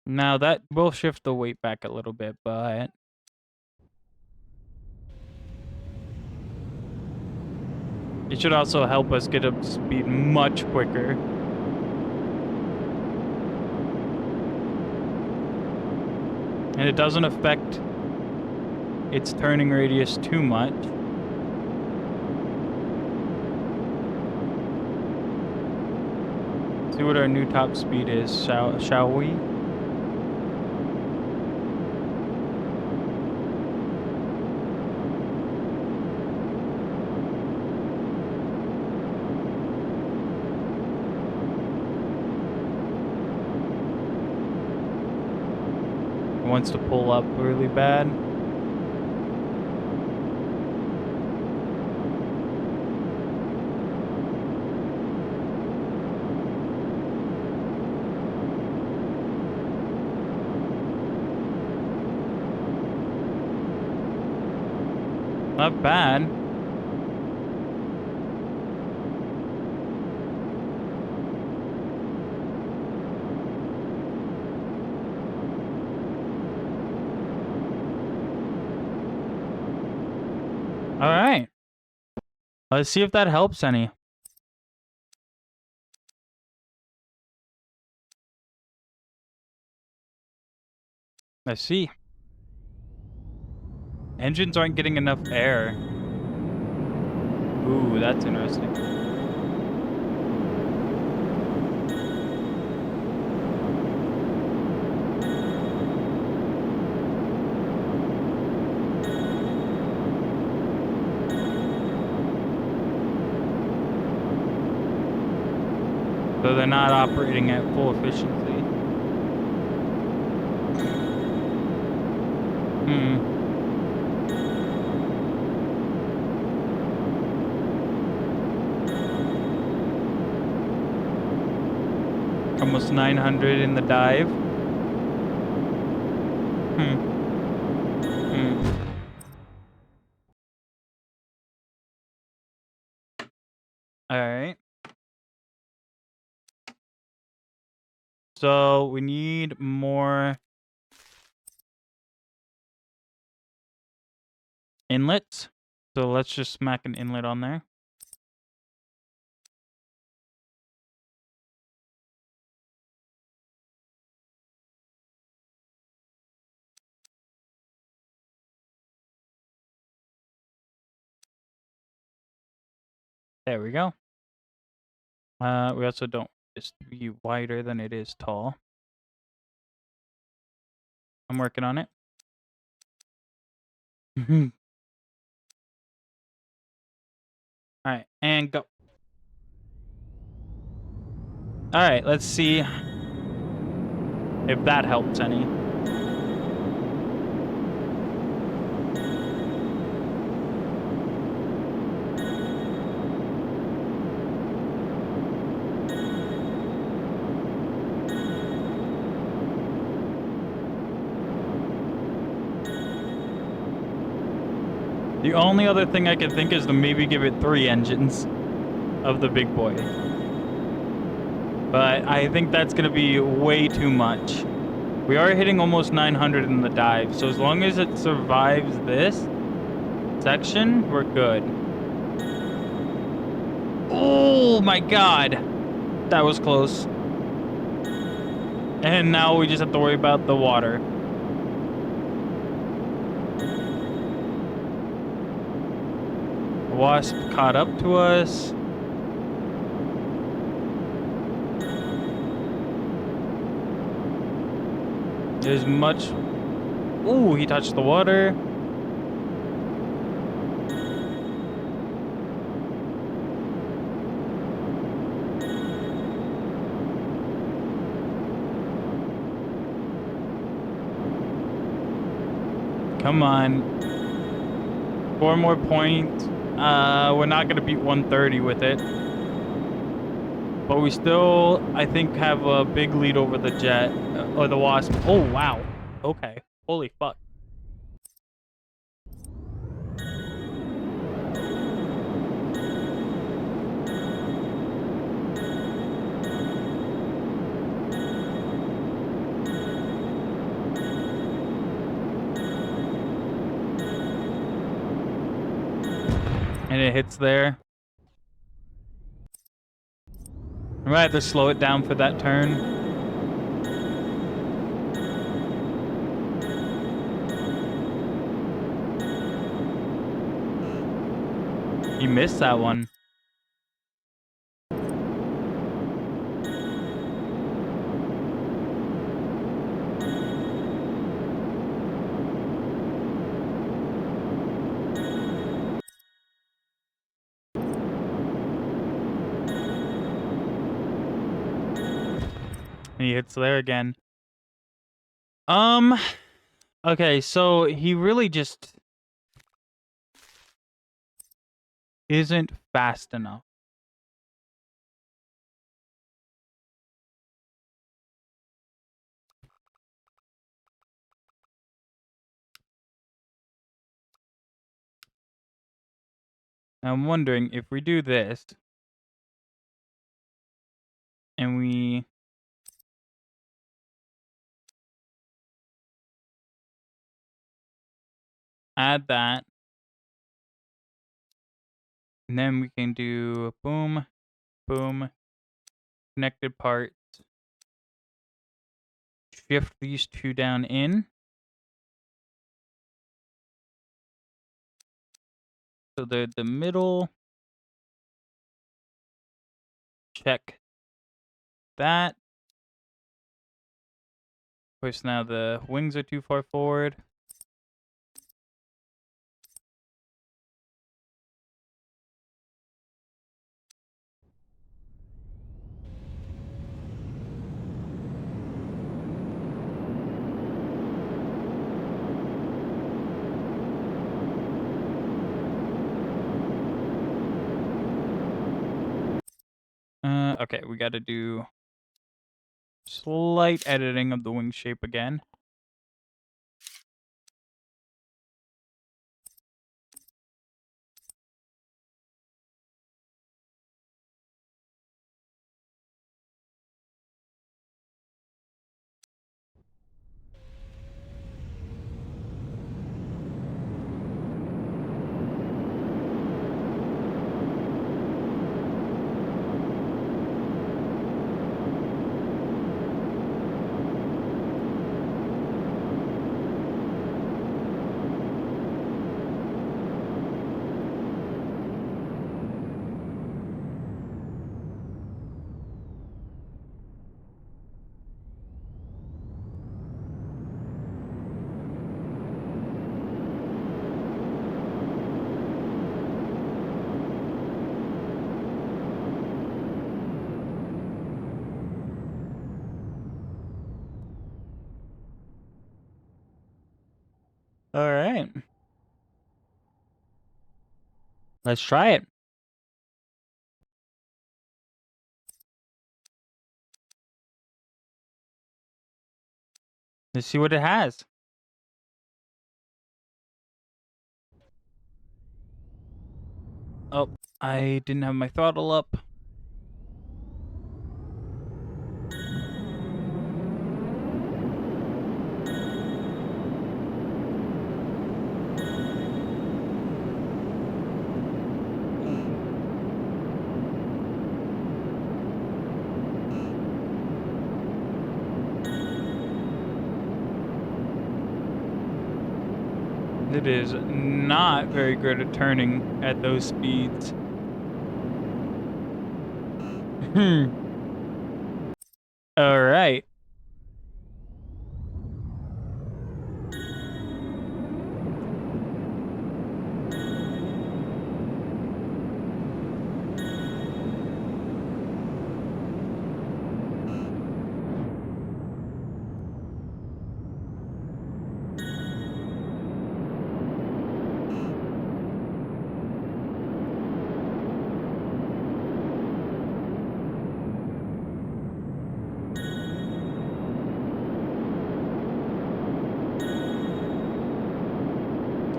Now that will shift the weight back a little bit, but it should also help us get up to speed much quicker. And it doesn't affect its turning radius too much. See what our new top speed is, shall we? Wants to pull up really bad. Not bad. All right. Let's see if that helps any. I see. Engines aren't getting enough air. Ooh, that's interesting. So they're not operating at full efficiency. Hmm. Almost 900 in the dive. Hmm. All right. So we need more inlets. So let's just smack an inlet on there. There we go. We also don't just be wider than it is tall. I'm working on it. All right, and go. All right, let's see if that helps any. The only other thing I can think is to maybe give it 3 engines of the big boy. But I think that's going to be way too much. We are hitting almost 900 in the dive, so as long as it survives this section, we're good. Oh my god! That was close. And now we just have to worry about the water. Wasp caught up to us. There's much... Ooh, he touched the water. Come on. 4 more points. We're not going to beat 130 with it. But we still, I think, have a big lead over the jet. Or the Wasp. Oh, wow. Okay. Holy fuck. And it hits there. I might have to slow it down for that turn. He missed that one. He hits there again. Okay, so he really just isn't fast enough. Now I'm wondering if we do this and we add that, and then we can do boom, boom, connected parts, shift these two down in. So they're the middle. Check that. Of course, now the wings are too far forward. Okay, we got to do slight editing of the wing shape again. All right. Let's try it. Let's see what it has. Oh, I didn't have my throttle up. It is not very good at turning at those speeds. All right.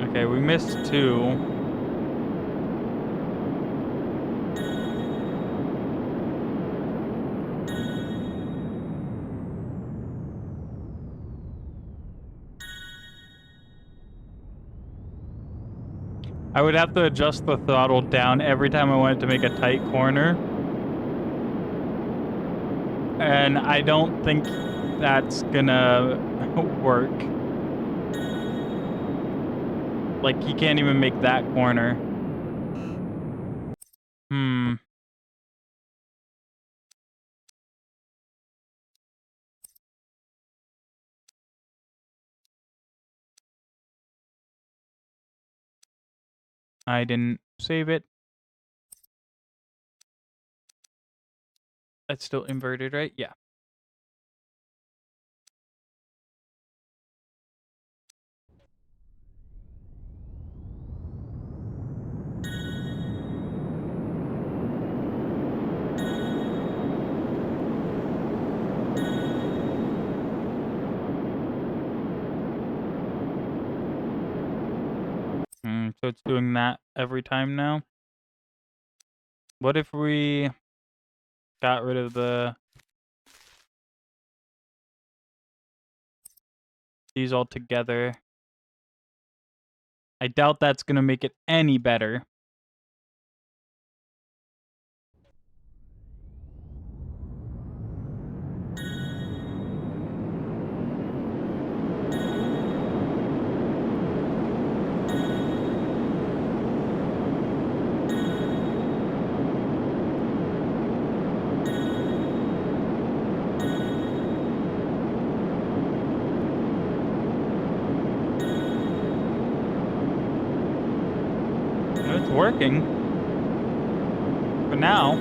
Okay, we missed two. I would have to adjust the throttle down every time I wanted to make a tight corner. And I don't think that's gonna work. Like, you can't even make that corner. I didn't save it. That's still inverted, right? Yeah. So it's doing that every time now. What if we got rid of these all together? I doubt that's gonna make it any better. It's working. For now.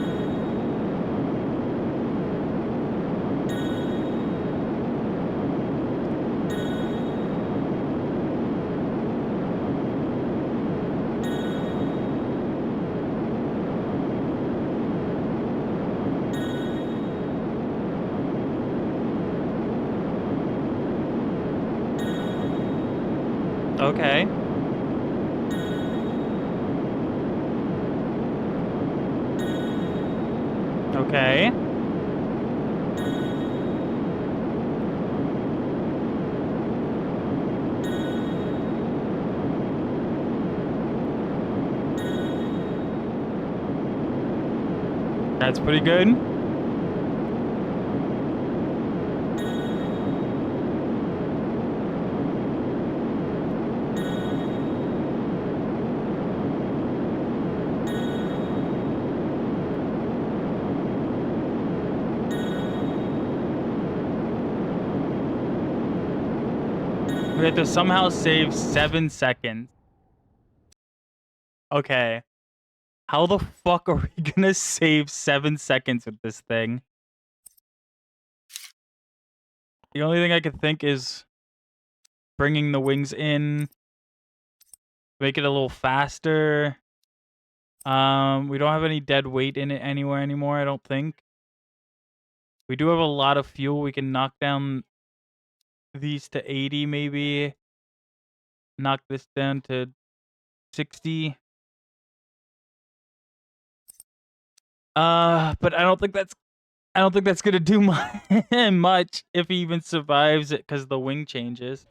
Okay. Okay. That's pretty good. We have to somehow save 7 seconds. Okay. How the fuck are we gonna save 7 seconds with this thing? The only thing I could think is bringing the wings in, make it a little faster. We don't have any dead weight in it anywhere anymore, I don't think. We do have a lot of fuel. We can knock down these to 80 maybe. Knock this down to 60. But I don't think that's gonna do much if he even survives it because the wing changes.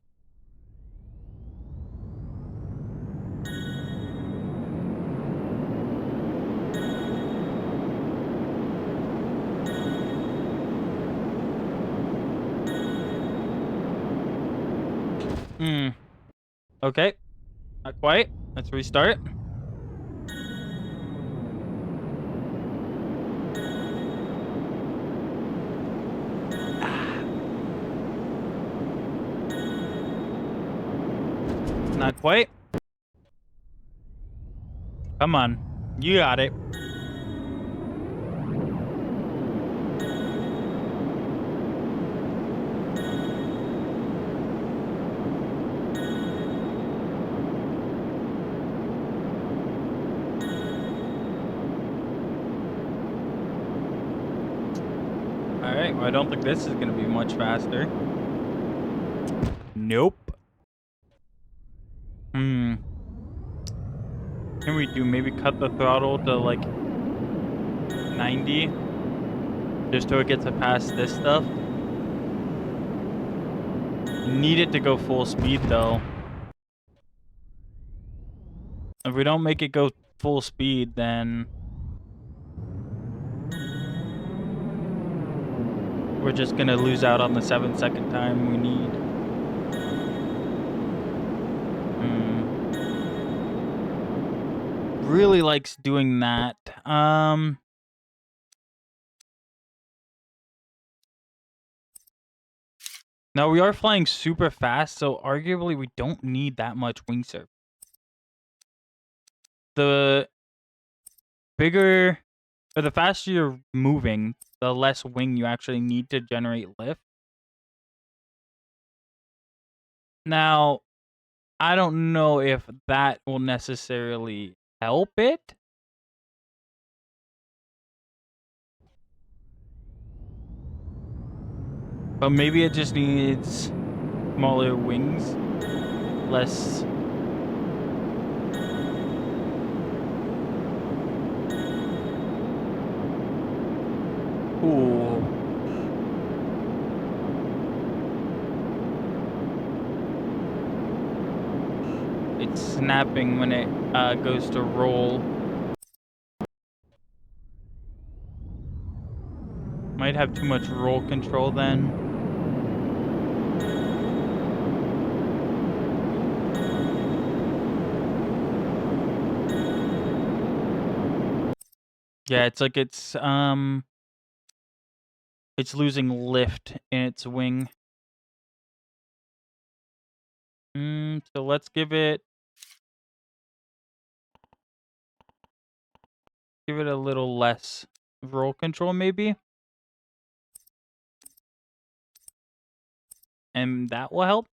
Okay. Not quite. Let's restart. Not quite. Come on. You got it. Alright, well, I don't think this is going to be much faster. Nope. Can we do maybe cut the throttle to like 90? Just so it gets to pass this stuff? You need it to go full speed though. If we don't make it go full speed, then we're just gonna lose out on the 7-second time we need. Really likes doing that. Now we are flying super fast, so arguably we don't need that much wing surf. The bigger or the faster you're moving, the less wing you actually need to generate lift. Now, I don't know if that will necessarily help it. But maybe it just needs smaller wings, less. Cool. It's snapping when it goes to roll. Might have too much roll control then. Yeah, it's like it's losing lift in its wing. So let's give it a little less roll control maybe. And that will help.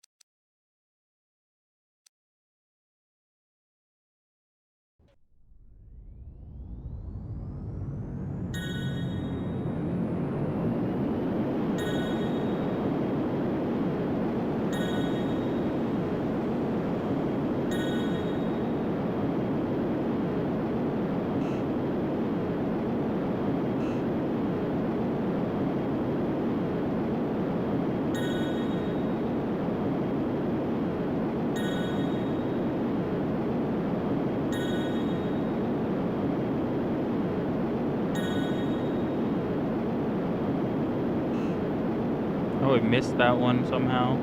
Oh, we missed that one somehow.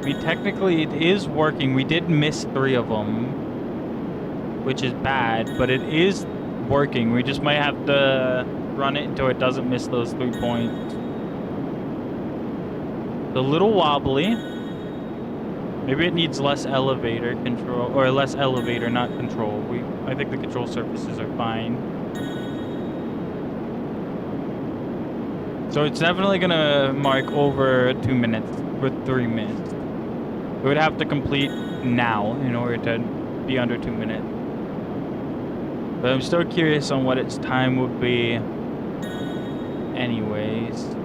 I mean, technically it is working. We did miss 3 of them, which is bad, but it is working. We just might have to run it until it doesn't miss those 3 points. It's a little wobbly. Maybe it needs less elevator control, or less elevator, not control. I think the control surfaces are fine. So it's definitely gonna mark over 2 minutes with 3 minutes. It would have to complete now in order to be under 2 minutes. But I'm still curious on what its time would be anyways.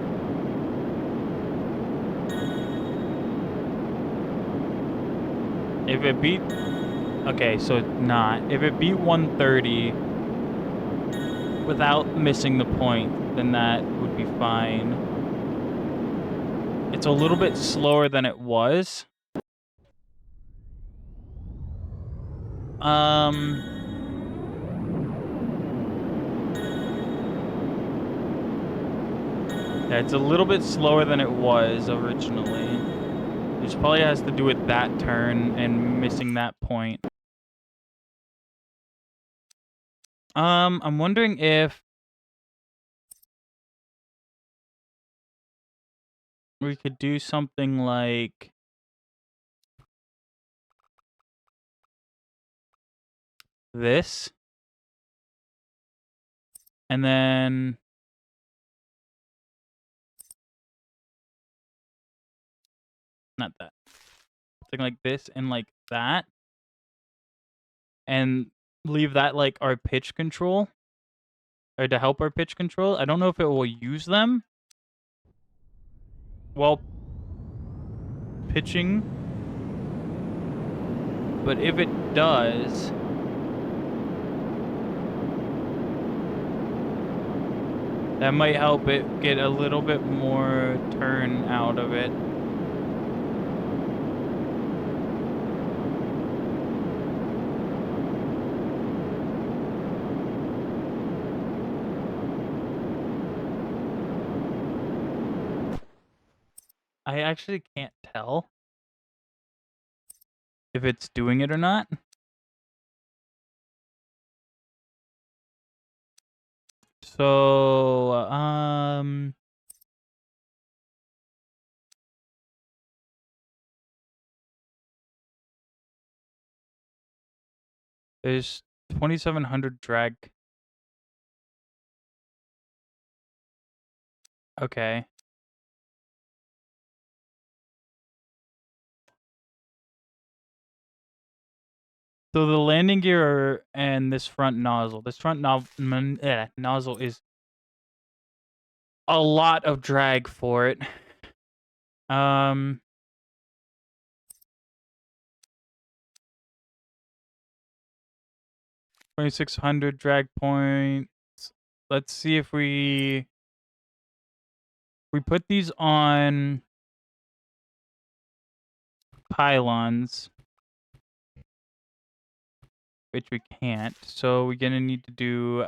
If it beat... Okay, so it's not. If it beat 130 without missing the point, then that would be fine. It's a little bit slower than it was. Yeah, it's a little bit slower than it was originally. Which probably has to do with that turn and missing that point. I'm wondering if we could do something like this. And then not that. Something like this and like that. And leave that like our pitch control. Or to help our pitch control. I don't know if it will use them. Well, pitching. But if it does, that might help it get a little bit more turn out of it. I actually can't tell if it's doing it or not. So, there's 2700 drag. Okay. So the landing gear and this front nozzle. This front nozzle is a lot of drag for it. 2600 drag points. let's see if we put these on pylons, which we can't. So we're gonna need to do.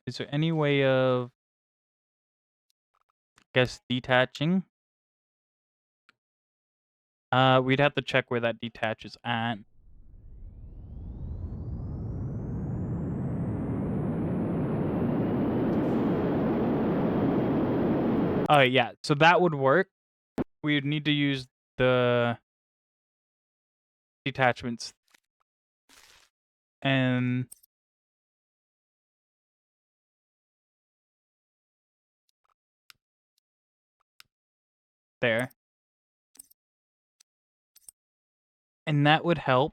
Is there any way of, I guess, detaching? We'd have to check where that detaches at. Oh yeah, so that would work. We would need to use the detachments and there. And that would help.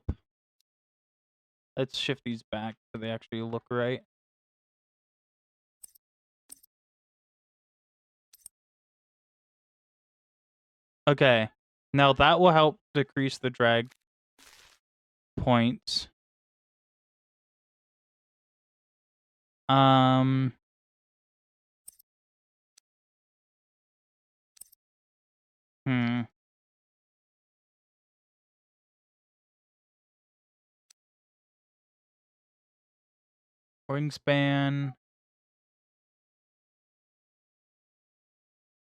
Let's shift these back so they actually look right. Okay. Now that will help decrease the drag points. Hmm. Wingspan.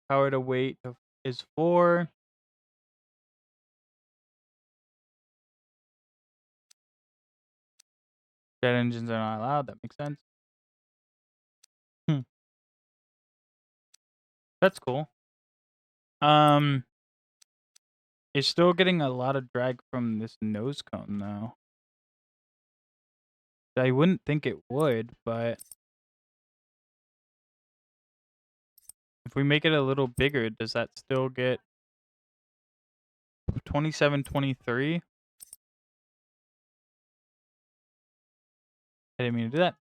Power to weight is 4. Jet engines are not allowed. That makes sense. That's cool. It's still getting a lot of drag from this nose cone though. I wouldn't think it would, but if we make it a little bigger, does that still get 2723? I didn't mean to do that.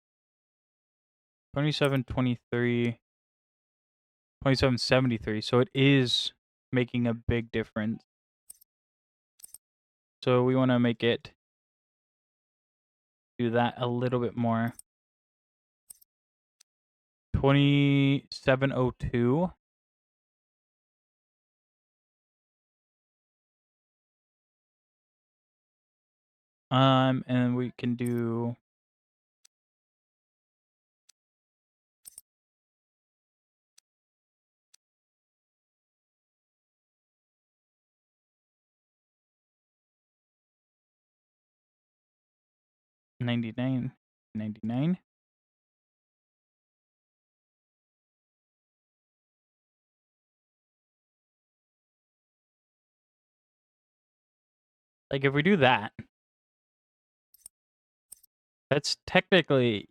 2723, 2773. So it is making a big difference. So we want to make it do that a little bit more. 2702. And we can do $99. Like if we do that, that's technically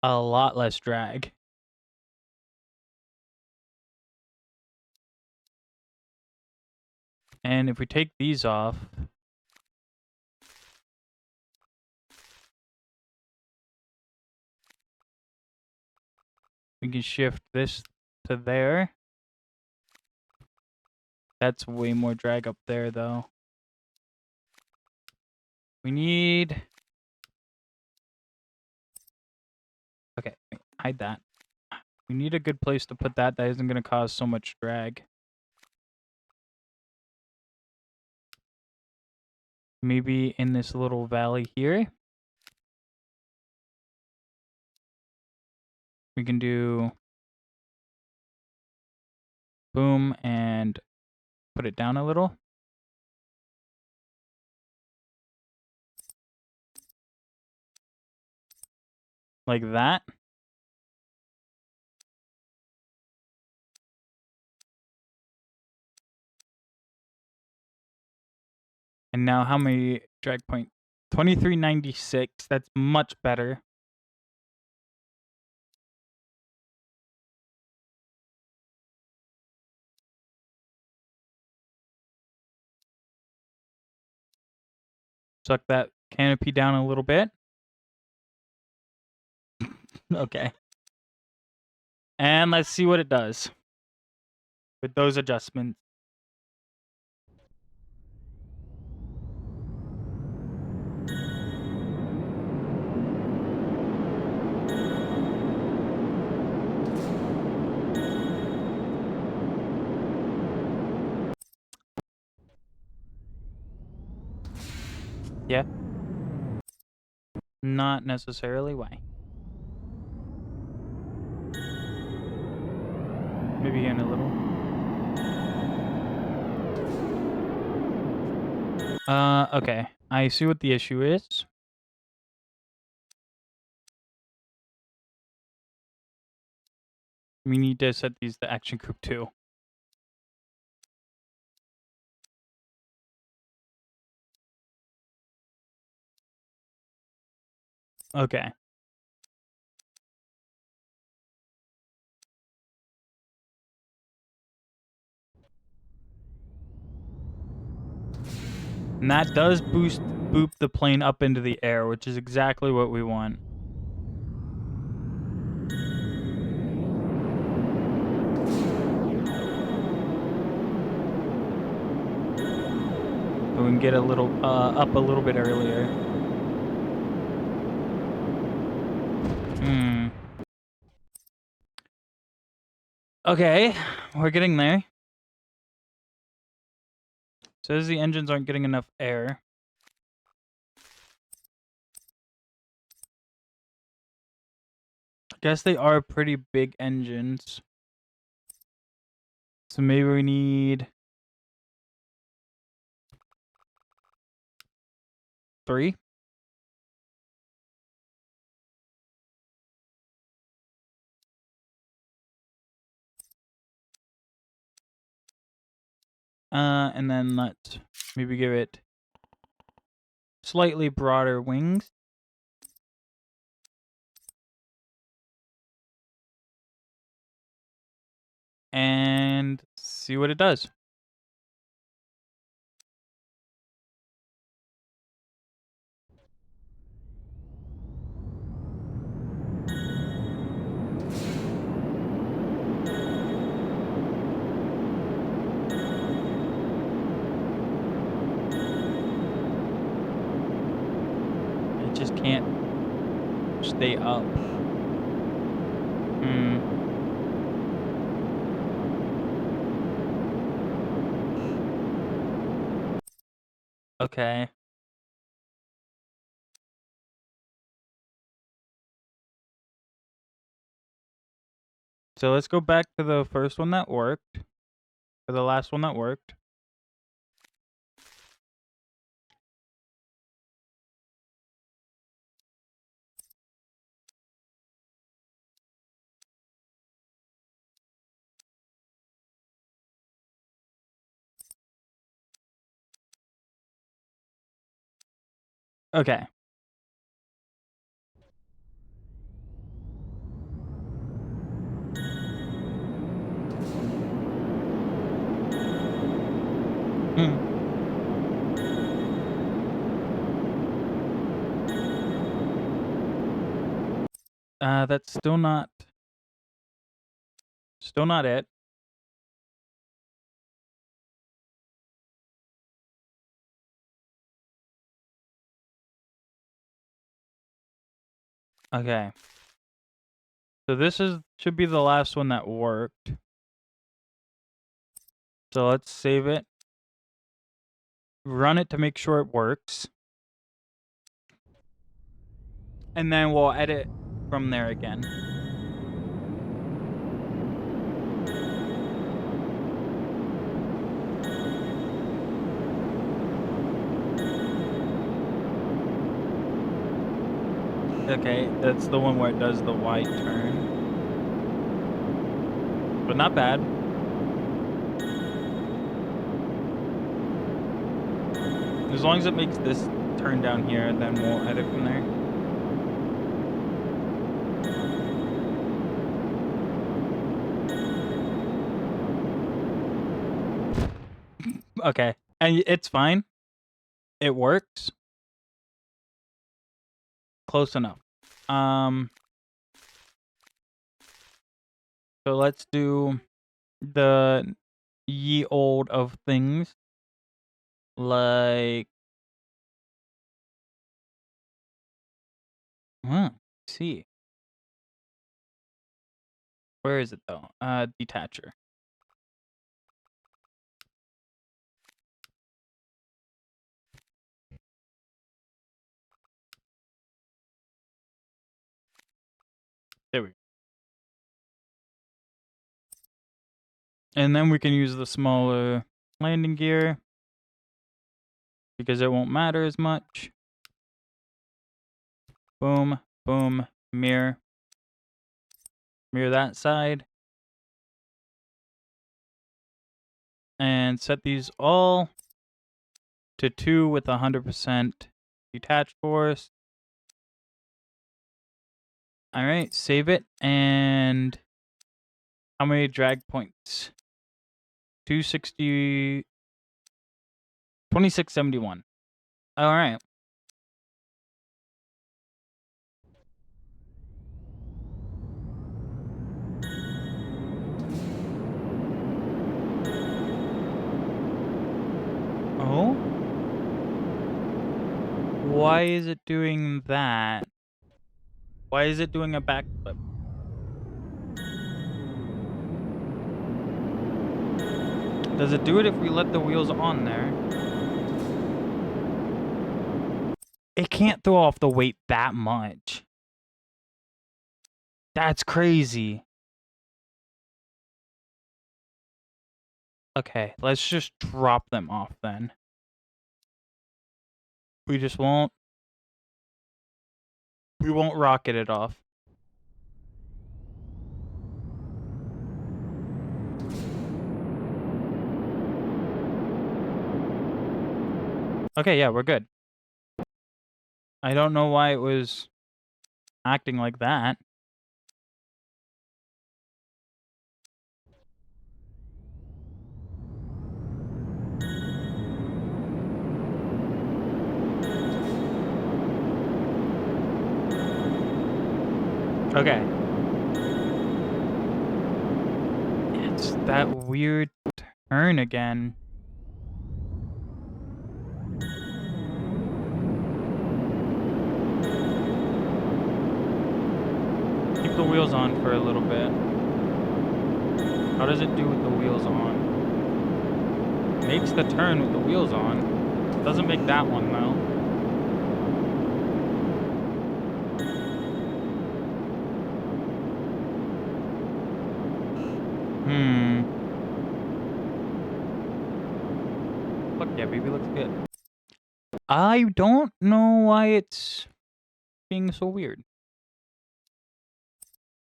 a lot less drag. And if we take these off, we can shift this to there. That's way more drag up there though. We need... Okay, wait, hide that. We need a good place to put that that isn't going to cause so much drag. Maybe in this little valley here. We can do boom and put it down a little. Like that. And now how many drag point? 2396. That's much better. Suck that canopy down a little bit. Okay. And let's see what it does with those adjustments. Yeah. Not necessarily. Why? Maybe in a little. Okay. I see what the issue is. We need to set these to action group 2. Okay. And that does boop the plane up into the air, which is exactly what we want. So we can get a little up a little bit earlier. Okay, we're getting there. Says the engines aren't getting enough air. I guess they are pretty big engines. So maybe we need 3. And then let's maybe give it slightly broader wings. And see what it does. It just can't stay up. Okay. So let's go back to the first one that worked. Or the last one that worked. Okay. That's still not it. Okay. So this should be the last one that worked. So let's save it. Run it to make sure it works. And then we'll edit from there again. Okay, that's the one where it does the wide turn. But not bad. As long as it makes this turn down here, then we'll edit from there. Okay, and it's fine. It works. Close enough. So let's do the ye old of things. Like, see. Where is it though? Detacher. And then we can use the smaller landing gear because it won't matter as much. Boom, boom, mirror. Mirror that side. And set these all to 2 with 100% detached force. Alright, save it. And how many drag points? 260... 2671. Alright. Oh? Why is it doing that? Why is it doing a backflip? Does it do it if we let the wheels on there? It can't throw off the weight that much. That's crazy. Okay, let's just drop them off then. We just won't. We won't rocket it off. Okay, yeah, we're good. I don't know why it was acting like that. Okay. It's that weird turn again. Keep the wheels on for a little bit. How does it do with the wheels on? Makes the turn with the wheels on. Doesn't make that one though. Look, yeah, baby looks good. I don't know why it's being so weird.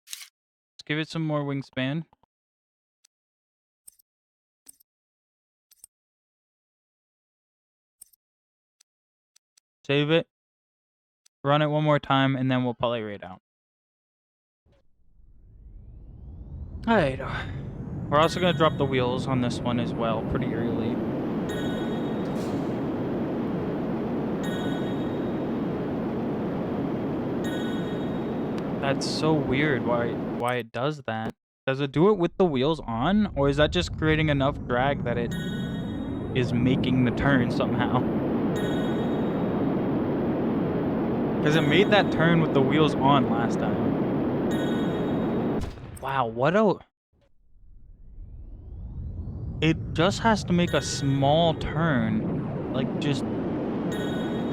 Let's give it some more wingspan. Save it. Run it one more time, and then we'll poly rate out. Alright. We're also going to drop the wheels on this one as well pretty early. That's so weird why it does that. Does it do it with the wheels on? Or is that just creating enough drag that it is making the turn somehow? Because it made that turn with the wheels on last time. Wow, what a... It just has to make a small turn. Like, just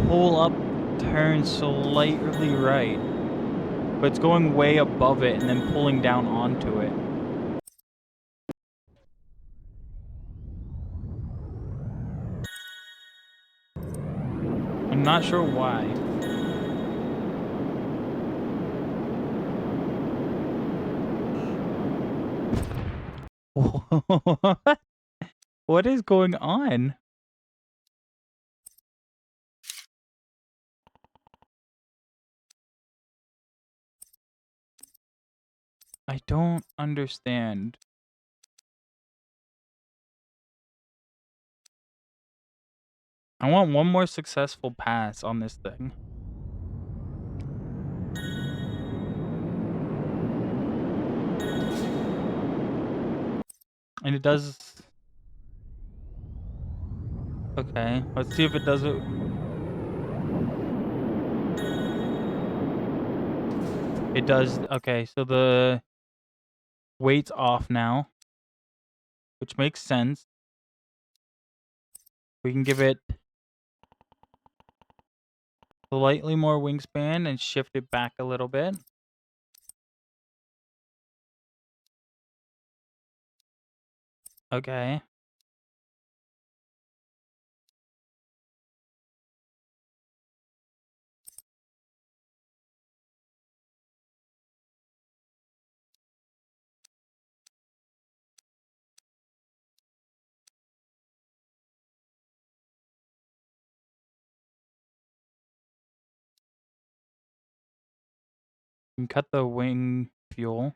pull up, turn slightly right. But it's going way above it and then pulling down onto it. I'm not sure why. What is going on? I don't understand. I want one more successful pass on this thing. And it does... Okay, let's see if it does it. It does... Okay, so the weight's off now. Which makes sense. We can give it slightly more wingspan and shift it back a little bit. Okay. You can cut the wing fuel.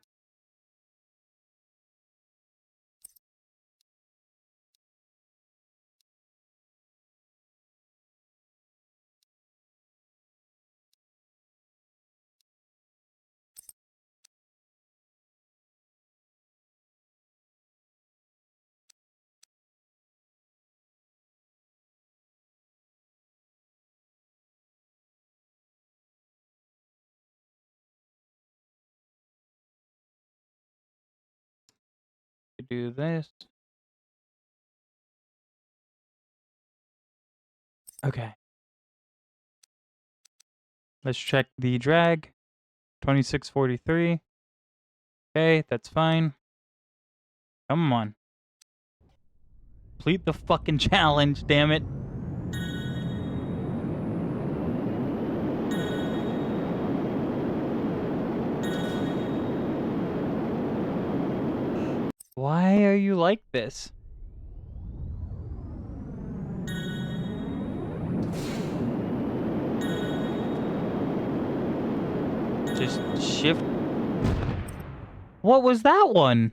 Do this. Okay. Let's check the drag. 2643. Okay, that's fine. Come on. Complete the fucking challenge, damn it. Why are you like this? Just shift. What was that one?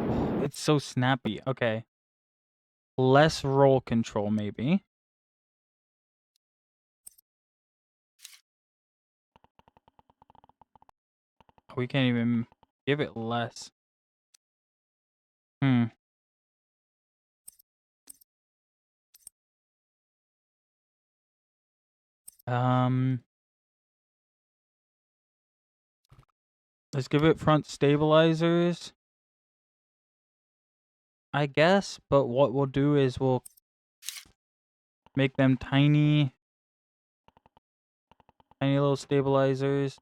Oh, it's so snappy. Okay. Less roll control, maybe. We can't even give it less. Let's give it front stabilizers, I guess, but what we'll do is we'll make them tiny little stabilizers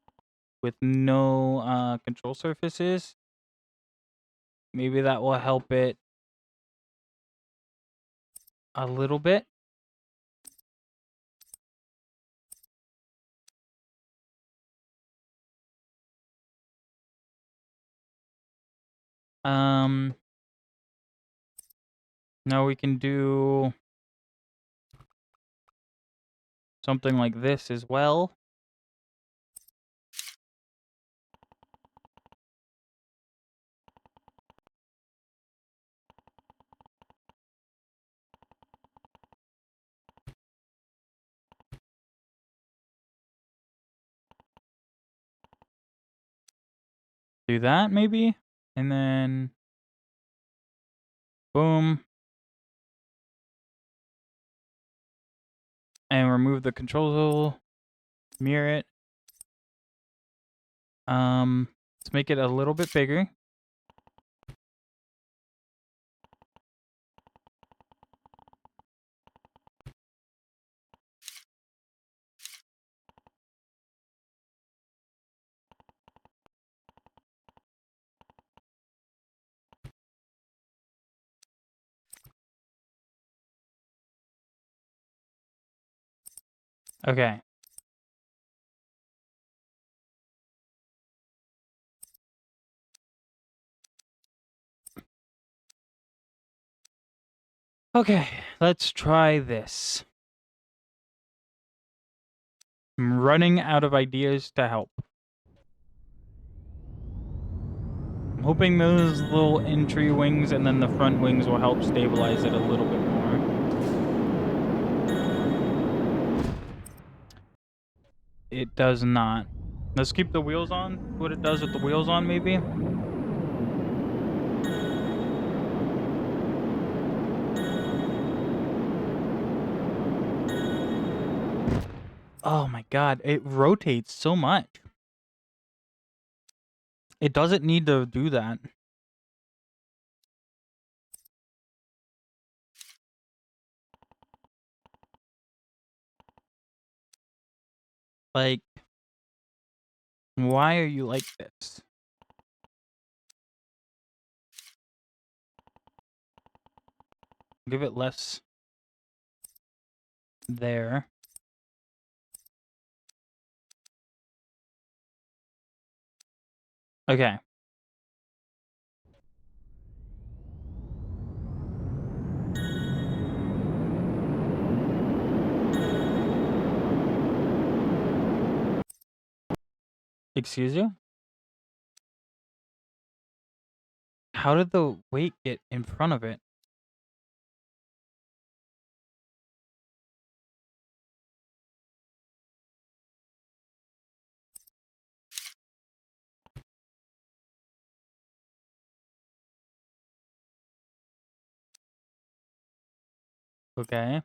with no control surfaces. Maybe that will help it a little bit. Now we can do something like this as well. Do that maybe, and then boom, and remove the control, mirror it. Let's make it a little bit bigger. Okay. Okay, let's try this. I'm running out of ideas to help. I'm hoping those little entry wings and then the front wings will help stabilize it a little bit more. It does not. Let's keep the wheels on. What it does with the wheels on, maybe? Oh my god, it rotates so much. It doesn't need to do that. Like, why are you like this? Give it less there. Okay. Excuse you? How did the weight get in front of it? Okay.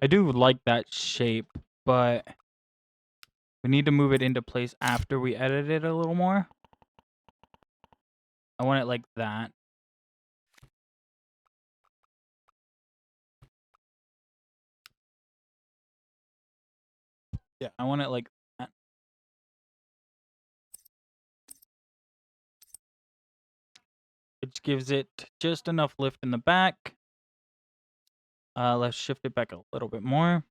I do like that shape, but we need to move it into place after we edit it a little more. I want it like that. Yeah, I want it like that. Which gives it just enough lift in the back. Let's shift it back a little bit more.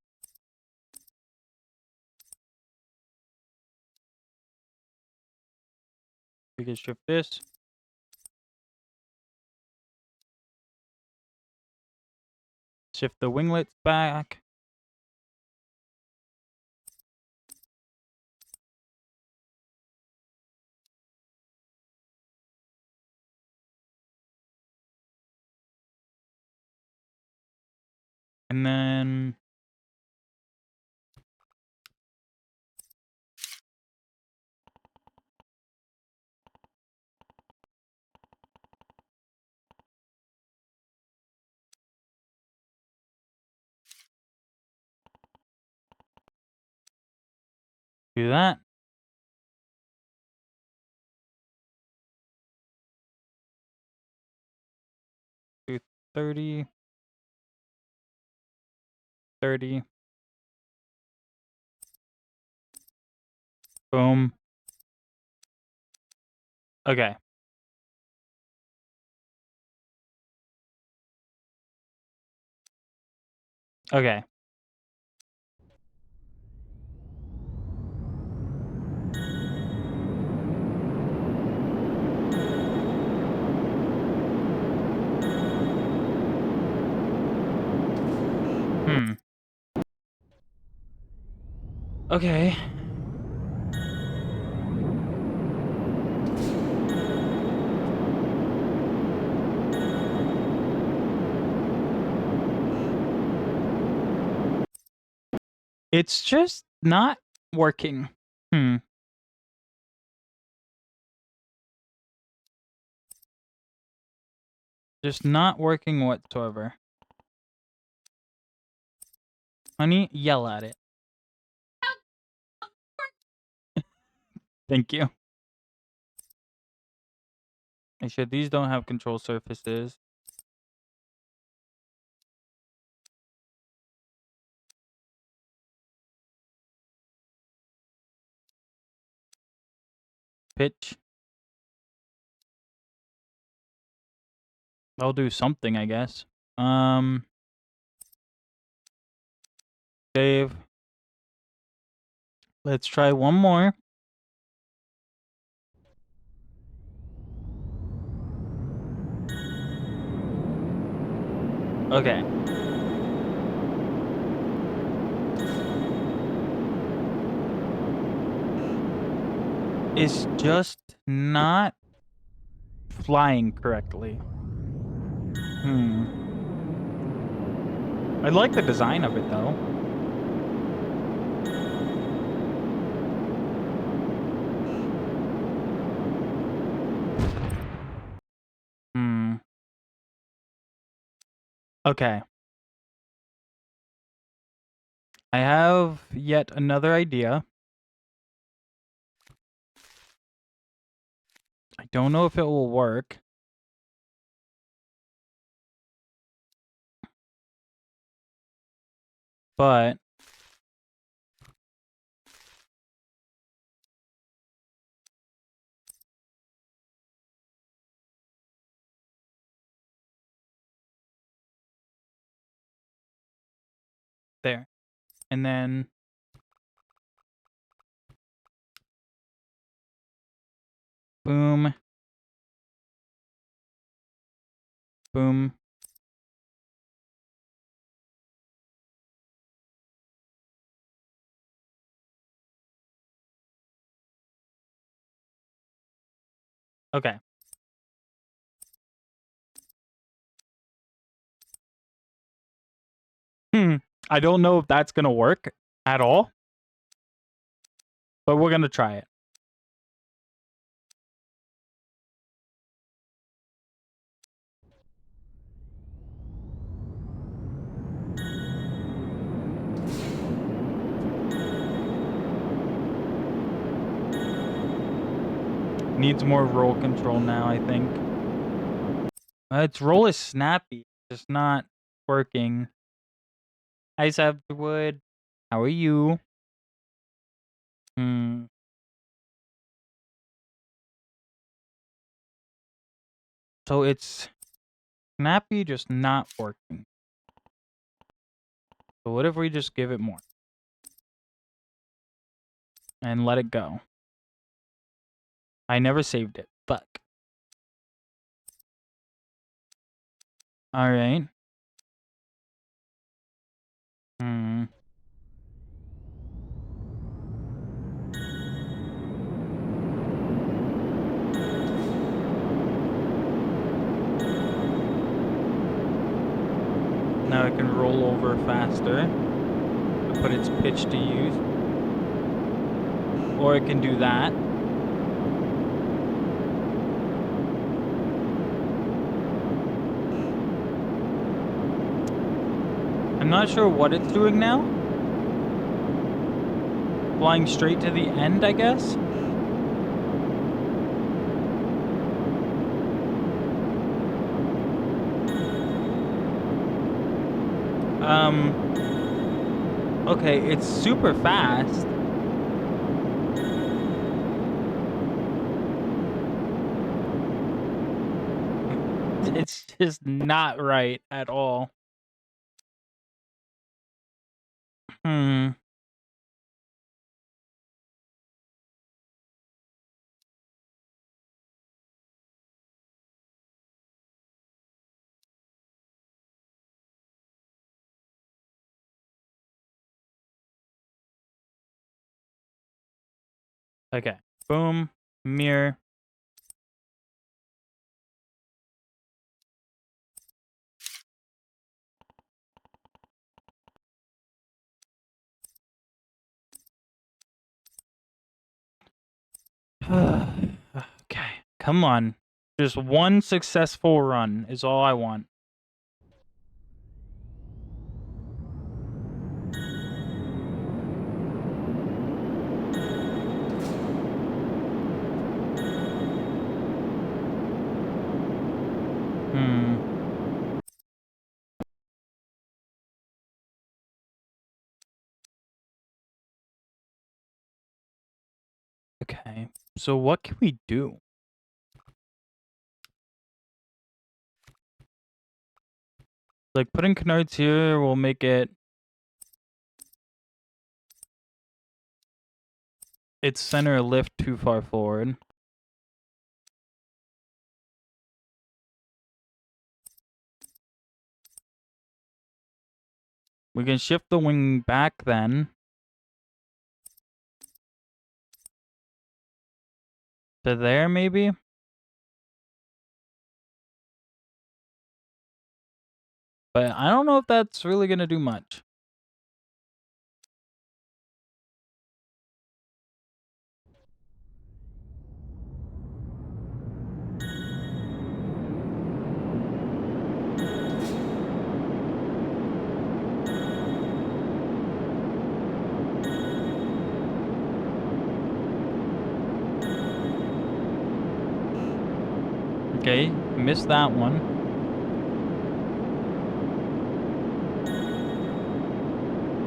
We can shift this. Shift the winglets back. And then do that. 30. 30. Boom. Okay. Okay. Okay. It's just not working. Just not working whatsoever. Honey, yell at it. Thank you. Make sure these don't have control surfaces. Pitch. I'll do something, I guess. Save. Let's try one more. Okay. It's just not flying correctly. I like the design of it, though. Okay. I have yet another idea. I don't know if it will work. but there. And then boom. Boom. Okay. I don't know if that's gonna work at all, but we're gonna try it. Needs more roll control now, I think. Its roll is snappy, just not working. Hi, Sapwood. How are you? So it's snappy, just not working. So what if we just give it more? And let it go. I never saved it. Fuck. Alright. Now it can roll over faster to put its pitch to use. Or it can do that. I'm not sure what it's doing now. Flying straight to the end, I guess. Okay, it's super fast. It's just not right at all. Okay. Boom. Mirror. Okay. Come on. Just one successful run is all I want. Okay. So what can we do? Like putting canards here will make it its center lift too far forward. We can shift the wing back then. To there, maybe? But I don't know if that's really going to do much. Okay, missed that one.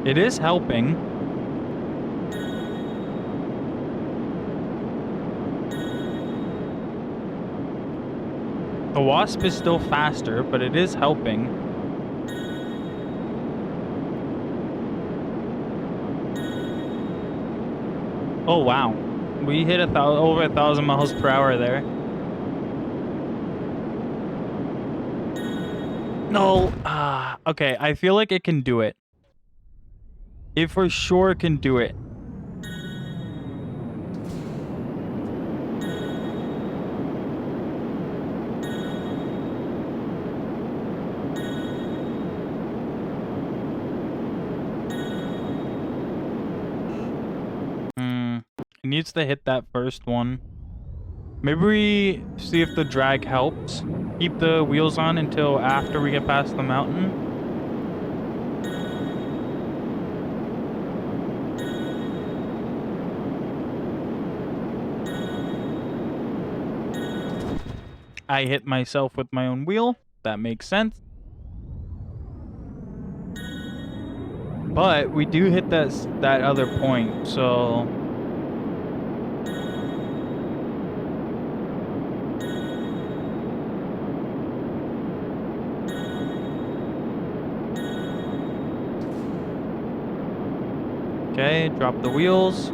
It is helping. The Wasp is still faster, but it is helping. Oh wow, we hit over 1,000 miles per hour there. No, okay, I feel like it can do it. It for sure can do it. It needs to hit that first one. Maybe we see if the drag helps. Keep the wheels on until after we get past the mountain. I hit myself with my own wheel. That makes sense. But we do hit that other point, so... Okay, drop the wheels.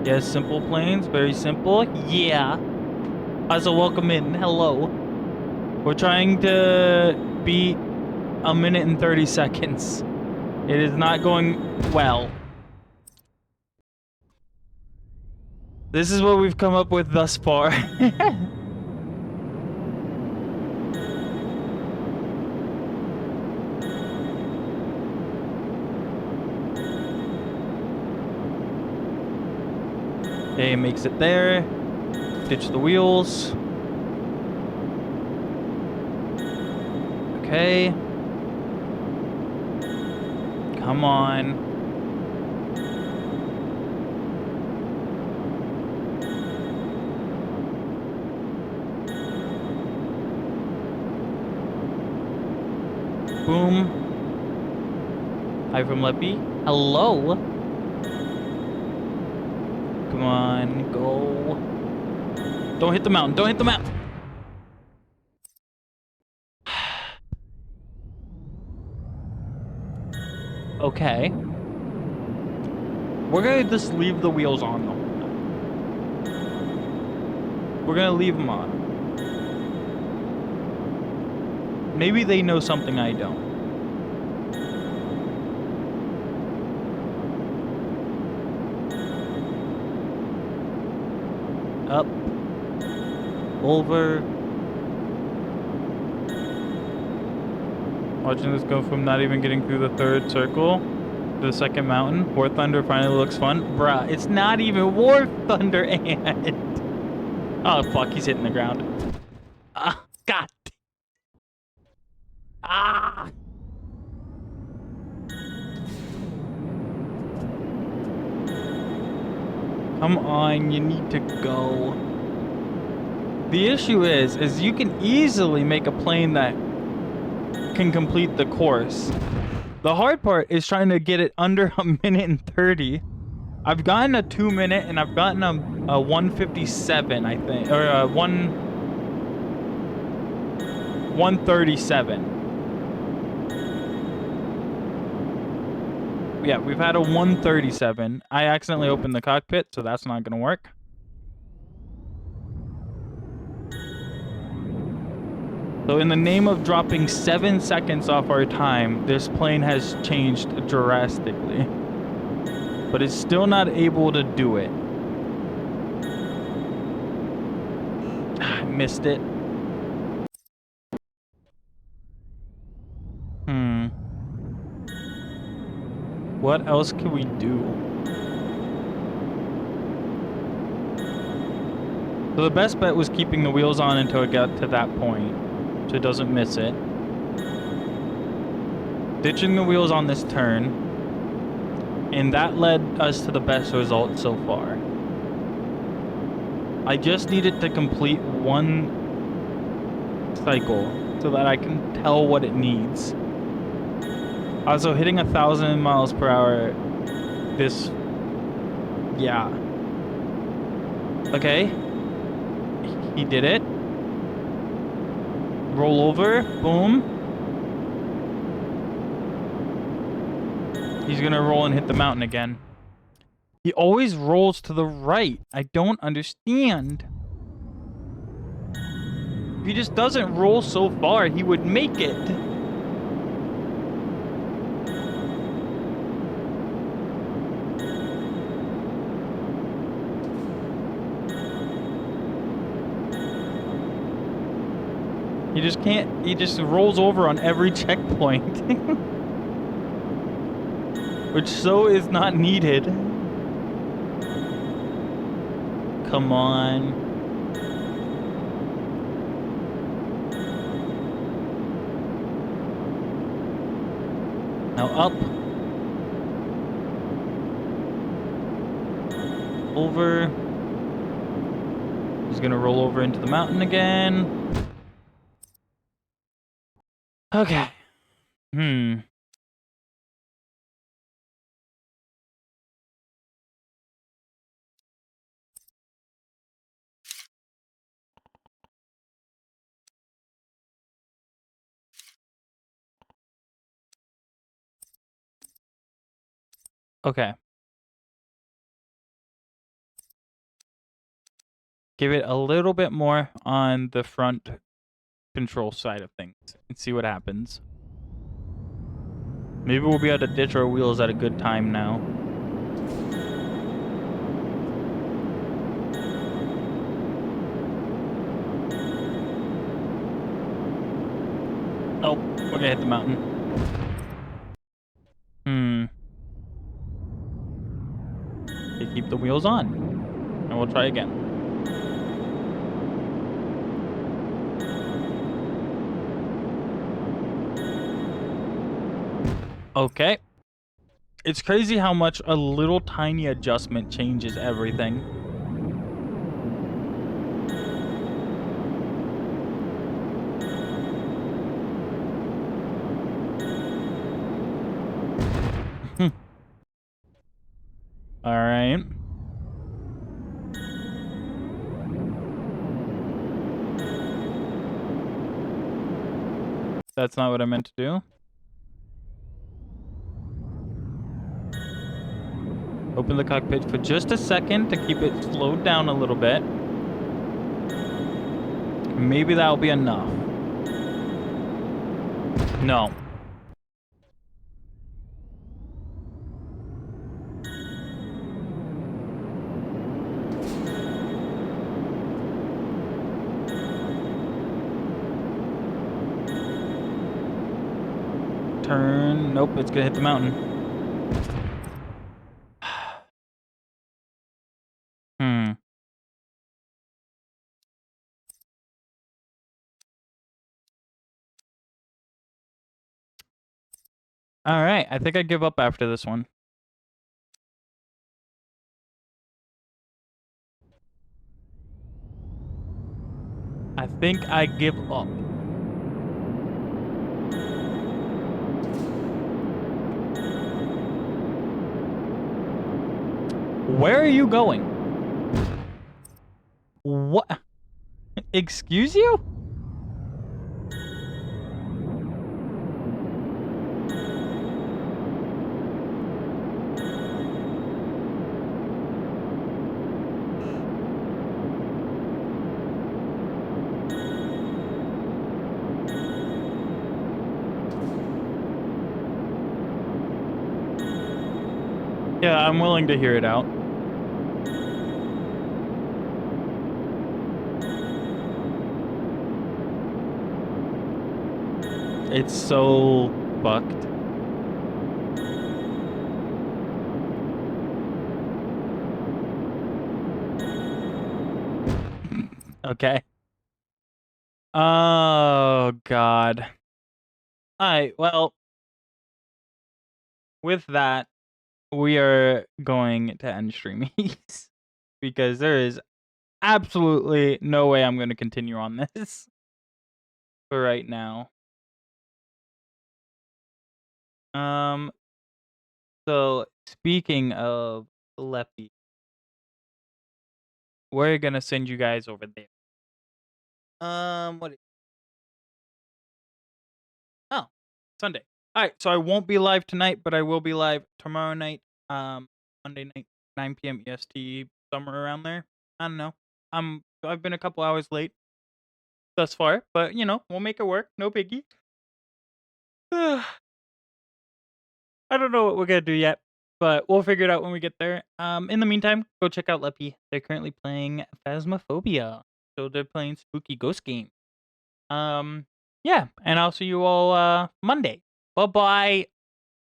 Yes, simple planes, very simple. Yeah. As a welcome in, hello. We're trying to beat 1 minute and 30 seconds. It is not going well. This is what we've come up with thus far. Okay, makes it there. Ditch the wheels. Okay. Come on. Boom. Hi from Leppy. Hello. Come on, go. Don't hit the mountain. Don't hit the mountain. Okay. We're gonna just leave the wheels on the whole time. We're gonna leave them on. Maybe they know something I don't. Up. Over. Watching this go from not even getting through the third circle to the second mountain. War Thunder finally looks fun. Bruh, it's not even War Thunder and... Oh, fuck, he's hitting the ground. Ah, God. Ah! Come on, you need to go. The issue is you can easily make a plane that can complete the course. The hard part is trying to get it under 1 minute and 30. I've gotten a 2 minute and I've gotten a 157, I think, or a 137. Yeah, we've had a 137. I accidentally opened the cockpit, so that's not gonna work. So in the name of dropping 7 seconds off our time, this plane has changed drastically. But it's still not able to do it. I missed it. What else can we do? So the best bet was keeping the wheels on until it got to that point, so it doesn't miss it. Ditching the wheels on this turn, and that led us to the best result so far. I just needed to complete one cycle so that I can tell what it needs. Also, hitting 1,000 miles per hour, this, yeah. Okay. He did it. Roll over, boom. He's gonna roll and hit the mountain again. He always rolls to the right. I don't understand. If he just doesn't roll so far, he would make it. He just can't, he just rolls over on every checkpoint. Which so is not needed. Come on. Now up. Over. He's gonna roll over into the mountain again. Okay. Okay. Give it a little bit more on the front control side of things and see what happens. Maybe we'll be able to ditch our wheels at a good time now. Oh, we're gonna hit the mountain. Okay, keep the wheels on. And we'll try again. Okay. It's crazy how much a little tiny adjustment changes everything. All right. That's not what I meant to do. Open the cockpit for just a second to keep it slowed down a little bit. Maybe that'll be enough. No. Turn. Nope, it's gonna hit the mountain. All right, I think I give up after this one. I think I give up. Where are you going? What? Excuse you? Yeah, I'm willing to hear it out. It's so fucked. Okay. Oh, God. Alright, well, with that, we are going to end streamies because there is absolutely no way I'm going to continue on this. for right now. So speaking of Leppy, we're gonna send you guys over there. What? Oh, Sunday. All right, so I won't be live tonight, but I will be live tomorrow night. Monday night, 9 p.m. EST, somewhere around there. I don't know. I've been a couple hours late thus far, but we'll make it work. No biggie. I don't know what we're gonna do yet, but we'll figure it out when we get there. In the meantime, go check out Leppy. They're currently playing Phasmophobia, so they're playing spooky ghost game. Yeah, and I'll see you all Monday. Bye bye.